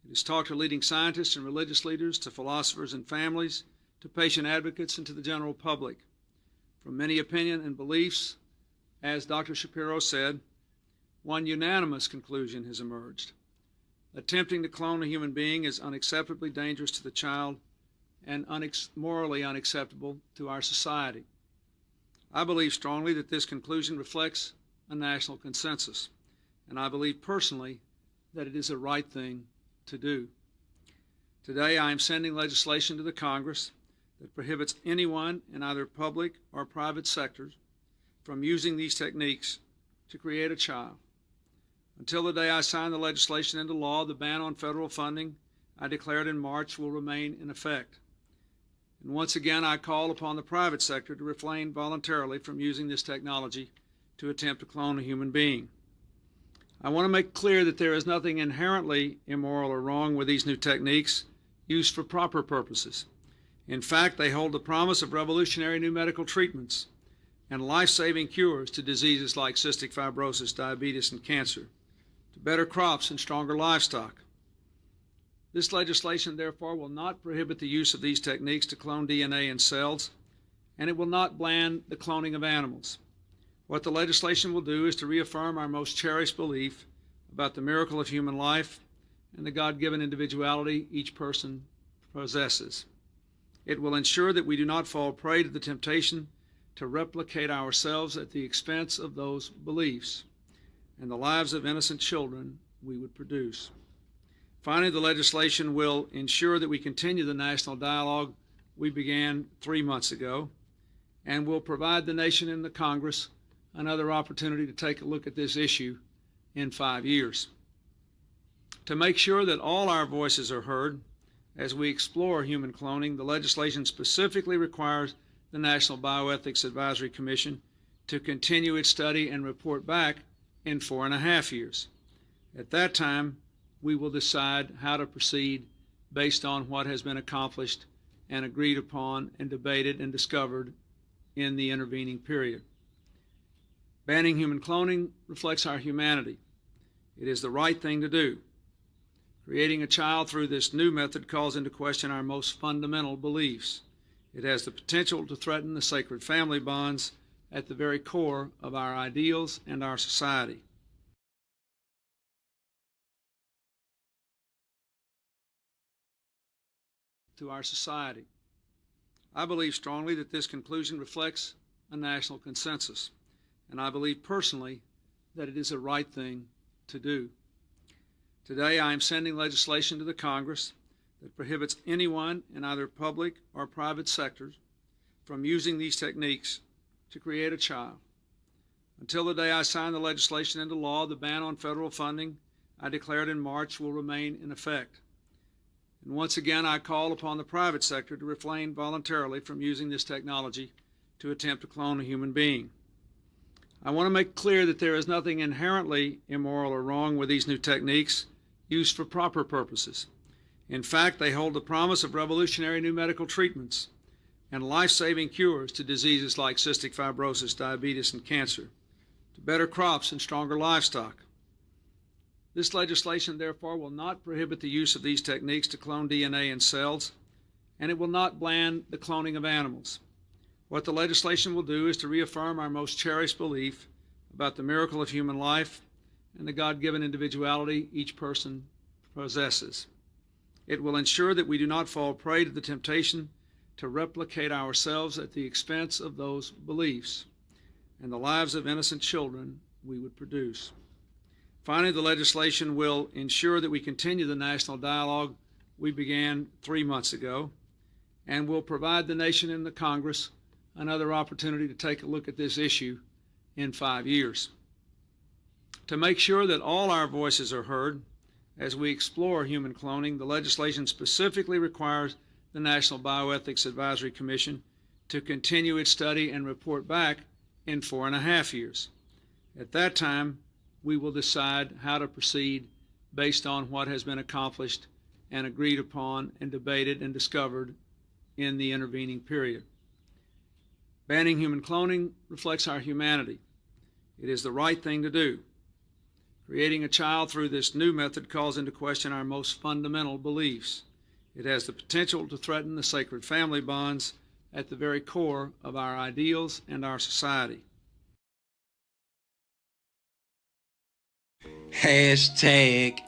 Speaker 22: It has talked to leading scientists and religious leaders, to philosophers and families, to patient advocates, and to the general public. From many opinions and beliefs, as Dr. Shapiro said, one unanimous conclusion has emerged. Attempting to clone a human being is unacceptably dangerous to the child and morally unacceptable to our society. I believe strongly that this conclusion reflects a national consensus, and I believe personally that it is the right thing to do. Today, I am sending legislation to the Congress that prohibits anyone in either public or private sectors from using these techniques to create a child. Until the day I sign the legislation into law, the ban on federal funding I declared in March will remain in effect. And once again, I call upon the private sector to refrain voluntarily from using this technology to attempt to clone a human being. I want to make clear that there is nothing inherently immoral or wrong with these new techniques used for proper purposes. In fact, they hold the promise of revolutionary new medical treatments and life-saving cures to diseases like cystic fibrosis, diabetes, and cancer, to better crops and stronger livestock. This legislation, therefore, will not prohibit the use of these techniques to clone DNA in cells, and it will not ban the cloning of animals. What the legislation will do is to reaffirm our most cherished belief about the miracle of human life and the God-given individuality each person possesses. It will ensure that we do not fall prey to the temptation to replicate ourselves at the expense of those beliefs and the lives of innocent children we would produce. Finally, the legislation will ensure that we continue the national dialogue we began 3 months ago, and will provide the nation and the Congress another opportunity to take a look at this issue in 5 years. To make sure that all our voices are heard as we explore human cloning, the legislation specifically requires the National Bioethics Advisory Commission to continue its study and report back in 4.5 years. At that time, we will decide how to proceed based on what has been accomplished and agreed upon and debated and discovered in the intervening period. Banning human cloning reflects our humanity. It is the right thing to do. Creating a child through this new method calls into question our most fundamental beliefs. It has the potential to threaten the sacred family bonds at the very core of our ideals and our society. To our society. I believe strongly that this conclusion reflects a national consensus, and I believe personally that it is the right thing to do. Today, I am sending legislation to the Congress that prohibits anyone in either public or private sectors from using these techniques to create a child. Until the day I sign the legislation into law, the ban on federal funding I declared in March will remain in effect. And once again, I call upon the private sector to refrain voluntarily from using this technology to attempt to clone a human being. I want to make clear that there is nothing inherently immoral or wrong with these new techniques used for proper purposes. In fact, they hold the promise of revolutionary new medical treatments and life-saving cures to diseases like cystic fibrosis, diabetes, and cancer, to better crops and stronger livestock. This legislation, therefore, will not prohibit the use of these techniques to clone DNA in cells, and it will not ban the cloning of animals. What the legislation will do is to reaffirm our most cherished belief about the miracle of human life and the God-given individuality each person possesses. It will ensure that we do not fall prey to the temptation to replicate ourselves at the expense of those beliefs and the lives of innocent children we would produce. Finally, the legislation will ensure that we continue the national dialogue we began 3 months ago and will provide the nation and the Congress another opportunity to take a look at this issue in 5 years. To make sure that all our voices are heard as we explore human cloning, the legislation specifically requires the National Bioethics Advisory Commission to continue its study and report back in 4.5 years. At that time, we will decide how to proceed based on what has been accomplished and agreed upon and debated and discovered in the intervening period. Banning human cloning reflects our humanity. It is the right thing to do. Creating a child through this new method calls into question our most fundamental beliefs. It has the potential to threaten the sacred family bonds at the very core of our ideals and our society.
Speaker 13: Hashtag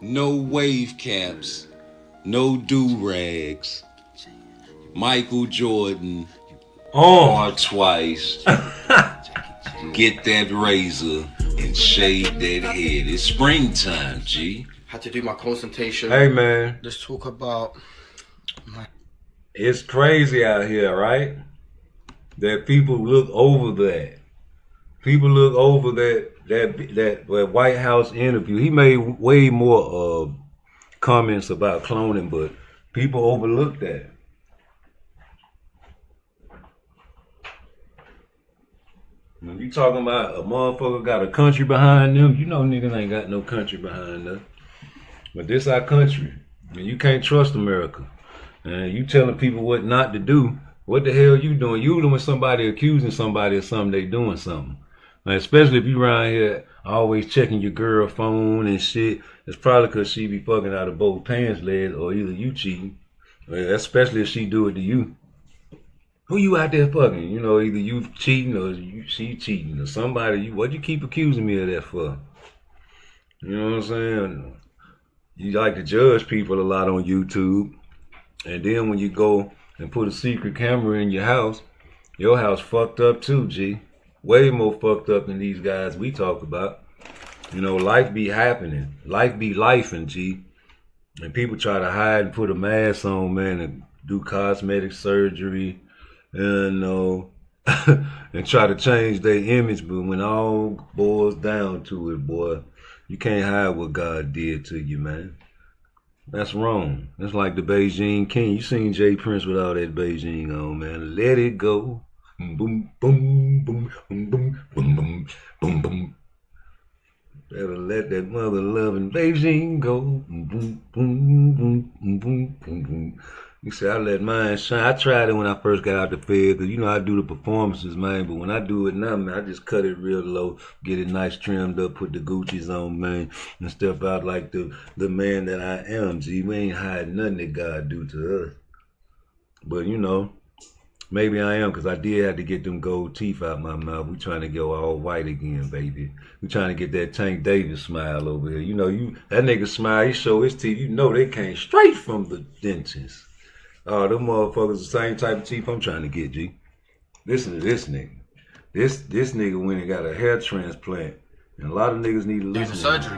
Speaker 13: no wave caps, no do-rags. Michael Jordan, PARTTWICE. Get that razor and shave that head. It's springtime, G.
Speaker 4: Had to do my consultation.
Speaker 2: Hey, man.
Speaker 4: Let's talk about
Speaker 2: It's crazy out here, right? That people look over that. People look over that White House interview. He made way more comments about cloning, but people overlooked that. When you talking about a motherfucker got a country behind them, you know niggas ain't got no country behind them. But this our country, and you can't trust America. And you telling people what not to do, what the hell you doing? You doing somebody accusing somebody of something, they doing something. Like, especially if you around here always checking your girl phone and shit, it's probably because she be fucking out of both pants legs, or either you cheating, especially if she do it to you. Who you out there fucking? You know, either you cheating or she cheating or somebody. What you keep accusing me of that for? You know what I'm saying? You like to judge people a lot on YouTube, and then when you go and put a secret camera in your house fucked up too, G. Way more fucked up than these guys we talk about. You know, life be happening. Life be lifing, G. And people try to hide and put a mask on, man, and do cosmetic surgery, and and try to change their image, but when all boils down to it, boy, You can't hide what God did to you, man. That's wrong. That's like the Beijing King. You seen Jay Prince with all that Beijing on, man. Let it go. Boom, boom, boom, boom, boom, boom, boom, boom, boom. Better let that mother loving Beijing go. Boom, boom, boom, boom, boom, boom, boom. You see, I let mine shine. I tried it when I first got out the Fed, because, you know, I do the performances, man. But when I do it now, man, I just cut it real low, get it nice trimmed up, put the Gucci's on, man, and step out like the man that I am, G. We ain't hiding nothing that God do to us. But, you know, maybe I am, because I did have to get them gold teeth out my mouth. We trying to go all white again, baby. We trying to get that Tank Davis smile over here. You know, that nigga smile, he show his teeth. You know they came straight from the dentist. Oh, them motherfuckers the same type of teeth I'm trying to get, G. Listen to this nigga. This nigga went and got a hair transplant. And a lot of niggas need to listen to
Speaker 4: surgery.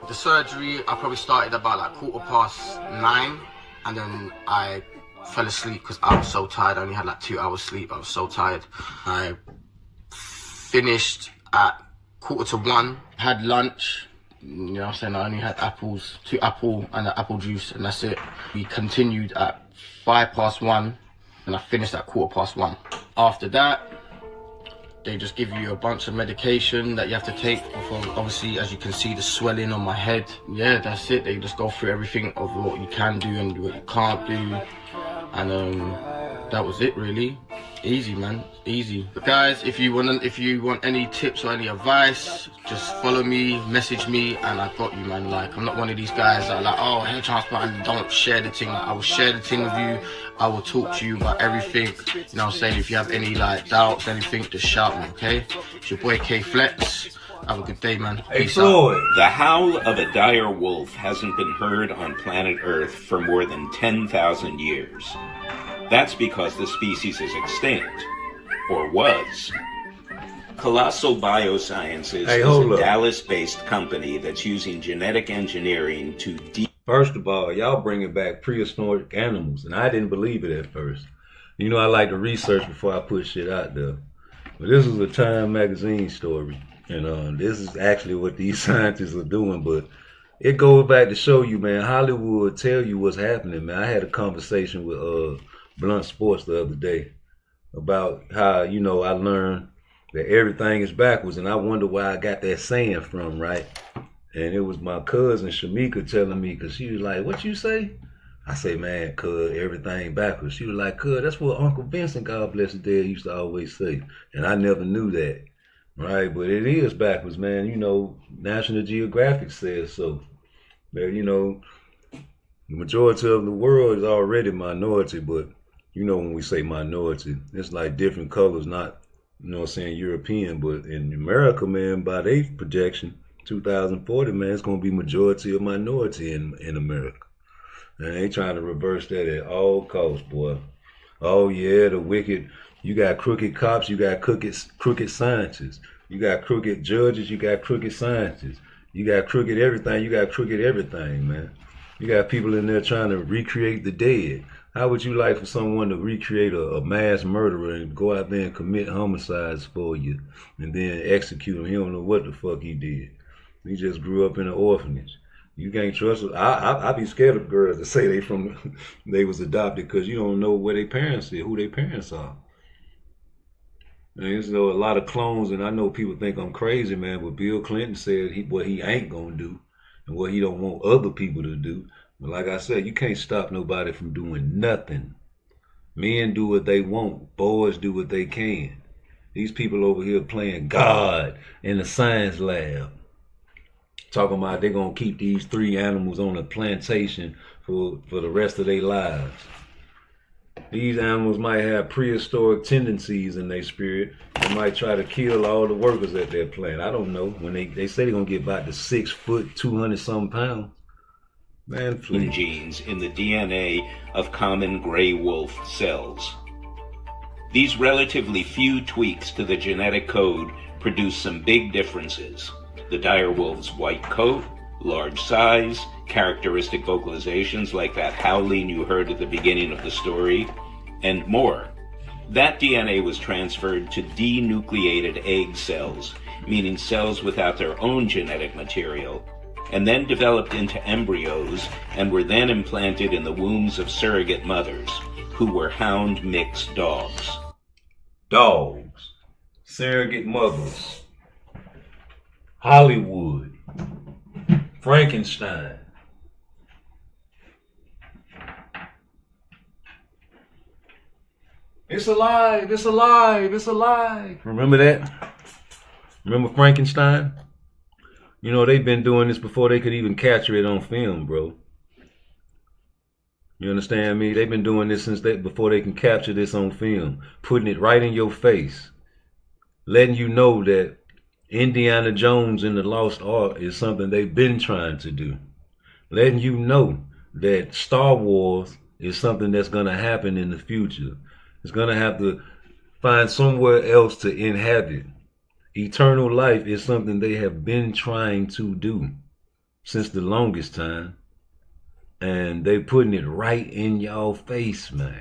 Speaker 4: The surgery, I probably started about like 9:15, and then I fell asleep because I was so tired. I only had like 2 hours sleep. I was so tired. I finished at 1:45, had lunch. You know what I'm saying? I only had apples, 2 apples and an apple juice, and that's it. We continued at 1:05, and I finished at 1:15. After that, they just give you a bunch of medication that you have to take. Obviously, as you can see, the swelling on my head. Yeah, that's it. They just go through everything of what you can do and what you can't do. And that was it, really. Easy, man, easy. But guys, if you want any tips or any advice, just follow me, message me, and I got you, man. Like, I'm not one of these guys that are like, oh, hair transplant, and don't share the thing. Like, I will share the thing with you. I will talk to you about everything. You know what I'm saying? If you have any like doubts, anything, just shout me, okay? It's your boy K Flex. Have a good day, man. Peace out.
Speaker 10: The howl of a dire wolf hasn't been heard on planet Earth for more than 10,000 years. That's because the species is extinct, or was. Colossal Biosciences is a Dallas-based company that's using genetic engineering to
Speaker 2: First of all, y'all bringing back prehistoric animals, and I didn't believe it at first. You know, I like to research before I put shit out there. But this is a Time magazine story, and this is actually what these scientists are doing, but it goes back to show you, man, Hollywood tell you what's happening, man. I had a conversation with Blunt Sports the other day about how, you know, I learned that everything is backwards, and I wonder where I got that saying from, right? And it was my cousin Shamika telling me, because she was like, what you say? I say, man, cuz, everything backwards. She was like, cuz, that's what Uncle Vincent, God bless his dad, used to always say. And I never knew that, right? But it is backwards, man. You know, National Geographic says so. That, you know, the majority of the world is already minority, but you know, when we say minority, it's like different colors, not, you know what I'm saying, European, but in America, man, by their projection, 2040, man, it's going to be majority of minority in America. And they trying to reverse that at all costs, boy. Oh, yeah, the wicked, you got crooked cops, you got crooked scientists. You got crooked judges, you got crooked scientists. You got crooked everything, you got crooked everything, man. You got people in there trying to recreate the dead. How would you like for someone to recreate a mass murderer and go out there and commit homicides for you and then execute him? He don't know what the fuck he did. He just grew up in an orphanage. You can't trust it. I be scared of girls that say they was adopted, because you don't know where their parents is, who their parents are. And there's a lot of clones, and I know people think I'm crazy, man, but Bill Clinton said what he ain't gonna do and what he don't want other people to do. But like I said, you can't stop nobody from doing nothing. Men do what they want. Boys do what they can. These people over here playing God in the science lab, talking about they're going to keep these 3 animals on a plantation for the rest of their lives. These animals might have prehistoric tendencies in their spirit. They might try to kill all the workers at their plant. I don't know. When they say they're going to get about to 6 foot, 200-something pounds. Man, please.
Speaker 10: Genes in the DNA of common gray wolf cells. These relatively few tweaks to the genetic code produce some big differences. The dire wolf's white coat, large size, characteristic vocalizations like that howling you heard at the beginning of the story, and more. That DNA was transferred to denucleated egg cells, meaning cells without their own genetic material, and then developed into embryos and were then implanted in the wombs of surrogate mothers, who were hound mixed dogs.
Speaker 2: Dogs, surrogate mothers, Hollywood, Frankenstein. It's alive, it's alive, it's alive. Remember that? Remember Frankenstein? You know, they've been doing this before they could even capture it on film, bro. You understand me? They've been doing this before they can capture this on film. Putting it right in your face. Letting you know that Indiana Jones and the Lost Ark is something they've been trying to do. Letting you know that Star Wars is something that's going to happen in the future. It's going to have to find somewhere else to inhabit. Eternal life is something they have been trying to do since the longest time. And they putting it right in y'all face, man.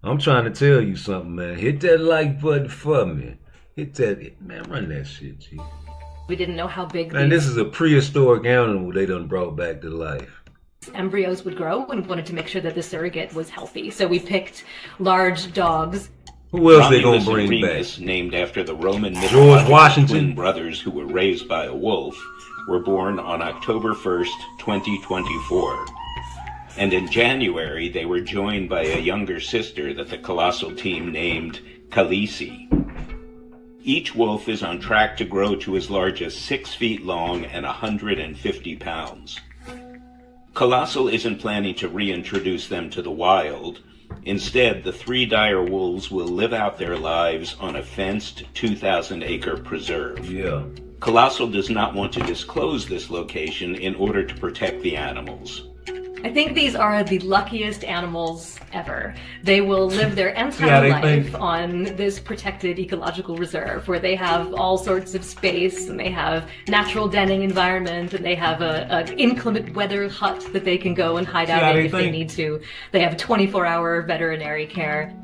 Speaker 2: I'm trying to tell you something, man. Hit that like button for me. Hit that, man, run that shit, G.
Speaker 21: We didn't know how big
Speaker 2: Man, this is a prehistoric animal they done brought back to life.
Speaker 21: embryos would grow, and wanted to make sure that the surrogate was healthy. So we picked large dogs.
Speaker 2: Who else they gonna
Speaker 10: Romulus
Speaker 2: bring
Speaker 10: and
Speaker 2: back?
Speaker 10: Remus, named after the Roman
Speaker 2: George
Speaker 10: mythological
Speaker 2: Washington.
Speaker 10: twin brothers who were raised by a wolf, were born on October 1st, 2024. And in January, they were joined by a younger sister that the Colossal team named Khaleesi. Each wolf is on track to grow to as large as 6 feet long and 150 pounds. Colossal isn't planning to reintroduce them to the wild. Instead, the 3 dire wolves will live out their lives on a fenced 2,000-acre preserve.
Speaker 2: Yeah.
Speaker 10: Colossal does not want to disclose this location in order to protect the animals.
Speaker 21: I think these are the luckiest animals ever. They will live their
Speaker 2: Yeah,
Speaker 21: entire
Speaker 2: they
Speaker 21: life
Speaker 2: think-
Speaker 21: on this protected ecological reserve where they have all sorts of space, and they have natural denning environment, and they have a inclement weather hut that they can go and hide out
Speaker 10: Yeah,
Speaker 21: in
Speaker 10: they
Speaker 21: if they
Speaker 10: think-
Speaker 21: need to. They have 24-hour veterinary care.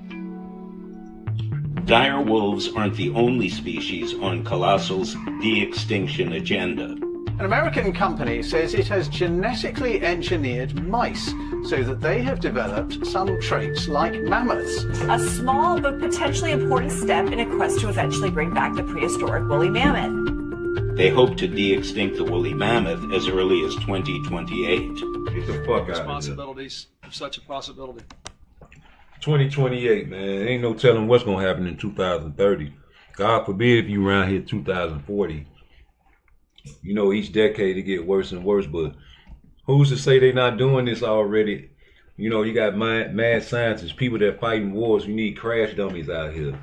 Speaker 10: Dire wolves aren't the only species on Colossal's de-extinction agenda.
Speaker 15: An American company says it has genetically engineered mice so that they have developed some traits like mammoths.
Speaker 19: A small but potentially important step in a quest to eventually bring back the prehistoric woolly mammoth.
Speaker 10: They hope to de-extinct the woolly mammoth as early as 2028.
Speaker 2: Get the fuck out of here.
Speaker 22: Responsibilities of such a possibility.
Speaker 2: 2028, man. Ain't no telling what's gonna happen in 2030. God forbid if you around here 2040. You know, each decade it get worse and worse, but who's to say they not doing this already? You know, you got mad scientists, people that fighting wars. You need crash dummies out here.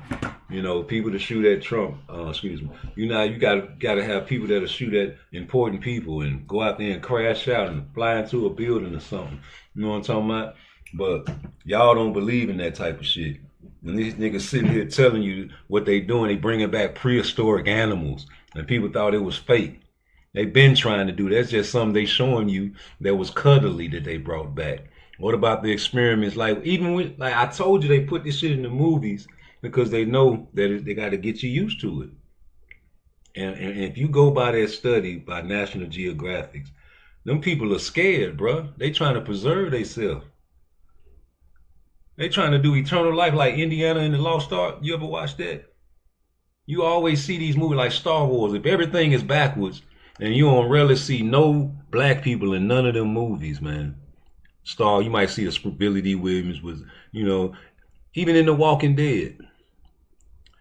Speaker 2: You know, people to shoot at Trump. Excuse me. You know, you gotta have people that'll shoot at important people and go out there and crash out and fly into a building or something. You know what I'm talking about? But y'all don't believe in that type of shit. And these niggas sitting here telling you what they doing. They bringing back prehistoric animals, and people thought it was fake. They've been trying to do that. That's just something they showing you that was cuddly that they brought back. What about the experiments? Like, even with, like I told you, they put this shit in the movies because they know that they got to get you used to it. And if you go by that study by National Geographic, them people are scared, bro. They trying to preserve themselves. They trying to do eternal life like Indiana and the Lost Ark. You ever watch that? You always see these movies like Star Wars. If everything is backwards, and you don't really see no black people in none of them movies, man. You might see a Billy D. Williams was, you know, even in The Walking Dead.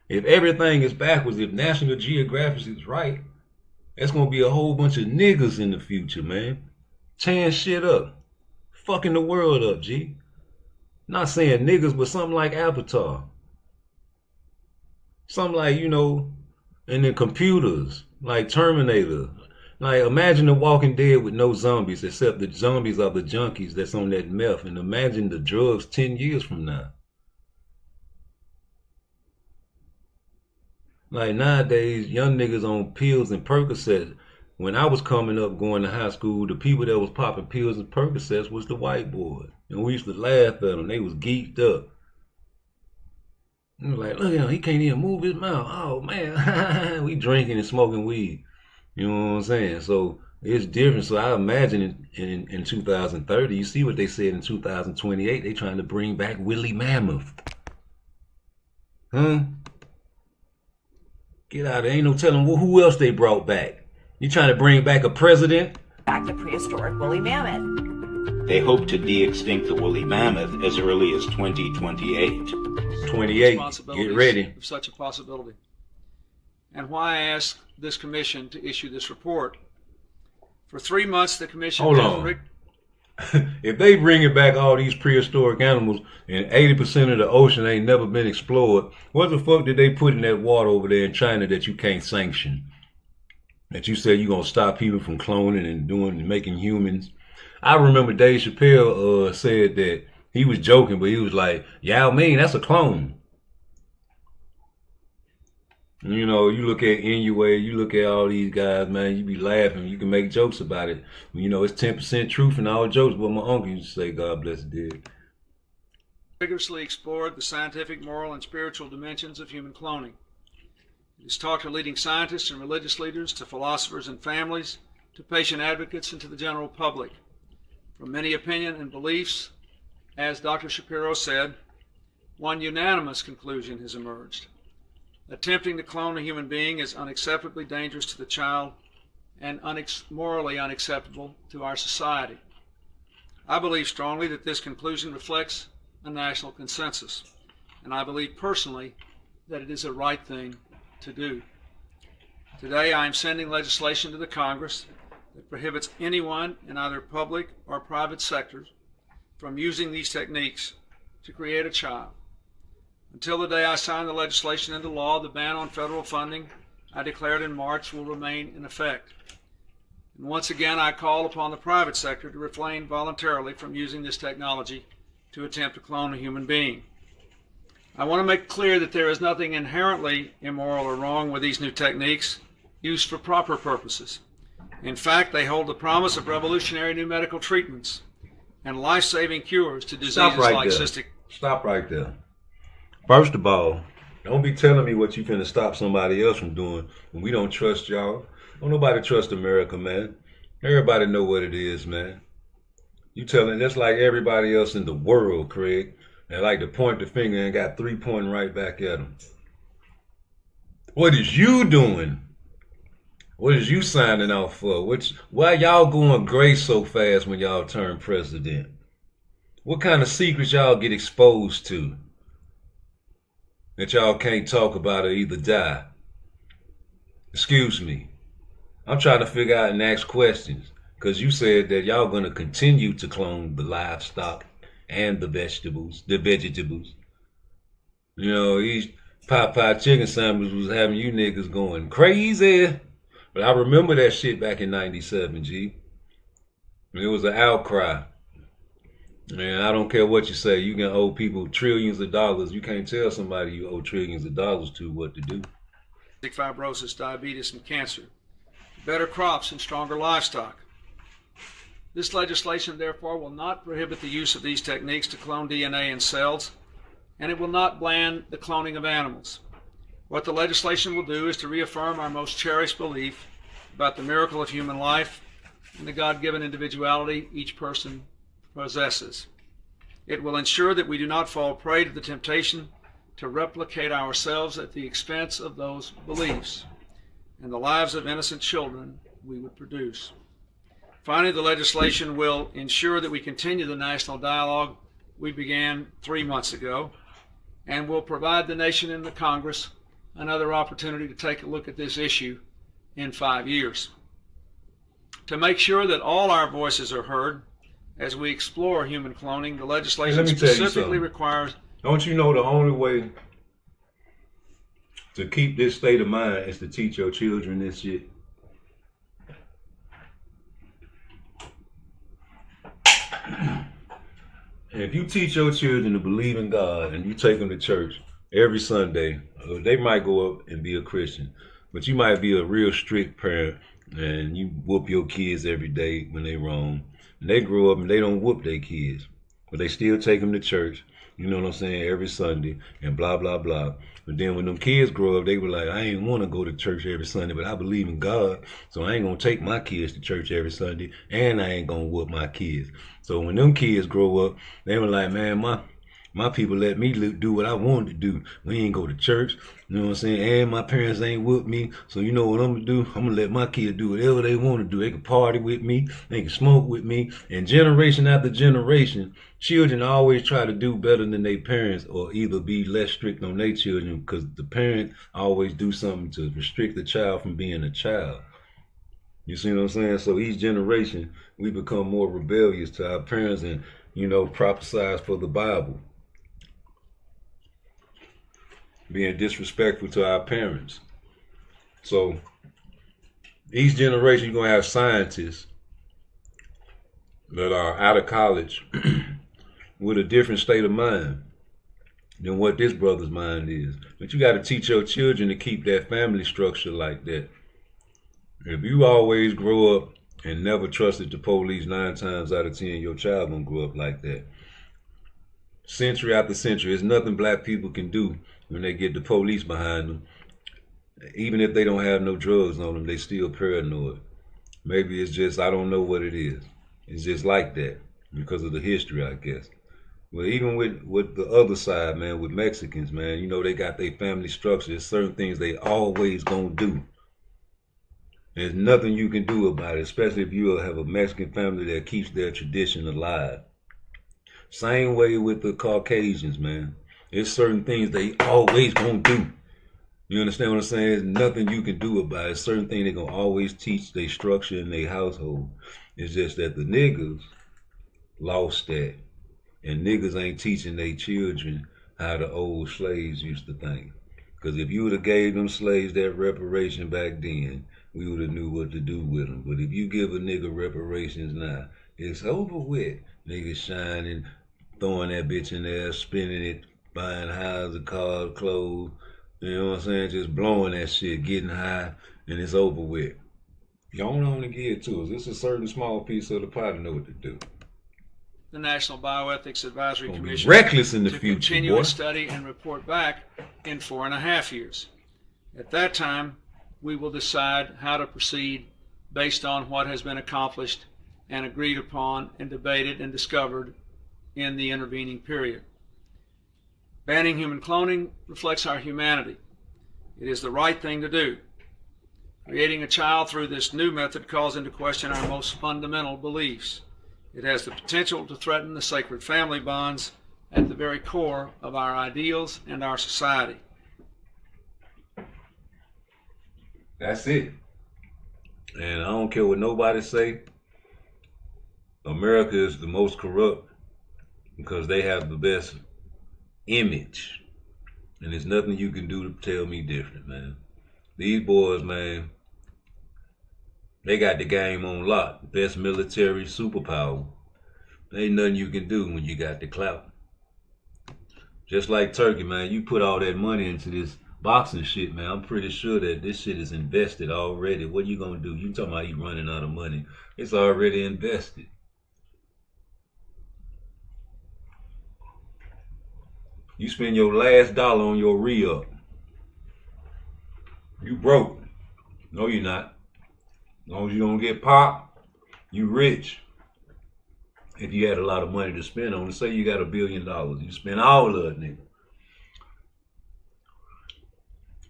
Speaker 2: If everything is backwards, if National Geographic is right, that's gonna be a whole bunch of niggas in the future, man. Tearing shit up. Fucking the world up, G. Not saying niggas, but something like Avatar. Something like, you know, and then computers, like Terminator. Like, imagine The Walking Dead with no zombies, except the zombies are the junkies that's on that meth. And imagine the drugs 10 years from now. Like, nowadays, young niggas on pills and Percocets. When I was coming up going to high school, the people that was popping pills and Percocets was the white boys. And we used to laugh at them. They was geeked up. And like, look at him, he can't even move his mouth. Oh man, we drinking and smoking weed. You know what I'm saying? So it's different. So I imagine in 2030, you see what they said in 2028, they trying to bring back Willie Mammoth. Huh? Get out of there. Ain't no telling who else they brought back. You trying to bring back a president?
Speaker 19: Back to prehistoric woolly mammoth.
Speaker 10: They hope to de-extinct the woolly mammoth as early as 2028.
Speaker 2: 28, get ready.
Speaker 22: Of such a possibility. And why I asked this commission to issue this report. For 3 months, the commission...
Speaker 2: Hold on. If they bringing back all these prehistoric animals and 80% of the ocean ain't never been explored, what the fuck did they put in that water over there in China that you can't sanction? That you said you're going to stop people from cloning and making humans? I remember Dave Chappelle said that he was joking, but he was like, Yao Ming, that's a clone. You know, you look at Inouye, you look at all these guys, man, you be laughing. You can make jokes about it. You know, it's 10% truth in all jokes, but my uncle used to say, God bless the dead.
Speaker 22: Rigorously explored the scientific, moral, and spiritual dimensions of human cloning. It has talked to leading scientists and religious leaders, to philosophers and families, to patient advocates, and to the general public. From many opinions and beliefs, as Dr. Shapiro said, one unanimous conclusion has emerged. Attempting to clone a human being is unacceptably dangerous to the child and morally unacceptable to our society. I believe strongly that this conclusion reflects a national consensus, and I believe personally that it is the right thing to do. Today I am sending legislation to the Congress that prohibits anyone in either public or private sectors from using these techniques to create a child. Until the day I sign the legislation into law, the ban on federal funding I declared in March will remain in effect. And once again, I call upon the private sector to refrain voluntarily from using this technology to attempt to clone a human being. I want to make clear that there is nothing inherently immoral or wrong with these new techniques used for proper purposes. In fact, they hold the promise of revolutionary new medical treatments and life-saving cures to diseases like cystic.
Speaker 2: Stop right there. First of all, don't be telling me what you finna stop somebody else from doing when we don't trust y'all. Don't nobody trust America, man. Everybody know what it is, man. You telling that's like everybody else in the world, Craig. They like to point the finger and got 3 pointing right back at them. What is you doing? What is you signing off for? Why y'all going gray so fast when y'all turn president? What kind of secrets y'all get exposed to that y'all can't talk about or either die? Excuse me. I'm trying to figure out and ask questions because you said that y'all going to continue to clone the livestock and the vegetables. You know, these Popeye chicken sandwiches was having you niggas going crazy. But I remember that shit back in 97, G. It was an outcry. Man, I don't care what you say. You can owe people trillions of dollars. You can't tell somebody you owe trillions of dollars to what to do.
Speaker 22: Fibrosis, diabetes, and cancer. Better crops and stronger livestock. This legislation, therefore, will not prohibit the use of these techniques to clone DNA in cells, and it will not ban the cloning of animals. What the legislation will do is to reaffirm our most cherished belief about the miracle of human life and the God-given individuality each person possesses. It will ensure that we do not fall prey to the temptation to replicate ourselves at the expense of those beliefs and the lives of innocent children we would produce. Finally, the legislation will ensure that we continue the national dialogue we began 3 months ago and will provide the nation and the Congress another opportunity to take a look at this issue in 5 years. To make sure that all our voices are heard as we explore human cloning, the legislation specifically requires...
Speaker 2: Don't you know the only way to keep this state of mind is to teach your children this shit? And if you teach your children to believe in God and you take them to church every Sunday, they might go up and be a Christian, but you might be a real strict parent and you whoop your kids every day when they wrong. And they grow up and they don't whoop their kids. but they still take them to church. You know what I'm saying? Every Sunday and blah, blah, blah. But then when them kids grow up, they were like, I ain't want to go to church every Sunday, but I believe in God. So I ain't going to take my kids to church every Sunday, and I ain't going to whoop my kids. So when them kids grow up, they were like, man, my people let me do what I wanted to do. We ain't go to church, you know what I'm saying? And my parents ain't whooped me. So you know what I'm going to do? I'm going to let my kids do whatever they want to do. They can party with me. They can smoke with me. And generation after generation, children always try to do better than their parents, or either be less strict on their children, because the parent always do something to restrict the child from being a child. You see what I'm saying? So each generation, we become more rebellious to our parents and, you know, prophesize for the Bible. Being disrespectful to our parents. So each generation, you're going to have scientists that are out of college with a different state of mind than what this brother's mind is. But you got to teach your children to keep that family structure like that. If you always grow up and never trusted the police, 9 times out of 10, your child gonna grow up like that. Century after century, there's nothing black people can do when they get the police behind them. Even if they don't have no drugs on them, they still paranoid. Maybe it's just, I don't know what it is. It's just like that because of the history, I guess. Well, even with the other side, man, with Mexicans, man, you know, they got their family structure. There's certain things they always gonna do. There's nothing you can do about it, especially if you have a Mexican family that keeps their tradition alive. Same way with the Caucasians, man. There's certain things they always gonna do. You understand what I'm saying? There's nothing you can do about it. Certain things they gonna always teach their structure in their household. It's just that the niggas lost that. And niggas ain't teaching their children how the old slaves used to think. Because if you would have gave them slaves that reparation back then, we would have knew what to do with them. But if you give a nigga reparations now, it's over with. Niggas shining, throwing that bitch in there, spinning it, buying houses, cars, clothes. You know what I'm saying? Just blowing that shit, getting high, and it's over with. Y'all don't want to give it to us. It's a certain small piece of the pie to know what to do.
Speaker 22: The National Bioethics Advisory Commission
Speaker 2: reckless in the
Speaker 22: to
Speaker 2: future,
Speaker 22: continue
Speaker 2: boy.
Speaker 22: a study and report back in 4.5 years. At that time, we will decide how to proceed based on what has been accomplished and agreed upon and debated and discovered in the intervening period. Banning human cloning reflects our humanity. It is the right thing to do. Creating a child through this new method calls into question our most fundamental beliefs. It has the potential to threaten the sacred family bonds at the very core of our ideals and our society.
Speaker 2: That's it. And I don't care what nobody say. America is the most corrupt because they have the best image. And there's nothing you can do to tell me different, man. These boys, man, they got the game on lock. Best military superpower. There ain't nothing you can do when you got the clout. Just like Turkey, man, you put all that money into this boxing shit, man. I'm pretty sure that this shit is invested already. What you gonna do? You talking about you running out of money. It's already invested. You spend your last dollar on your re-up. You broke. No, you're not. As long as you don't get popped, you rich. If you had a lot of money to spend on it, say you got $1 billion, you spend all of it, nigga.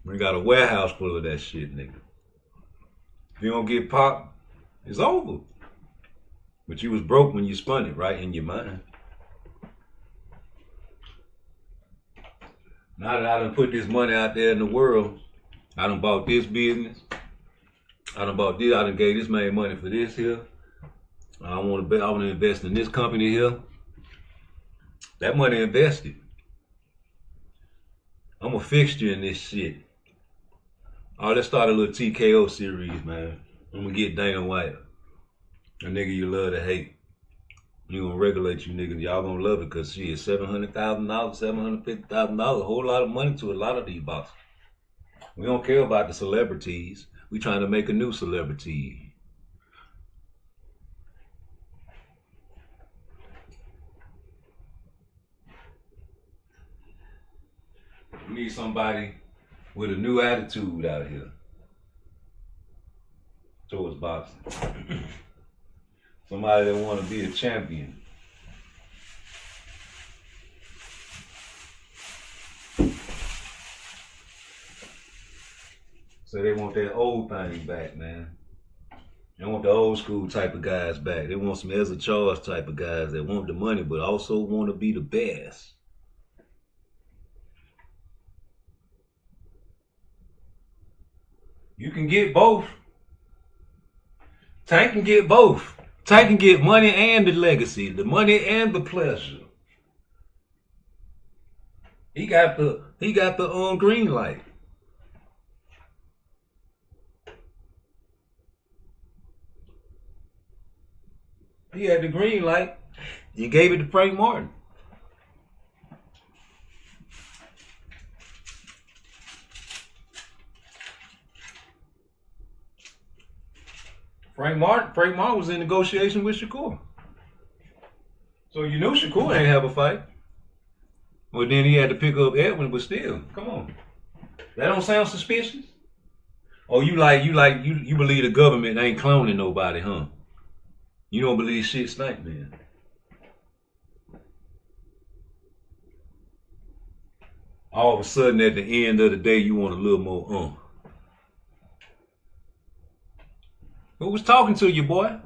Speaker 2: We got a warehouse full of that shit, nigga. If you don't get popped, it's over. But you was broke when you spun it, right, in your mind. Now that I done put this money out there in the world, I done bought this business, I done bought this, I done gave this man money for this here. I want to invest in this company here. That money invested. I'm a fixture in this shit. Oh, let's start a little TKO series, man. I'm gonna get Dana White, a nigga you love to hate. You gonna regulate you niggas. Y'all gonna love it because she is $700,000, $750,000, a whole lot of money to a lot of these boxers. We don't care about the celebrities. We trying to make a new celebrity. We need somebody with a new attitude out here towards boxing. Somebody that want to be a champion. So they want that old thing back, man. They want the old school type of guys back. They want some Ezra Charles type of guys that want the money but also want to be the best. You can get both. Tank can get both. Tank can get money and the legacy, the money and the pleasure. He got the green light. He had the green light. You gave it to Frank Martin. Frank Martin was in negotiation with Shakur. So you knew Shakur ain't have a fight. Well, then he had to pick up Edwin, but still, come on. That don't sound suspicious? Oh, you believe the government ain't cloning nobody, huh? You don't believe shit stink, man. All of a sudden, at the end of the day, you want a little more, Who was talking to you, boy?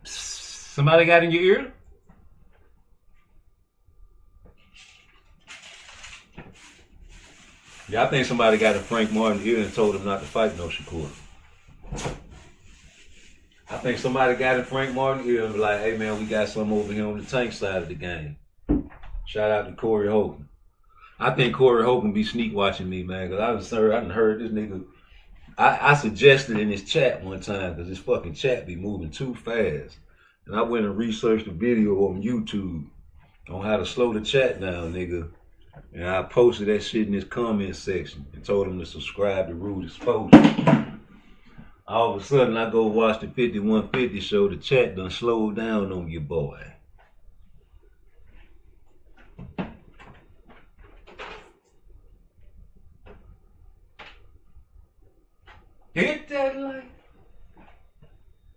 Speaker 2: Somebody got in your ear? Yeah, I think somebody got in Frank Martin's ear and told him not to fight no Shakur. I think somebody got in Frank Martin's ear and be like, hey man, we got something over here on the Tank side of the game. Shout out to Corey Hogan. I think Corey Hogan be sneak watching me, man, because I done heard this nigga. I suggested in his chat one time, because his fucking chat be moving too fast. And I went and researched a video on YouTube on how to slow the chat down, nigga. And I posted that shit in his comment section and told him to subscribe to Rude Exposure. All of a sudden, I go watch the 5150 show. The chat done slowed down on your boy. Hit that light.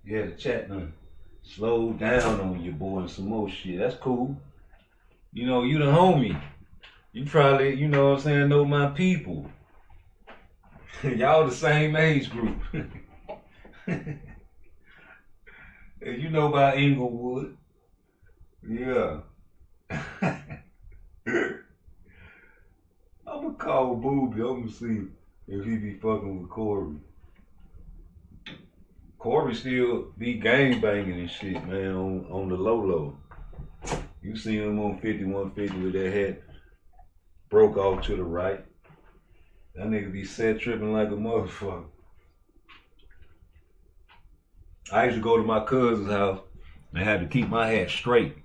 Speaker 2: Yeah, the chat done slowed down on your boy and some more shit. That's cool. You know, you the homie. You probably, you know what I'm saying, know my people. Y'all the same age group. You know about Inglewood. Yeah. I'ma call Booby. I'ma see if he be fucking with Corey. Corey still be gang banging and shit, man, on the low. You see him on 5150 with that head broke off to the right. That nigga be set tripping like a motherfucker. I used to go to my cousin's house and had to keep my hat straight.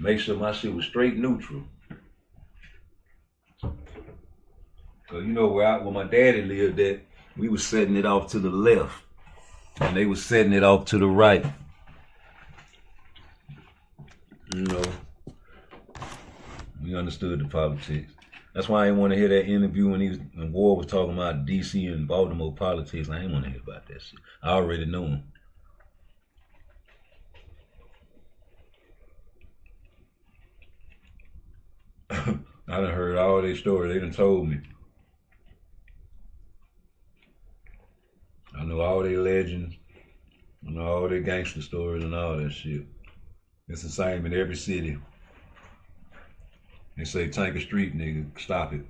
Speaker 2: Make sure my shit was straight neutral. Cause you know where my daddy lived at, we was setting it off to the left. And they was setting it off to the right. You know, we understood the politics. That's why I didn't want to hear that interview when Ward was talking about DC and Baltimore politics. I didn't want to hear about that shit. I already know him. I done heard all their stories. They done told me. I know all their legends. I know all their gangster stories and all that shit. It's the same in every city. They say, Tank a street, nigga. Stop it.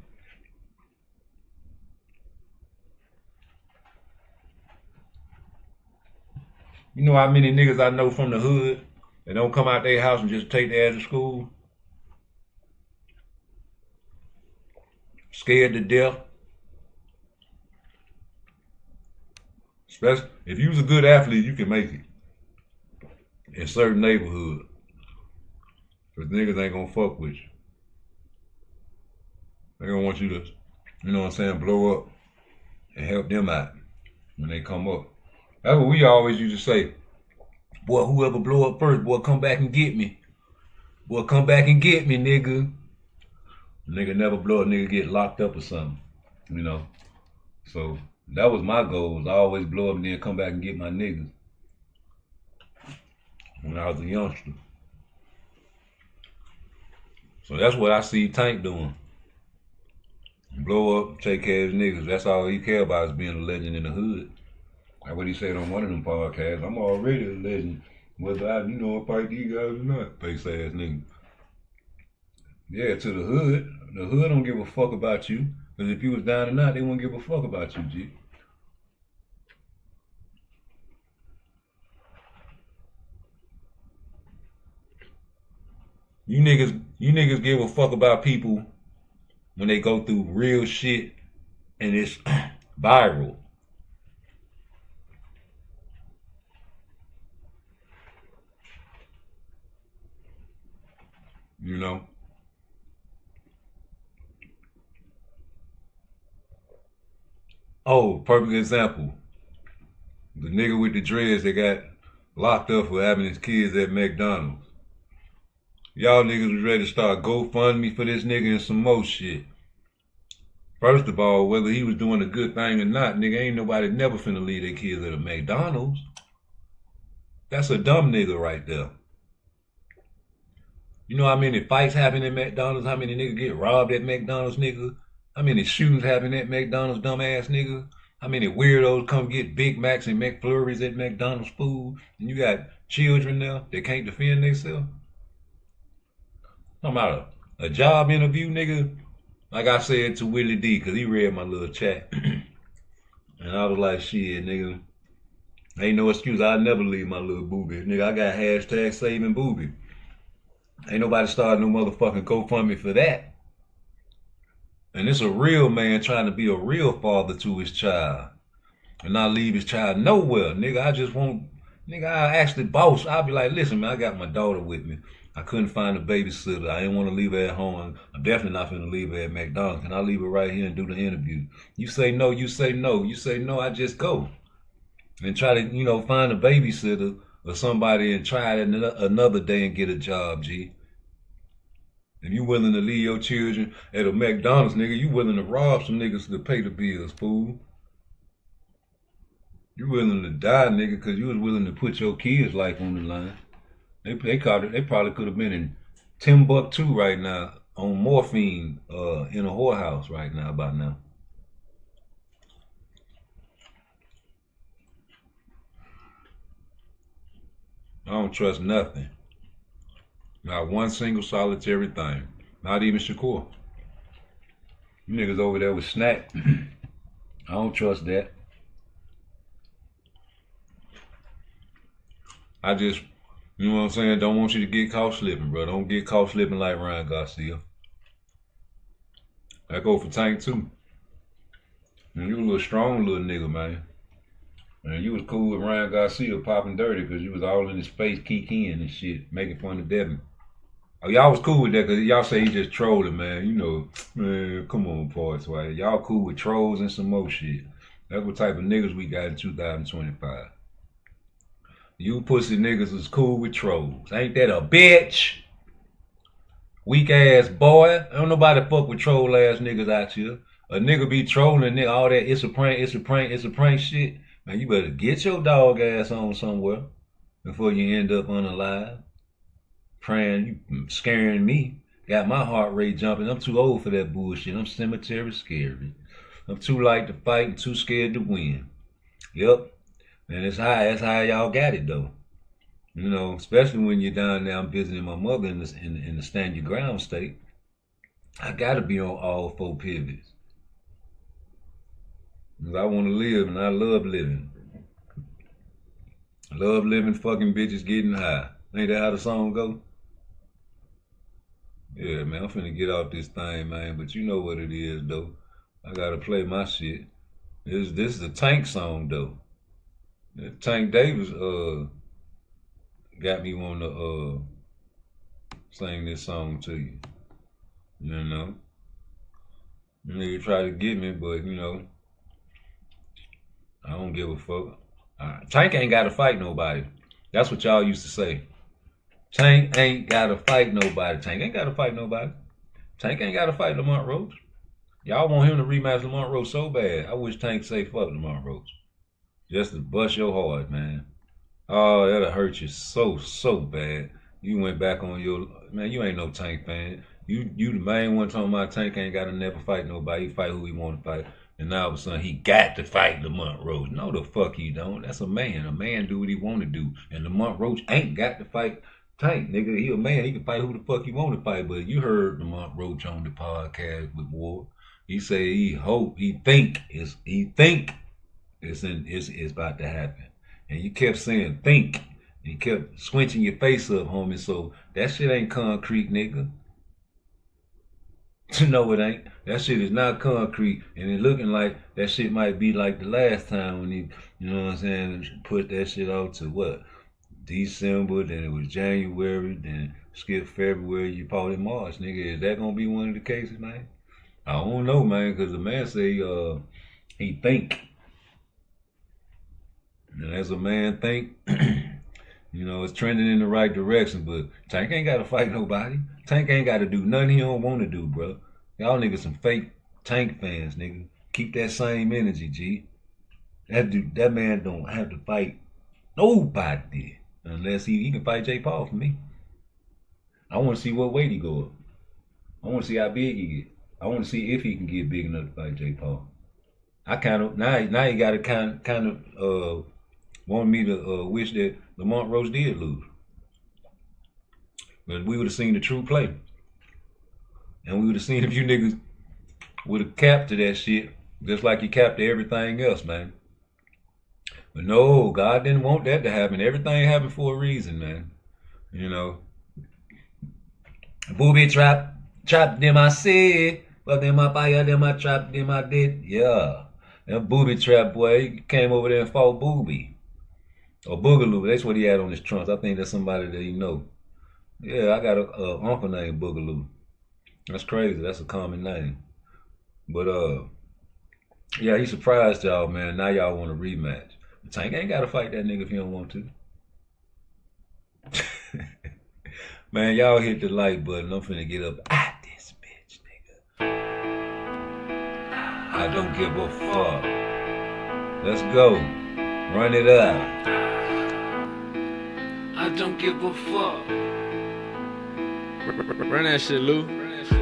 Speaker 2: You know how many niggas I know from the hood that don't come out their house and just take their ass to school? Scared to death. Especially if you was a good athlete, you can make it in certain neighborhoods. Because niggas ain't gonna fuck with you. They gonna want you to, you know what I'm saying, blow up and help them out when they come up. That's what we always used to say. Boy, whoever blow up first, boy, come back and get me. Well, come back and get me, nigga. Nigga never blow a nigga get locked up or something, you know. So that was my goal. Was I always blow up and then come back and get my niggas when I was a youngster. So that's what I see Tank doing. Blow up, take care of his niggas. That's all he care about, is being a legend in the hood. That's what he said on one of them podcasts. I'm already a legend, whether I, fight these guys or not. Face ass nigga. Yeah, to the hood. The hood don't give a fuck about you. Because if you was down or not, they wouldn't give a fuck about you, G. You niggas give a fuck about people when they go through real shit and it's viral. You know? Oh, perfect example. The nigga with the dreads that got locked up for having his kids at McDonald's. Y'all niggas was ready to start GoFundMe for this nigga and some more shit. First of all, whether he was doing a good thing or not, nigga, ain't nobody never finna leave their kids at a McDonald's. That's a dumb nigga right there. You know how many fights happen at McDonald's? How many niggas get robbed at McDonald's, nigga? How many shootings happen at McDonald's, dumbass nigga? How many weirdos come get Big Macs and McFlurries at McDonald's food? And you got children there that can't defend themselves? I'm about a job interview, nigga. Like I said to Willie D, because he read my little chat. And I was like, shit, nigga. Ain't no excuse. I'll never leave my little booby. Nigga, I got hashtag saving booby. Ain't nobody started no motherfucking GoFundMe for that. And it's a real man trying to be a real father to his child. And not leave his child nowhere. Nigga, I just want, nigga, I actually boss. I'll be like, listen, man, I got my daughter with me. I couldn't find a babysitter. I didn't want to leave her at home. I'm definitely not going to leave her at McDonald's. Can I leave her right here and do the interview? You say no, you say no. You say no, I just go. And try to, find a babysitter or somebody and try it another day and get a job, G. If you willing to leave your children at a McDonald's, nigga, you willing to rob some niggas to pay the bills, fool. You willing to die, nigga, because you was willing to put your kids' life on the line. They probably could have been in Timbuktu right now on morphine in a whorehouse right now by now. I don't trust nothing. Not one single solitary thing. Not even Shakur. You niggas over there with Snack. I don't trust that. I just, you know what I'm saying, don't want you to get caught slipping, bro. Don't get caught slipping like Ryan Garcia. That go for Tank too. And you a little strong little nigga, man. And you was cool with Ryan Garcia popping dirty because you was all in his face kikiing and shit, making fun of Devin. Oh, y'all was cool with that because y'all say he just trolling, man. Man, come on, PARTTWICE. Y'all cool with trolls and some more shit. That's what type of niggas we got in 2025. You pussy niggas is cool with trolls. Ain't that a bitch? Weak ass boy. Don't nobody fuck with troll ass niggas out here. A nigga be trolling, nigga, all that it's a prank, it's a prank, it's a prank shit. Man, you better get your dog ass on somewhere before you end up unalive. Praying, you scaring me. Got my heart rate jumping. I'm too old for that bullshit. I'm cemetery scary. I'm too light to fight and too scared to win. Yep. And it's high. That's how y'all got it though. Especially when you're down there. I'm visiting my mother in the stand your ground state. I gotta be on all 4 pivots. Because I want to live and I love living. I love living fucking bitches getting high. Ain't that how the song go? Yeah, man, I'm finna get off this thing, man. But you know what it is, though. I gotta play my shit. This is a Tank song, though. Tank Davis got me wanting to sing this song to you. Nigga try to get me, but I don't give a fuck. Tank ain't gotta fight nobody. That's what y'all used to say. Tank ain't gotta fight nobody. Tank ain't gotta fight nobody. Tank ain't gotta fight Lamont Roach. Y'all want him to rematch Lamont Roach so bad. I wish Tank say fuck Lamont Roach. Just to bust your heart, man. Oh, that'll hurt you so bad. You went back on your, man, you ain't no Tank fan. You the main one talking about Tank ain't gotta never fight nobody. He fight who he want to fight. And now all of a sudden he got to fight Lamont Roach. No, the fuck he don't. That's a man. A man do what he want to do. And Lamont Roach ain't got to fight Tank, nigga. He a man. He can fight who the fuck he want to fight. But you heard Lamont Roach on the podcast with Ward. He say he think it's about to happen. And you kept saying think. And you kept squinching your face up, homie. So that shit ain't concrete, nigga. No, it ain't. That shit is not concrete. And it looking like that shit might be like the last time when he, you know what I'm saying, put that shit out to what? December, then it was January, then skip February, you fought in March, nigga. Is that gonna be one of the cases, man? I don't know, man, because the man say he think. And as a man think, you know, it's trending in the right direction, but Tank ain't got to fight nobody. Tank ain't got to do nothing he don't want to do, bro. Y'all niggas some fake Tank fans, nigga. Keep that same energy, G. That man don't have to fight nobody unless he can fight Jake Paul for me. I want to see what weight he go up. I want to see how big he get. I want to see if he can get big enough to fight Jake Paul. I kind of now you got to kind of want me to wish that Lamont Roach did lose, but we would have seen the true play, and we would have seen if you niggas would have capped to that shit just like you capped to everything else, man. But no, God didn't want that to happen. Everything happened for a reason, man. You know, booby trap them I said, but them I fire, them I trap, them I did. Yeah, that booby trap boy, he came over there and fought Booby. Or Boogaloo, that's what he had on his trunks. I think that's somebody that you know. Yeah, I got a uncle named Boogaloo. That's crazy. That's a common name. But yeah, he surprised y'all, man. Now y'all want a rematch. Tank ain't got to fight that nigga if he don't want to. Man, y'all hit the like button. I'm finna get up out this bitch, nigga. I don't give a fuck. Let's go. Run it up.
Speaker 20: I don't give a fuck.
Speaker 3: Run that shit, Lou.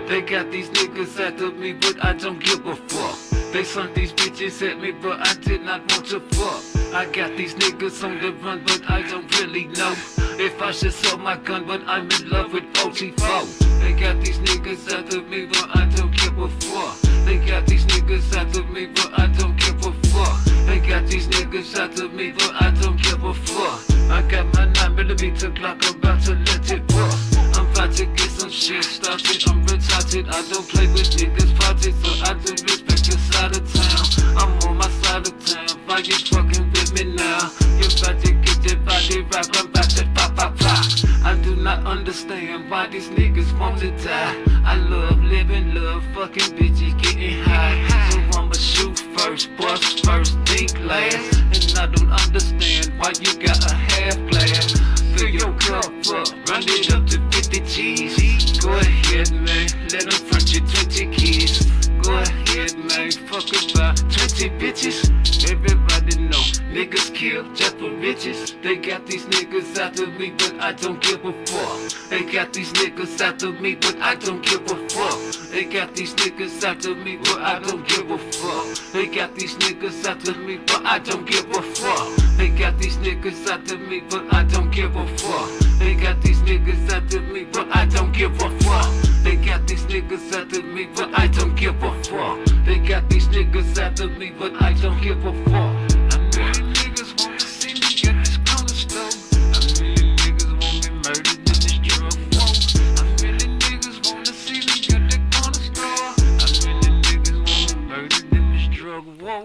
Speaker 20: They got these niggas after me, but I don't give a fuck. They sent these bitches at me, but I did not want to fuck. I got these niggas on the run, but I don't really know if I should sell my gun, but I'm in love with OT4. They got these niggas after me, but I don't give a fuck. They got these niggas after me, but I don't give a fuck. They got these niggas after me, but I don't give a fuck. I got my 9mm Glock, I'm about to let it bust. I'm about to get some shit started, I'm retarded. I don't play with niggas' parties, so I do respect your side of town. I'm on my side of town, why you fucking with me now? You about to get that body rock, I'm about to pop, pop, pop. I do not understand why these niggas want to die. I love living, love fucking bitches getting high. So I'ma shoot first, bust first, think last. And I don't understand why you got a half glass. Fill your cup up, run it up to 50 G's. Go ahead, man, let them front you 20 keys. Go ahead, man, fuck about 20 bitches. Everybody know niggas kill just for riches. They got these niggas after me, but I don't give a fuck. They got these niggas after me, but I don't give a fuck. They got these niggas after me, but I don't give a fuck. They got these niggas after me, but I don't give a fuck. They got these niggas after me, but I don't give a fuck. They got these niggas after me, but I don't give a fuck. They got these niggas after me, but I don't give a fuck. They got these niggas after me, but I don't give a fuck. A million niggas wanna see me get this cornerstone. A million niggas want me murdered in this drug war. A million niggas wanna see me get the cornerstone. A million niggas want me murdered in this drug war.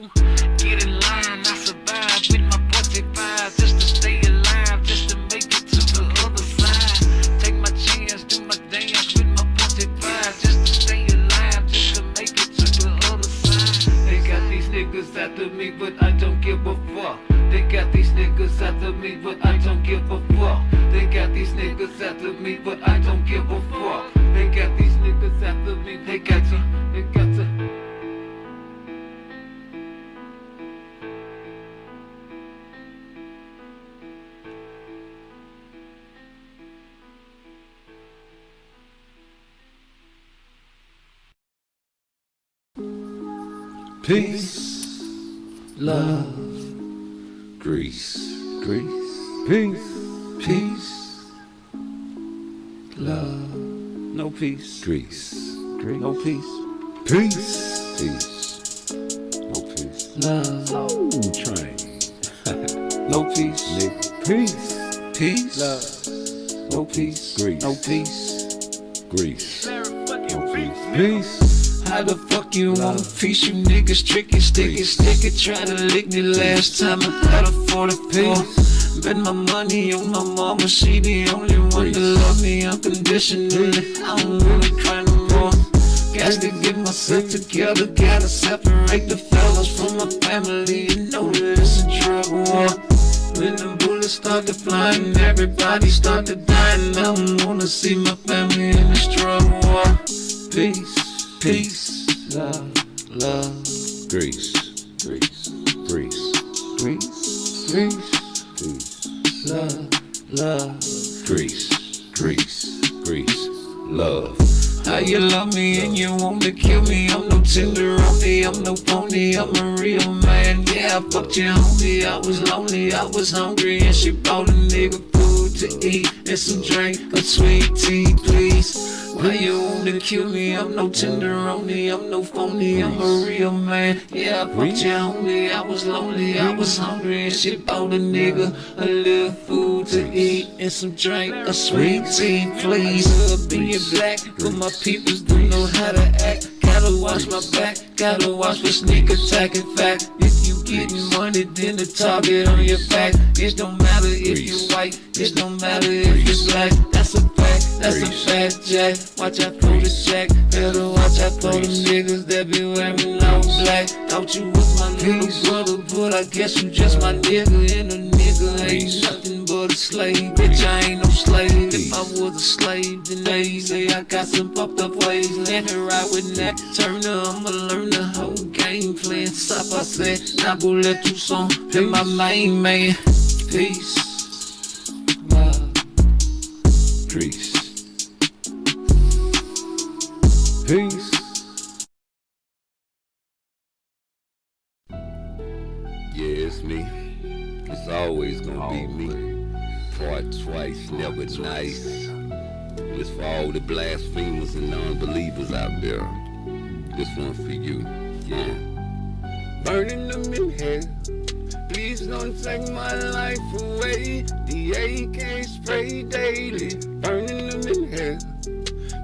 Speaker 20: Get in line, I survive with my 45 just to stay alive, just to make it to the other side. Take my chance, do my dance with my 45 just to stay alive, just to make it to the other side. They got these niggas after me, but I don't give a fuck. They got these niggas after me, but I don't give a fuck. They got these niggas after me, but I don't give a fuck. They got these niggas after me, they got to.
Speaker 11: Peace, love, Greece, peace, love,
Speaker 3: no peace,
Speaker 11: Greece,
Speaker 3: no peace,
Speaker 11: peace, no peace,
Speaker 3: love,
Speaker 11: Soul Train,
Speaker 3: no peace,
Speaker 11: nigga,
Speaker 3: peace, love, no peace,
Speaker 11: Greece,
Speaker 3: no peace,
Speaker 11: Greece, no peace.
Speaker 20: How the fuck you want a piece? You niggas tricky, sticky, try to lick me last time I got a 44. Bet my money on my mama, she the only one to love me unconditionally. I don't really cry no more. Got to get myself together, gotta separate the fellas from my family. You know that it's a drug war. When the bullets start to fly and everybody start to die, and I don't wanna see my family in this drug war. Peace, love,
Speaker 11: Greece,
Speaker 20: Greece, love,
Speaker 11: Greece, love.
Speaker 20: How you love me and you want to kill me? I'm no tenderoni, I'm no pony, I'm a real man. Yeah, I fucked your homie, I was lonely, I was hungry, and she bought a nigga food to eat and some drink, a sweet tea, please. Why you wanna kill me? I'm no tenderoni, I'm no phony, I'm a real man. Yeah, I fucked your homie, I was lonely, I was hungry, and she bought a nigga a little food to eat and some drink, a sweet tea, please. Being black, but my peoples don't know how to act. Gotta watch my back, gotta watch for sneak attack. In fact, if you getting money, then the target on your back. It don't matter if you white, it don't matter if you black. That's a fact, that's a fact, Jack. Watch out for the jack, better watch out for the niggas that be wearing all black. Thought you was my little brother, but I guess you just my nigga. And a nigga ain't nothing but a slave. Bitch, I ain't no slave. If I was a slave, then they say I got some popped up ways. Let me ride with that Turner, I'ma learn the whole game plan. Stop, I said, now go let you song. Then my main man. Peace, love,
Speaker 11: Greece, peace. Yeah, it's me. It's always gonna be me. Part twice, never nice. It's for all the blasphemers and non-believers out there. This one for you, yeah. Burning them in hell. Please don't take my life away. The AK spray daily. Burning them in hell.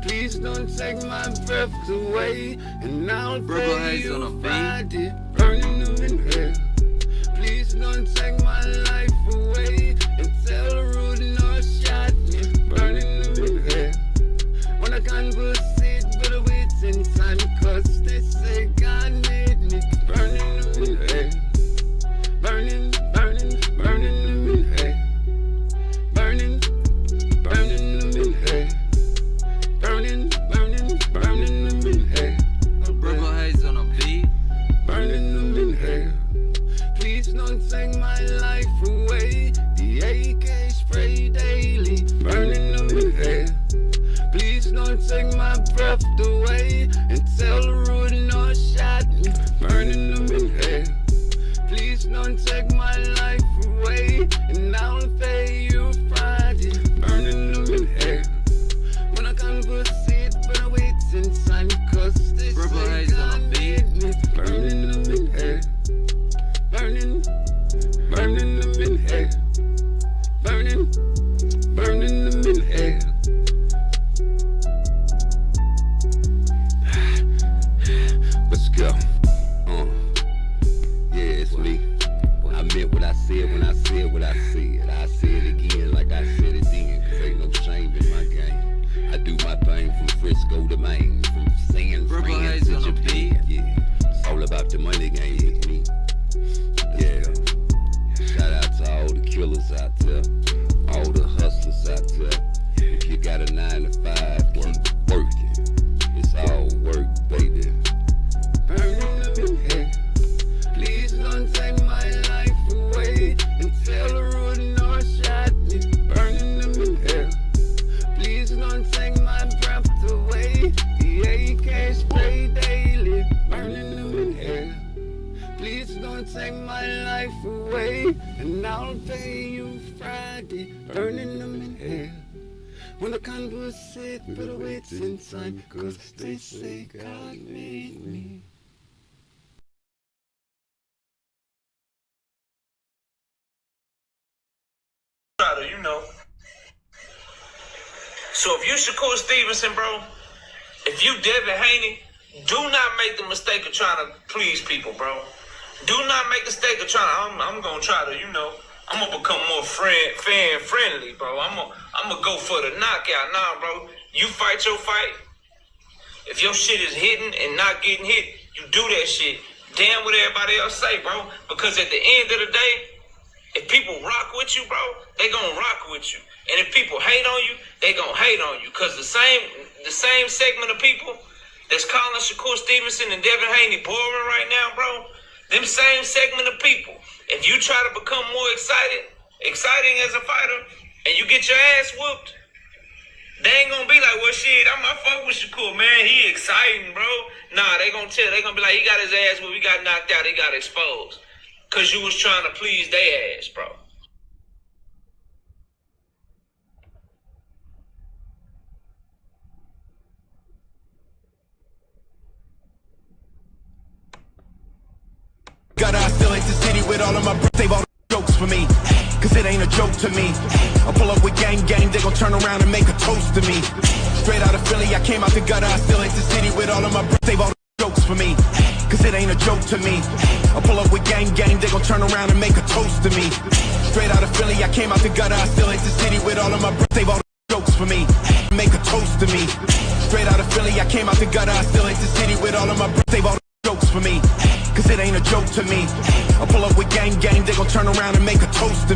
Speaker 11: Please don't take my breath away. And I'll pay you Friday. Burning them in hell. Please don't take my life away. And tell Rude no shot me. Burning them in hell. When I conversate with the wits in time, cause they say God made me. Burning them in hell. Burning them in hell. Burning them in hell. Burning them in hell.
Speaker 3: Purple haze on a beat.
Speaker 11: Burning them in hell. Please don't take my life away. The AK spray daily. Burning them in hell. Please don't take my breath away. And tell Rude no shot me. Burning them in hell. Please don't take my life away. And I'll pay you Friday. Burning them in hell. When I conversate, but I wait in time, cause they say God made me. Burning them in hell. Burning them in hell. Burning them in hell. Let's go. Yeah, it's me. I meant what I said when I said what I said. I said
Speaker 6: gonna take my life away, and I'll pay you Friday, burning them in hell. When the conduit sit for the wits in time, cause they say God made me.
Speaker 20: You know. So if you Shakur Stevenson, bro, if you Devin Haney, do not make the mistake of trying to please people, bro. Do not make the mistake of trying. I'm gonna try to, you know, I'm gonna become more fan friendly, bro. I'm gonna go for the knockout. Nah, bro. You fight your fight. If your shit is hitting and not getting hit, you do that shit. Damn what everybody else say, bro. Because at the end of the day, if people rock with you, bro, they gonna rock with you. And if people hate on you, they gonna hate on you. Cause the same segment of people that's calling Shakur Stevenson and Devin Haney boring right now, bro, them same segment of people, if you try to become more exciting as a fighter, and you get your ass whooped, they ain't gonna be like, well, shit, I fuck with Shakur, man, he exciting, bro. Nah, they gonna be like, he got his ass whooped, he got knocked out, he got exposed. Cause you was trying to please their ass, bro.
Speaker 9: Gotta isolate the city with all of my birthday all jokes for me. Cause it ain't a joke to me. I pull up with gang, they gon' turn around and make a toast to me. Straight out of Philly, I came out the gutter, isolate the city with all of my birthday all jokes for me. Cause it ain't a joke to me. I pull up with gang, they gon' turn around and make a toast to me. Straight out of Philly, I came out the gutter, isolate the city with all of my birthday all jokes for me. Make a toast to me. Straight out of Philly, I came out the gutter, isolate the city with all of my birthday all jokes for me. Cause it ain't a joke to me. I pull up with gang, they gon' turn around and make a toast to me.